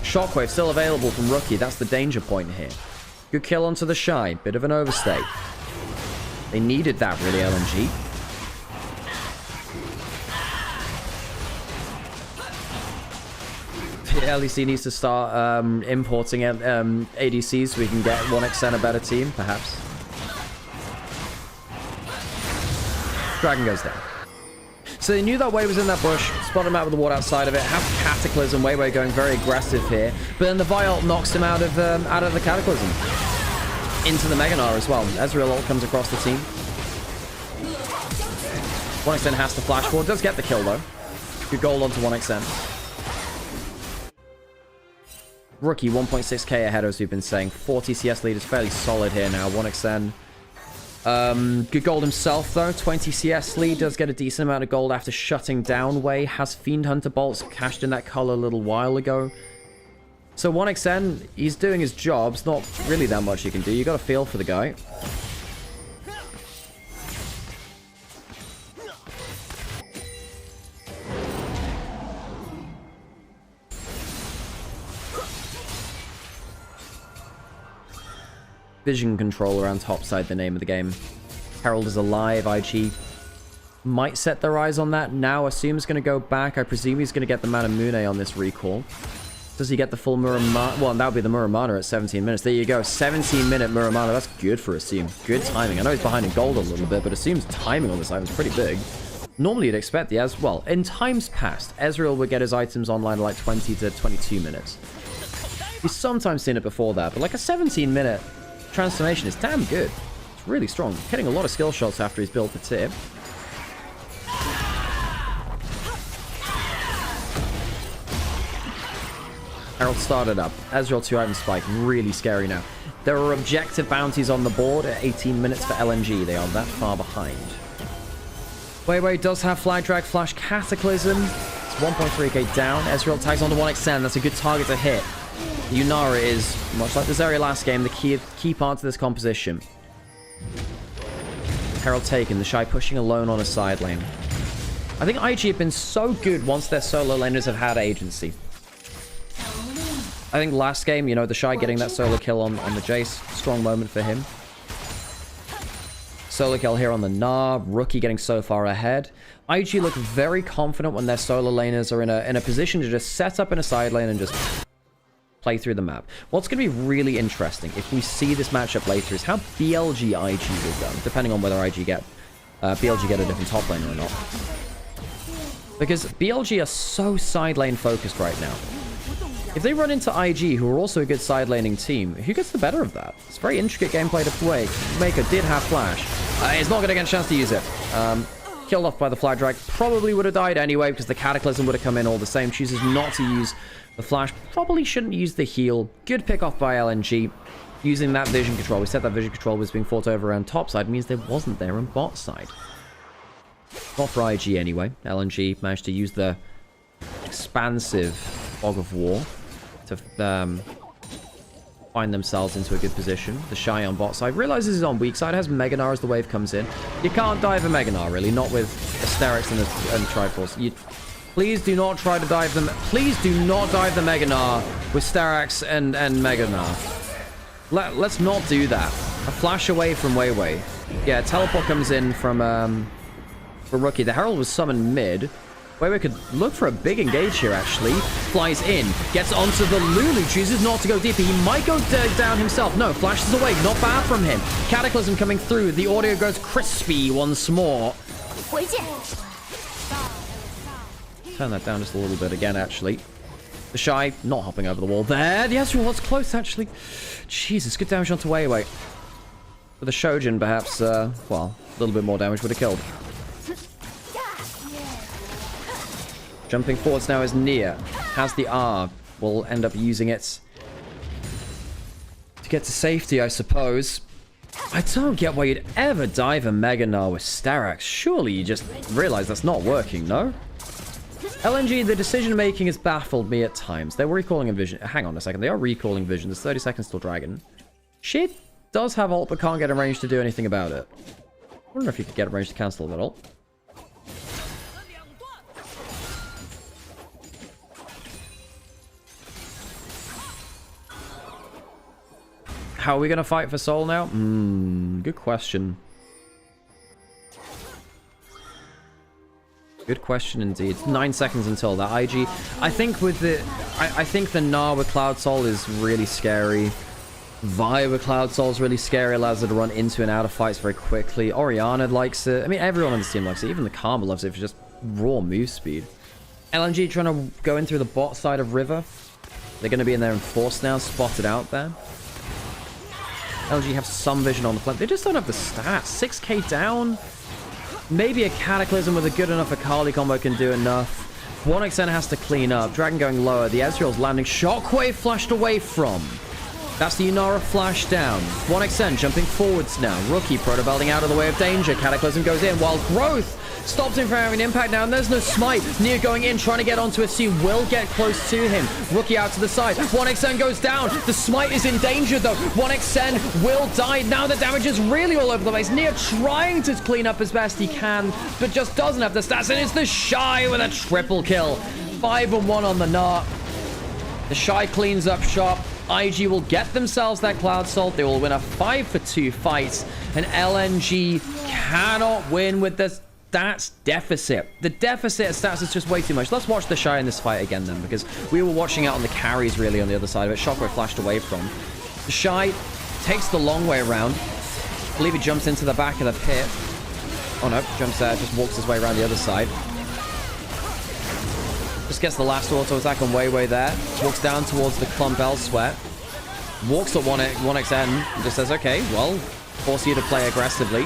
Shockwave still available from Rookie. That's the danger point here. Good kill onto the Shy. Bit of an overstay. They needed that, really, LNG. LEC needs to start importing ADCs so we can get 1xN a better team, perhaps. Dragon goes down. So they knew that Wei was in that bush, spotted him out with the ward outside of it, have Cataclysm, Wei going very aggressive here, but then the Vi ult knocks him out of the Cataclysm. Into the Meganar as well. Ezreal ult comes across the team. 1xN has to flash forward, does get the kill though. Good gold onto 1xN. Rookie 1.6k ahead, as we've been saying. 40 CS lead is fairly solid here now. 1xN. Good gold himself, though. 20 CS lead. Does get a decent amount of gold after shutting down Wei. Has Fiend Hunter bolts cashed in that color a little while ago. So 1xN, he's doing his job. It's not really that much you can do. You got to feel for the guy. Vision control around topside, the name of the game. Herald is alive. IG might set their eyes on that now. Assume is going to go back. I presume he's going to get the Manamune on this recall. Does he get the full Muramana? Well, that would be the Muramana at 17 minutes. There you go. 17-minute Muramana. That's good for Assume. Good timing. I know he's behind in gold a little bit, but Assume's timing on this side was pretty big. Normally, you'd expect the well, in times past, Ezreal would get his items online at like 20 to 22 minutes. You've sometimes seen it before that, but like a 17-minute transformation is damn good. It's really strong. Hitting a lot of skill shots after he's built the tip. Herald started up. Ezreal 2-item spike. Really scary now. There are objective bounties on the board at 18 minutes for LNG. They are that far behind. Wei does have flag drag flash Cataclysm. It's 1.3k down. Ezreal tags onto 1xN. That's a good target to hit. Nymaera is, much like the Zeri last game, the key part to this composition. Herald taken, the Shy pushing alone on a side lane. I think IG have been so good once their solo laners have had agency. I think last game, you know, the Shy getting that solo kill on the Jace, strong moment for him. Solo kill here on the Gnar, Rookie getting so far ahead. IG look very confident when their solo laners are in a position to just set up in a side lane and just play through the map. What's going to be really interesting if we see this matchup play through is how BLG IG will go, depending on whether BLG get a different top lane or not. Because BLG are so side lane focused right now. If they run into IG, who are also a good side laning team, who gets the better of that? It's very intricate gameplay to play. Maker did have flash. He's not going to get a chance to use it. Killed off by the flag drag. Probably would have died anyway because the Cataclysm would have come in all the same. Chooses not to use the flash. Probably shouldn't use the heal. Good pick off by LNG. Using that vision control. We said that vision control was being fought over around top side. Means there wasn't there on bot side. Not for IG anyway. LNG managed to use the expansive Fog of War to find themselves into a good position. The Shy on bot side realizes he's on weak side, has Meganar as the wave comes in. You can't dive a Meganar, really, not with Asterix and Triforce. Please do not try to dive them. Please do not dive the Meganar with Sterax and Meganar. Let's not do that. A flash away from Wei. Yeah, teleport comes in from for Rookie. The Herald was summoned mid. Wei could look for a big engage here, actually. Flies in, gets onto the Lulu, chooses not to go deeper. He might go down himself. No, flashes away. Not bad from him. Cataclysm coming through. The audio goes crispy once more. Turn that down just a little bit again, actually. The Shy not hopping over the wall there. The Ezreal was close, actually. Jesus, good damage onto Wei. With a Shojin, perhaps, well, a little bit more damage would have killed. Jumping forwards now is Nia. Has the R. Will end up using it to get to safety, I suppose. I don't get why you'd ever dive a Mega Gnar with Starax. Surely you just realize that's not working, no? LNG, the decision-making has baffled me at times. They're recalling a Vision. Hang on a second. They are recalling Vision. There's 30 seconds till Dragon. She does have ult, but can't get in range to do anything about it. I wonder if you could get in range to cancel that ult. How are we going to fight for Soul now? Good question. Good question indeed. 9 seconds until that. IG, I think with the... I think the Gnar with Cloud Soul is really scary. Vi with Cloud Soul is really scary. Allows her to run into and out of fights very quickly. Orianna likes it. I mean, everyone on this team likes it. Even the Karma loves it for just raw move speed. LNG trying to go in through the bot side of River. They're going to be in there in force now. Spotted out there. LG have some vision on the flank. They just don't have the stats. 6k down. Maybe a Cataclysm with a good enough Akali combo can do enough. 1xN has to clean up. Dragon going lower. The Ezreal's landing. Shockwave flashed away from. That's the Inara flash down. 1xN jumping forwards now. Rookie proto-belting out of the way of danger. Cataclysm goes in. Wild Growth stops him from having an impact now, and there's no smite. Neo going in, trying to get onto a C. Will get close to him. Rookie out to the side. 1xN goes down. The smite is in danger, though. 1xN will die. Now the damage is really all over the place. Neo trying to clean up as best he can, but just doesn't have the stats, and it's the Shy with a triple kill. 5-1 on the Gnar. The Shy cleans up shop. IG will get themselves that Cloud Salt. They will win a 5-for-2 fight, and LNG cannot win with the stats deficit. The deficit of stats is just way too much. Let's watch the Shy in this fight again then, because we were watching out on the carries really on the other side of it. Shockwave flashed away from. The Shy takes the long way around. I believe he jumps into the back of the pit. Oh no, jumps there, just walks his way around the other side. Just gets the last auto attack on Way there. Walks down towards the clump elsewhere. Walks at 1xN and just says, okay, well, force you to play aggressively.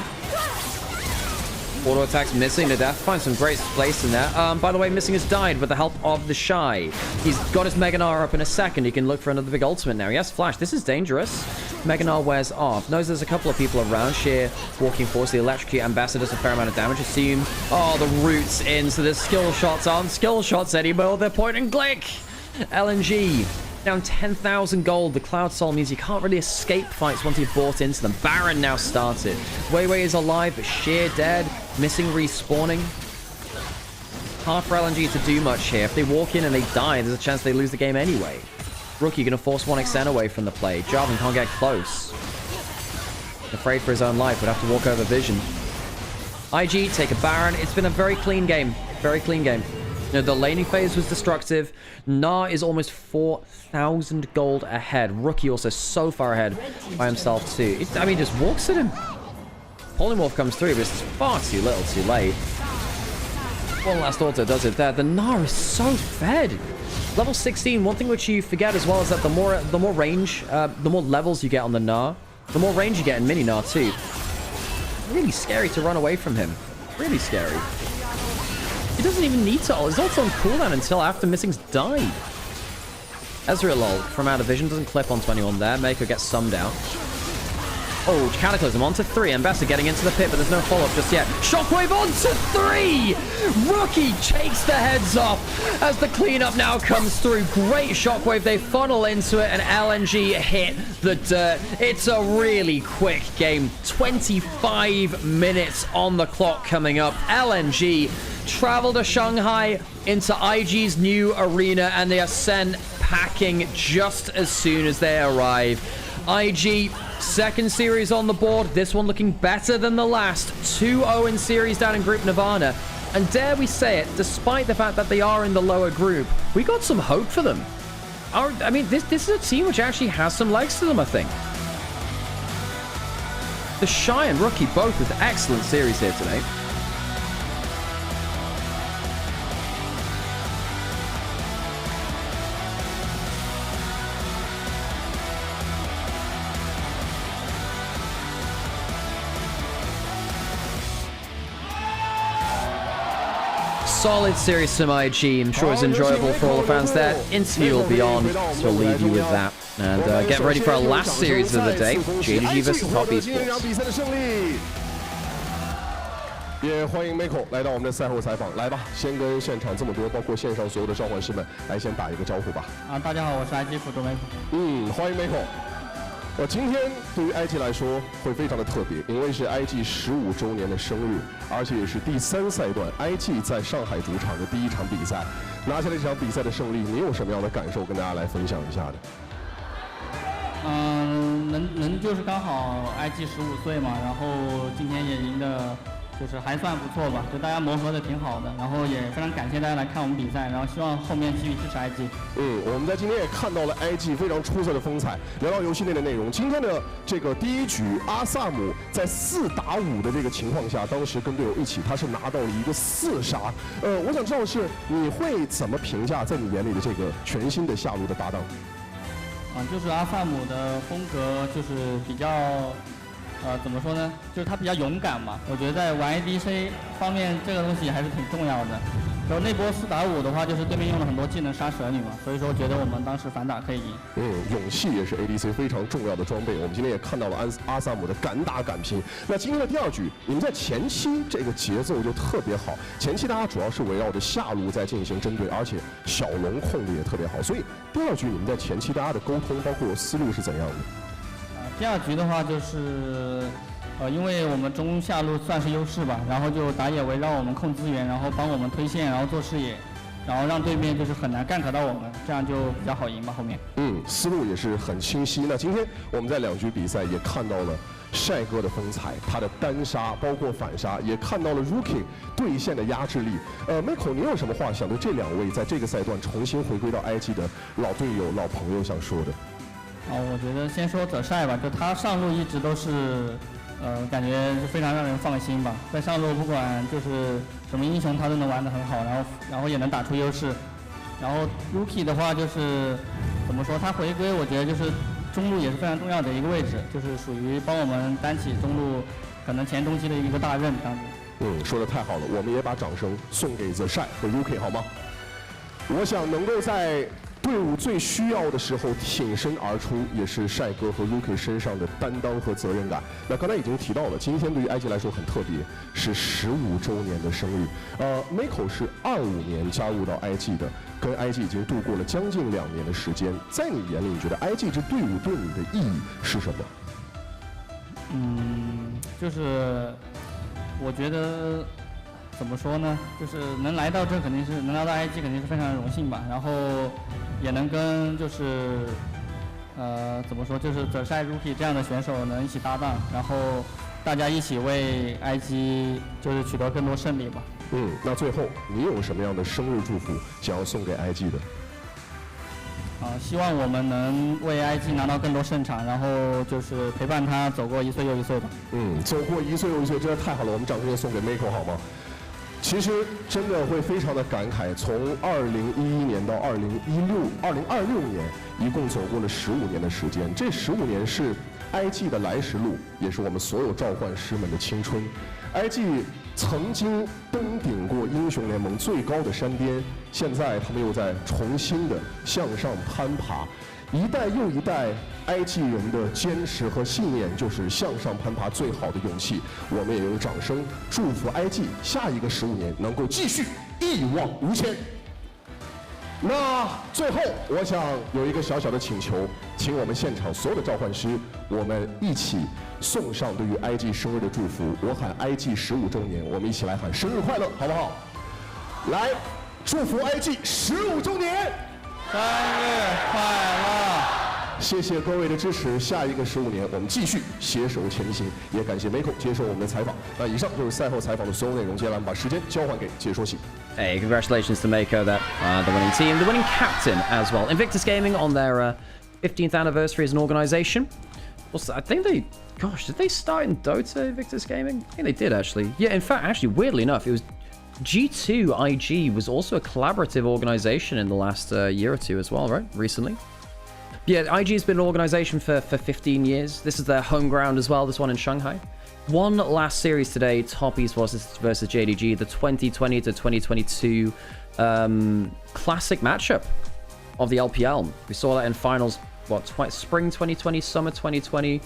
Auto attacks missing to death. Finds some great place in there. By the way, Missing has died with the help of the Shy. He's got his Mega Gnar up in a second. He can look for another big ultimate now. He has Flash. This is dangerous. Mega Gnar wears off. Knows there's a couple of people around. Sheer walking force. The Electrocute Ambassador does a fair amount of damage. Assume. Oh, the roots in. So the skill shots aren't skill shots anymore. They're point and click. LNG. Down 10,000 gold. The Cloud Soul means you can't really escape fights once you've bought into them. Baron now started. Way is alive, but Sheer dead. Missing respawning. Hard for LNG to do much here. If they walk in and they die, there's a chance they lose the game anyway. Rookie gonna force 1xN away from the play. Jarvan can't get close. Afraid for his own life. Would have to walk over Vision. IG, take a Baron. It's been a very clean game. Very clean game. You know, the laning phase was destructive. Gnar is almost 4,000 gold ahead. Rookie also so far ahead by himself too. I mean, just walks at him. Polymorph comes through, but it's far too little, too late. One last auto does it there. The Gnar is so fed. Level 16, one thing which you forget as well is that the more range, the more levels you get on the Gnar, the more range you get in Mini Gnar too. Really scary to run away from him. Really scary. He doesn't even need to ult. His ult's on cooldown until after Missing's died. Ezreal ult from out of vision. Doesn't clip onto anyone there. Mako gets summed out. Oh, Cataclysm onto 3. Ambassador getting into the pit, but there's no follow-up just yet. Shockwave onto 3! Rookie takes the heads off as the cleanup now comes through. Great Shockwave. They funnel into it, and LNG hit the dirt. It's a really quick game. 25 minutes on the clock coming up. LNG travel to Shanghai into IG's new arena, and they are sent packing just as soon as they arrive. IG, second series on the board. This one looking better than the last. 2-0 in series down in Group Nirvana. And dare we say it, despite the fact that they are in the lower group, we got some hope for them. I mean, this is a team which actually has some legs to them, I think. The Shy and Rookie both with excellent series here today. Solid series from IG. I'm sure it's enjoyable for all the fans there. Interview will be on, so we'll leave you with that. And get ready for our last series of the day, JDG vs Top 今天这场 Esports. 比赛的胜利。也欢迎 Miko 来到我们的赛后采访，来吧，先跟现场这么多，包括线上所有的召唤师们，来先打一个招呼吧。大家好，我是 IG 辅助 Miko。欢迎 Miko。今天对于 IG 来说会非常的特别，因为是 IG 15周年的生日，而且也是第3赛段 IG 在上海主场的第1场比赛，拿下了这场比赛的胜利，你有什么样的感受跟大家来分享一下的？能就是刚好 IG 15岁嘛，然后今天也赢的，就是还算不错吧，就大家磨合的挺好的，然后也非常感谢大家来看我们比赛，然后希望后面继续支持 IG。我们在今天也看到了 IG 非常出色的风采。聊到游戏内的内容，今天的这个第1局，阿萨姆在4打5的这个情况下，当时跟队友一起，他是拿到了一个4杀。我想知道的是，你会怎么评价在你眼里的这个全新的下路的搭档？就是阿萨姆的风格就是比较，怎么说呢？就是他比较勇敢嘛。我觉得在玩 ADC 方面，这个东西还是挺重要的。然后那波4打5的话，就是对面用了很多技能杀蛇女嘛，所以说觉得我们当时反打可以赢。勇气也是 ADC 非常重要的装备。我们今天也看到了阿萨姆的敢打敢拼。那今天的第2局，你们在前期这个节奏就特别好。前期大家主要是围绕着下路在进行针对，而且小龙控的也特别好。所以第2局你们在前期大家的沟通包括思路是怎样的？第2局的话就是，因为我们中下路算是优势吧，然后就打野围绕我们控资源，然后帮我们推线，然后做视野，然后让对面就是很难gank到我们，这样就比较好赢吧后面。思路也是很清晰。那今天我们在2局比赛也看到了帅哥的风采，他的单杀包括反杀，也看到了 Rookie 对线的压制力。Miko 你有什么话想对这2位在这个赛段重新回归到 IG 的老队友、老朋友想说的？我觉得先说泽帅吧，就他上路一直都是，感觉就非常让人放心吧。在上路不管就是什么英雄他都能玩得很好，然后也能打出优势。然后 Rookie 的话就是怎么说，他回归我觉得就是中路也是非常重要的一个位置，就是属于帮我们担起中路可能前中期的一个大任这样子。说得太好了，我们也把掌声送给泽帅和 Rookie 好吗？我想能够在队伍最需要的时候挺身而出，也是帅哥和 Rookie 身上的担当和责任感。那刚才已经提到了，今天对于 IG 来说很特别，是15周年的生日。Miko 是25年加入到 IG 的，跟 IG 已经度过了将近2年的时间。在你眼里，你觉得 IG 这队伍对你的意义是什么？就是我觉得怎么说呢，就是能来到这肯定是能来到 IG 肯定是非常荣幸吧，然后也能跟就是怎么说，就是泽帅 Rookie 这样的选手能一起搭档，然后大家一起为 IG 就是取得更多胜利吧。那最后你有什么样的生日祝福想要送给 IG 的？希望我们能为 IG 拿到更多胜场，然后就是陪伴他走过1岁又1岁吧。走过1岁又1岁，真的太好了，我们掌声也送给 Miko 好吗？其实真的会非常的感慨，从2011年到2026年，一共走过了15年的时间。这15年是 IG 的来时路，也是我们所有召唤师们的青春。IG 曾经登顶过英雄联盟最高的山巅，现在他们又在重新的向上攀爬。一代又一代 IG 人的坚持和信念，就是向上攀爬最好的勇气。我们也用掌声祝福 IG 下一个15年能够继续一往无前。那最后，我想有一个小小的请求，请我们现场所有的召唤师，我们一起送上对于 IG 生日的祝福。我喊 IG 15周年，我们一起来喊生日快乐，好不好？来，祝福 IG 15周年！生日快乐！谢谢各位的支持，下一个15年我们继续携手前行。也感谢 Miko 接受我们的采访。那以上就是赛后采访的所有内容，接下来我们把时间交还给解说席。Hey, congratulations to Mako, the winning team, the winning captain as well. Invictus Gaming on their 15th anniversary as an organization. I think they, gosh, did they start in Dota, Invictus Gaming? I think they did actually. Yeah, in fact, actually, weirdly enough, it was G2 IG was also a collaborative organization in the last year or two as well, right? Recently. Yeah, IG has been an organization for 15 years. This is their home ground as well, this one in Shanghai. One last series today, Top Esports versus JDG, the 2020 to 2022 classic matchup of the LPL. We saw that in finals what, spring 2020, summer 2020,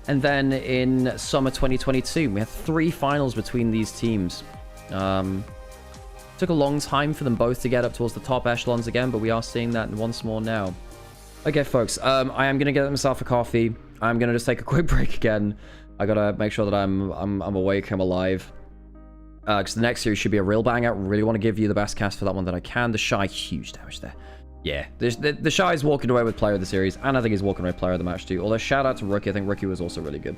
and then in summer 2022. We had 3 finals between these teams. Took a long time for them both to get up towards the top echelons again, but we are seeing that once more now. Okay, folks, I am going to get myself a coffee. I'm going to just take a quick break again. I got to make sure that I'm awake, I'm alive. Because the next series should be a real banger. Really want to give you the best cast for that one that I can. The Shy, huge damage there. Yeah, the Shy is walking away with player of the series, and I think he's walking away player of the match too. Although, shout out to Rookie. I think Rookie was also really good.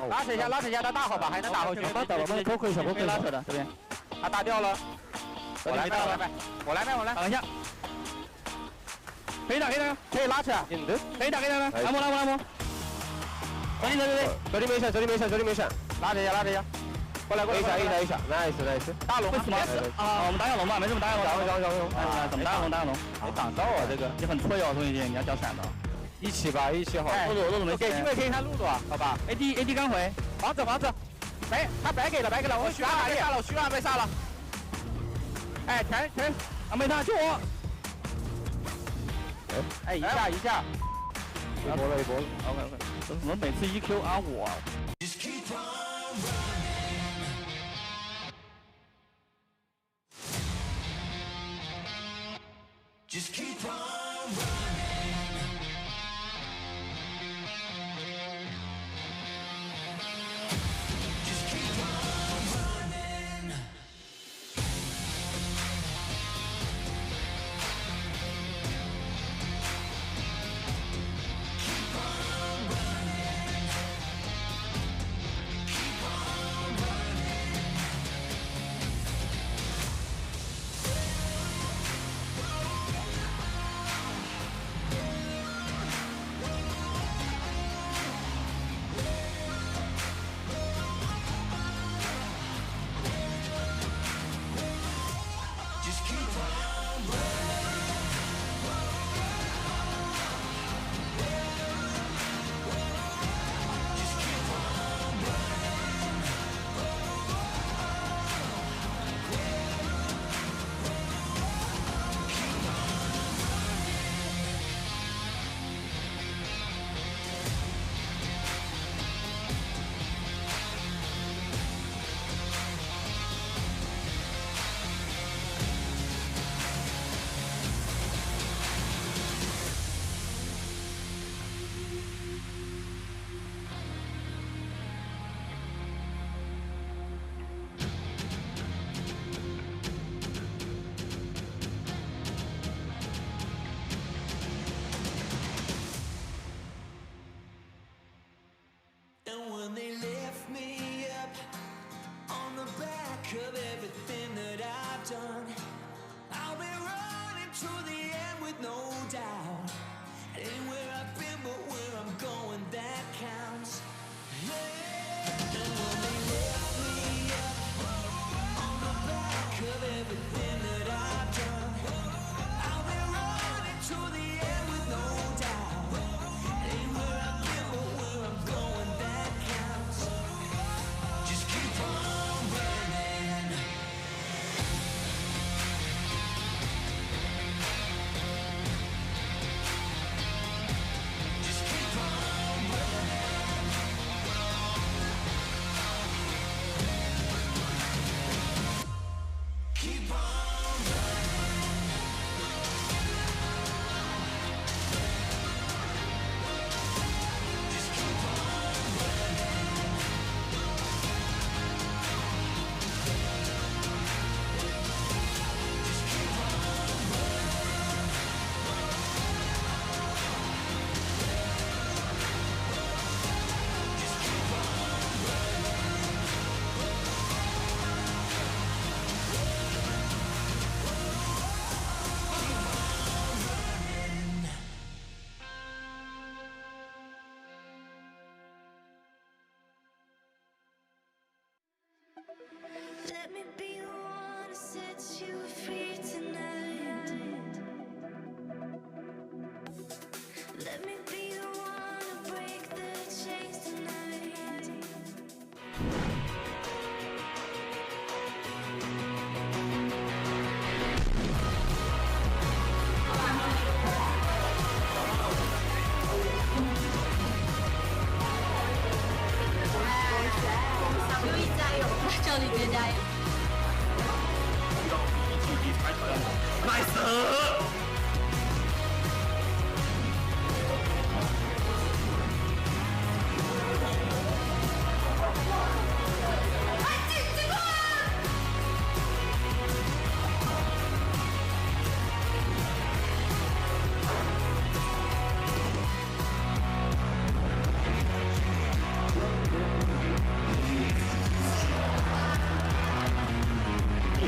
拉扯一下，拉扯一下，他大好吧，还能打回去。小包都可以，小包可以拉扯的这边。他打掉了，我来卖，我来。挡一下。可以打，可以拉扯，可以打，来摸。这里没事，拉扯一下，过来，一下 ，nice，大龙吗？我们打小龙吧，没什么打小龙。怎么打小龙？没挡到啊，这个你很脆哦，兄弟，你要交闪的。一起吧，好。路没给机会可以看路啊，好吧 ？AD 刚回，房子，他白给了，我许安被杀了，徐安被杀了。哎，全，没他救我。哎，一下，一波了。OK， 怎么每次EQ 啊我？Let me be the one to set you free tonight. Let me be the one to break the chains tonight. Nice! 我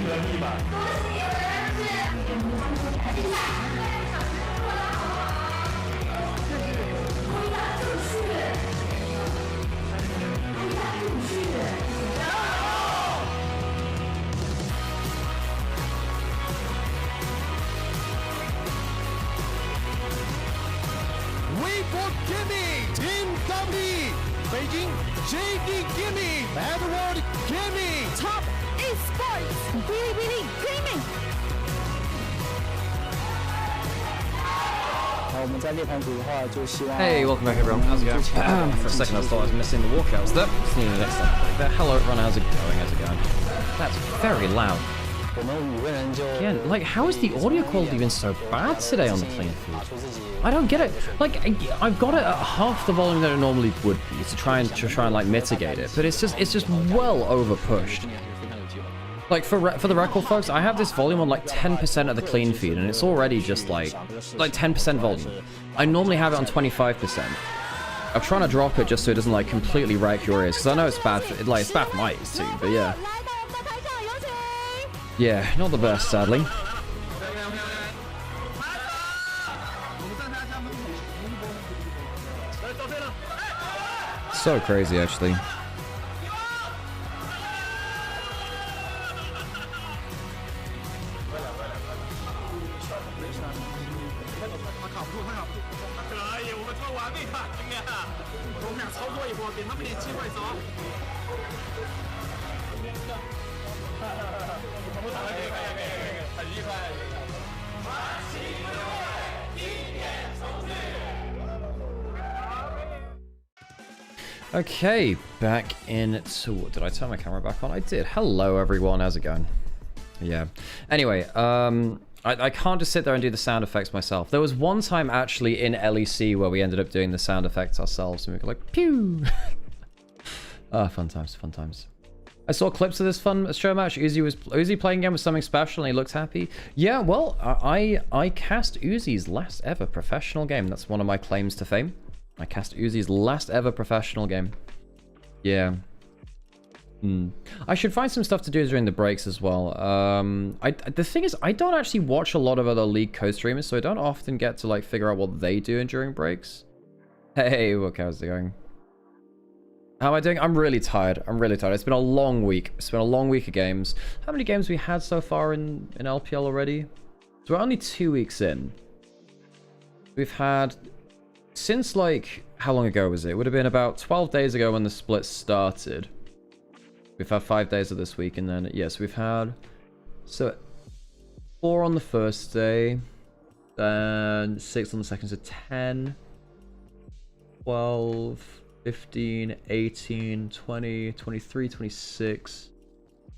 Wait for Gimme! Team W! Beijing JDG! Edward Gimme! Top Esports Bilibili Gaming。我们在猎盘组的话，就希望。 Hey, welcome back everyone. How's it going? For a second I thought I was missing the walkouts there. See you next time. Hello everyone, how's it going? How's it going? That's very loud. 我们5个人就 Again, like, how has the audio quality been so bad today on the playing field? I don't get it. Like, I've got it at half the volume that it normally would be to try and like mitigate it, but it's just well over pushed. Like for the record, folks, I have this volume on like 10% of the clean feed, and it's already just like 10% volume. I normally have it on 25%. I'm trying to drop it just so it doesn't like completely wreck your ears, because I know it's bad for it's bad for my ears too. But yeah. Yeah, not the best, sadly. So crazy, actually. Okay, back into... Did I turn my camera back on? I did. Hello, everyone. How's it going? Yeah. Anyway, I can't just sit there and do the sound effects myself. There was one time, actually, in LEC where we ended up doing the sound effects ourselves, and we were like, pew! Fun times, fun times. I saw clips of this fun show match. Uzi playing again with something special, and he looked happy. Yeah, well, I cast Uzi's last ever professional game. That's one of my claims to fame. I cast Uzi's last ever professional game. Yeah. I should find some stuff to do during the breaks as well. The thing is, I don't actually watch a lot of other League co-streamers, so I don't often get to like figure out what they do during breaks. Hey, look, how's it going? How am I doing? I'm really tired. I'm really tired. It's been a long week. It's been a long week of games. How many games we had so far in LPL already? So we're only 2 weeks in. We've had... Since, like, how long ago was it? It would have been about 12 days ago when the split started. We've had 5 days of this week, and then, yes, we've had... So, 4 on the first day, then 6 on the second, so 10, 12, 15, 18, 20, 23, 26,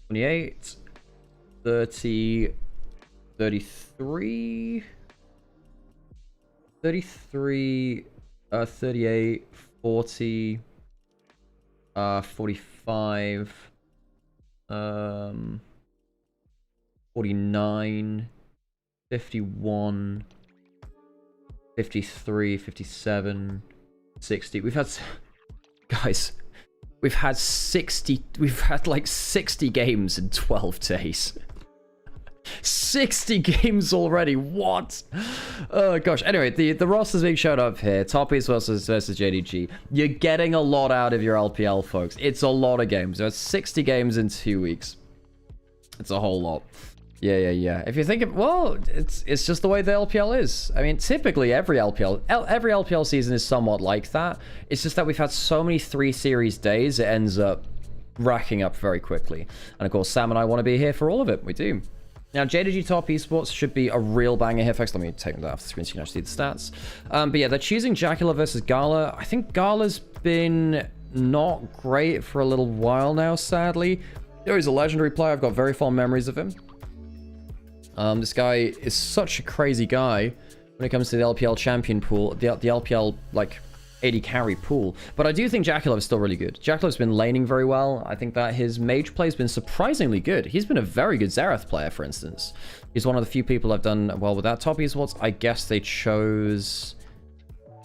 28, 30, 33... 33, 38, 40, 45, 49, 51, 53, 57, 60. We've had... Guys, we've had 60... We've had like 60 games in 12 days. 60 games already. What? Oh gosh. Anyway, the roster's being shown up here. Top Esports versus JDG. You're getting a lot out of your LPL, folks. It's a lot of games. There's 60 games in 2 weeks. It's a whole lot. Yeah. If you think of, well, it's just the way the LPL is. I mean, typically every LPL season is somewhat like that. It's just that we've had so many 3 series days, it ends up racking up very quickly. And of course, Sam and I want to be here for all of it. We do. Now, JDG Top Esports should be a real banger here. Folks, let me take that off the screen so you can actually see the stats. But yeah, they're choosing Jacula versus Gala. I think Gala's been not great for a little while now, sadly. He's a legendary player. I've got very fond memories of him. This guy is such a crazy guy when it comes to the LPL champion pool, the LPL, like, AD carry pool. But I do think Jacula is still really good. Jaculo's been laning very well. I think that his mage play has been surprisingly good. He's been a very good Xerath player, for instance. He's one of the few people I've done well with that. Top Esports, I guess they chose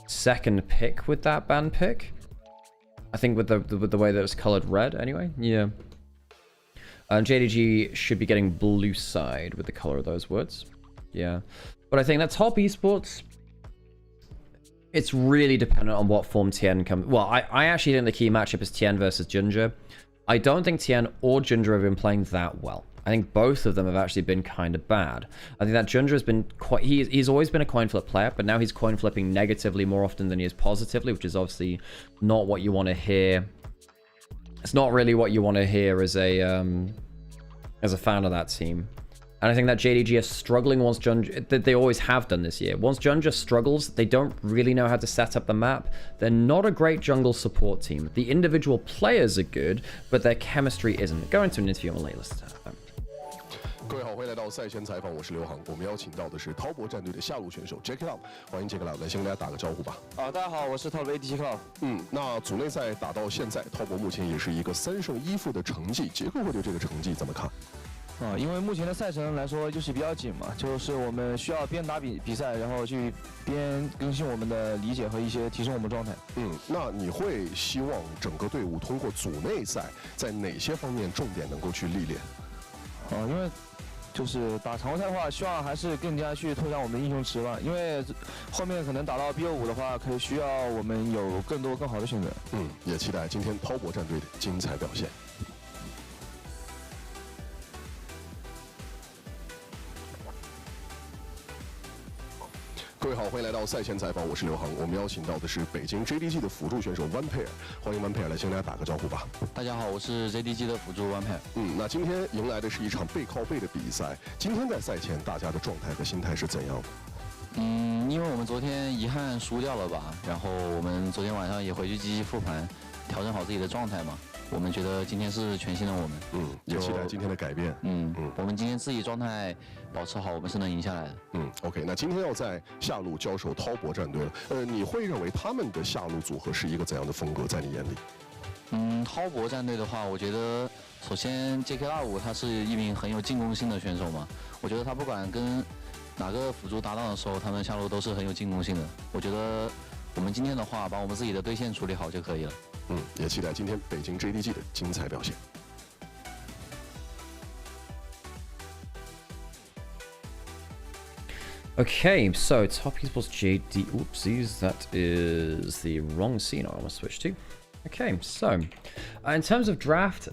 second pick with that ban pick. I think with the way that it was colored red, anyway. Yeah. JDG should be getting blue side with the color of those words. Yeah. But I think that top esports, it's really dependent on what form Tien comes. Well, I actually think the key matchup is Tien versus Ginger. I don't think Tien or Ginger have been playing that well. I think both of them have actually been kind of bad. I think that Ginger has been quite... He's always been a coin flip player, but now he's coin flipping negatively more often than he is positively, which is obviously not what you want to hear. It's not really what you want to hear as a fan of that team. And I think that JDG is struggling once Ginger... They always have done this year. Once Ginger struggles, they don't really know how to set up the map. They're not a great jungle support team. The individual players are good, but their chemistry isn't. Go into an interview on later. 各位好，欢迎来到赛前采访，我是刘航。我们邀请到的是滔博战队的下路选手 Jack Love， 欢迎 Jack Love 来先跟大家打个招呼吧。大家好，我是滔博 ADG Love。那组内赛打到现在，滔博目前也是一个3胜1负的成绩。杰克会对这个成绩怎么看？因为目前的赛程来说就是比较紧嘛，就是我们需要边打比赛，然后去边更新我们的理解和一些提升我们状态。那你会希望整个队伍通过组内赛，在哪些方面重点能够去历练？因为就是打常规赛的话，希望还是更加去拓展我们的英雄池吧。因为后面可能打到 BO5的话，可以需要我们有更多更好的选择。也期待今天滔博战队的精彩表现。各位好，欢迎来到赛前采访，我是刘航。我们邀请到的是北京 JDG 的辅助选手 OnePair， 欢迎 OnePair 来先跟大家打个招呼吧。大家好，我是 JDG 的辅助 OnePair。那今天迎来的是一场背靠背的比赛。今天在赛前大家的状态和心态是怎样的？因为我们昨天遗憾输掉了吧，然后我们昨天晚上也回去积极复盘，调整好自己的状态嘛。我们觉得今天是全新的我们，也期待今天的改变。我们今天自己状态保持好，我们是能赢下来的。OK， 那今天要在下路交手滔博战队了，你会认为他们的下路组合是一个怎样的风格，在你眼里？滔博战队的话，我觉得首先 JK25 他是一名很有进攻性的选手嘛，我觉得他不管跟哪个辅助搭档的时候，他们下路都是很有进攻性的。我觉得我们今天的话，把我们自己的对线处理好就可以了。也期待今天北京 JDG 的精彩表现。Okay, so top esports JD. Oopsies, that is the wrong scene I almost switched to. Okay, so in terms of draft,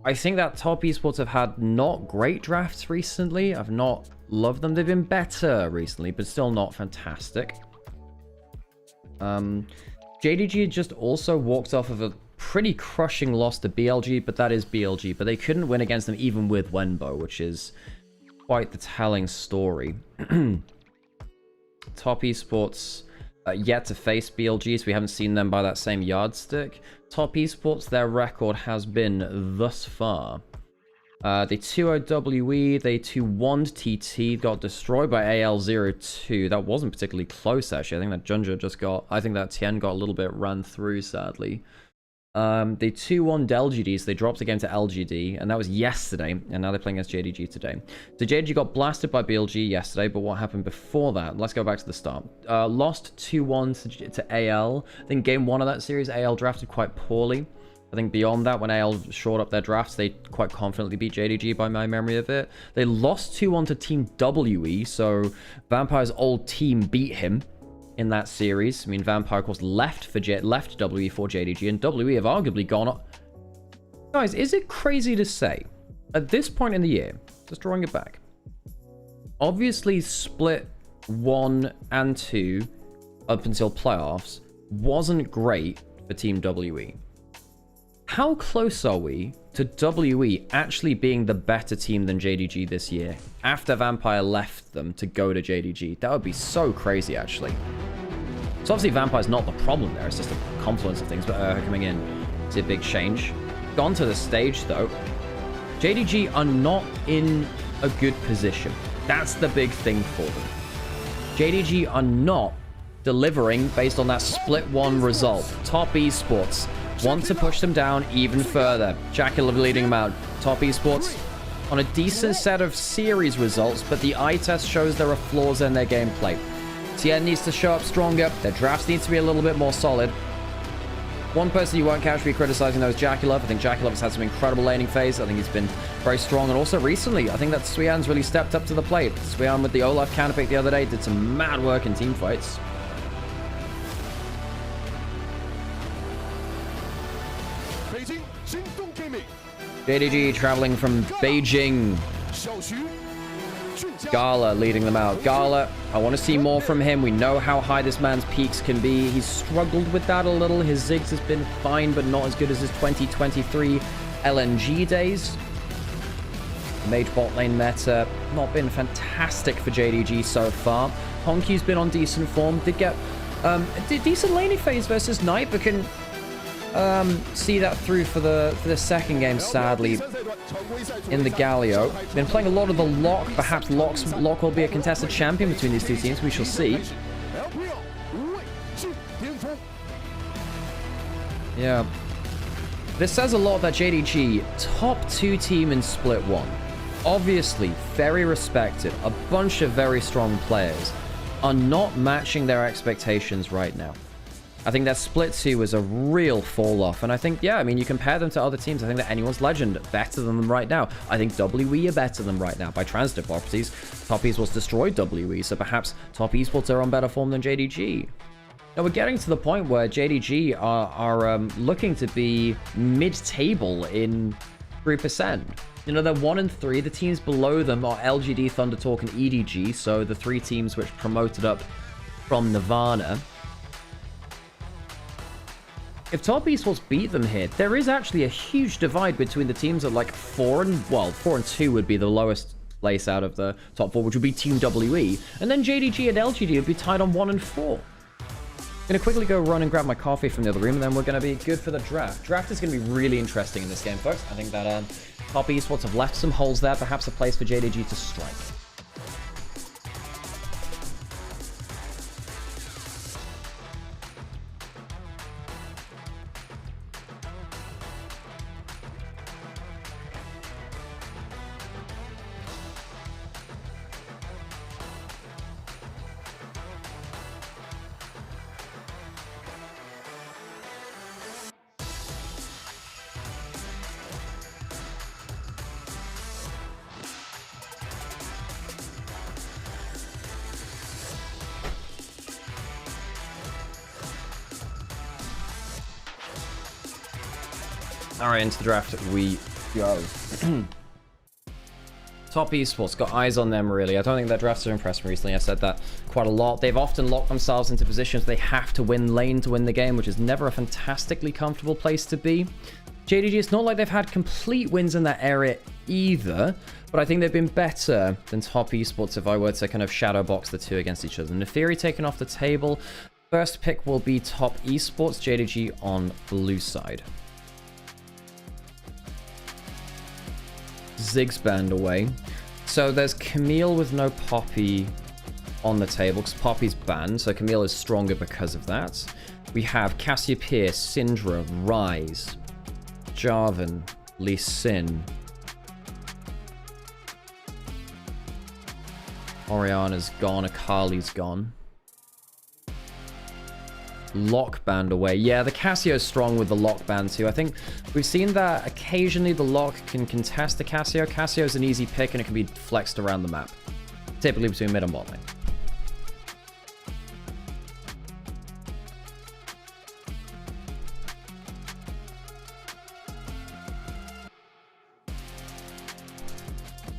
I think that top esports have had not great drafts recently. I've not loved them. They've been better recently, but still not fantastic. JDG just also walked off of a pretty crushing loss to BLG, but that is BLG. But they couldn't win against them even with Wenbo, which is quite the telling story. Top esports yet to face BLG, so we haven't seen them by that same yardstick. Top esports, their record has been thus far. They 2-0 WE, they 2-1 TT, got destroyed by AL02. That wasn't particularly close, actually. I think that Junja just got... I think that Tien got a little bit ran through, sadly. They 2-1 LGD, so they dropped the game to LGD, and that was yesterday, and now they're playing against JDG today. So JDG got blasted by BLG yesterday, but what happened before that? Let's go back to the start. Lost 2-1 to AL. I think game 1 of that series, AL drafted quite poorly. I think beyond that, when AL shored up their drafts, they quite confidently beat JDG by my memory of it. They lost 2-1 to Team WE, so Vampire's old team beat him in that series. I mean, Vampire, of course, left WE for JDG, and WE have arguably gone up. Guys, is it crazy to say, at this point in the year, just drawing it back, obviously split 1 and 2 up until playoffs wasn't great for Team WE. How close are we to WE actually being the better team than JDG this year after Vampire left them to go to JDG? That would be so crazy, actually. So obviously Vampire's not the problem there, it's just a confluence of things, but coming in, it's a big change. Gone to the stage, though. JDG are not in a good position. That's the big thing for them. JDG are not delivering based on that split 1 result. Top esports want to push them down even further. Jackalov leading them out. Top esports on a decent set of series results, but the eye test shows there are flaws in their gameplay. Tien needs to show up stronger. Their drafts need to be a little bit more solid. One person you won't catch me criticizing though is Jackulov. I think Jackulov has had some incredible laning phase. I think he's been very strong. And also recently, I think that Swian's really stepped up to the plate. Swian with the Olaf counter pick the other day did some mad work in team fights. JDG traveling from Beijing. Gala leading them out. Gala, I want to see more from him. We know how high this man's peaks can be. He's struggled with that a little. His Ziggs has been fine, but not as good as his 2023 LNG days. Mage bot lane meta, not been fantastic for JDG so far. Honky's been on decent form. Did get decent laning phase versus Knight, but can see that through for the second game, sadly, in the Galio. Been playing a lot of the Lock. Perhaps Lock will be a contested champion between these two teams. We shall see. Yeah. This says a lot that JDG, top 2 team in Split 1. Obviously, very respected. A bunch of very strong players are not matching their expectations right now. I think that Split 2 was a real fall-off. And I think, yeah, I mean, you compare them to other teams. I think that anyone's Legend better than them right now. I think WE are better than them right now by transitive properties. Top Esports destroyed WE, so perhaps Top Esports are on better form than JDG. Now, we're getting to the point where JDG are looking to be mid-table in 3%. You know, they're 1 and 3. The teams below them are LGD, Thunder Talk, and EDG, so the 3 teams which promoted up from Nirvana. If Top Esports beat them here, there is actually a huge divide between the teams at like 4 and 2 would be the lowest place out of the top 4, which would be Team WE. And then JDG and LGD would be tied on 1 and 4. I'm going to quickly go run and grab my coffee from the other room, and then we're going to be good for the draft. Draft is going to be really interesting in this game, folks. I think that Top Esports have left some holes there, perhaps a place for JDG to strike. Alright, into the draft we go. Top Esports, got eyes on them really. I don't think their drafts are impressed me recently. I said that quite a lot. They've often locked themselves into positions they have to win lane to win the game, which is never a fantastically comfortable place to be. JDG, it's not like they've had complete wins in that area either, but I think they've been better than Top Esports if I were to kind of shadow box the two against each other. Neferi taken off the table. First pick will be Top Esports, JDG on blue side. Ziggs banned away. So there's Camille with no Poppy on the table because Poppy's banned, so Camille is stronger because of that. We have Cassiopeia, Syndra, Ryze, Jarvan, Lee Sin. Oriana's gone, Akali's gone. Lock band away. Yeah, the Cassio's strong with the lock band too. I think we've seen that occasionally the lock can contest the Cassio. Cassio's an easy pick and it can be flexed around the map. Typically between mid and bot lane.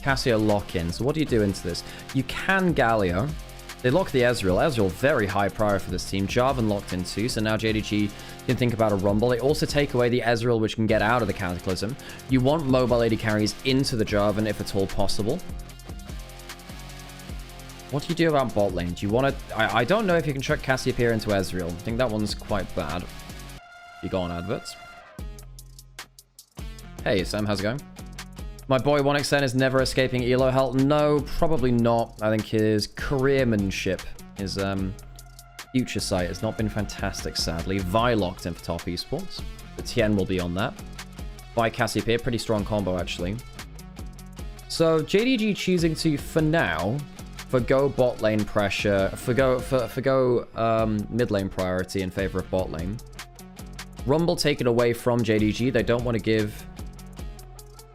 Cassio lock in. So what do you do into this? You can Galio. They lock the Ezreal. Ezreal, very high prior for this team. Jarvan locked in too, so now JDG can think about a Rumble. They also take away the Ezreal, which can get out of the Cataclysm. You want mobile AD carries into the Jarvan if at all possible. What do you do about bot lane? Do you want to... I don't know if you can chuck Cassiopeia into Ezreal. I think that one's quite bad. You go on adverts. Hey, Sam, how's it going? My boy 1xn is never escaping Elo Hell. No, probably not. I think his careermanship, his future sight has not been fantastic, sadly. Vi locked in for Top Esports. The Tien will be on that. Vi Cassiopeia, pretty strong combo, actually. So, JDG choosing to, for now, forgo bot lane pressure, forgo mid lane priority in favor of bot lane. Rumble taken away from JDG. They don't want to give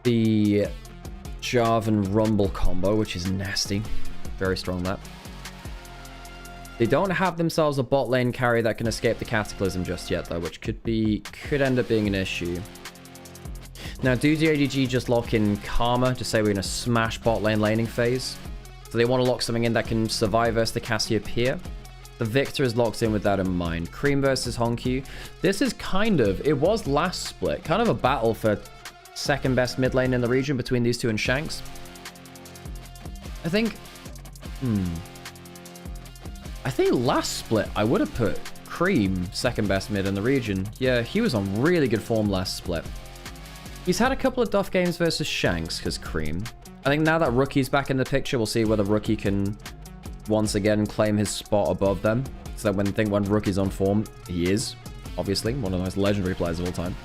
the Jarvan Rumble combo, which is nasty. Very strong, that. They don't have themselves a bot lane carry that can escape the Cataclysm just yet, though, which could end up being an issue. Now, do JDG just lock in Karma to say we're going to smash bot lane laning phase? So they want to lock something in that can survive versus the Cassiopeia. The Victor is locked in with that in mind. Cream versus Honky. This is it was last split, kind of a battle for second best mid lane in the region between these two and Shanks. I think last split I would have put Cream second best mid in the region. Yeah, he was on really good form last split. He's had a couple of duff games versus Shanks because Cream. I think now that Rookie's back in the picture, we'll see whether Rookie can once again claim his spot above them. So that when Rookie's on form, he is obviously one of the most legendary players of all time.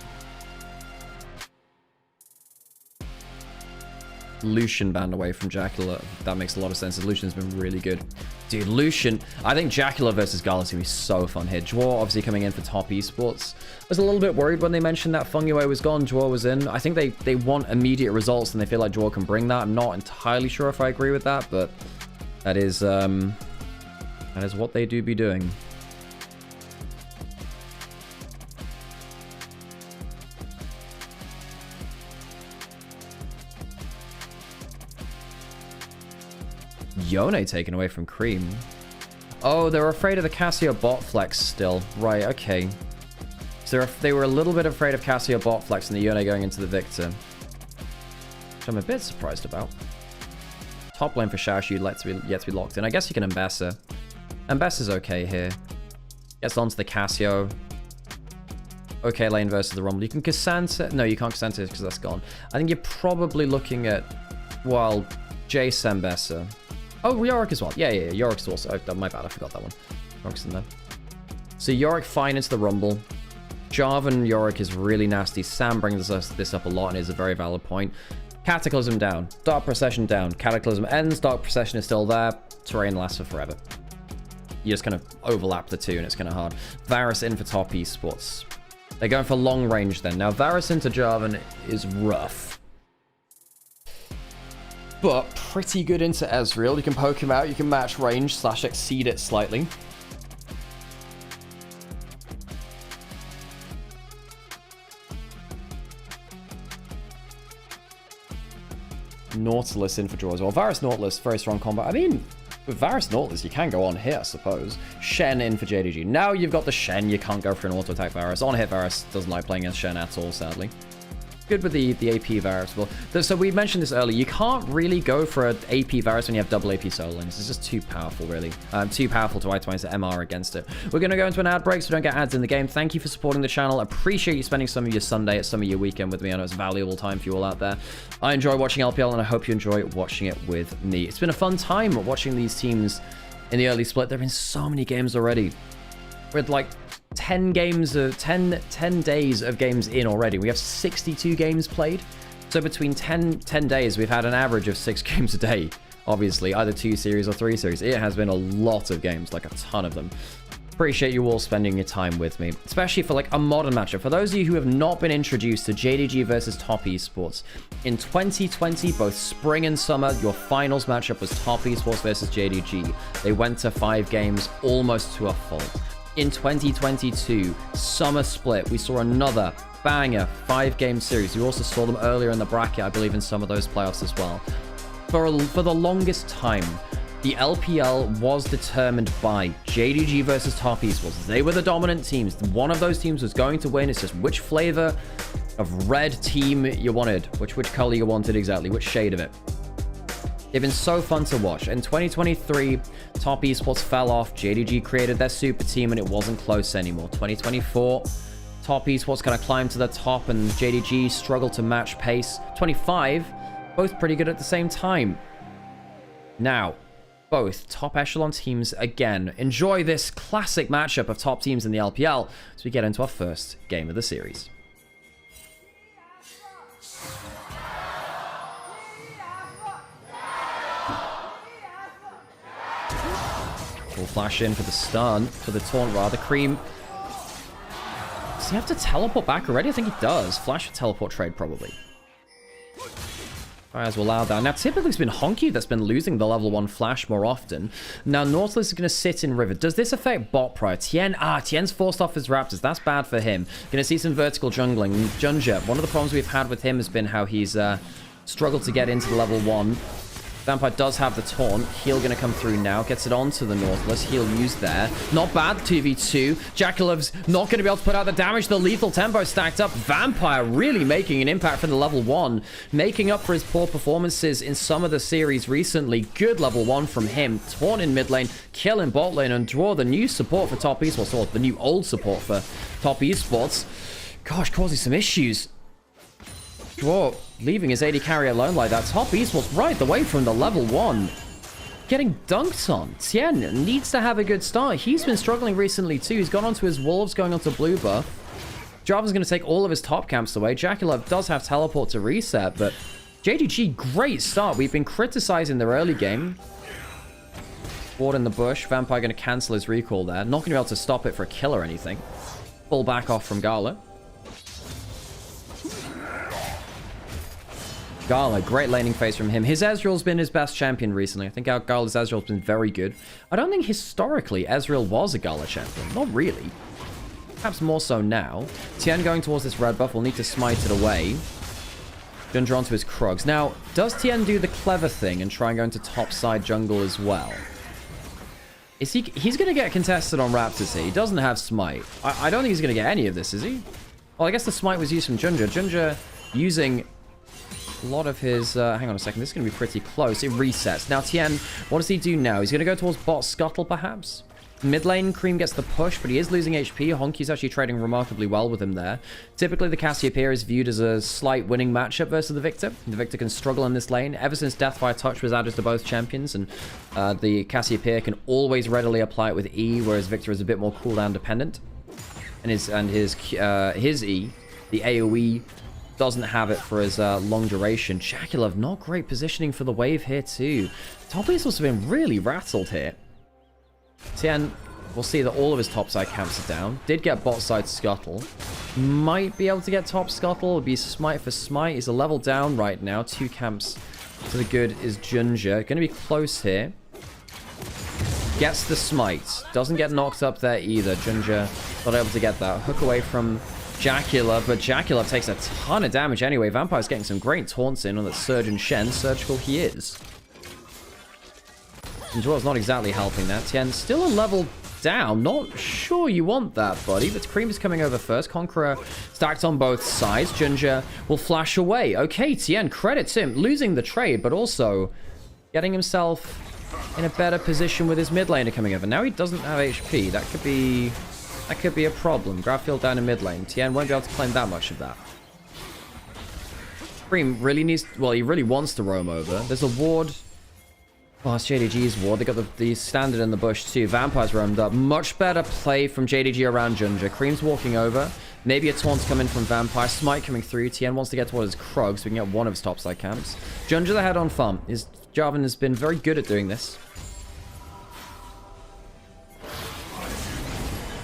Lucian banned away from Jacula. That makes a lot of sense. Lucian's been really good. Dude, Lucian. I think Jacula versus Gala is going to be so fun here. Dwar obviously coming in for top esports. I was a little bit worried when they mentioned that Fungyue was gone, Dwar was in. I think they want immediate results and they feel like Dwar can bring that. I'm not entirely sure if I agree with that, but that is what they do be doing. Yone taken away from Cream. Oh, they're afraid of the Cassio bot flex still. Right, okay. So they were a little bit afraid of Cassio bot flex and the Yone going into the Victor. Which I'm a bit surprised about. Top lane for Xiaoshu yet to be locked in. I guess you can Ambessa. Ambessa's okay here. Gets onto the Cassio. Okay lane versus the Rumble. You can Cassandra. No, you can't Cassandra because that's gone. I think you're probably looking at, well, Jace Ambessa. Oh, Yorick as well. Yeah. Yorik's also. Oh, my bad. I forgot that one. Yorik's in there. So Yorick fine into the Rumble. Jarvan Yorick is really nasty. Sam brings this up a lot and is a very valid point. Cataclysm down. Dark Procession down. Cataclysm ends. Dark Procession is still there. Terrain lasts for forever. You just kind of overlap the two and it's kind of hard. Varus in for top esports. They're going for long range then. Now Varus into Jarvan is rough. But pretty good into Ezreal. You can poke him out. You can match range / exceed it slightly. Nautilus in for draw as well. Varus Nautilus, very strong combo. I mean, with Varus Nautilus, you can go on hit, I suppose. Shen in for JDG. Now you've got the Shen, you can't go for an auto attack Varus. On hit Varus doesn't like playing against Shen at all, sadly. Good with the AP Varus. Well, so we mentioned this earlier. You can't really go for an AP Varus when you have double AP solo lanes. It's just too powerful, really. Too powerful to itemize the MR against it. We're going to go into an ad break so we don't get ads in the game. Thank you for supporting the channel. Appreciate you spending some of your Sunday, some of your weekend with me. I know it's valuable time for you all out there. I enjoy watching LPL and I hope you enjoy watching it with me. It's been a fun time watching these teams in the early split. There have been so many games already. We're like 10 days of games in already. We have 62 games played. So between 10 days, we've had an average of 6 games a day. Obviously, either 2 series or 3 series. It has been a lot of games, like a ton of them. Appreciate you all spending your time with me, especially for like a modern matchup. For those of you who have not been introduced to JDG versus Top Esports, in 2020, both spring and summer, your finals matchup was Top Esports versus JDG. They went to 5 games, almost to a fault. In 2022, summer split, we saw another banger 5-game series. You also saw them earlier in the bracket, I believe, in some of those playoffs as well. For the longest time, the LPL was determined by JDG versus Top Esports. They were the dominant teams. One of those teams was going to win. It's just which flavor of red team you wanted, which color you wanted exactly, which shade of it. They've been so fun to watch. In 2023, Top Esports fell off. JDG created their super team and it wasn't close anymore. 2024, Top Esports kind of climbed to the top and JDG struggled to match pace. 25, both pretty good at the same time. Now, both top echelon teams again enjoy this classic matchup of top teams in the LPL as we get into our first game of the series. Full flash in for the stun, for the taunt rather. Cream Does he have to teleport back already? I think he does. Flash for teleport trade, probably. As will allow that. Now, typically it's been Honky that's been losing the level 1 flash more often. Now, Nautilus is going to sit in River. Does this affect bot prior? Tien, Tien's forced off his Raptors. That's bad for him. Going to see some vertical jungling. Junja, one of the problems we've had with him has been how he's struggled to get into the level 1. Vampire does have the taunt. Heal going to come through now. Gets it onto the Nautilus. Heal used there. Not bad. 2v2. Jackalove's not going to be able to put out the damage. The lethal tempo stacked up. Vampire really making an impact for the level 1. Making up for his poor performances in some of the series recently. Good level 1 from him. Taunt in mid lane. Kill in bot lane. And draw the new support for top esports. Or the new old support for top esports. Gosh, causing some issues. Draw leaving his AD carry alone like that. Top esports right away from the level 1. Getting dunked on. Tien needs to have a good start. He's been struggling recently too. He's gone onto his wolves, going onto blue buff. Jarvan's going to take all of his top camps away. Jackalope does have teleport to reset, but JDG, great start. We've been criticizing their early game. Ward in the bush. Vampire going to cancel his recall there. Not going to be able to stop it for a kill or anything. Pull back off from Gala. Gala, great laning phase from him. His Ezreal's been his best champion recently. I think Gala's Ezreal's been very good. I don't think historically Ezreal was a Gala champion. Not really. Perhaps more so now. Tien going towards this red buff will need to smite it away. Junja onto his Krugs. Now, does Tien do the clever thing and try and go into top side jungle as well? Is he's going to get contested on Raptors here. He doesn't have smite. I don't think he's going to get any of this, is he? Well, I guess the smite was used from Junja. Junja using a lot of his... hang on a second. This is going to be pretty close. It resets. Now, Tien, what does he do now? He's going to go towards bot scuttle, perhaps? Mid lane, Cream gets the push, but he is losing HP. Honky's actually trading remarkably well with him there. Typically, the Cassiopeia is viewed as a slight winning matchup versus the Victor. The Victor can struggle in this lane. Ever since Deathfire Touch was added to both champions, and the Cassiopeia can always readily apply it with E, whereas Victor is a bit more cooldown dependent. And his E, the AoE, doesn't have it for his long duration. Jackalope, not great positioning for the wave here too. Top East also been really rattled here. Tien, we'll see that all of his topside camps are down. Did get bot side scuttle. Might be able to get top scuttle. It'll be smite for smite. He's a level down right now. 2 camps to the good is Junja. Going to be close here. Gets the smite. Doesn't get knocked up there either. Junja not able to get that. Hook away from Jackalope, but Jackalope takes a ton of damage anyway. Vampire's getting some great taunts in on that Surge and Shen. Surgical he is. Joel's not exactly helping that. Tien still a level down. Not sure you want that, buddy. But Cream is coming over first. Conqueror stacked on both sides. Junja will flash away. Okay, Tien, credits him. Losing the trade, but also getting himself in a better position with his mid laner coming over. Now he doesn't have HP. That could be a problem. Grabfield down in mid lane. Tien won't be able to claim that much of that. Cream really needs... Well, he really wants to roam over. There's a ward... Oh, it's JDG's ward. They got the standard in the bush too. Vampire's roamed up. Much better play from JDG around Junja. Cream's walking over. Maybe a taunt coming from Vampire. Smite coming through. Tien wants to get towards his Krug so we can get one of his topside camps. Junja the head on farm. Jarvan has been very good at doing this.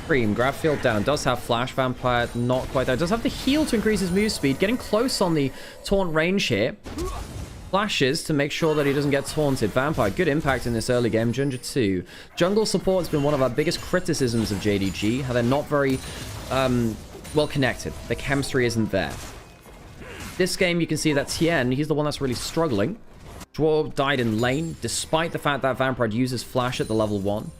Cream, grab field down. Does have flash. Vampire not quite there. Does have the heal to increase his move speed. Getting close on the taunt range here. Flashes to make sure that he doesn't get taunted. Vampire, good impact in this early game. Junja 2. Jungle support has been one of our biggest criticisms of JDG. How they're not very well connected. The chemistry isn't there. This game, you can see that Tien, he's the one that's really struggling. Dwarf died in lane, despite the fact that Vampire uses flash at the level 1.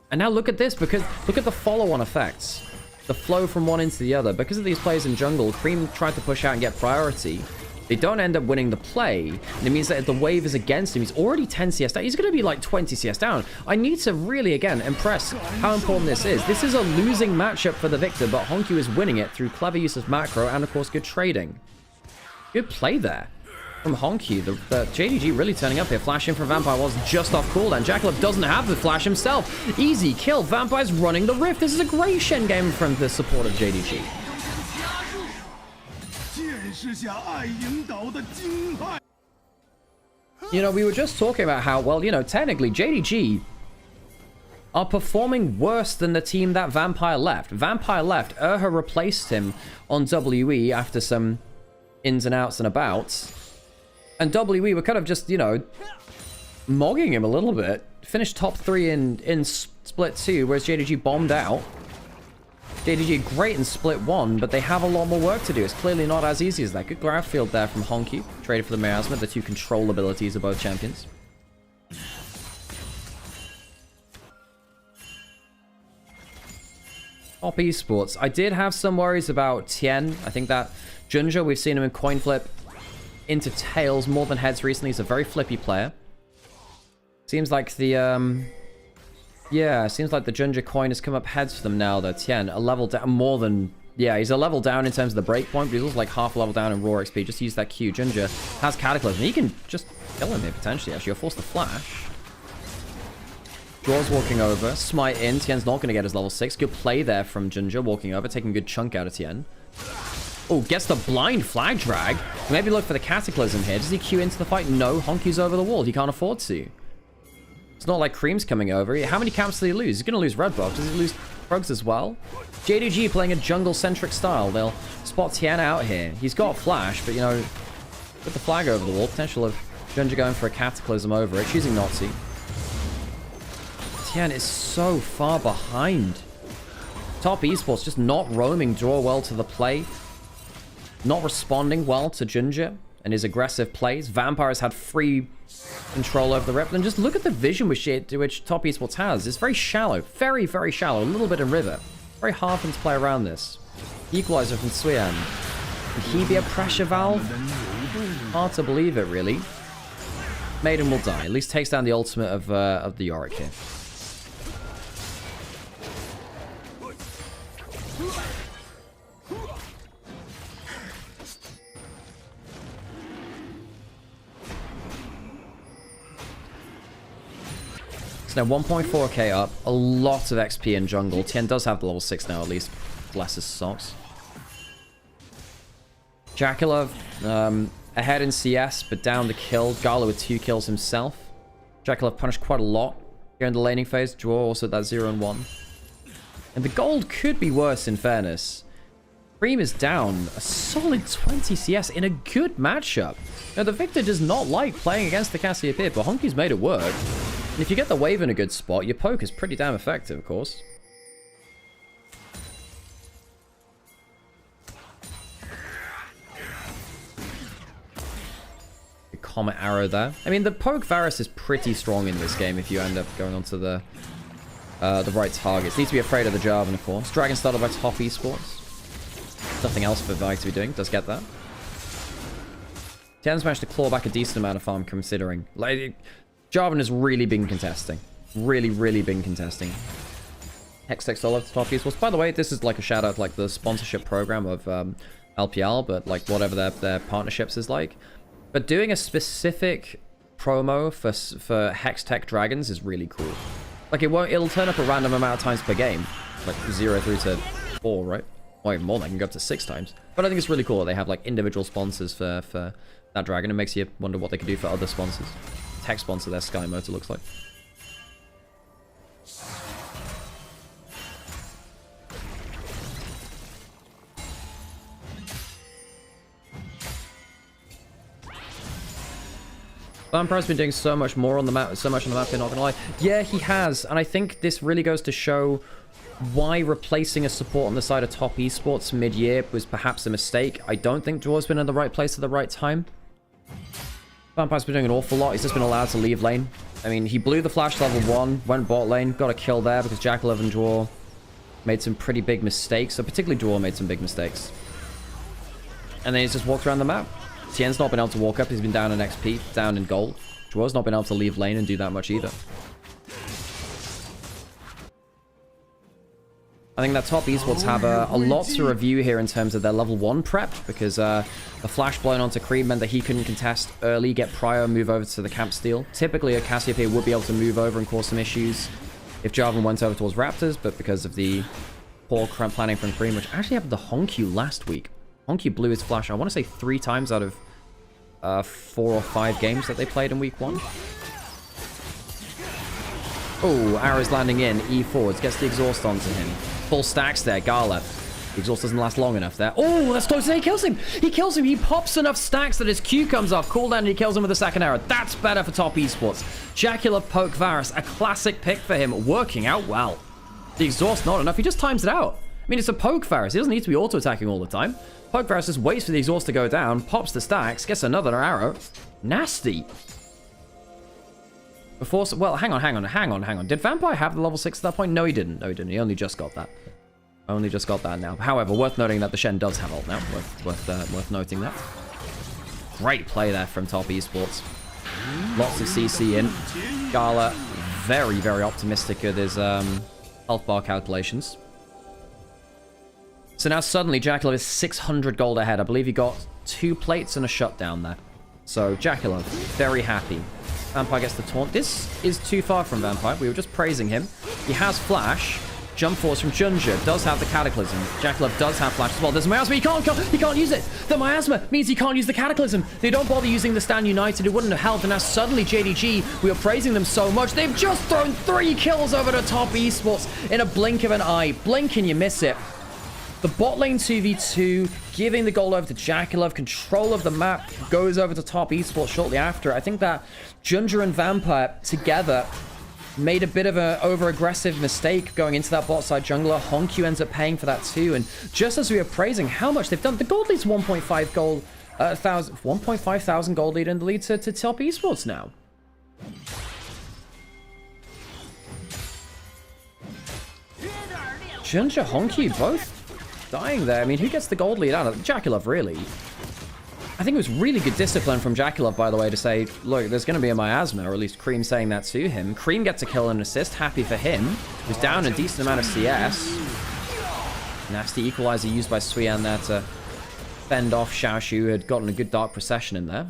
And now look at this, because look at the follow-on effects. The flow from one into the other. Because of these plays in jungle, Cream tried to push out and get priority. They don't end up winning the play. And it means that if the wave is against him, he's already 10 CS down. He's going to be like 20 CS down. I need to really, again, impress how important this is. This is a losing matchup for the Victor, but Honky is winning it through clever use of macro and, of course, good trading. Good play there from Honky. The JDG really turning up here. Flash in from Vampire was just off cooldown. Jackalope doesn't have the flash himself. Easy kill. Vampire's running the rift. This is a great Shen game from the support of JDG. You know, we were just talking about how, well, you know, technically JDG are performing worse than the team that Vampire left. Vampire left, Urha replaced him on WE after some ins and outs and abouts. And WE were kind of just, you know, mogging him a little bit. Finished top 3 in Split 2, whereas JDG bombed out. JDG great in Split 1, but they have a lot more work to do. It's clearly not as easy as that. Good grab field there from Honky. Traded for the Miasma, the 2 control abilities of both champions. Top Esports. I did have some worries about Tien. I think that Junja, we've seen him in coin flip into tails more than heads recently. He's a very flippy player. Seems like the, yeah, seems like the Junja coin has come up heads for them now, though. Tien, a level down more than... Yeah, he's a level down in terms of the break point, but he's also like half a level down in raw XP. Just use that Q. Junja has Cataclysm. He can just kill him here, potentially, actually. You'll force the flash. Draw's walking over. Smite in. Tien's not going to get his level 6. Good play there from Junja, walking over, taking a good chunk out of Tien. Oh, gets the blind flag drag. Maybe look for the Cataclysm here. Does he Q into the fight? No, Honky's over the wall. He can't afford to. It's not like Cream's coming over. How many camps did he lose? He's going to lose red buff. Does he lose Frogs as well? JDG playing a jungle-centric style. They'll spot Tien out here. He's got flash, but, you know, with the flag over the wall, potential of Junja going for a Cataclysm over it, choosing not to. Tien is so far behind. Top Esports just not roaming draw well to the play. Not responding well to Junja and his aggressive plays. Vampire has had free control over the rep. And just look at the vision which Top Esports has. It's very shallow. Very, very shallow. A little bit in river. Very hard for him to play around this. Equalizer from Suyan. Could he be a pressure valve? Hard to believe it, really. Maiden will die. At least takes down the ultimate of the Yorick here. Now 1.4k up, a lot of XP in jungle. Tien does have the level 6 now at least. Bless his socks. Jackilov ahead in CS, but down the kill. Gala with 2 kills himself. Jackilov punished quite a lot here in the laning phase. Draw also that 0 and 1. And the gold could be worse in fairness. Cream is down a solid 20 CS in a good matchup. Now the Victor does not like playing against the Cassiopeia, but Honky's made it work. And if you get the wave in a good spot, your poke is pretty damn effective, of course. The Comet Arrow there. I mean, the poke Varus is pretty strong in this game if you end up going onto the right targets. Need to be afraid of the Jarvan, of course. Dragon started by Top Esports. Nothing else for Vi to be doing. Does get that. Tien's managed to claw back a decent amount of farm, considering. Like, Jarvan has really been contesting. Really, really been contesting. Hextech Solo to Top Esports. By the way, this is like a shout out to like the sponsorship program of LPL, but like whatever their partnerships is like. But doing a specific promo for Hextech Dragons is really cool. Like it'll turn up a random amount of times per game. Like 0 through to 4, right? Or even more, they can go up to 6 times. But I think it's really cool that they have like individual sponsors for that dragon. It makes you wonder what they could do for other sponsors. Tech sponsor their Sky Motor looks like. Vampire's been doing so much more on the map, so much on the map, you're not gonna lie. Yeah, he has, and I think this really goes to show why replacing a support on the side of Top Esports mid-year was perhaps a mistake. I don't think Draw's been in the right place at the right time. Vampire's been doing an awful lot. He's just been allowed to leave lane. I mean, he blew the flash level 1, went bot lane, got a kill there because Jackal and Draw made some pretty big mistakes. So particularly Draw made some big mistakes. And then he's just walked around the map. Tien's not been able to walk up. He's been down in XP, down in gold. Draw's not been able to leave lane and do that much either. I think that Top Esports have a lot to review here in terms of their level 1 prep, because the flash blown onto Cream meant that he couldn't contest early, get Prio, move over to the camp steal. Typically, a Cassiopeia would be able to move over and cause some issues if Jarvan went over towards Raptors, but because of the poor planning from Cream, which actually happened to Honky last week. Honky blew his flash, I want to say 3 times out of 4 or 5 games that they played in week 1. Oh, arrows landing in. E forwards. Gets the exhaust onto him. Full stacks there. Gala. The exhaust doesn't last long enough there. Oh, that's close. He kills him. He kills him. He pops enough stacks that his Q comes off. Cooldown and he kills him with a second arrow. That's better for top esports. Jacula poke Varus. A classic pick for him. Working out well. The exhaust not enough. He just times it out. I mean, it's a poke Varus. He doesn't need to be auto-attacking all the time. Poke Varus just waits for the exhaust to go down. Pops the stacks. Gets another arrow. Nasty. Before, well, hang on. Did Vampire have the level 6 at that point? No, he didn't. He only just got that. Now. However, worth noting that the Shen does have ult now. Worth noting that. Great play there from top esports. Lots of CC in. Gala, very, very optimistic with his health bar calculations. So now suddenly Jacula is 600 gold ahead. I believe he got 2 plates and a shutdown there. So Jacula, very happy. Vampire gets the taunt. This is too far from Vampire. We were just praising him. He has flash. Jump force from Junja. Does have the Cataclysm. Jacula does have flash as well. There's miasma. He can't use it. The miasma means he can't use the Cataclysm. They don't bother using the Stand United. It wouldn't have helped. And now suddenly JDG, we are praising them so much. They've just thrown 3 kills over to top esports in a blink of an eye. Blink and you miss it. The bot lane 2v2, giving the gold over to Jacula. Control of the map goes over to top esports shortly after. I think that Junja and Vampire together made a bit of an over-aggressive mistake going into that bot side jungler. Honku ends up paying for that too. And just as we are praising how much they've done, the gold lead's 1.5 gold, 1.5 thousand gold lead in the lead to top esports now. Junja, Honku, both dying there. I mean, who gets the gold lead out of Jacula, really? I think it was really good discipline from Jacula, by the way, to say, look, there's going to be a miasma, or at least Cream saying that to him. Cream gets a kill and an assist. Happy for him. He's down a decent amount of CS. Nasty equalizer used by Suian there to fend off Xiaoshu, who had gotten a good dark procession in there.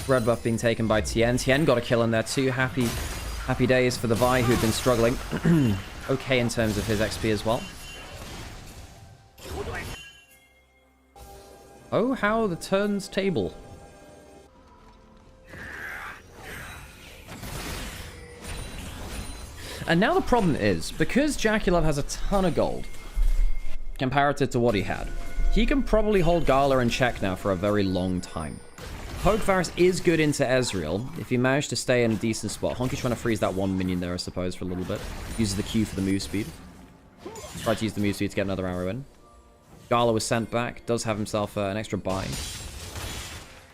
Red buff being taken by Tien. Tien got a kill in there too. Happy days for the Vi, who'd been struggling. Okay in terms of his XP as well. Oh, how the turns table. And now the problem is, because Jacula has a ton of gold, comparative to what he had, he can probably hold Gala in check now for a very long time. Poke Varus is good into Ezreal, if he managed to stay in a decent spot. Honky's trying to freeze that one minion there, I suppose, for a little bit. Uses the Q for the move speed. Tried to use the move speed to get another arrow in. Gala was sent back, does have himself an extra bind.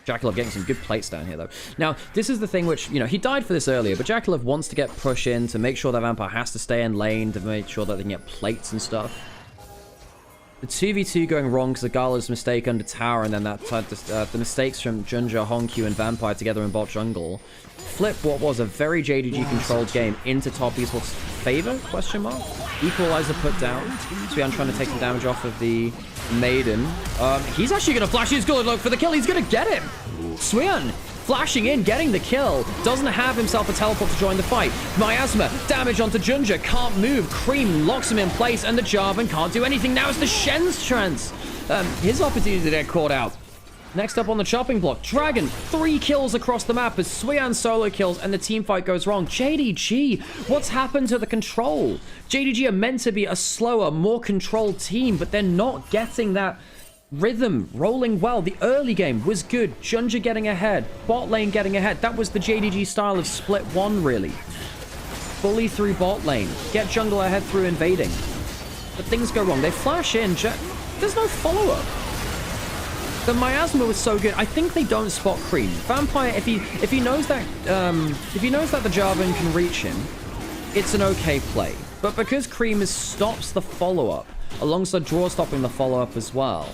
Jacula getting some good plates down here, though. Now, this is the thing which, you know, he died for this earlier, but Jacula wants to get push in to make sure that Vampire has to stay in lane, to make sure that they can get plates and stuff. The 2v2 going wrong because of Gala's mistake under tower, and then that the mistakes from Junja, Honku, and Vampire together in bot jungle flip what was a very JDG controlled game into top esports' favor? Question mark. Equalizer put down. Suian trying to take some damage off of the Maiden. He's actually going to flash his good look for the kill. He's going to get him. Suian flashing in, getting the kill. Doesn't have himself a teleport to join the fight. Miasma, damage onto Junja. Can't move. Cream locks him in place, and the Jarvan can't do anything. Now it's the Shen's chance. His opportunity to get caught out. Next up on the chopping block, Dragon, 3 kills across the map as Suian solo kills and the team fight goes wrong. JDG, what's happened to the control? JDG are meant to be a slower, more controlled team, but they're not getting that rhythm rolling well. The early game was good. Junja getting ahead, bot lane getting ahead. That was the JDG style of split 1, really. Fully through bot lane, get jungle ahead through invading. But things go wrong. They flash in. There's no follow-up. The miasma was so good. I think they don't spot Cream. Vampire, if he knows that the Jarvan can reach him, it's an okay play. But because Cream stops the follow-up, alongside Draw stopping the follow-up as well,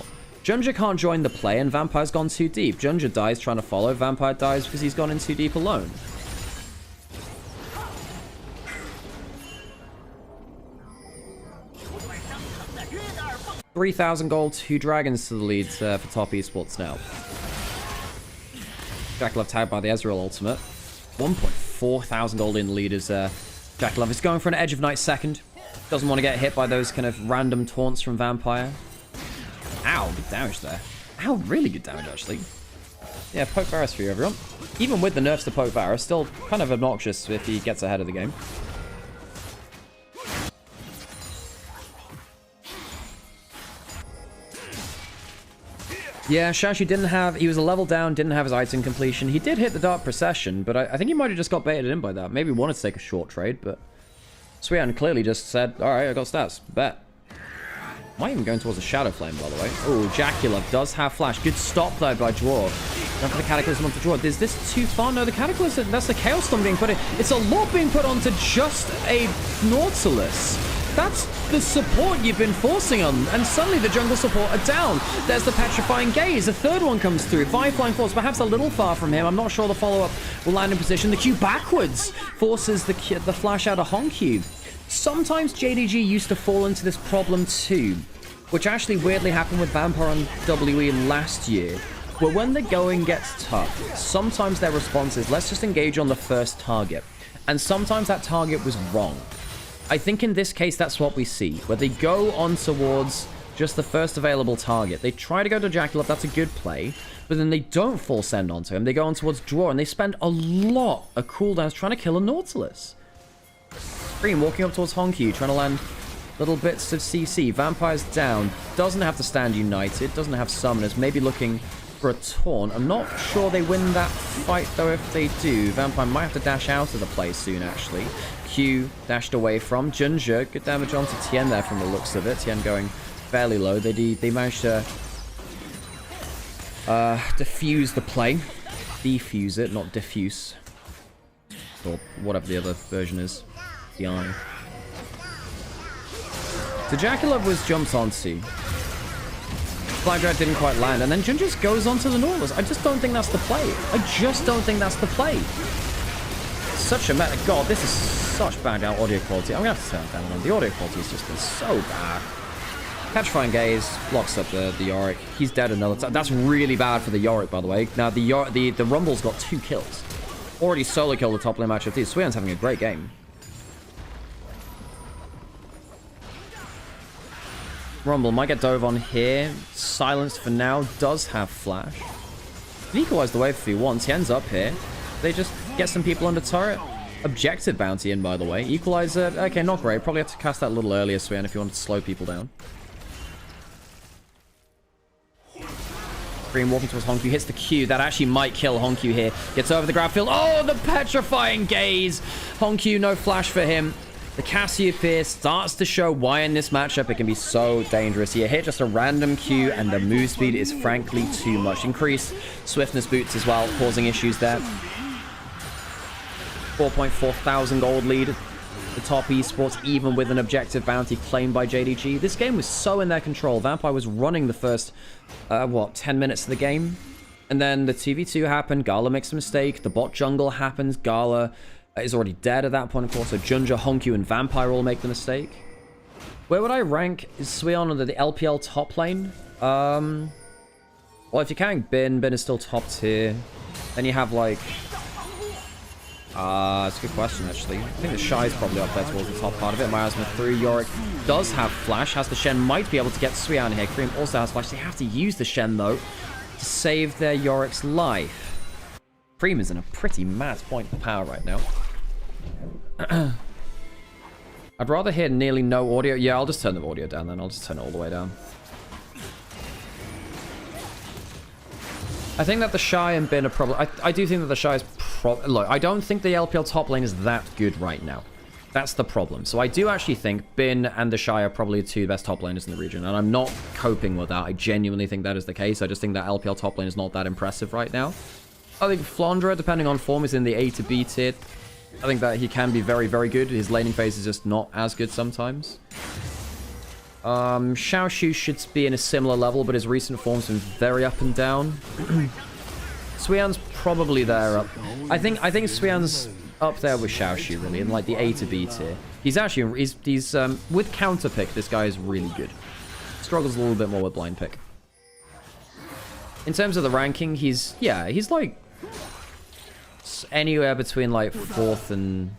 Junja can't join the play, and Vampire's gone too deep. Junja dies trying to follow. Vampire dies because he's gone in too deep alone. $3,000 gold, 2 dragons to the lead for top esports now. Jackalov tagged by the Ezreal ultimate. 1.4 thousand gold in the lead as Jackalov is going for an Edge of Night second. Doesn't want to get hit by those kind of random taunts from Vampire. Ow, good damage there. Ow, really good damage, actually. Yeah, Poke Varus for you, everyone. Even with the nerfs to Poke Varus, still kind of obnoxious if he gets ahead of the game. Yeah, Xiaoxu didn't have... He was a level down, didn't have his item completion. He did hit the Dark Procession, but I think he might have just got baited in by that. Maybe wanted to take a short trade, but... Suian clearly just said, alright, I got stats. Bet. Might even going towards a Shadow Flame, by the way. Oh, Jaculov does have Flash. Good stop, though, by Dwarf. Going for the Cataclysm onto Dwarf. Is this too far? No, the Cataclysm... That's the Chaos Storm being put in. It's a lot being put onto just a Nautilus. That's the support you've been forcing on, and suddenly the jungle support are down. There's the Petrifying Gaze. A third one comes through. 5 Flying Force, perhaps a little far from him. I'm not sure the follow-up will land in position. The Q backwards forces the flash out of Honkyu. Sometimes JDG used to fall into this problem too, which actually weirdly happened with Vampire on WE last year, where when the going gets tough, sometimes their response is, let's just engage on the first target. And sometimes that target was wrong. I think in this case, that's what we see, where they go on towards just the first available target. They try to go to Jaculov, that's a good play, but then they don't full send onto him. They go on towards Draw, and they spend a lot of cooldowns trying to kill a Nautilus. Cream walking up towards Honkyu, trying to land little bits of CC. Vampire's down, doesn't have to stand united, doesn't have summoners, maybe looking for a taunt. I'm not sure they win that fight, though, if they do. Vampire might have to dash out of the play soon, actually. Q dashed away from Junja. Good damage onto Tien there from the looks of it. Tien going fairly low. They managed to defuse the play. Defuse it, not diffuse. Or whatever the other version is. The eye. So Jaculov was jumped onto. Flag Drag didn't quite land, and then Jun just goes onto the Nautilus. I just don't think that's the play. I just don't think that's the play. Such a meta. God, this is such bad audio quality. I'm gonna have to turn it down. The audio quality has just been so bad. Petrifying Gaze blocks up the Yorick. He's dead another time. That's really bad for the Yorick, by the way. Now the Rumble's got 2 kills. Already solo killed the top lane matchup. Dude, Suian's having a great game. Rumble might get dove on here. Silenced for now. Does have Flash. Equalize the wave if he wants. He ends up here. They just get some people under turret. Objective bounty in, by the way. Equalizer. Okay, not great. Probably have to cast that a little earlier, Suian, if you wanted to slow people down. Green walking towards Honkyu. Hits the Q. That actually might kill Honkyu here. Gets over the grab field. Oh, the Petrifying Gaze. Honkyu, no Flash for him. The Cassiopeia starts to show why in this matchup it can be so dangerous. You hit just a random Q and the move speed is frankly too much. Increased swiftness boots as well, causing issues there. 4.4 thousand gold lead. The top esports, even with an objective bounty claimed by JDG. This game was so in their control. Vampire was running the first, 10 minutes of the game. And then the 2v2 happened. Gala makes a mistake. The bot jungle happens. Gala is already dead at that point, of course. So Junja, Honkyu, and Vampire all make the mistake. Where would I rank Suian under the LPL top lane? Well, if you're counting Bin is still top tier. Then you have, like... it's a good question, actually. I think the Shy is probably up there towards the top part of it. Miasma through. Yorick does have Flash. Has the Shen. Might be able to get Suian here. Cream also has Flash. They have to use the Shen, though, to save their Yorick's life. Cream is in a pretty mad point of power right now. I'd rather hear nearly no audio. Yeah, I'll just turn the audio down then. I'll just turn it all the way down. I think that the Shy and Bin are probably... I do think that the Shy is... Look, I don't think the LPL top lane is that good right now. That's the problem. So I do actually think Bin and the Shy are probably the 2 best top laners in the region. And I'm not coping with that. I genuinely think that is the case. I just think that LPL top lane is not that impressive right now. I think Flandre, depending on form, is in the A to B tier. I think that he can be very, very good. His laning phase is just not as good sometimes. Xiaoxu should be in a similar level, but his recent form's been very up and down. Suian's probably there. I think Suian's up there with Xiaoxu, really, in like the A to B tier. He's actually, he's with counter pick, this guy is really good. Struggles a little bit more with blind pick. In terms of the ranking, he's like anywhere between like 4th and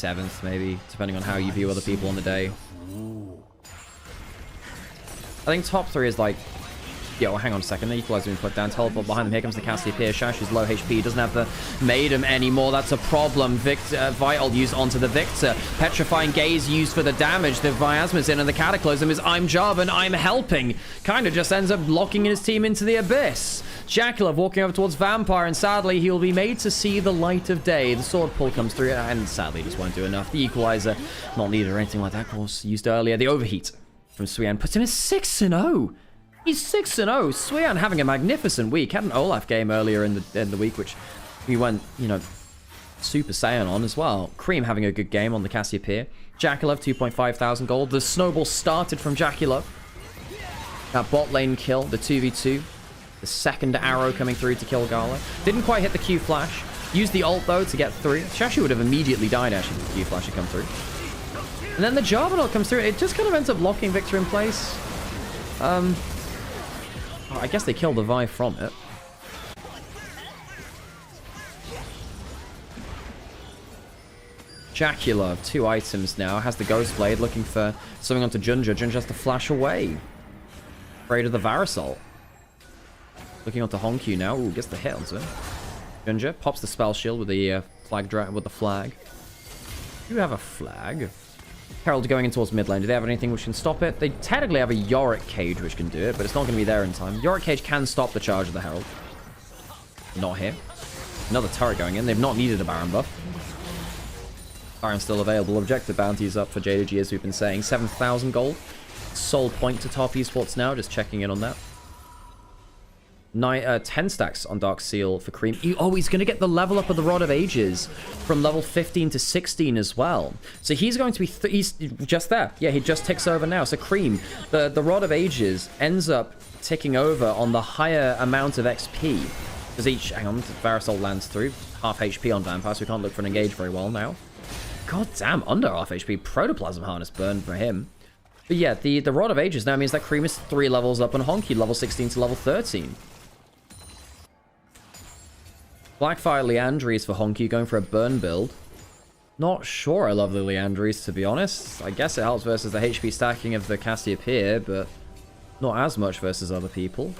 7th, maybe, depending on how you view other people on the day. I think top 3 is like... Yo, hang on a second. The equalizer being put down. Teleport behind them. Here comes the Cassiopeia. Shashu's low HP. Doesn't have the Maiden anymore. That's a problem. Vital used onto the Victor. Petrifying Gaze used for the damage. The Miasma's in, and the Cataclysm is I'm Jarvan, I'm helping. Kind of just ends up locking his team into the abyss. Jackalov walking over towards Vampire, and sadly, he will be made to see the light of day. The sword pull comes through, and sadly, just won't do enough. The equalizer, not needed or anything like that, of course, used earlier. The overheat from Suyan puts him at 6-0. He's 6-0. Suyan having a magnificent week. Had an Olaf game earlier in the week, which we went, you know, Super Saiyan on as well. Cream having a good game on the Cassiopeia. Jackalov, 2.5 thousand gold. The snowball started from Jackalov. That bot lane kill, the 2v2. The second arrow coming through to kill Gala. Didn't quite hit the Q flash. Used the ult, though, to get through. Shashu would have immediately died, actually, if the Q flash had come through. And then the Jarvan ult comes through. It just kind of ends up locking Victor in place. I guess they killed the Vi from it. Jackalov, 2 items now. Has the Ghost Blade, looking for something onto Junja. Junja has to flash away. Afraid of the Varusol. Looking onto Honkyu now. Ooh, gets the hit onto him. Junja pops the spell shield with the flag. You have a flag. Herald going in towards mid lane. Do they have anything which can stop it? They technically have a Yorick Cage which can do it, but it's not going to be there in time. Yorick Cage can stop the charge of the Herald. Not here. Another turret going in. They've not needed a Baron buff. Baron's still available. Objective bounties up for JDG, as we've been saying. 7,000 gold. Soul point to top esports now. Just checking in on that. 10 stacks on Dark Seal for Cream. Oh, he's going to get the level up of the Rod of Ages from level 15 to 16 as well. So he's going to be... he's just there. Yeah, he just ticks over now. So Cream, the Rod of Ages ends up ticking over on the higher amount of XP. Because each... Hang on, Varusol lands through. Half HP on Vampire, so we can't look for an engage very well now. God damn, under half HP. Protoplasm Harness burn for him. But yeah, the Rod of Ages now means that Cream is 3 levels up on Honky, level 16 to level 13. Blackfire Leandries for Honky, going for a burn build. Not sure I love the Leandries, to be honest. I guess it helps versus the HP stacking of the Cassiopeia, but not as much versus other people.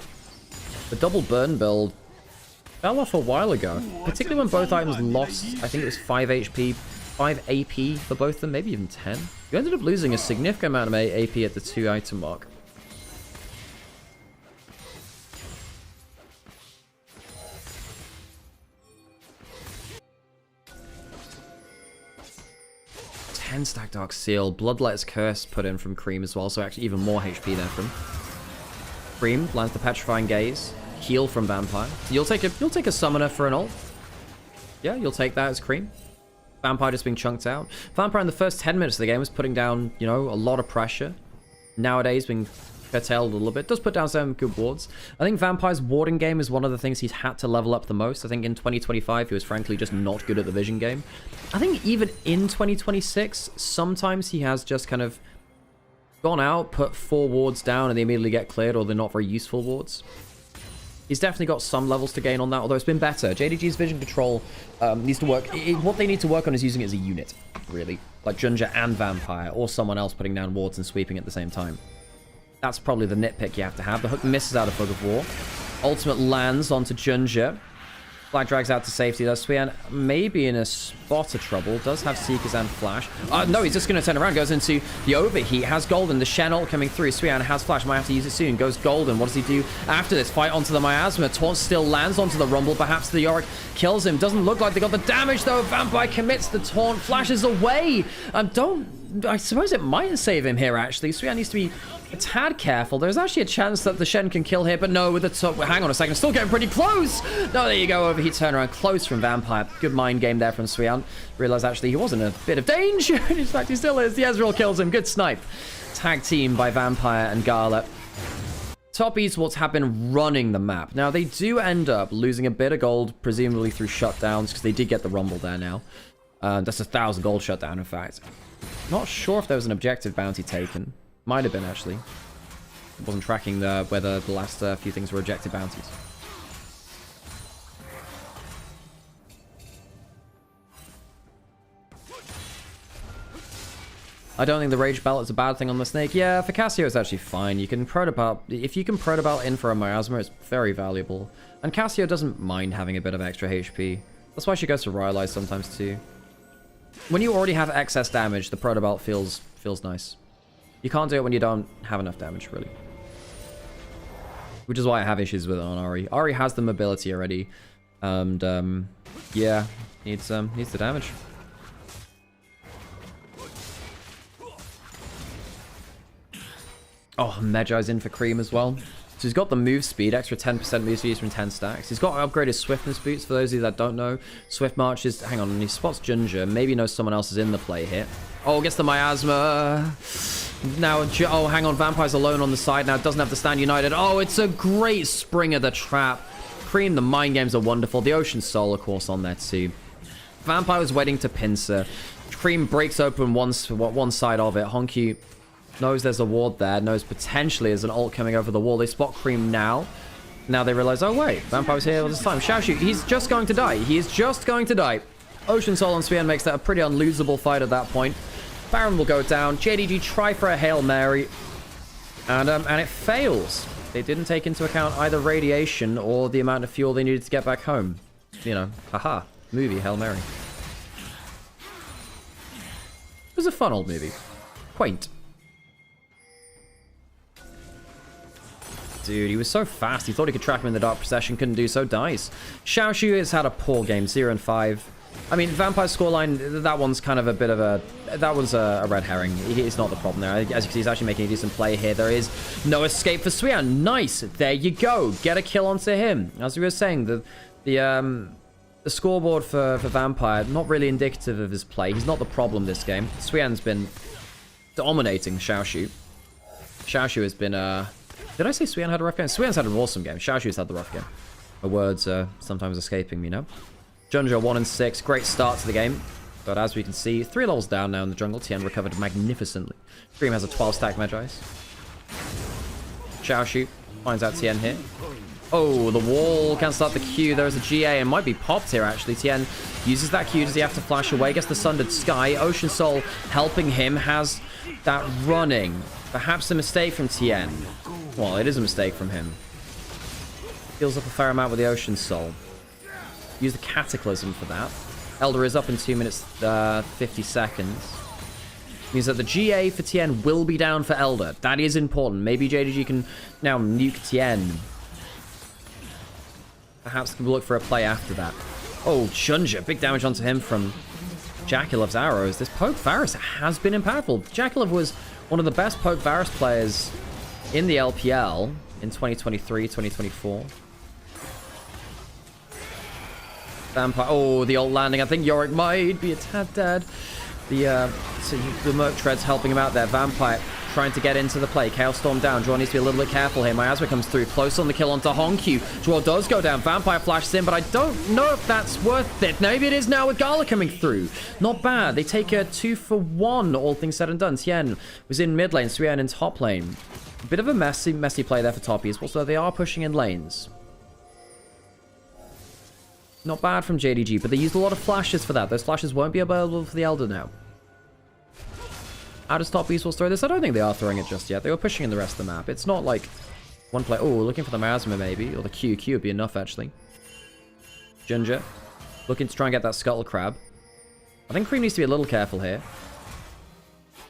The double burn build fell off a while ago, particularly when both items lost, I think it was 5 HP, 5 AP for both of them, maybe even 10. You ended up losing a significant amount of AP at the 2 item mark. Stack Dark Seal, Bloodlight's Curse put in from Cream as well, so actually even more HP there from Cream. Lands the Petrifying Gaze, heal from Vampire. You'll take a Summoner for an ult. Yeah, you'll take that as Cream. Vampire just being chunked out. Vampire in the first 10 minutes of the game was putting down, you know, a lot of pressure. Nowadays being curtailed a little bit. Does put down some good wards. I think Vampire's warding game is one of the things he's had to level up the most. I think in 2025 he was frankly just not good at the vision game. I think even in 2026 sometimes he has just kind of gone out, put 4 wards down, and they immediately get cleared, or they're not very useful wards. He's definitely got some levels to gain on that, although it's been better. JDG's vision control needs to work. What they need to work on is using it as a unit, really. Like Junja and Vampire, or someone else putting down wards and sweeping at the same time. That's probably the nitpick you have to have. The hook misses out of Fog of War. Ultimate lands onto Junja. Flag drags out to safety. Does Suyan maybe in a spot of trouble. Does have Seekers and Flash. No, he's just going to turn around. Goes into the overheat. Has Golden. The Shen ult coming through. Suyan has Flash. Might have to use it soon. Goes Golden. What does he do after this? Fight onto the Miasma. Taunt still lands onto the Rumble. Perhaps the Yorick kills him. Doesn't look like they got the damage though. Vampire commits the Taunt. Flashes away. I suppose it might save him here actually. Suyan needs to be a tad careful. There's actually a chance that the Shen can kill here, but no, with the top. Hang on a second, still getting pretty close. No, there you go, overheat turnaround, close from Vampire. Good mind game there from Suyan. Realized actually he was in a bit of danger. In fact, he still is. The Ezreal kills him. Good snipe. Tag team by Vampire and Gala. Top esports have been running the map. Now, they do end up losing a bit of gold, presumably through shutdowns, because they did get the Rumble there now. That's 1,000 gold shutdown, in fact. Not sure if there was an objective bounty taken. Might have been, actually. I wasn't tracking whether the last few things were objective bounties. I don't think the Rage Belt is a bad thing on the Snake. Yeah, for Cassio it's actually fine. You can Protobelt... If you can Protobelt in for a Miasma, it's very valuable. And Cassio doesn't mind having a bit of extra HP. That's why she goes to Rylai's sometimes too. When you already have excess damage, the Protobelt feels nice. You can't do it when you don't have enough damage, really. Which is why I have issues with it on Ahri. Ahri has the mobility already. And, yeah, needs the damage. Oh, Medjai's in for Cream as well. So he's got the move speed, extra 10% move speed from 10 stacks. He's got upgraded swiftness boots, for those of you that don't know. Swift March is... Hang on, and he spots Ginger. Maybe knows someone else is in the play here. Oh, gets the Miasma. Now, oh, hang on. Vampire's alone on the side now. Doesn't have to stand united. Oh, it's a great spring of the trap. Cream, the mind games are wonderful. The Ocean Soul, of course, on there too. Vampire was waiting to pincer. Cream breaks open one side of it. Honky knows there's a ward there. Knows potentially there's an ult coming over the wall. They spot Cream now. Now they realize, oh wait, Vampire was here all this time. Xiaoshu, he's just going to die. He is just going to die. Ocean Soul and Svian makes that a pretty unlosable fight at that point. Baron will go down. JDG try for a Hail Mary. And it fails. They didn't take into account either radiation or the amount of fuel they needed to get back home. You know, haha. Movie, Hail Mary. It was a fun old movie. Quaint. Dude, he was so fast. He thought he could track him in the Dark Procession. Couldn't do so. Dies. Xiaoshu has had a poor game. 0-5. I mean, Vampire scoreline, that one's kind of a bit of a... That one's a red herring. It's not the problem there. As you can see, he's actually making a decent play here. There is no escape for Swian. Nice. There you go. Get a kill onto him. As we were saying, the scoreboard for Vampire, not really indicative of his play. He's not the problem this game. Swian's been dominating Xiaoshu. Xiaoshu has been... Did I say Swian had a rough game? Swian's had an awesome game. Xiaoshu's had the rough game. My words are sometimes escaping me now. Junjo 1-6. Great start to the game. But as we can see, 3 levels down now in the jungle. Tien recovered magnificently. Dream has a 12-stack Medjai's. Xiaoshu finds out Tien here. Oh, the wall can't start the Q. There's a GA and might be popped here, actually. Tien uses that Q. Does he have to flash away? Gets the Sundered Sky. Ocean Soul helping him. Has that running. Perhaps a mistake from Tien. Well, it is a mistake from him. Heals up a fair amount with the Ocean Soul. Use the Cataclysm for that. Elder is up in 2 minutes 50 seconds. Means that the GA for Tien will be down for Elder. That is important. Maybe JDG can now nuke Tien. Perhaps can look for a play after that. Oh, Chunja. Big damage onto him from Jackalove's arrows. This Poke Varus has been impactful. Jackalove was one of the best Poke Varus players in the LPL in 2023, 2024. Vampire. Oh, the ult landing. I think Yorick might be a tad dead. The Merc Tread's helping him out there. Vampire trying to get into the play. Chaos Storm down. Draw needs to be a little bit careful here. Miasma comes through. Close on the kill onto Honku. Draw does go down. Vampire flashes in, but I don't know if that's worth it. Maybe it is now with Gala coming through. Not bad. They take a 2-for-1, all things said and done. Tien was in mid lane. Swian in top lane. A bit of a messy play there for top Esports, so they are pushing in lanes. Not bad from JDG, but they used a lot of flashes for that. Those flashes won't be available for the Elder now. How does top Esports throw this? I don't think they are throwing it just yet. They were pushing in the rest of the map. It's not like one play. Oh, looking for the Miasma maybe, or the Q. Q would be enough, actually. Ginger looking to try and get that Scuttle Crab. I think Cream needs to be a little careful here.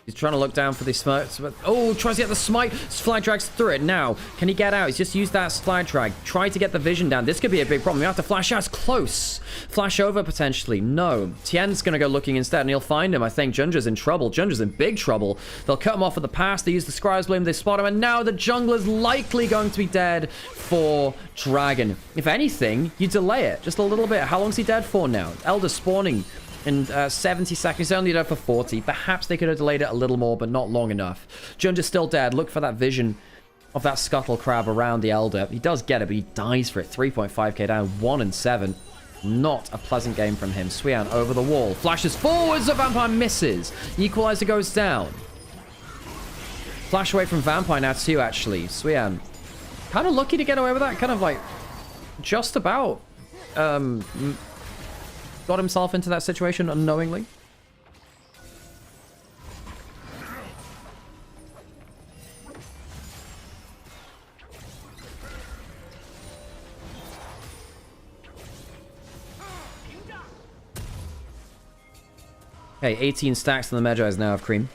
He's trying to look down for the smite. Oh, tries to get the smite. Flag drags through it. Now, can he get out? He's just used that flag drag. Try to get the vision down. This could be a big problem. You have to flash out. It's close. Flash over, potentially. No. Tien's going to go looking instead, and he'll find him. I think Junja's in trouble. Junja's in big trouble. They'll cut him off at the pass. They use the Scribe's Bloom. They spot him, and now the jungler's likely going to be dead for Dragon. If anything, you delay it just a little bit. How long's he dead for now? Elder spawning in 70 seconds. He's only dead for 40. Perhaps they could have delayed it a little more, but not long enough. Junja's still dead. Look for that vision of that Scuttle Crab around the Elder. He does get it, but he dies for it. 3.5k down, 1-7. Not a pleasant game from him. Swian over the wall. Flashes forwards. The Vampire misses. Equalizer goes down. Flash away from Vampire now too, actually. Swian kind of lucky to get away with that. Kind of like just about got himself into that situation unknowingly. Okay, 18 stacks on the Magi's now of Cream.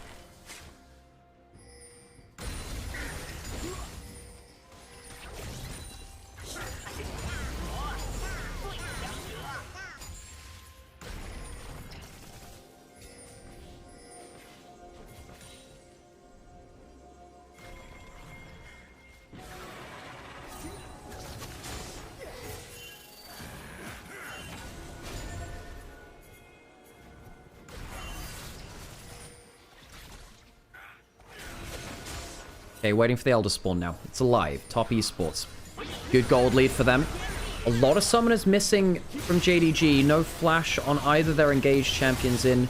Okay, waiting for the Elder Spawn now. It's alive. Top Esports. Good gold lead for them. A lot of summoners missing from JDG. No flash on either their engaged champions in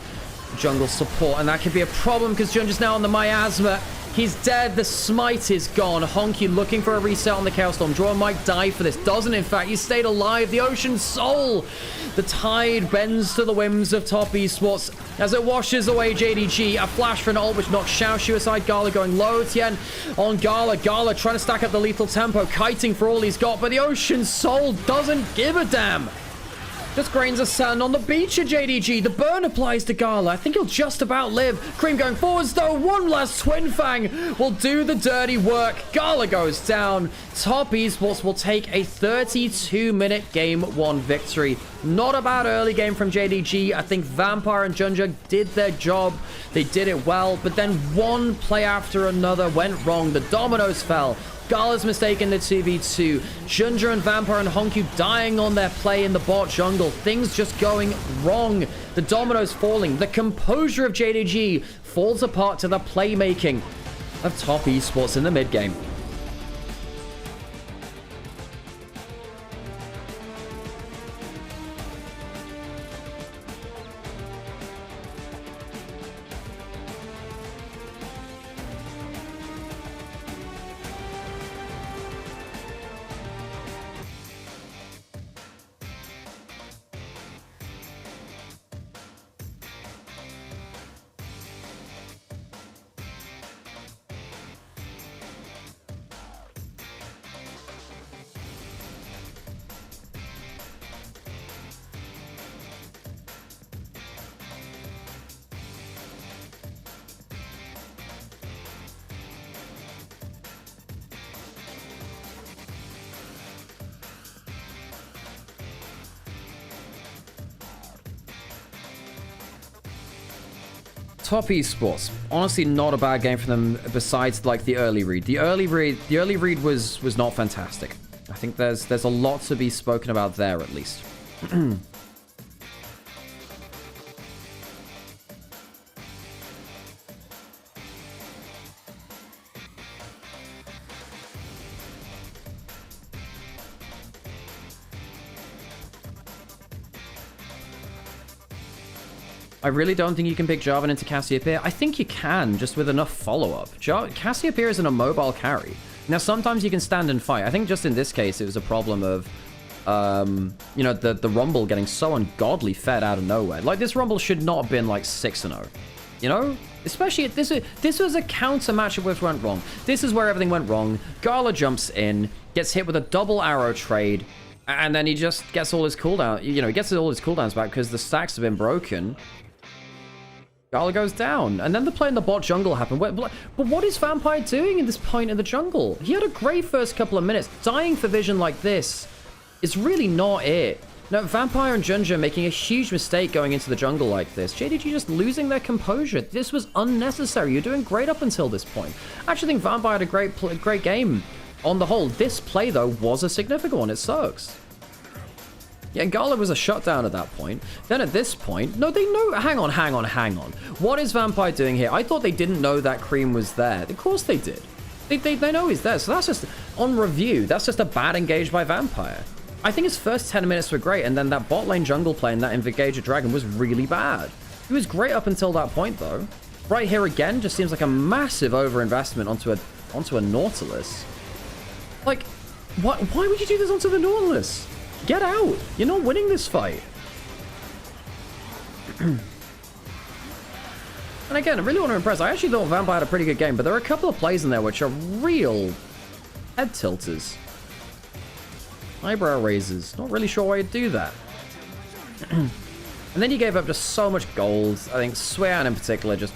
jungle support. And that could be a problem because Junja's now on the miasma. He's dead. The smite is gone. Honky looking for a reset on the Chaos Storm. Draw might die for this. Doesn't, in fact. He stayed alive. The Ocean Soul. The tide bends to the whims of Top Esports as it washes away JDG. A flash for an ult which knocks Xiaoshu aside. Gala going low. Tien on Gala. Gala trying to stack up the lethal tempo. Kiting for all he's got. But the Ocean Soul doesn't give a damn. Just grains of sand on the beach of JDG. The burn applies to Gala. I think he'll just about live. Cream going forwards though. One last Twin Fang will do the dirty work. Gala goes down. Top Esports will take a 32-minute Game 1 victory. Not a bad early game from JDG. I think Vampire and Junja did their job. They did it well. But then one play after another went wrong. The dominoes fell. Gala's mistaken the 2v2. Junja and Vampire and Honku dying on their play in the bot jungle. Things just going wrong. The dominoes falling. The composure of JDG falls apart to the playmaking of Top Esports in the mid game. Top Esports, honestly not a bad game for them besides like the early read. The early read was not fantastic. I think there's a lot to be spoken about there at least. I really don't think you can pick Jarvan into Cassiopeia. I think you can, just with enough follow-up. Cassiopeia isn't a mobile carry. Now, sometimes you can stand and fight. I think just in this case, it was a problem of, you know, the Rumble getting so ungodly fed out of nowhere. Like, this Rumble should not have been, like, 6-0. You know? Especially, this was a counter matchup which went wrong. This is where everything went wrong. Gala jumps in, gets hit with a double arrow trade, and then he just gets all his cooldown. You know, he gets all his cooldowns back because the stacks have been broken. Gala goes down, and then the play in the bot jungle happened. But what is Vampire doing at this point in the jungle? He had a great first couple of minutes. Dying for vision like this is really not it. No, Vampire and Junja making a huge mistake going into the jungle like this. JDG just losing their composure. This was unnecessary. You're doing great up until this point. I actually think Vampire had a great game on the whole. This play, though, was a significant one. It sucks. Yeah, Gala was a shutdown at that point. Then at this point, no, they know. Hang on. What is Vampire doing here? I thought they didn't know that Cream was there. Of course they did. They know he's there. So that's just, on review, that's just a bad engage by Vampire. I think his first 10 minutes were great, and then that bot lane jungle play and that Engager Dragon was really bad. He was great up until that point, though. Right here again, just seems like a massive overinvestment onto a Nautilus. Like, why would you do this onto the Nautilus? Get out! You're not winning this fight. And again, I really want to impress. I actually thought Vampire had a pretty good game, but there are a couple of plays in there which are real head tilters. Eyebrow raisers. Not really sure why you'd do that. And then you gave up just so much gold. I think Swean in particular just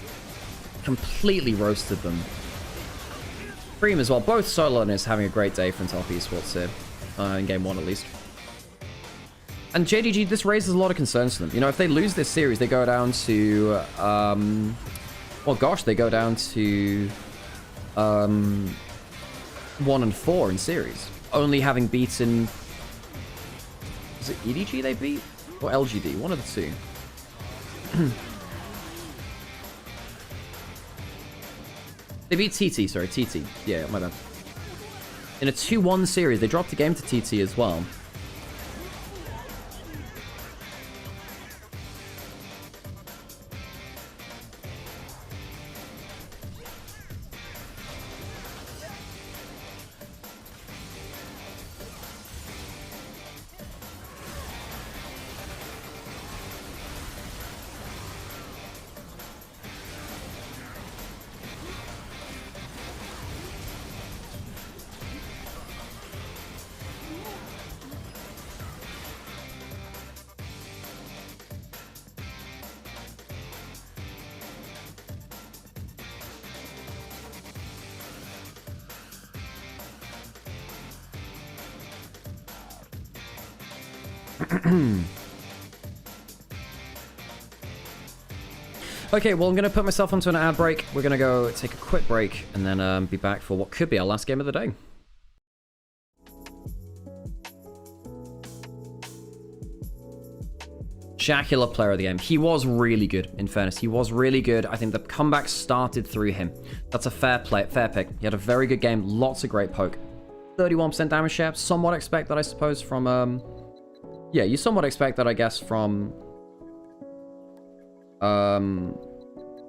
completely roasted them. Cream as well. Both solo and is having a great day for Intel Esports here. In game 1 at least. And JDG, this raises a lot of concerns to them. You know, if they lose this series, they go down to... well, gosh, they go down to... 1 and 4 in series. Only having beaten... Is it EDG they beat? Or LGD? One of the two. They beat TT, sorry, TT. Yeah, my bad. In a 2-1 series, they dropped a game to TT as well. Okay, well, I'm going to put myself onto an ad break. We're going to go take a quick break and then be back for what could be our last game of the day. Shakula, player of the game. He was really good, in fairness. He was really good. I think the comeback started through him. That's a fair pick. He had a very good game. Lots of great poke. 31% damage share. Somewhat expect that, I suppose, from... Yeah, you somewhat expect that, I guess, from...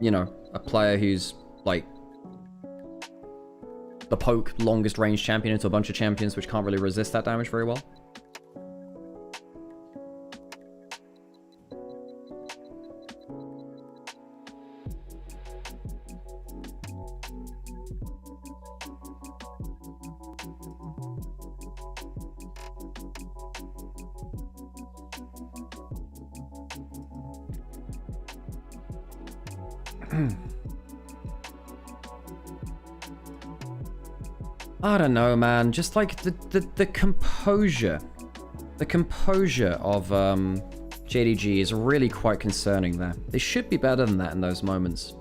you know, a player who's, like... the poke longest range champion into a bunch of champions which can't really resist that damage very well. I don't know, man. Just like the composure. The composure of JDG is really quite concerning there. They should be better than that in those moments.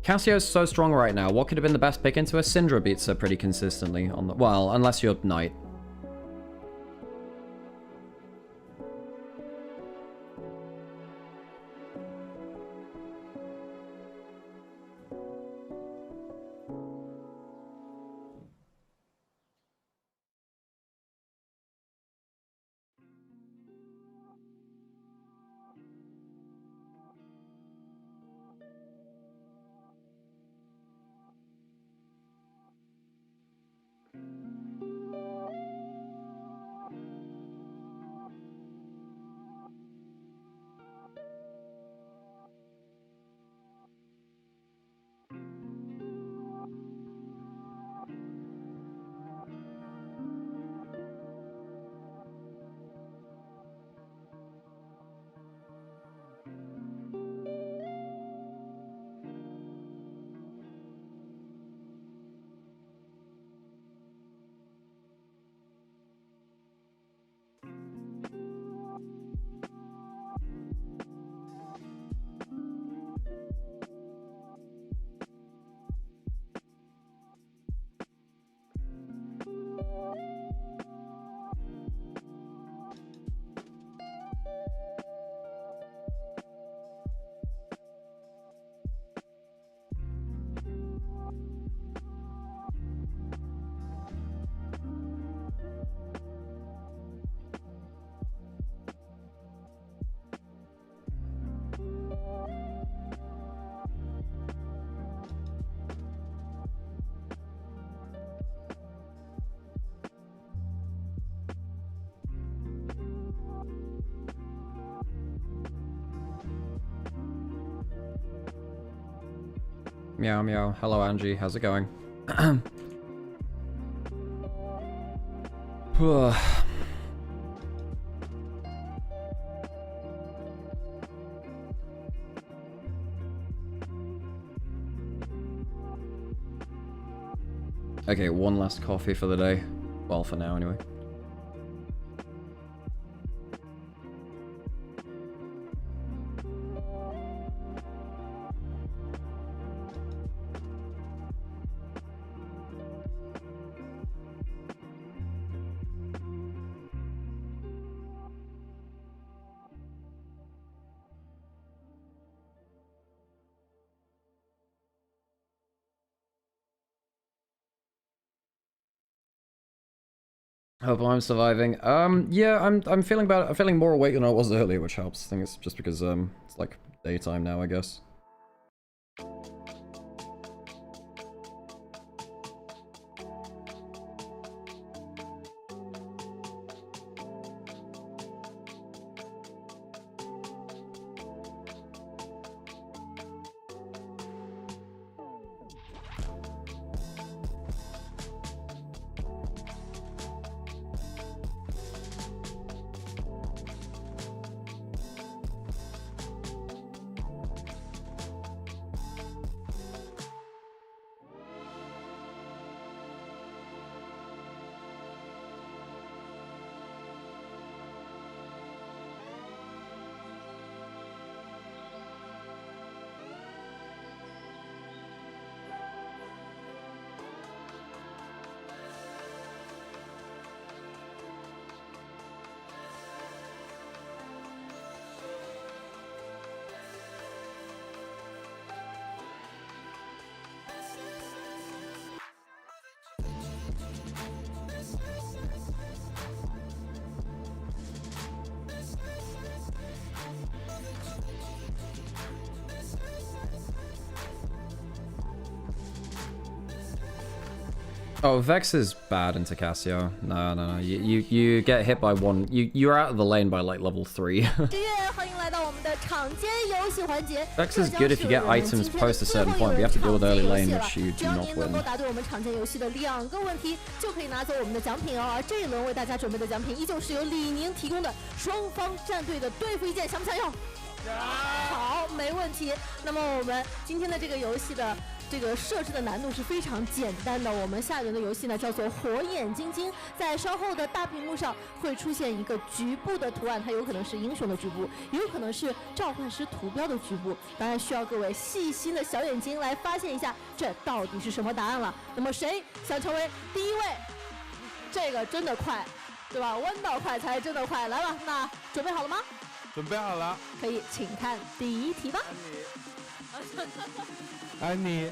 Cassio's so strong right now. What could have been the best pick into a Syndra beats her pretty consistently on the... Well, unless you're Knight. Meow meow. Hello Angie, how's it going? Okay, one last coffee for the day. Well, for now anyway. Hope I'm surviving. Yeah, I'm feeling better. I'm feeling more awake than I was earlier, which helps. I think it's just because it's like daytime now, I guess. Oh, Vex is bad into Cassio. No. You get hit by one. You're out of the lane by like level 3. Vex is good if you get items post a certain point, but you have to deal with early lane, which you do not win. 答对我们常见游戏的2个问题，就可以拿走我们的奖品哦。而这一轮为大家准备的奖品依旧是由李宁提供的双方战队的对付一件，想不想要？好，没问题。那么我们今天的这个游戏的这个设置的难度是非常简单的。我们下一轮的游戏呢叫做火眼金睛，在稍后的大屏幕上会出现一个局部的图案，它有可能是英雄的局部，也有可能是召唤师图标的局部。当然需要各位细心的小眼睛来发现一下，这到底是什么答案了。那么谁想成为第一位？这个真的快，对吧？弯道快才真的快。来吧，那准备好了吗？准备好了。可以，请看第一题吧。安妮，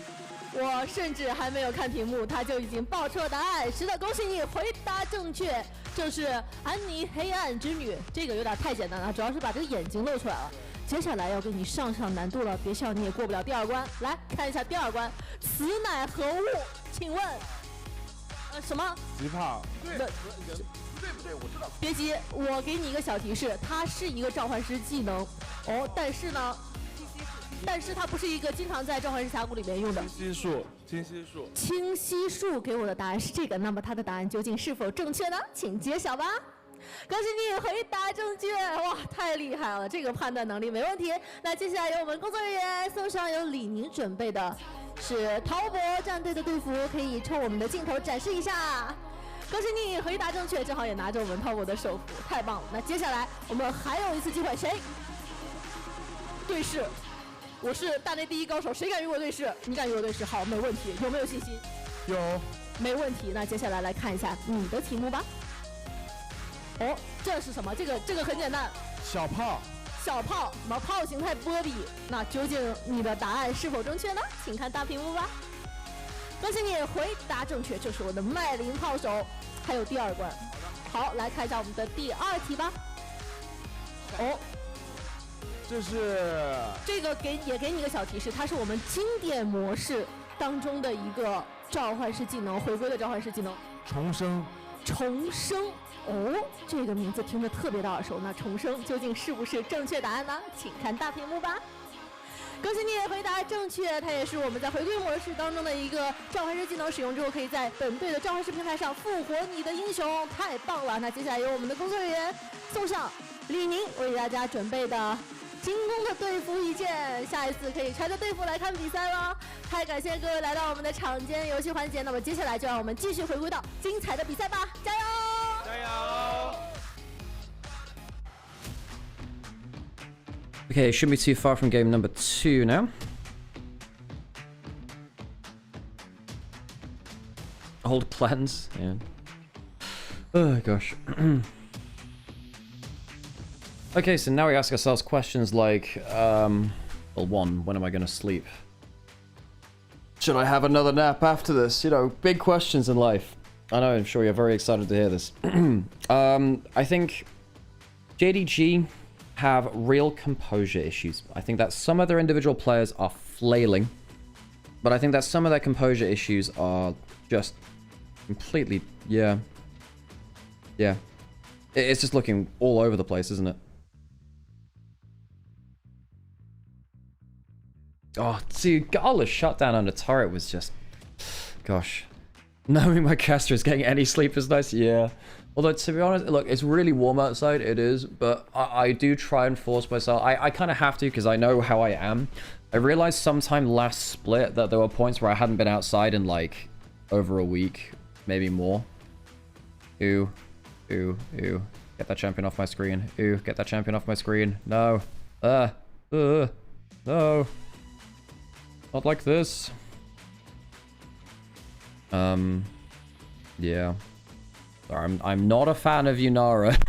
我甚至还没有看屏幕，他就已经报出了答案。是的，恭喜你回答正确，就是安妮黑暗之女。这个有点太简单了，主要是把这个眼睛露出来了。接下来要给你上难度了，别笑你也过不了第2关。来看一下第2关，此乃何物？请问，什么？急炮。对，不对，我知道。别急，我给你一个小提示，它是一个召唤师技能哦，但是它不是一个经常在召唤师峡谷里面用的。清晰术给我的答案是这个，那么它的答案究竟是否正确呢？请揭晓吧。恭喜你回答正确，哇，太厉害了，这个判断能力没问题。那接下来由我们工作人员送上由李宁准备的是滔博战队的队服，可以冲我们的镜头展示一下。恭喜你回答正确，正好也拿着我们滔博的手服，太棒了。那接下来我们还有一次机会，谁？对视。我是大内第一高手，谁敢与我对视？你敢与我对视？好，没问题。有没有信心？有。没问题。那接下来来看一下你的题目吧。哦，这是什么？这个很简单。小炮。小炮，什么炮形态波比？那究竟你的答案是否正确呢？请看大屏幕吧。恭喜你回答正确，这是我的麦林炮手。还有第2关。好，来看一下我们的第2题吧。哦。这个也给你一个小提示，它是我们经典模式当中的一个召唤师技能，回归的召唤师技能。重生。哦，这个名字听着特别的耳熟，那重生究竟是不是正确答案呢？请看大屏幕吧。恭恭喜你回答正确，它也是我们在回归模式当中的一个召唤师技能，使用之后可以在本队的召唤师平台上复活你的英雄，太棒了！那接下来由我们的工作人员送上李宁为大家准备的精工的队服一件，下一次可以穿着队服来看比赛了。太感谢各位来到我们的场间游戏环节，那么接下来就让我们继续回归到精彩的比赛吧，加油！加油！ Okay, shouldn't be too far from game number 2 now. Old cleanse, yeah. Oh gosh. Okay, so now we ask ourselves questions like, well, one, when am I gonna sleep? Should I have another nap after this? You know, big questions in life. I know, I'm sure you're very excited to hear this. I think JDG have real composure issues. I think that some of their individual players are flailing, but I think that some of their composure issues are just completely, yeah. It's just looking all over the place, isn't it? Oh, dude, Gala's shutdown on the turret was just... Gosh. Knowing my caster is getting any sleep is nice, yeah. Although, to be honest, look, it's really warm outside, it is, but I do try and force myself. I kind of have to, because I know how I am. I realized sometime last split that there were points where I hadn't been outside in, like, over a week, maybe more. Ooh. Ooh. Get that champion off my screen. Ooh, get that champion off my screen. No. No. Not like this. Yeah. I'm not a fan of Nymaera.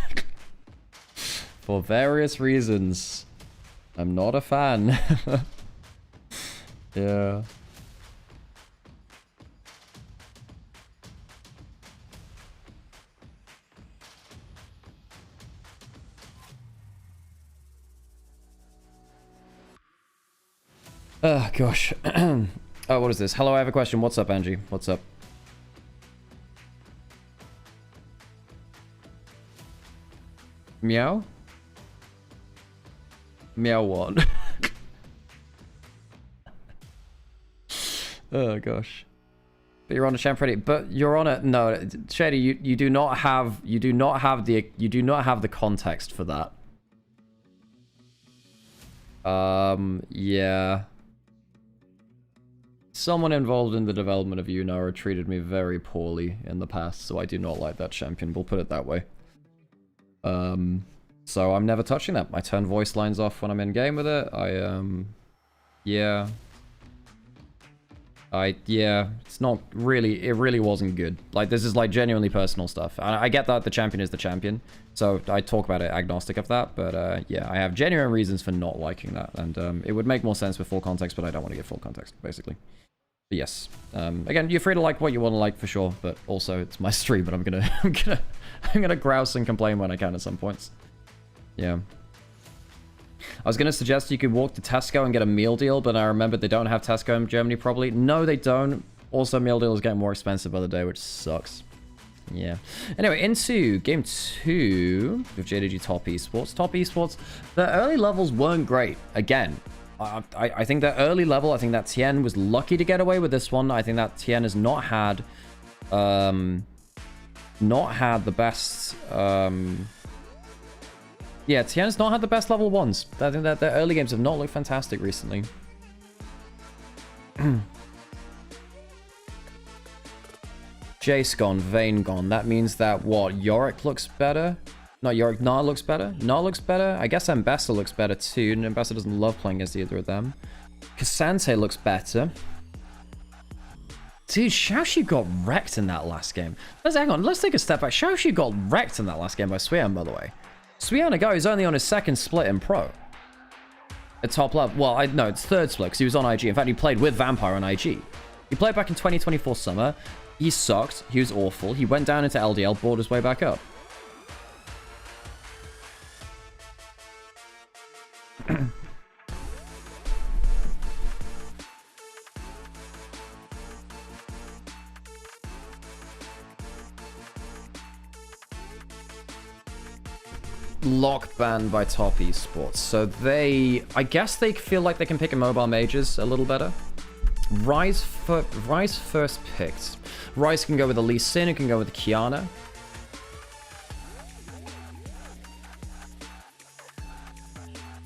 For various reasons. I'm not a fan. Yeah. Oh, gosh. Oh, what is this? Hello, I have a question. What's up, Angie? What's up? Meow? Meow what? Oh, gosh. But you're on a champ ready. But you're on it. No, Shady, you do not have the context for that. Yeah. Someone involved in the development of Nymaera treated me very poorly in the past, so I do not like that champion, we'll put it that way. So I'm never touching that. I turn voice lines off when I'm in game with it. Yeah. It's not really, it really wasn't good. Like, this is like genuinely personal stuff. I get that the champion is the champion, so I talk about it agnostic of that, but yeah, I have genuine reasons for not liking that, and it would make more sense with full context, but I don't want to give full context, basically. But yes. Again, you're free to like what you want to like for sure, but also it's my stream, and I'm gonna grouse and complain when I can at some points. Yeah. I was going to suggest you could walk to Tesco and get a meal deal, but I remembered they don't have Tesco in Germany probably. No, they don't. Also, meal deals get more expensive by the day, which sucks. Yeah. Anyway, into game 2 of JDG Top Esports. Top Esports, the early levels weren't great. Again, I think the early level, I think that Tien was lucky to get away with this one. I think that Tien has not had the best... Yeah, Tien's not had the best level 1s. I think that their early games have not looked fantastic recently. Jace gone, Vayne gone. That means that, what, Yorick looks better? No, Yorick, Gnar looks better? Gnar looks better? I guess Ambessa looks better too. And Ambessa doesn't love playing against either of them. Cassante looks better. Dude, Xiaoxi got wrecked in that last game. Hang on, let's take a step back. Xiaoxi got wrecked in that last game by Swian, by the way. Swian, a guy who's only on his second split in pro. At top level. Well, no, it's third split because he was on IG. In fact, he played with Vampire on IG. He played back in 2024 summer. He sucked. He was awful. He went down into LDL, brought his way back up. lock banned by top esports. So I guess they feel like they can pick a mobile mages a little better. Ryze first picked. Ryze can go with a Lee Sin, it can go with Kiana.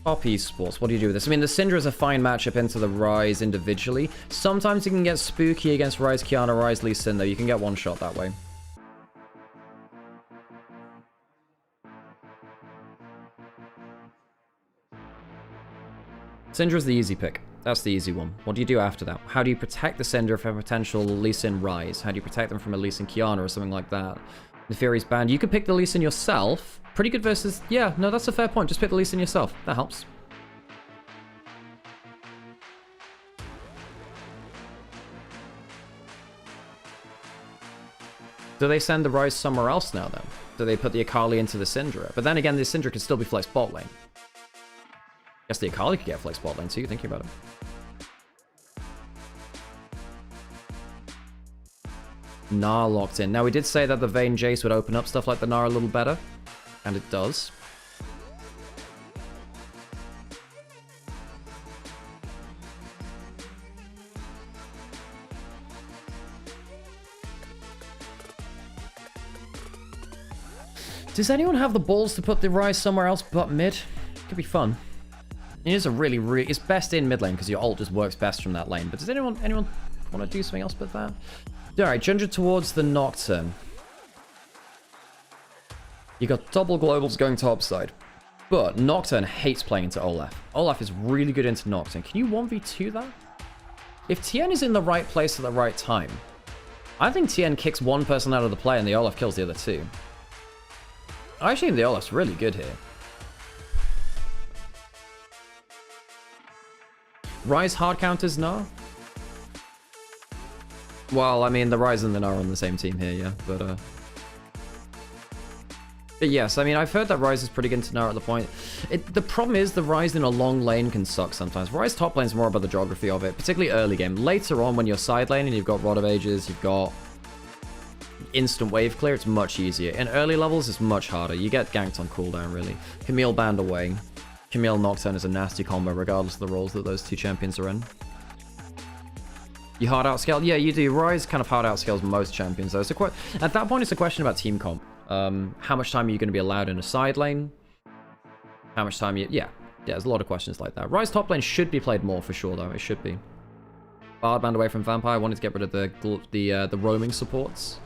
Top esports, what do you do with this? I mean, the Syndra is a fine matchup into the Ryze individually. Sometimes you can get spooky against Ryze Kiana, Ryze Lee Sin, though. You can get one shot that way. Syndra is the easy pick. That's the easy one. What do you do after that? How do you protect the Syndra from a potential Lee Sin Ryze? How do you protect them from a Lee Sin Kiana or something like that? The Fury's banned. You could pick the Lee Sin yourself. Pretty good versus... Yeah, no, that's a fair point. Just pick the Lee Sin yourself. That helps. Do they send the Ryze somewhere else now, then? Do they put the Akali into the Syndra? But then again, the Syndra could still be flex bot lane. Guess the Akali could get flex bot lane too, thinking about it. Gnar locked in. Now, we did say that the Vayne Jace would open up stuff like the Gnar a little better. And it does. Does anyone have the balls to put the Ryze somewhere else but mid? Could be fun. It is a really... It's best in mid lane because your ult just works best from that lane. But does anyone want to do something else but that? Alright, Ginger towards the Nocturne. You got double globals going topside. But Nocturne hates playing into Olaf. Olaf is really good into Nocturne. Can you 1v2 that? If Tien is in the right place at the right time, I think Tien kicks one person out of the play and the Olaf kills the other two. I actually think the Olaf's really good here. Ryze hard counters Gnar? Well, I mean, the Ryze and the Gnar are on the same team here, yeah. But yes, I mean, I've heard that Ryze is pretty good to Gnar at the point. The problem is the Ryze in a long lane can suck sometimes. Ryze top lane is more about the geography of it, particularly early game. Later on, when you're side lane and you've got Rod of Ages, you've got instant wave clear, it's much easier. In early levels, it's much harder. You get ganked on cooldown, really. Camille banned away. Camille Nocturne is a nasty combo, regardless of the roles that those two champions are in. You hard outscale? Yeah, you do. Ryze kind of hard outscales most champions, though. So at that point, it's a question about team comp. How much time are you going to be allowed in a side lane? How much time yeah, there's a lot of questions like that. Ryze top lane should be played more for sure, though. It should be. Bard banned away from Vampire. Wanted to get rid of the roaming supports.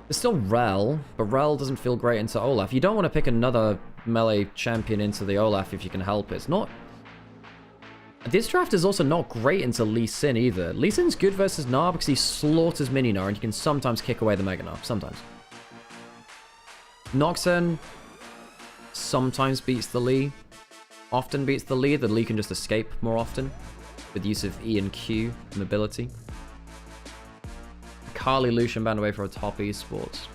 There's still Rel, but Rel doesn't feel great into Olaf. You don't want to pick another melee champion into the Olaf if you can help it. It's not... This draft is also not great into Lee Sin either. Lee Sin's good versus Gnar because he slaughters mini Gnar and you can sometimes kick away the Mega Gnar. Sometimes. Nocturne sometimes beats the Lee. Often beats the Lee. The Lee can just escape more often with use of E and Q mobility. Akali Lucian banned away for a top esports.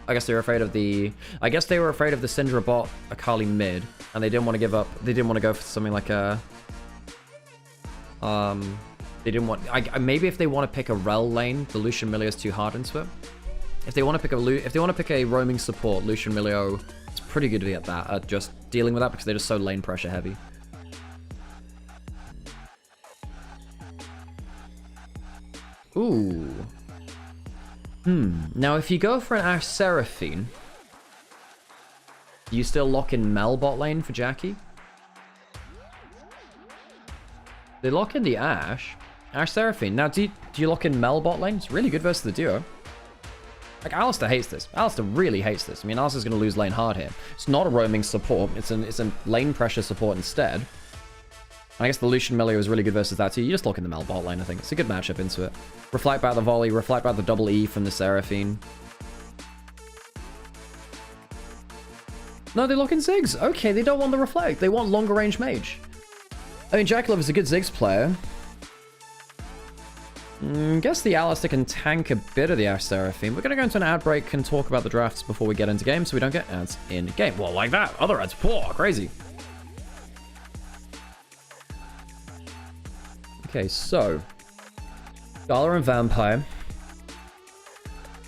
I guess they were afraid of the... Syndra bot Akali mid, and they didn't want to give up. They didn't want to go for something like a... They didn't want... maybe if they want to pick a Rel lane, the Lucian Milio is too hard into it. If they want to pick a roaming support, Lucian Milio is pretty good at that, at just dealing with that because they're just so lane pressure heavy. Ooh. Now, if you go for an Ashe Seraphine, do you still lock in Mel bot lane for Jackie? They lock in the Ashe Seraphine. Now, do you lock in Mel bot lane? It's really good versus the duo. Like, Alistar hates this. Alistar really hates this. I mean, Alistar's going to lose lane hard here. It's not a roaming support. It's a lane pressure support instead. I guess the Lucian Milio is really good versus that too. You just lock in the Mel bot lane, I think. It's a good matchup into it. Reflect back the volley, reflect back the double E from the Seraphine. No, they lock in Ziggs. Okay, they don't want the reflect. They want longer range mage. I mean, Jacklove is a good Ziggs player. Guess the Alistar can tank a bit of the Ashe Seraphine. We're going to go into an ad break and talk about the drafts before we get into game so we don't get ads in game. Well, like that. Other ads. Whoa, crazy. Okay, so Gala and Vampire.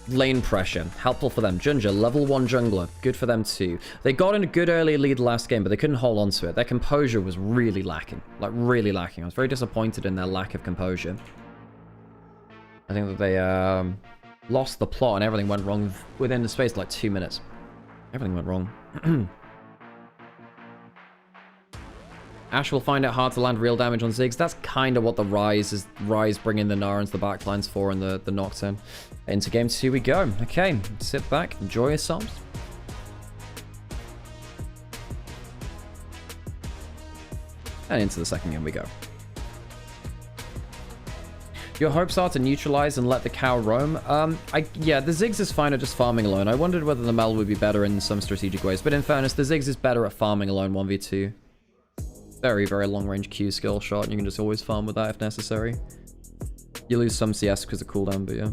lane pressure. Helpful for them. Junja, level 1 jungler. Good for them too. They got in a good early lead last game, but they couldn't hold on to it. Their composure was really lacking. Like, really lacking. I was very disappointed in their lack of composure. I think that they lost the plot and everything went wrong within the space of like 2 minutes. Everything went wrong. Ash will find it hard to land real damage on Ziggs. That's kind of what the Rise bringing the Nara into the backlines for and the Nocturne. Into game 2 we go. Okay, sit back, enjoy yourselves. And into the second game we go. Your hopes are to neutralize and let the cow roam. Yeah, the Ziggs is fine at just farming alone. I wondered whether the Mel would be better in some strategic ways, but in fairness, the Ziggs is better at farming alone 1v2. Very, very long-range Q skill shot, and you can just always farm with that if necessary. You lose some CS because of cooldown, but yeah.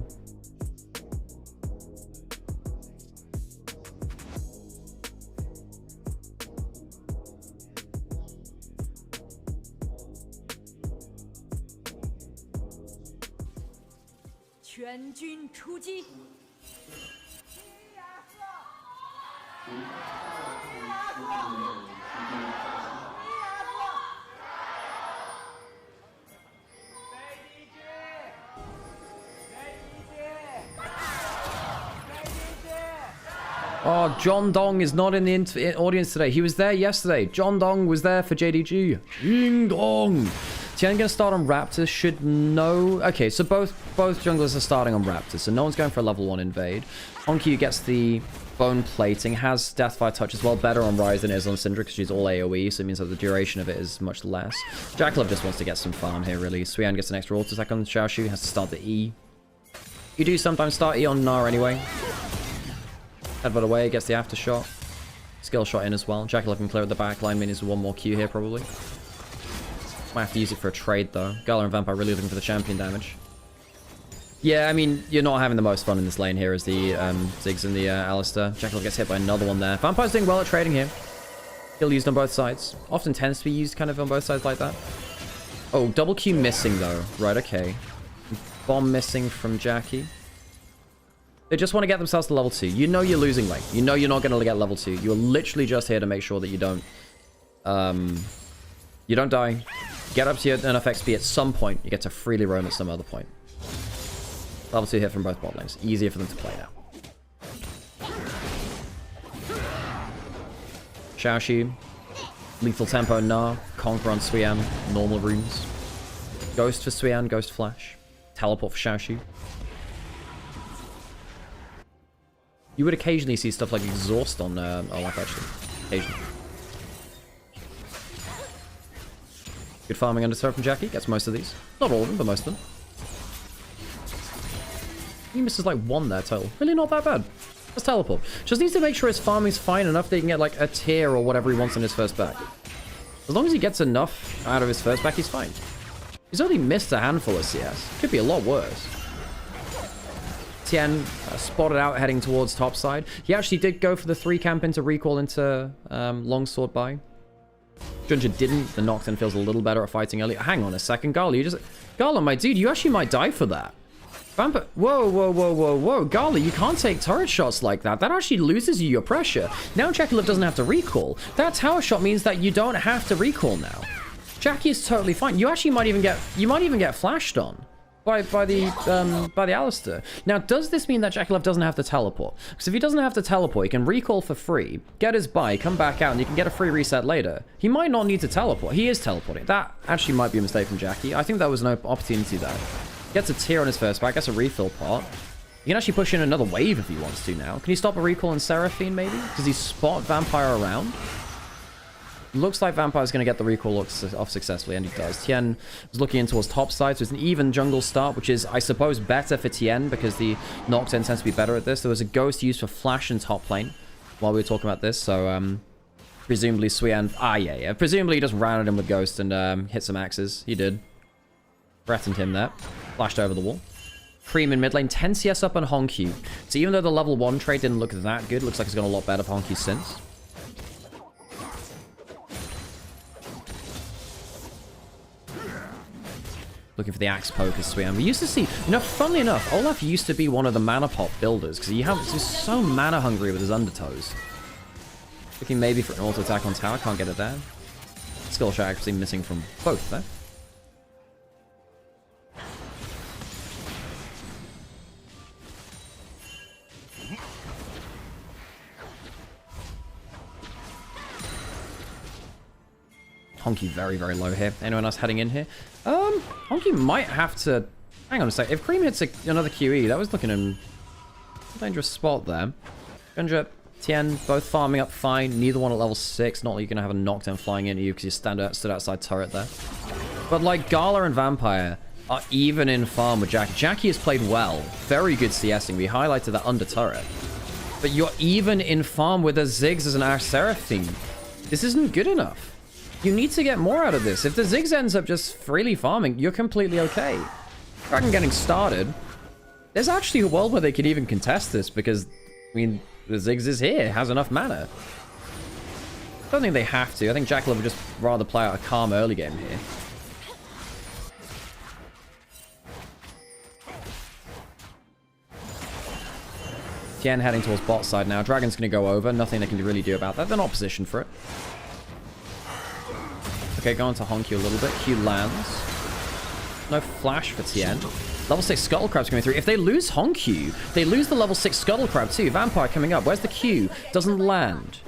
Oh, John Dong is not in the audience today. He was there yesterday. John Dong was there for JDG. Ding Dong. Tian gonna start on Raptors. Should know. Okay, so both junglers are starting on Raptors, so no one's going for a level 1 invade. Honky gets the bone plating, has Deathfire touch as well. Better on Ryze than it is on Syndra because she's all AoE, so it means that the duration of it is much less. Jackalov just wants to get some farm here, really. Swian gets an extra auto attack on Xiaoshu, has to start the E. You do sometimes start E on Nara anyway. Headbutt away, gets the aftershock. Skill shot in as well. Jackalov can clear at the back line, meaning there's one more Q here probably. Might have to use it for a trade though. Gala and Vampire really looking for the champion damage. Yeah, I mean, you're not having the most fun in this lane here as the Ziggs and the Alistar. Jackalov gets hit by another one there. Vampire's doing well at trading here. He'll used on both sides. Often tends to be used kind of on both sides like that. Oh, double Q missing though. Right, okay. Bomb missing from Jackie. They just want to get themselves to level 2. You know you're losing lane. You know you're not going to get level 2. You're literally just here to make sure that you don't die. Get up to enough XP at some point. You get to freely roam at some other point. Level 2 hit from both bot lanes. Easier for them to play now. Xiaoxu. Lethal Tempo Na. Conquer on Swian. Normal runes. Ghost for Swian. Ghost Flash. Teleport for Xiaoxu. You would occasionally see stuff like Exhaust on Olaf, actually. Occasionally. Good farming under turret from Jackie. Gets most of these. Not all of them, but most of them. He misses like 1 there total. Really not that bad. Let's teleport. Just needs to make sure his farming's fine enough that he can get like a tier or whatever he wants in his first back. As long as he gets enough out of his first back, he's fine. He's only missed a handful of CS. Could be a lot worse. Tian spotted out heading towards top side. He actually did go for the 3 camp into recall into longsword buy. Junja didn't. The Nocturne feels a little better at fighting early. Hang on a second, Gala, Gala, my dude, you actually might die for that. Vampire. Whoa. Gala, you can't take turret shots like that. That actually loses you your pressure. Now Jackalov doesn't have to recall. That tower shot means that you don't have to recall now. Jackie is totally fine. You actually might even get flashed on. By the Alistar. Now, does this mean that Jackalov doesn't have to teleport? Because if he doesn't have to teleport, he can recall for free, get his buy, come back out, and you can get a free reset later. He might not need to teleport. He is teleporting. That actually might be a mistake from Jackie. I think that was an opportunity there. Gets a tier on his first back, gets a refill pot. He can actually push in another wave if he wants to now. Can he stop a recall in Seraphine, maybe? Does he spot Vampire around? Looks like Vampire's going to get the recall off successfully, and he does. Tien was looking in towards top side, so it's an even jungle start, which is, I suppose, better for Tien, because the Nocturne tends to be better at this. There was a Ghost used for Flash in top lane while we were talking about this, so presumably Swian... yeah. Presumably he just rounded him with Ghost and hit some axes. He did. Threatened him there. Flashed over the wall. Cream in mid lane. 10 CS up on Honky. So even though the level 1 trade didn't look that good, looks like it's gone a lot better for Honky since. Looking for the axe poker sweet. And we used to see, you know, funnily enough, Olaf used to be one of the mana pop builders because he's so mana hungry with his undertows. Looking maybe for an auto attack on tower, can't get it there. Skull shot actually missing from both there. Honky very, very low here. Anyone else heading in here? Honky might have to... Hang on a sec. If Cream hits another QE, that was looking in a dangerous spot there. Gunja, Tien, both farming up fine. Neither one at level 6. Not like you're going to have a knockdown flying into you because you stood outside turret there. But like Gala and Vampire are even in farm with Jackie. Jackie has played well. Very good CSing. We highlighted that under turret. But you're even in farm with a Ziggs as an Ash Seraphine. This isn't good enough. You need to get more out of this. If the Ziggs ends up just freely farming, you're completely okay. Dragon getting started. There's actually a world where they could even contest this because, I mean, the Ziggs is here, has enough mana. I don't think they have to. I think Jackal would just rather play out a calm early game here. Tien heading towards bot side now. Dragon's going to go over. Nothing they can really do about that. They're not positioned for it. Okay, going to Honky a little bit. Q lands. No flash for Tien. Level 6 Scuttle Crab's coming through. If they lose Honky, they lose the level 6 Scuttle Crab too. Vampire coming up. Where's the Q? Doesn't land.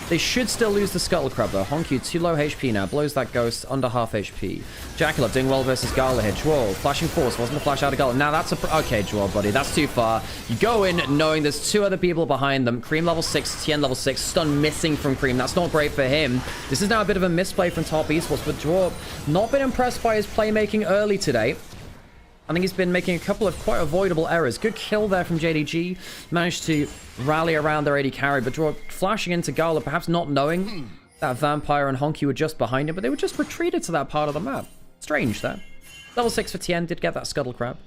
They should still lose the Scuttle Crab though. Honky too low HP now. Blows that ghost under half HP. Jackalope doing well versus Gala here. Dwarf flashing force. Wasn't a flash out of Gala. Now that's a... Okay, Dwarf buddy. That's too far. You go in knowing there's 2 other people behind them. Cream level 6. Tien level 6. Stun missing from Cream. That's not great for him. This is now a bit of a misplay from top Esports. But Dwarf not been impressed by his playmaking early today. I think he's been making a couple of quite avoidable errors. Good kill there from JDG. Managed to rally around their AD carry, but Draw flashing into Gala, perhaps not knowing that Vampire and Honky were just behind him, but they were just retreated to that part of the map. Strange there. Level 6 for Tien, did get that Scuttle Crab.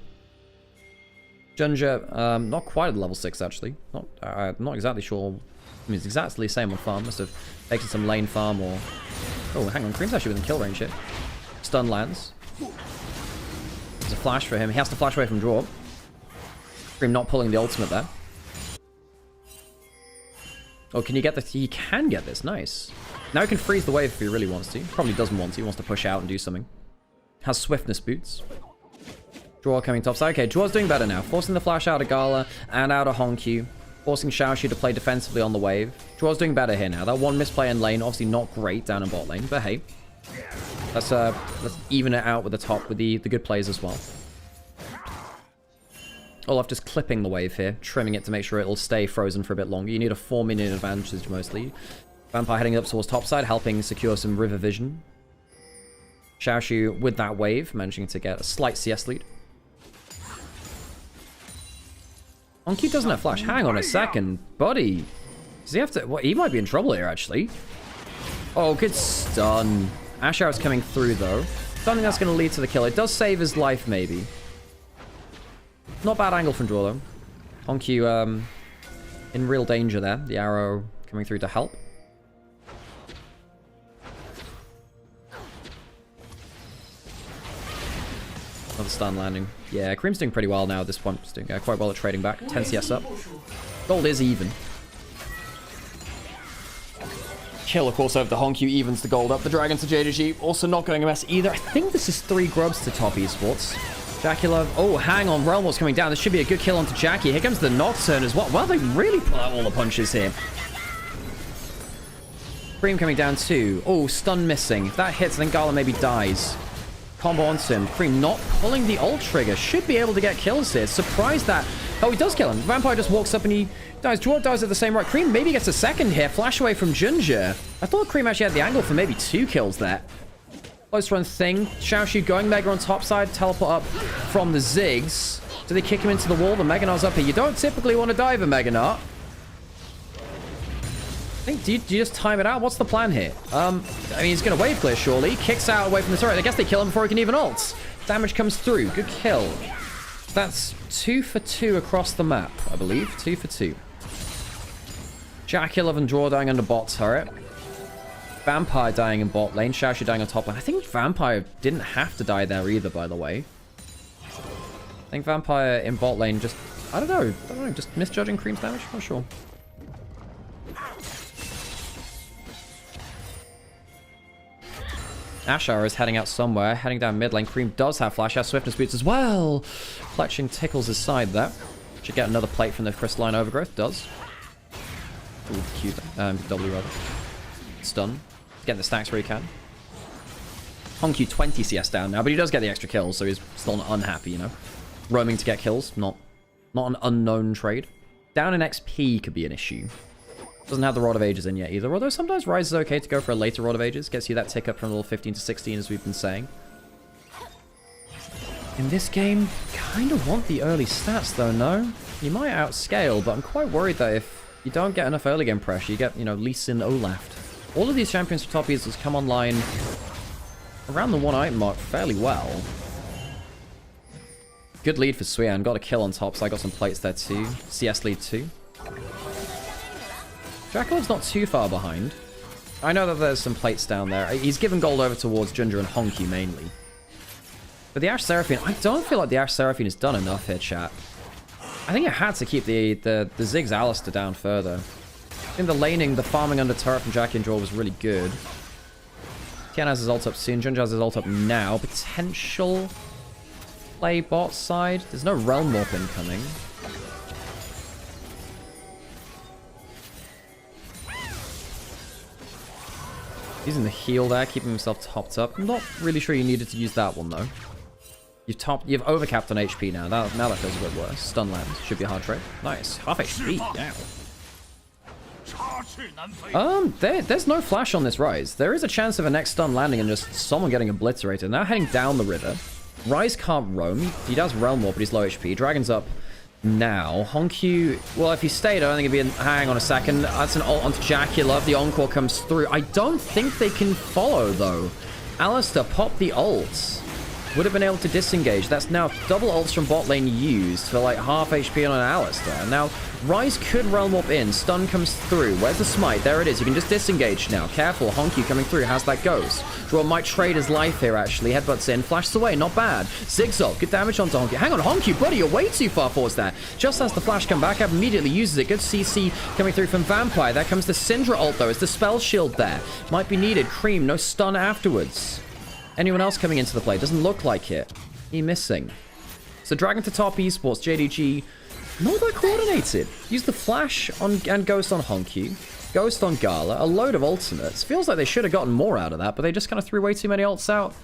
Junja, not quite at level 6 actually. Not exactly sure. I mean, it's exactly the same on farm. Must have taken some lane farm or... Oh, hang on. Cream's actually within kill range here. Stun lands. There's a flash for him. He has to flash away from draw. Cream not pulling the ultimate there. Oh, can you get this? He can get this. Nice. Now he can freeze the wave if he really wants to. Probably doesn't want to. He wants to push out and do something. Has swiftness boots. Draw coming topside. Okay, Draw's doing better now. Forcing the flash out of Gala and out of Honky. Forcing Xiaoxu to play defensively on the wave. Draw's doing better here now. That one misplay in lane, obviously not great down in bot lane, but hey. Let's even it out with the top with the good plays as well. Olaf just clipping the wave here, trimming it to make sure it'll stay frozen for a bit longer. You need a 4-minute advantage mostly. Vampire heading up towards topside, helping secure some river vision. Xiaoxu with that wave, managing to get a slight CS lead. Honky doesn't have flash. Hang on a second, buddy. Does he have to... What, he might be in trouble here, actually. Oh, good stun. Asher is coming through, though. Don't think that's going to lead to the kill. It does save his life, maybe. Not bad angle from Draw, though. Honky, in real danger there. The arrow coming through to help. Another stun landing. Yeah, Cream's doing pretty well now at this point. He's doing quite well at trading back. 10 CS up. Gold is even. Kill, of course, over the Honky evens the gold up. The Dragon to JDG also not going a mess either. I think this is 3 grubs to top Esports. Jackie oh, hang on. Realm War's coming down. This should be a good kill onto Jackie. Here comes the Nocturne as well. Well, they really pull out all the punches here. Cream coming down too. Oh, stun missing. If that hits, then Gala maybe dies. Combo onto him. Cream not pulling the ult trigger. Should be able to get kills here. Surprised that... Oh, he does kill him. Vampire just walks up and he dies. Draw dies at the same rate. Cream maybe gets a second here. Flash away from Ginger. I thought Cream actually had the angle for maybe 2 kills there. Close run thing. Xiaoxu going Mega on top side. Teleport up from the Ziggs. Do they kick him into the wall? The Meganar's up here. You don't typically want to dive a Meganar. I think, do you just time it out? What's the plan here? I mean, he's going to wave clear, surely. Kicks out away from the turret. I guess they kill him before he can even ult. Damage comes through. Good kill. That's 2 for 2 across the map, I believe. 2 for 2. Jack 11 draw dying under bot turret. Vampire dying in bot lane, Xiaoxu dying on top lane. I think Vampire didn't have to die there either, by the way. I think Vampire in bot lane just... I don't know, just misjudging Cream's damage? Not sure. Ashar is heading out somewhere, heading down mid lane. Cream does have flash out, swiftness boots as well. Fletching tickles his side there. Should get another plate from the crystalline overgrowth. Does. Ooh, Q, W rather. Stun. Getting the stacks where he can. Honky 20 CS down now, but he does get the extra kills, so he's still not unhappy, you know. Roaming to get kills, not an unknown trade. Down in XP could be an issue. Doesn't have the Rod of Ages in yet either, although sometimes Rise is okay to go for a later Rod of Ages. Gets you that tick up from level 15 to 16, as we've been saying. In this game, kind of want the early stats though, no? You might outscale, but I'm quite worried that if you don't get enough early game pressure, you get, you know, Lee Sin Olaf. All of these champions for top users come online around the 1 item mark fairly well. Good lead for Suyan. Got a kill on top, so I got some plates there too. CS lead too. Draculov's not too far behind. I know that there's some plates down there. He's given gold over towards Ginger and Honky mainly. But the Ash Seraphine, I don't feel like the Ash Seraphine has done enough here, chat. I think it had to keep the Ziggs Alistair down further. I think the laning, the farming under turret from Jackie and Draw was really good. Tian has his ult up soon. Ginger has his ult up now. Potential play bot side. There's no Realm Warp incoming. Using the heal there, keeping himself topped up. I'm not really sure you needed to use that one though. You've overcapped on HP now. Now that feels a bit worse. Stun land should be a hard trade. Nice. Half HP. Down. There's no flash on this Rise. There is a chance of a next stun landing and just someone getting obliterated. Now heading down the river. Rise can't roam. He does Realm Warp, but he's low HP. Dragon's up now. Honku, well, if he stayed, I don't think it'd be hang on a second. That's an ult onto Jacula. The Encore comes through. I don't think they can follow, though. Alistair popped the ults. Would have been able to disengage. That's now double ults from bot lane used for like half HP on an Alistair. Now, Rise could Realm Warp in. Stun comes through. Where's the smite? There it is. You can just disengage now. Careful. Honky coming through. How's that goes? Draw might trade his life here, actually. Headbutts in. Flashes away. Not bad. Zigzag. Good damage onto Honky. Hang on, Honky, buddy. You're way too far forwards there. Just as the flash come back up, immediately uses it. Good CC coming through from Vampire. There comes the Syndra ult, though. Is the spell shield there? Might be needed. Cream. No stun afterwards. Anyone else coming into the play? Doesn't look like it. He missing. So Dragon to top Esports, JDG, not that coordinated. Use the flash on and Ghost on Honky. Ghost on Gala. A load of ultimates. Feels like they should have gotten more out of that, but they just kind of threw way too many ults out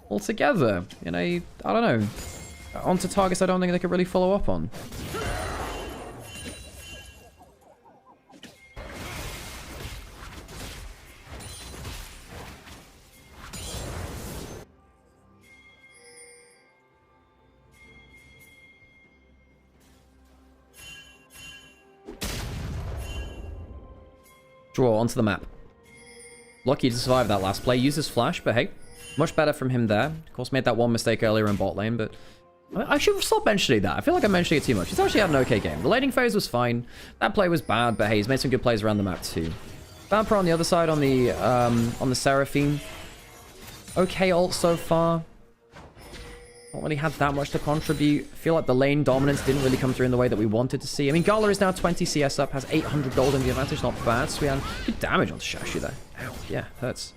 altogether. You know, I don't know. Onto targets I don't think they could really follow up on. Draw onto the map. Lucky to survive that last play. Uses flash, but hey, much better from him there. Of course, made that one mistake earlier in bot lane, but I should stop mentioning that. I feel like I'm mentioning it too much. He's actually had an okay game. The laning phase was fine. That play was bad, but hey, he's made some good plays around the map too. Vampire on the other side on the Seraphine. Okay ult so far. Not really had that much to contribute. I feel like the lane dominance didn't really come through in the way that we wanted to see. I mean, Gala is now 20 CS up, has 800 gold in the advantage. Not bad. Suyan, good damage on Xiaoxu there. Ow, yeah, hurts.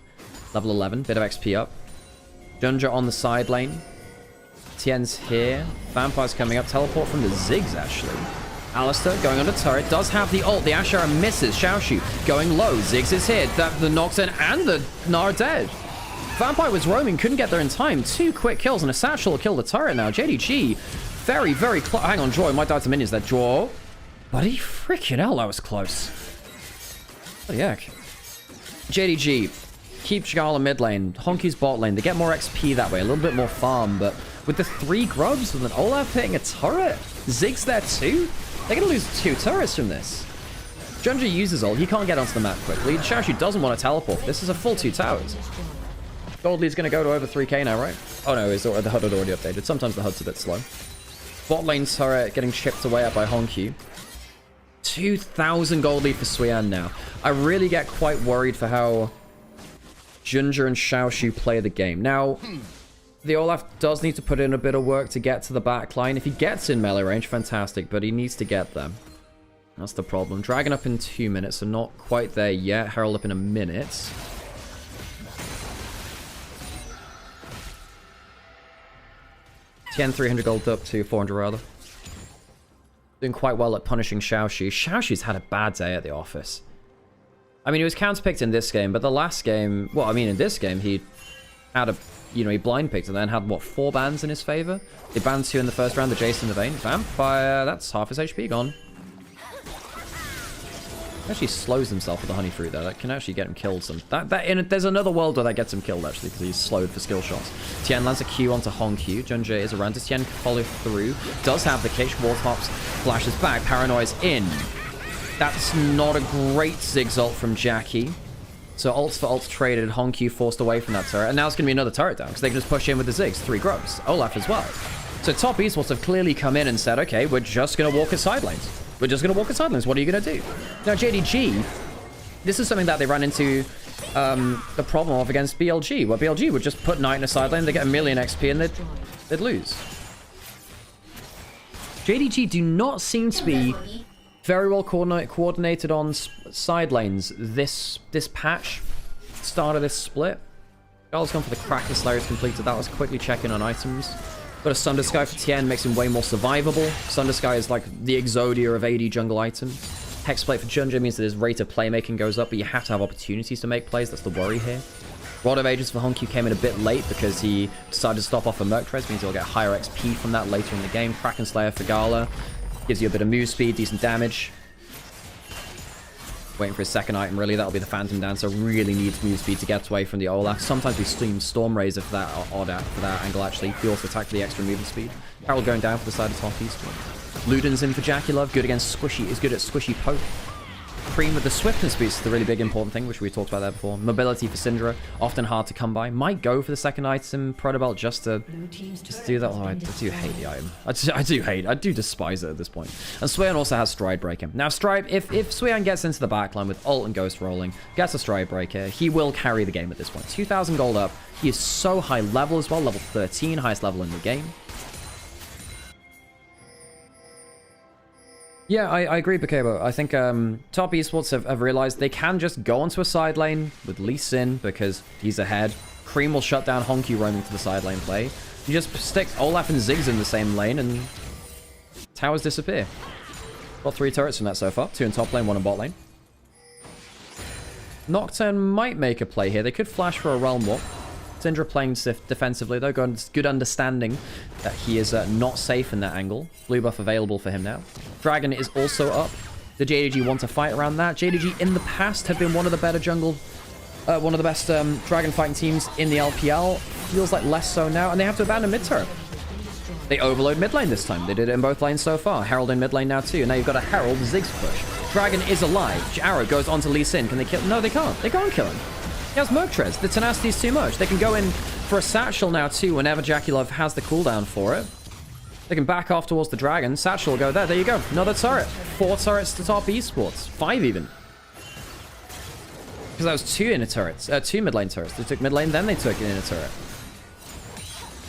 Level 11, bit of XP up. Junja on the side lane. Tien's here. Vampire's coming up. Teleport from the Ziggs, actually. Alistair going under turret. Does have the ult. The Ashara misses. Xiaoxu going low. Ziggs is here. The Nocturne and the Gnar dead. Vampire was roaming, couldn't get there in time. 2 quick kills and a satchel killed the turret now. JDG, very, very close. Hang on, Draw, might die to minions there. Draw. Buddy, freaking hell, that was close. Oh, yeah. JDG, keep Gala mid lane. Honky's bot lane. They get more XP that way, a little bit more farm, but with the 3 grubs, with an Olaf hitting a turret, Ziggs there too, they're going to lose 2 turrets from this. Junja uses ult. He can't get onto the map quickly. Xiaoxu doesn't want to teleport. This is a full 2 towers. Gold lead's going to go to over 3k now, right? Oh no, the HUD had already updated. Sometimes the HUD's a bit slow. Bot lane turret getting chipped away at by Honky. 2,000 gold lead for Suyan now. I really get quite worried for how Ginger and Xiaoshu play the game. Now, the Olaf does need to put in a bit of work to get to the back line. If he gets in melee range, fantastic, but he needs to get them. That's the problem. Dragon up in 2 minutes, so not quite there yet. Herald up in a minute. TN 300 gold up to 400 rather. Doing quite well at punishing Xiaoshu. Xiaoshu's had a bad day at the office. I mean, he was counterpicked in this game, but the last game... Well, I mean, in this game, he had a... You know, he blind picked and then had, what, 4 bans in his favor? He banned 2 in the first round, the Jason, the Vayne. Vampire, that's half his HP gone. Actually slows himself with the honey fruit there. That can actually get him killed. There's another world where that gets him killed, actually, because he's slowed for skill shots. Tian lands a Q onto Hong Q. Junja is around. Does Tian follow through? Does have the catch. Wall hops, flashes back. Paranoia's in. That's not a great Ziggs ult from Jackie. So ults for ults traded. Hong Q forced away from that turret. And now it's going to be another turret down, because they can just push in with the Ziggs. 3 grubs. Olaf as well. So top esports have clearly come in and said, okay, we're just going to walk at side lanes. We're just going to walk at side lanes. What are you going to do? Now, JDG, this is something that they ran into the problem of against BLG, where BLG would just put Knight in a side lane, they get a million XP, and they'd lose. JDG do not seem to be very well coordinated on side lanes this patch, start of this split. Garl's gone for the Cracker Slayer, is completed. That was quickly checking on items. Got a Sunder Sky for Tien, makes him way more survivable. Sunder Sky is like the Exodia of AD jungle item. Hexplate for Junja means that his rate of playmaking goes up, but you have to have opportunities to make plays. That's the worry here. Rod of Ages for Honky came in a bit late because he decided to stop off a Merc Treads, means he'll get higher XP from that later in the game. Kraken Slayer for Gala gives you a bit of move speed, decent damage. Waiting for his second item, really. That'll be the Phantom Dancer. Really needs move speed to get away from the Olaf. Sometimes we stream Storm Razor for that angle, actually. We also attack for the extra movement speed. Harold going down for the side of top east. Luden's in for Jackie Love. Good against Squishy. Is good at Squishy Poke. Cream with the swiftness boost, the really big important thing, which we talked about there before. Mobility for Syndra, often hard to come by. Might go for the second item, Protobelt, just to do that. Oh, I do hate the item. I do despise it at this point. And Swayan also has Stride Breaker. Now, Stride, if Swayan gets into the backline with ult and Ghost rolling, gets a Stride Breaker, he will carry the game at this point. 2,000 gold up. He is so high level as well, level 13, highest level in the game. Yeah, I agree, Bakebo. I think top esports have realized they can just go onto a side lane with Lee Sin because he's ahead. Cream will shut down Honky roaming to the side lane play. You just stick Olaf and Ziggs in the same lane and towers disappear. Got 3 turrets from that so far. 2 in top lane, 1 in bot lane. Nocturne might make a play here. They could flash for a Realm Walk. Syndra playing defensively, though. Good understanding that he is not safe in that angle. Blue buff available for him now. Dragon is also up. The JDG want to fight around that. JDG in the past have been one of the better jungle, one of the best Dragon fighting teams in the LPL. Feels like less so now, and they have to abandon mid turret. They overload mid lane this time. They did it in both lanes so far. Herald in mid lane now too. And now you've got a Herald Ziggs push. Dragon is alive. Arrow goes onto Lee Sin. Can they kill? No, they can't. They can't kill him. He has Merc Treads. The tenacity is too much. They can go in for a Satchel now too whenever Jackie Love has the cooldown for it. They can back off towards the Dragon. Satchel will go there. There you go. Another turret. 4 turrets to top esports. 5 even. Because that was 2 inner turrets. 2 mid lane turrets. They took mid lane, then they took an inner turret.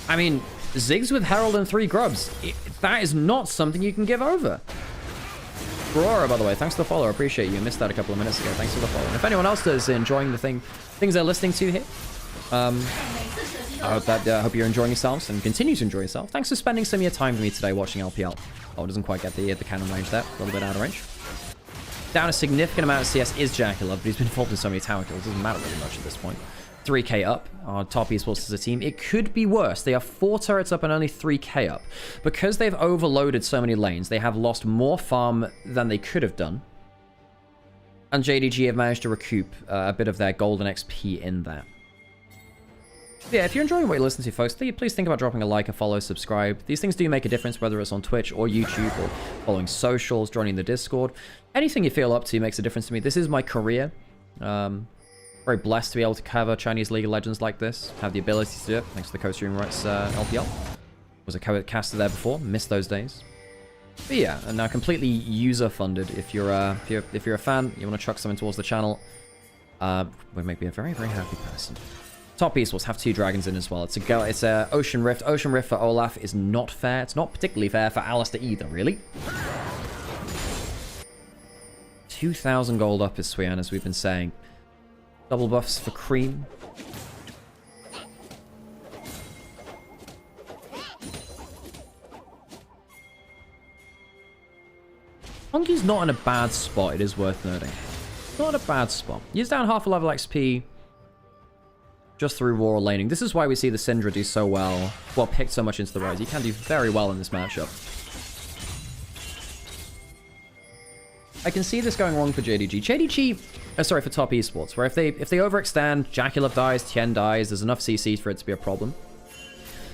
I mean, Ziggs with Herald and 3 grubs. That is not something you can give over. Aurora, by the way, thanks for the follow. I appreciate you. I missed that a couple of minutes ago. Thanks for the follow. And if anyone else is enjoying the things they're listening to here, I hope you're enjoying yourselves and continue to enjoy yourself. Thanks for spending some of your time with me today watching LPL. Oh, it doesn't quite get the cannon range there. A little bit out of range. Down a significant amount of CS is Jackie Love, but he's been involved in so many tower kills. It doesn't matter really much at this point. 3k up. Our top esports as a team. It could be worse. They are 4 turrets up and only 3k up. Because they've overloaded so many lanes, they have lost more farm than they could have done. And JDG have managed to recoup a bit of their golden XP in that. Yeah, if you're enjoying what you listen to, folks, please think about dropping a like, a follow, subscribe. These things do make a difference, whether it's on Twitch or YouTube or following socials, joining the Discord. Anything you feel up to makes a difference to me. This is my career. Very blessed to be able to cover Chinese League of Legends like this. Have the ability to do it, thanks to the co-stream rights LPL. Was a caster there before, missed those days. But yeah, and now completely user-funded. If you're a fan, you want to chuck something towards the channel, would make me a very, very happy person. Top Esports have 2 dragons in as well. It's a Ocean Rift. Ocean Rift for Olaf is not fair. It's not particularly fair for Alistair either, really. 2,000 gold up is Swian, as we've been saying. Double buffs for Cream. Monkey's not in a bad spot, it is worth noting. Not a bad spot. He's down half a level XP just through Royal laning. This is why we see the Syndra do so well. Well, picked so much into the Rise. He can do very well in this matchup. I can see this going wrong for JDG. JDG, sorry, for Top Esports, where if they overextend, Jaculov dies, Tien dies, there's enough CC for it to be a problem.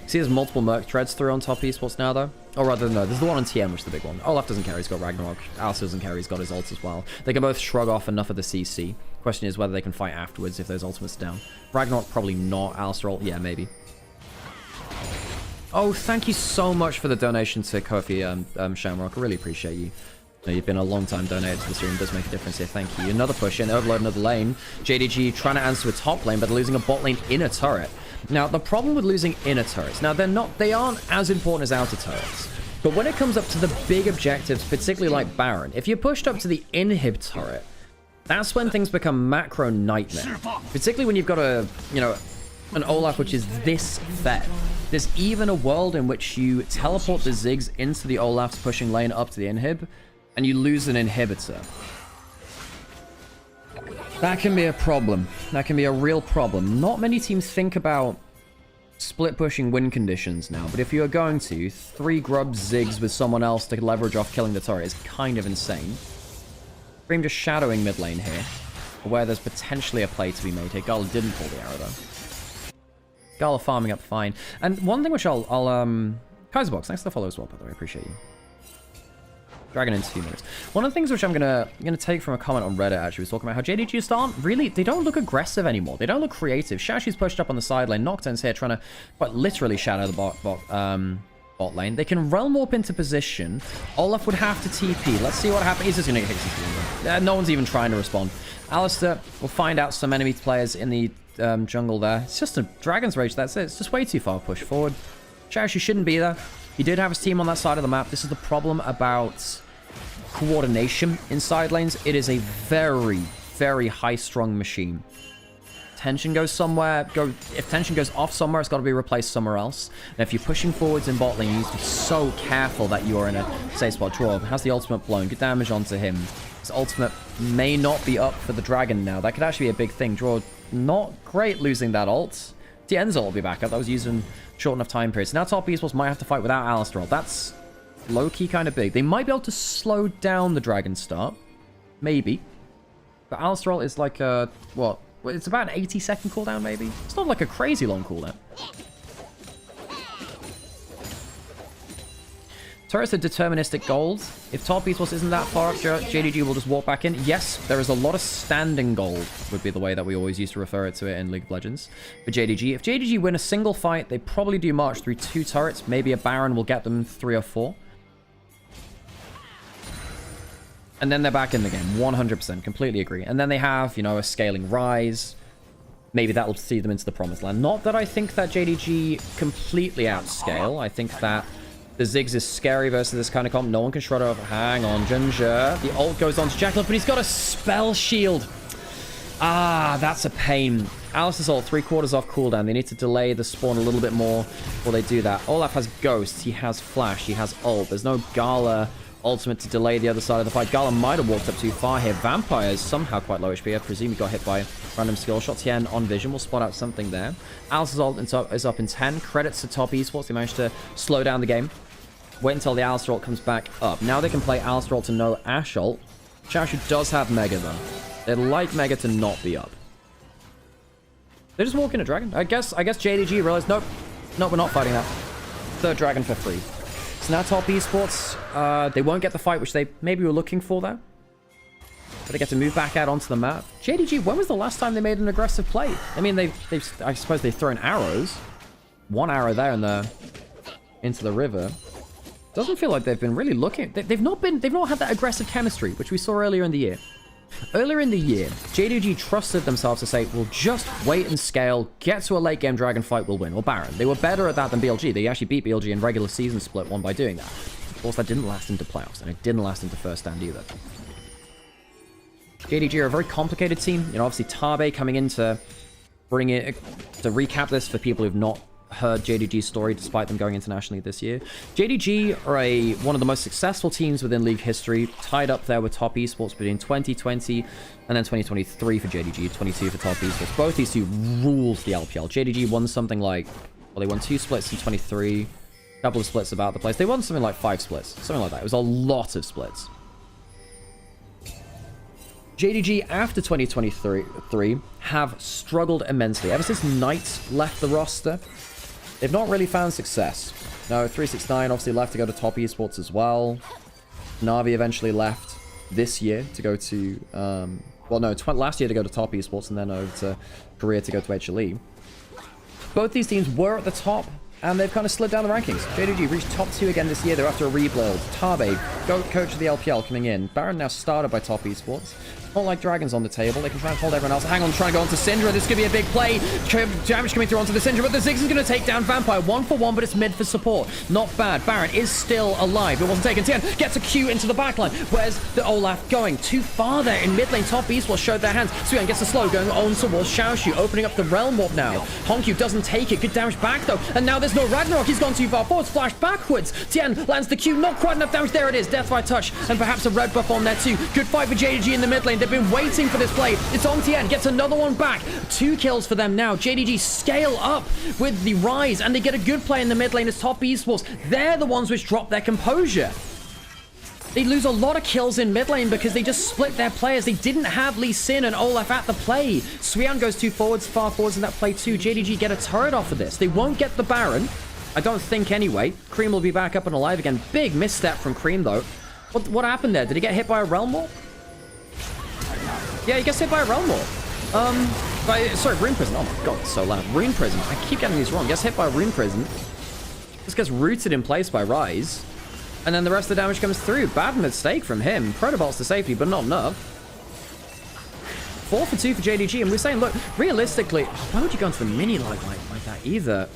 See, there's multiple Merc Treads through on Top Esports now, though. Or rather, no, there's the one on TM, which is the big one. Olaf doesn't care, he's got Ragnarok. Alistair doesn't care, he's got his ults as well. They can both shrug off enough of the CC. Question is whether they can fight afterwards if those ultimates are down. Ragnarok, probably not. Alistair ult, yeah, maybe. Oh, thank you so much for the donation to Kofi Shamrock. I really appreciate you. You've been a long time donator to the stream. It does make a difference here. Thank you. Another push in. Overload another lane. JDG trying to answer a top lane, but losing a bot lane inner turret. Now, the problem with losing inner turrets, now they aren't as important as outer turrets, but when it comes up to the big objectives, particularly like Baron, if you're pushed up to the inhib turret, that's when things become macro nightmare. Particularly when you've got an Olaf which is this fed. There's even a world in which you teleport the Ziggs into the Olaf's pushing lane up to the inhib, and you lose an inhibitor. That can be a problem. That can be a real problem. Not many teams think about split pushing win conditions now, but if you're going to, 3 grub Ziggs with someone else to leverage off killing the turret is kind of insane. Cream just shadowing mid lane here, where there's potentially a play to be made here. Gala didn't pull the arrow though. Gala farming up fine. And one thing which I'll Kaiserbox, thanks for the follow as well, by the way, I appreciate you. Dragon into 2 minutes. One of the things which I'm gonna take from a comment on Reddit actually was talking about how JDG just aren't really, they don't look aggressive anymore. They don't look creative. Shashi's pushed up on the side lane. Nocturne's here trying to quite literally shadow the bot lane. They can realm warp into position. Olaf would have to TP. Let's see what happens. He's just gonna get hit. No one's even trying to respond. Alistair will find out some enemy players in the jungle there. It's just a Dragon's Rage, that's it. It's just way too far pushed forward. Shashi shouldn't be there. He did have his team on that side of the map. This is the problem about coordination in side lanes. It is a very, very high-strung machine. Tension goes somewhere. If tension goes off somewhere, it's got to be replaced somewhere else. And if you're pushing forwards in bot lane, you need to be so careful that you are in a safe spot. Draw has the ultimate blown. Good damage onto him. His ultimate may not be up for the dragon now. That could actually be a big thing. Draw, not great losing that ult. Tien's ult will be back up. That was used in short enough time periods. Now Top Esports might have to fight without Alistair ult. That's low-key kind of big. They might be able to slow down the dragon start. Maybe. But Alistair ult is like a, what? It's about an 80-second cooldown, maybe? It's not like a crazy long cooldown. Turrets are deterministic gold. If Top Esports isn't that far up, JDG will just walk back in. Yes, there is a lot of standing gold, would be the way that we always used to refer to it in League of Legends. For JDG, if JDG win a single fight, they probably do march through 2 turrets. Maybe a Baron will get them 3 or 4. And then they're back in the game, 100%, completely agree. And then they have, you know, a scaling Rise. Maybe that will see them into the promised land. Not that I think that JDG completely outscale. I think that the Ziggs is scary versus this kind of comp. No one can shred over. Hang on, Ginger. The ult goes on to Jackalope, but he's got a spell shield. Ah, that's a pain. Alice's ult, 3/4 off cooldown. They need to delay the spawn a little bit more before they do that. Olaf has Ghost. He has Flash. He has ult. There's no Gala ultimate to delay the other side of the fight. Gala might have walked up too far here. Vampire is somehow quite low HP. I presume he got hit by random skill shot. Tien on vision will spot out something there. Alice's ult is up in 10. Credits to Top Esports. They managed to slow down the game. Wait until the Alistair ult comes back up. Now they can play Alistair ult to no Ashe ult. Shashu does have Mega though. They'd like Mega to not be up. They're just walking a dragon. I guess JDG realized, nope, we're not fighting that. 3rd dragon for free. So now Top Esports, they won't get the fight which they maybe were looking for though. But they get to move back out onto the map. JDG, when was the last time they made an aggressive play? I mean, I suppose they've thrown arrows. 1 arrow there into the river. Doesn't feel like they've been really looking. They've not had that aggressive chemistry, which we saw earlier in the year. Earlier in the year, JDG trusted themselves to say, we'll just wait and scale, get to a late game Dragon fight, we'll win, or Baron. They were better at that than BLG. They actually beat BLG in regular season split 1 by doing that. Of course, that didn't last into playoffs, and it didn't last into first stand either. JDG are a very complicated team. You know, obviously Tabe coming in to bring it, to recap this for people who've not heard JDG's story despite them going internationally this year. JDG are one of the most successful teams within league history, tied up there with Top Esports between 2020 and then 2023 for JDG, 22 for Top Esports. Both these two ruled the LPL. JDG won something like, well, they won 2 splits in 23, a couple of splits about the place. They won something like 5 splits, something like that. It was a lot of splits. JDG after 2023 have struggled immensely. Ever since Knights left the roster, they've not really found success. No, 369 obviously left to go to Top Esports as well. Na'Vi eventually left this year to go to, well, no, last year to go to Top Esports and then over to Korea to go to HLE. Both these teams were at the top, and they've kind of slid down the rankings. JDG reached top 2 again this year. They're after a rebuild. Tabe, coach of the LPL, coming in. Baron now started by Top Esports. Not like Dragons on the table. They can try and hold everyone else. Hang on, trying to go onto Syndra. This could be a big play. Damage coming through onto the Syndra, but the Ziggs is going to take down Vampire. 1 for 1, but it's mid for support. Not bad. Baron is still alive. It wasn't taken. Tien gets a Q into the backline. Where's the Olaf going? Too far there in mid lane. Top Esports showed their hands. Suyan gets the slow going on towards Xiaoshu, opening up the Realm Warp now. Honkyu doesn't take it. Good damage back though. And now there's no Ragnarok. He's gone too far forward. Flashed backwards. Tien lands the Q. Not quite enough damage. There it is. Death by touch. And perhaps a red buff on there too. Good fight for JDG in the mid lane. They've been waiting for this play. It's on Tien. Gets another one back. 2 kills for them now. JDG scale up with the rise, and they get a good play in the mid lane as Top Esports. They're the ones which drop their composure. They lose a lot of kills in mid lane because they just split their players. They didn't have Lee Sin and Olaf at the play. Suyan goes too far forwards in that play too. JDG get a turret off of this. They won't get the Baron. I don't think anyway. Cream will be back up and alive again. Big misstep from Cream though. What happened there? Did he get hit by a Realm Warp? Yeah, he gets hit by a Realm Warp. Sorry, Rune Prison. Oh my god, it's so loud. Rune Prison. I keep getting these wrong. Gets hit by a Rune Prison. Just gets rooted in place by Rise. And then the rest of the damage comes through. Bad mistake from him. Protobolt's to safety, but not enough. 4 for 2 for JDG. And we're saying, look, realistically, why would you go into the mini like that either?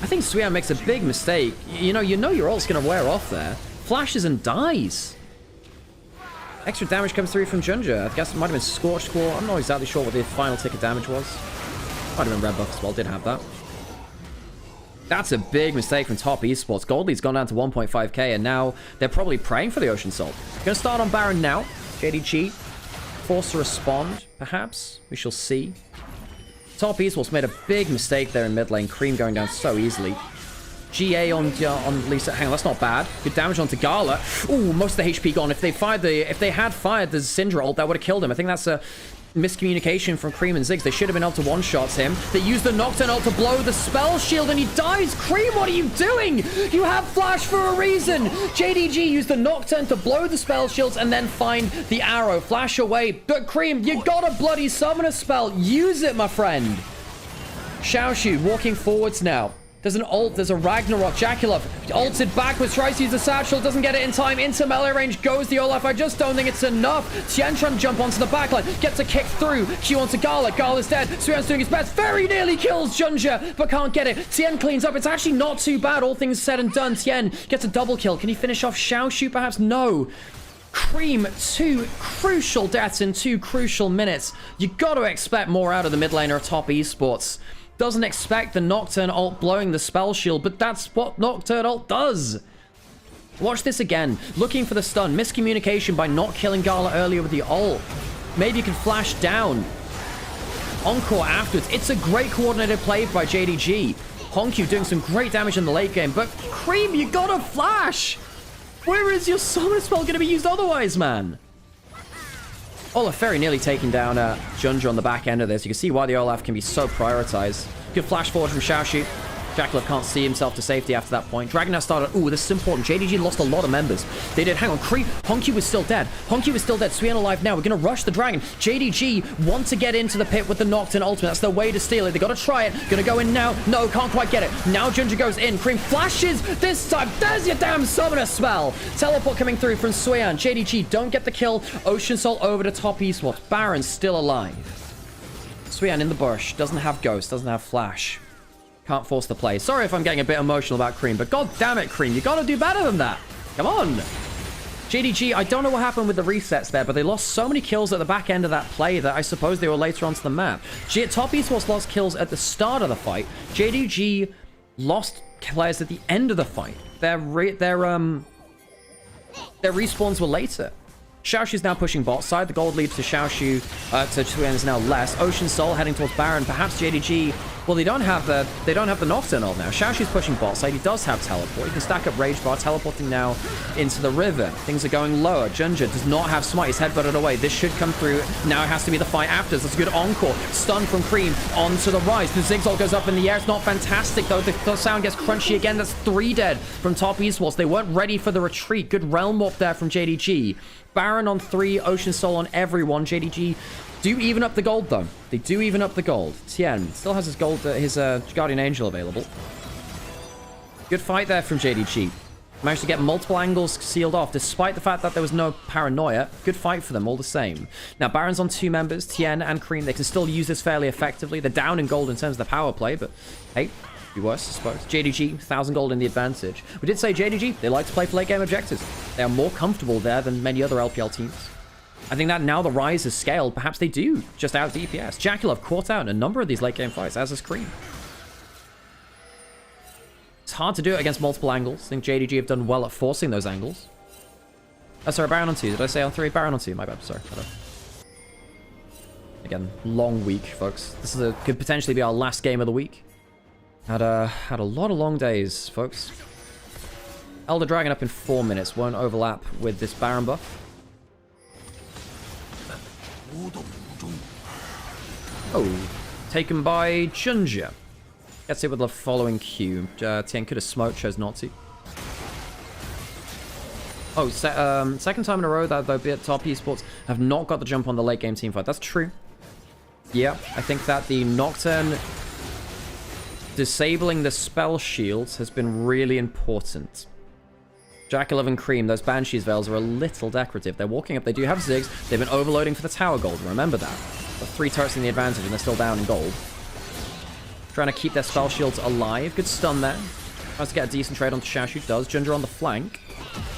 I think Suyan makes a big mistake. You know your ult's going to wear off there. Flashes and dies. Extra damage comes through from Junja. I guess it might have been Scorched Claw. I'm not exactly sure what the final tick of damage was. Might have been Red Buff as well. Did have that. That's a big mistake from Top Esports. Goldlead's gone down to 1.5k, and now they're probably praying for the Ocean Salt. Going to start on Baron now. JDG forced to respond, perhaps. We shall see. Top Esports made a big mistake there in mid lane. Cream going down so easily. GA on Lisa. Hang on, that's not bad. Good damage onto Gala. Ooh, most of the HP gone. If they had fired the Syndra ult, that would have killed him. I think that's a miscommunication from Cream and Ziggs. They should have been able to one-shot him. They used the Nocturne ult to blow the spell shield, and he dies. Cream, what are you doing? You have flash for a reason. JDG used the Nocturne to blow the spell shields and then find the arrow. Flash away. But Cream, you got a bloody summoner spell. Use it, my friend. Xiaoshu walking forwards now. There's an ult, there's a Ragnarok. Jaculov ulted backwards, tries to use the satchel, doesn't get it in time. Into melee range goes the Olaf. I just don't think it's enough. Tien trying to jump onto the backline, gets a kick through. Q onto Gala. Gala's dead. Suyan's doing his best. Very nearly kills Junja, but can't get it. Tien cleans up. It's actually not too bad, all things said and done. Tien gets a double kill. Can he finish off Xiaoshu perhaps? No. Cream, 2 crucial deaths in 2 crucial minutes. You got to expect more out of the mid laner of Top Esports. Doesn't expect the Nocturne ult blowing the spell shield, but that's what Nocturne ult does. Watch this again. Looking for the stun. Miscommunication by not killing Gala earlier with the ult. Maybe you can flash down. Encore afterwards. It's a great coordinated play by JDG. Honkyu doing some great damage in the late game, but Cream, you gotta flash. Where is your summon spell gonna be used otherwise, man? Olaf very nearly taking down Junja on the back end of this. You can see why the Olaf can be so prioritized. Good flash forward from Xiaoshu. Jackalov can't see himself to safety after that point. Dragon now started. Ooh, this is important. JDG lost a lot of members. They did. Hang on. Honky was still dead. Honky was still dead. Swean alive now. We're going to rush the Dragon. JDG want to get into the pit with the Nocturne ultimate. That's their way to steal it. They got to try it. Going to go in now. No, can't quite get it. Now Ginger goes in. Cream flashes this time. There's your damn summoner spell. Teleport coming through from Swean. JDG don't get the kill. Ocean Soul over to top Esports. Baron's still alive. Swean in the bush. Doesn't have Ghost. Doesn't have Flash. Can't force the play. Sorry if I'm getting a bit emotional about Cream, but god damn it, Cream. You gotta do better than that. Come on. JDG, I don't know what happened with the resets there, but they lost so many kills at the back end of that play that I suppose they were later onto the map. Top Esports lost kills at the start of the fight. JDG lost players at the end of the fight. Their respawns were later. Xiaoshu's now pushing bot side. The gold lead to Xiaoshu to Swean is now less. Ocean Soul heading towards Baron. Perhaps JDG. Well, they don't have the Nocturne ult now. Xiaoshu's pushing bot side. He does have teleport. He can stack up Rage Bar, teleporting now into the river. Things are going lower. Junja does not have Smite. He's headbutted away. This should come through. Now it has to be the fight after. That's a good encore. Stun from Cream onto the rise. The Zigzag goes up in the air. It's not fantastic though. The sound gets crunchy again. That's 3 dead from top Esports. They weren't ready for the retreat. Good Realm Warp there from JDG. Baron on 3, Ocean Soul on everyone. JDG do even up the gold, though. They do even up the gold. Tien still has his gold, his Guardian Angel available. Good fight there from JDG. Managed to get multiple angles sealed off, despite the fact that there was no paranoia. Good fight for them, all the same. Now, Baron's on 2 members, Tien and Cream. They can still use this fairly effectively. They're down in gold in terms of the power play, but hey, be worse, I suppose. JDG, 1,000 gold in the advantage. We did say JDG, they like to play for late game objectives. They are more comfortable there than many other LPL teams. I think that now the Rise is scaled, perhaps they do just out DPS. Jackalov caught out in a number of these late game fights, as is Cream. It's hard to do it against multiple angles. I think JDG have done well at forcing those angles. Oh, sorry, Baron on 2. Did I say on 3? Baron on 2, my bad, sorry. Again, long week, folks. This is could potentially be our last game of the week. Had a lot of long days, folks. Elder Dragon up in 4 minutes. Won't overlap with this Baron buff. Oh, taken by Junja. Gets it with the following Q. Tien could have smoked, chose not to. Oh, second time in a row that the top Esports have not got the jump on the late game team fight. That's true. Yeah, I think that the Nocturne disabling the spell shields has been really important. Jackalov and Cream, those Banshee's Veils are a little decorative. They're walking up, they do have Ziggs. They've been overloading for the tower gold, remember that. The 3 turrets in the advantage and they're still down in gold. Trying to keep their spell shields alive. Good stun there. Tries to get a decent trade onto Xiaoshu. Does. Ginger on the flank.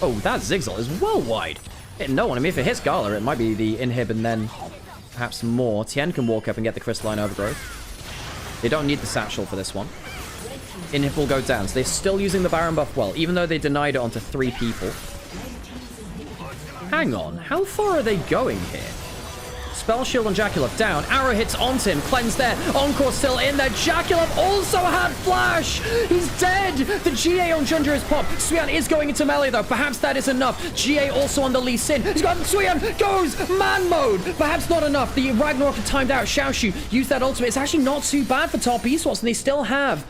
Oh, that Zigzag is well wide. Hitting no one. I mean, if it hits Gala, it might be the inhib and then perhaps more. Tien can walk up and get the crystalline overgrowth. They don't need the satchel for this one. Inhib will go down. So they're still using the Baron buff well, even though they denied it onto 3 people. Hang on. How far are they going here? Spell shield on Jackalov down. Arrow hits onto him. Cleanse there. Encore still in there. Jackalov also had flash. He's dead. The GA on Junja is popped. Swean is going into melee though. Perhaps that is enough. GA also on the Lee Sin. He's got Swean goes man mode. Perhaps not enough. The Ragnarok had timed out. Xiaoshu used that ultimate. It's actually not too bad for top Esports, and they still have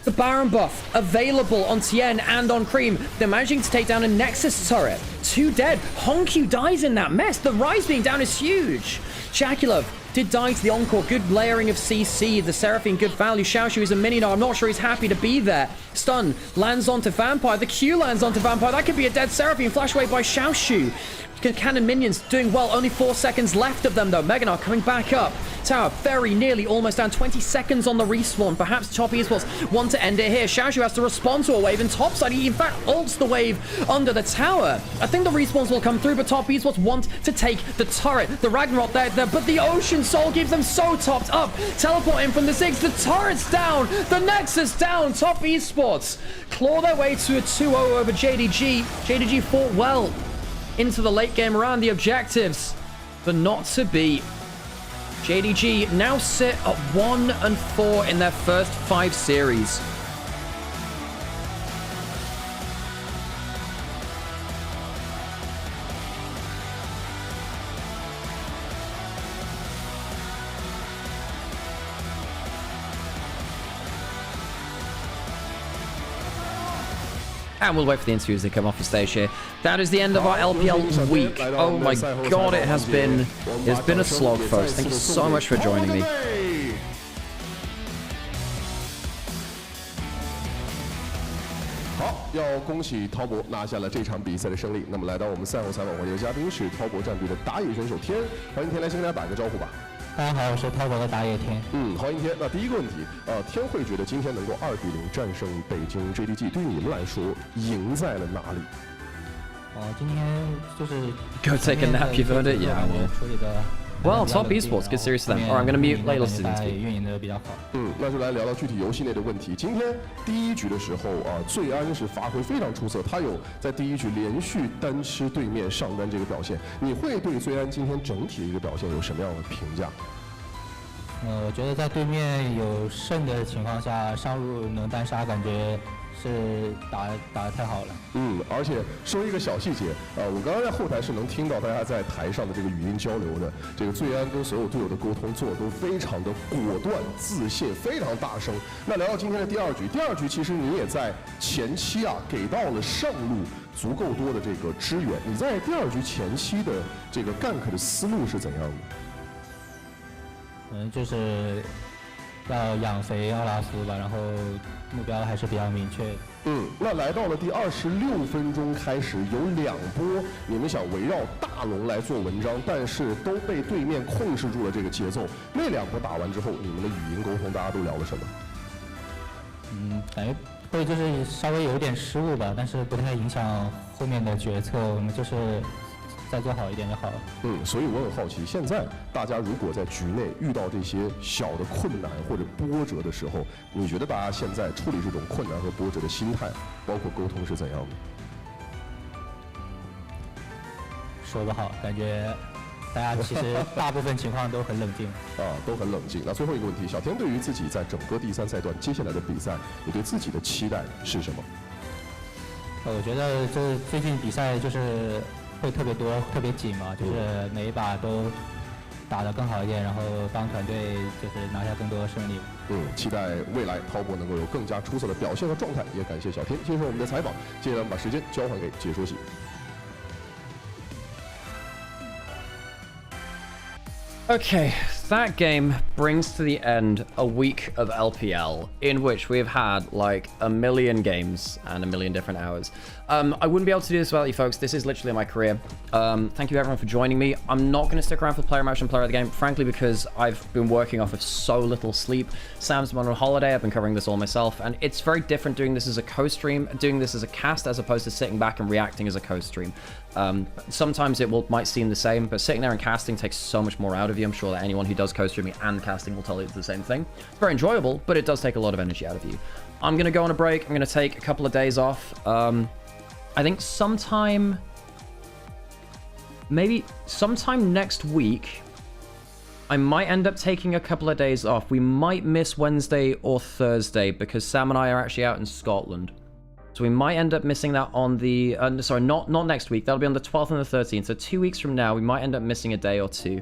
the Baron buff available on Tien and on Cream. They're managing to take down a Nexus turret. 2 dead. Honku dies in that mess. The Rise being down is huge. Jackalov did die to the Encore. Good layering of CC. The Seraphine, good value. Xiaoshu is a mini now. I'm not sure he's happy to be there. Stun lands onto Vampire. The Q lands onto Vampire. That could be a dead Seraphine. Flash away by Xiaoshu. Cannon minions doing well. Only 4 seconds left of them though. Meganar coming back up. Tower very nearly almost down. 20 seconds on the respawn. Perhaps top Esports want to end it here. Xiaoshu has to respond to a wave, and topside he in fact ults the wave under the tower. I think the respawns will come through, but top Esports want to take the turret. The Ragnarok there, but the Ocean Soul gives them so topped up. Teleport in from the Ziggs. The turret's down. The Nexus down. Top Esports claw their way to a 2-0 over JDG. JDG fought well into the late game around the objectives, but not to be. JDG now sit at 1-4 in their first 5 series. And we'll wait for the interviews to come off the stage here. That is the end of our LPL week. Oh my god, it has been a slog, folks. Thank you so much for joining me. 好，要恭喜滔博拿下了这场比赛的胜利。那么来到我们赛后采访环节的嘉宾是滔博战队的打野选手天，欢迎天来先跟大家打个招呼吧。 大家好，我是滔博的打野天。欢迎天。那第一个问题，天会觉得今天能够2比0战胜北京 JDG， 对于你们来说，赢在了哪里？今天就是 Go take a nap, you've heard it? Yeah, I will. 处理的 Well, top esports, good series to them. Alright, I'm gonna mute Layla Students. 运营的比较好。那就来聊聊具体游戏内的问题。今天第一局的时候罪安是发挥非常出色，他有在第一局连续单吃对面上单这个表现。你会对罪安今天整体的一个表现有什么样的评价？我觉得在对面有胜的情况下，上路能单杀，感觉是打得太好了。而且说一个小细节，我刚刚在后台是能听到大家在台上的这个语音交流的，这个罪安跟所有队友的沟通做的都非常的果断、自信，非常大声。那聊到今天的第二局，第二局其实你也在前期给到了上路足够多的这个支援。你在第二局前期的这个 gank 的思路是怎样的？就是要养肥奥拉斯吧，然后目标还是比较明确的。那来到了第26分钟开始，有2波你们想围绕大龙来做文章，但是都被对面控制住了这个节奏。那2波打完之后，你们的语音沟通大家都聊了什么？感觉会就是稍微有点失误吧，但是不太影响后面的决策，我们就是再做好一点就好了。所以我很好奇，现在大家如果在局内遇到这些小的困难或者波折的时候，你觉得大家现在处理这种困难和波折的心态，包括沟通是怎样的？说不好，感觉大家其实大部分情况都很冷静。都很冷静。那最后一个问题，小天对于自己在整个第3赛段接下来的比赛，你对自己的期待是什么？我觉得这最近比赛就是会特别多、特别紧嘛，就是每一把都打得更好一点，然后帮团队就是拿下更多的胜利。期待未来滔博能够有更加出色的表现和状态，也感谢小天接受我们的采访。接下来我们把时间交还给解说席。Okay, that game brings to the end a week of LPL in which we've had like a million games and a million different hours. I wouldn't be able to do this without you folks. This is literally my career. Thank you everyone for joining me. I'm not going to stick around for player match and player of the game, frankly, because I've been working off of so little sleep. Sam's been on holiday. I've been covering this all myself, and it's very different doing this as a co-stream, doing this as a cast, as opposed to sitting back and reacting as a co-stream. Sometimes it might seem the same, but sitting there and casting takes so much more out of you. I'm sure that anyone who does co-streaming and casting will tell you it's the same thing. It's very enjoyable, but it does take a lot of energy out of you. I'm going to go on a break. I'm going to take a couple of days off. I think maybe sometime next week, I might end up taking a couple of days off. We might miss Wednesday or Thursday because Sam and I are actually out in Scotland. So we might end up missing that on the... sorry, not next week. That'll be on the 12th and the 13th. So 2 weeks from now, we might end up missing a day or two.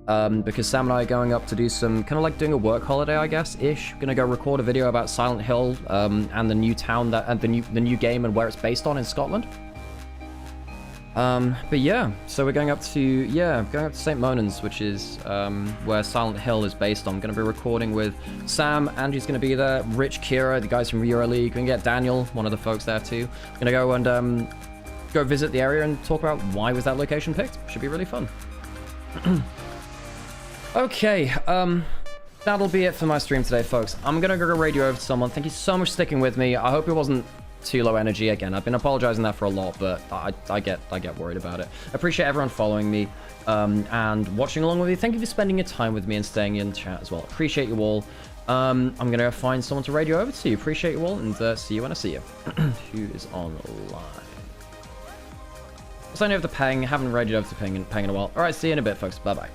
Because Sam and I are going up to do some... kind of like doing a work holiday, I guess-ish. Gonna go record a video about Silent Hill and the new town that... and the new game and where it's based on in Scotland. But yeah, so we're going up to St. Monans, which is where Silent Hill is based on. I'm going to be recording with Sam, Andrew's going to be there, Rich, Kira, the guys from EuroLeague. We're going to get Daniel, one of the folks there too. Going to go and go visit the area and talk about why was that location picked. Should be really fun. Okay, that'll be it for my stream today, folks. I'm going to go radio over to someone. Thank you so much for sticking with me. I hope it wasn't too low energy. Again, I've been apologizing that for a lot, but I get worried about it. I appreciate everyone following me and watching along with me. Thank you for spending your time with me and staying in the chat as well. Appreciate you all. I'm gonna find someone to radio over to. Appreciate you all, and see you when I see you. Who is on live? I'll send you over to Peng. Haven't radioed over to Peng in a while. All right, see you in a bit, folks. Bye bye.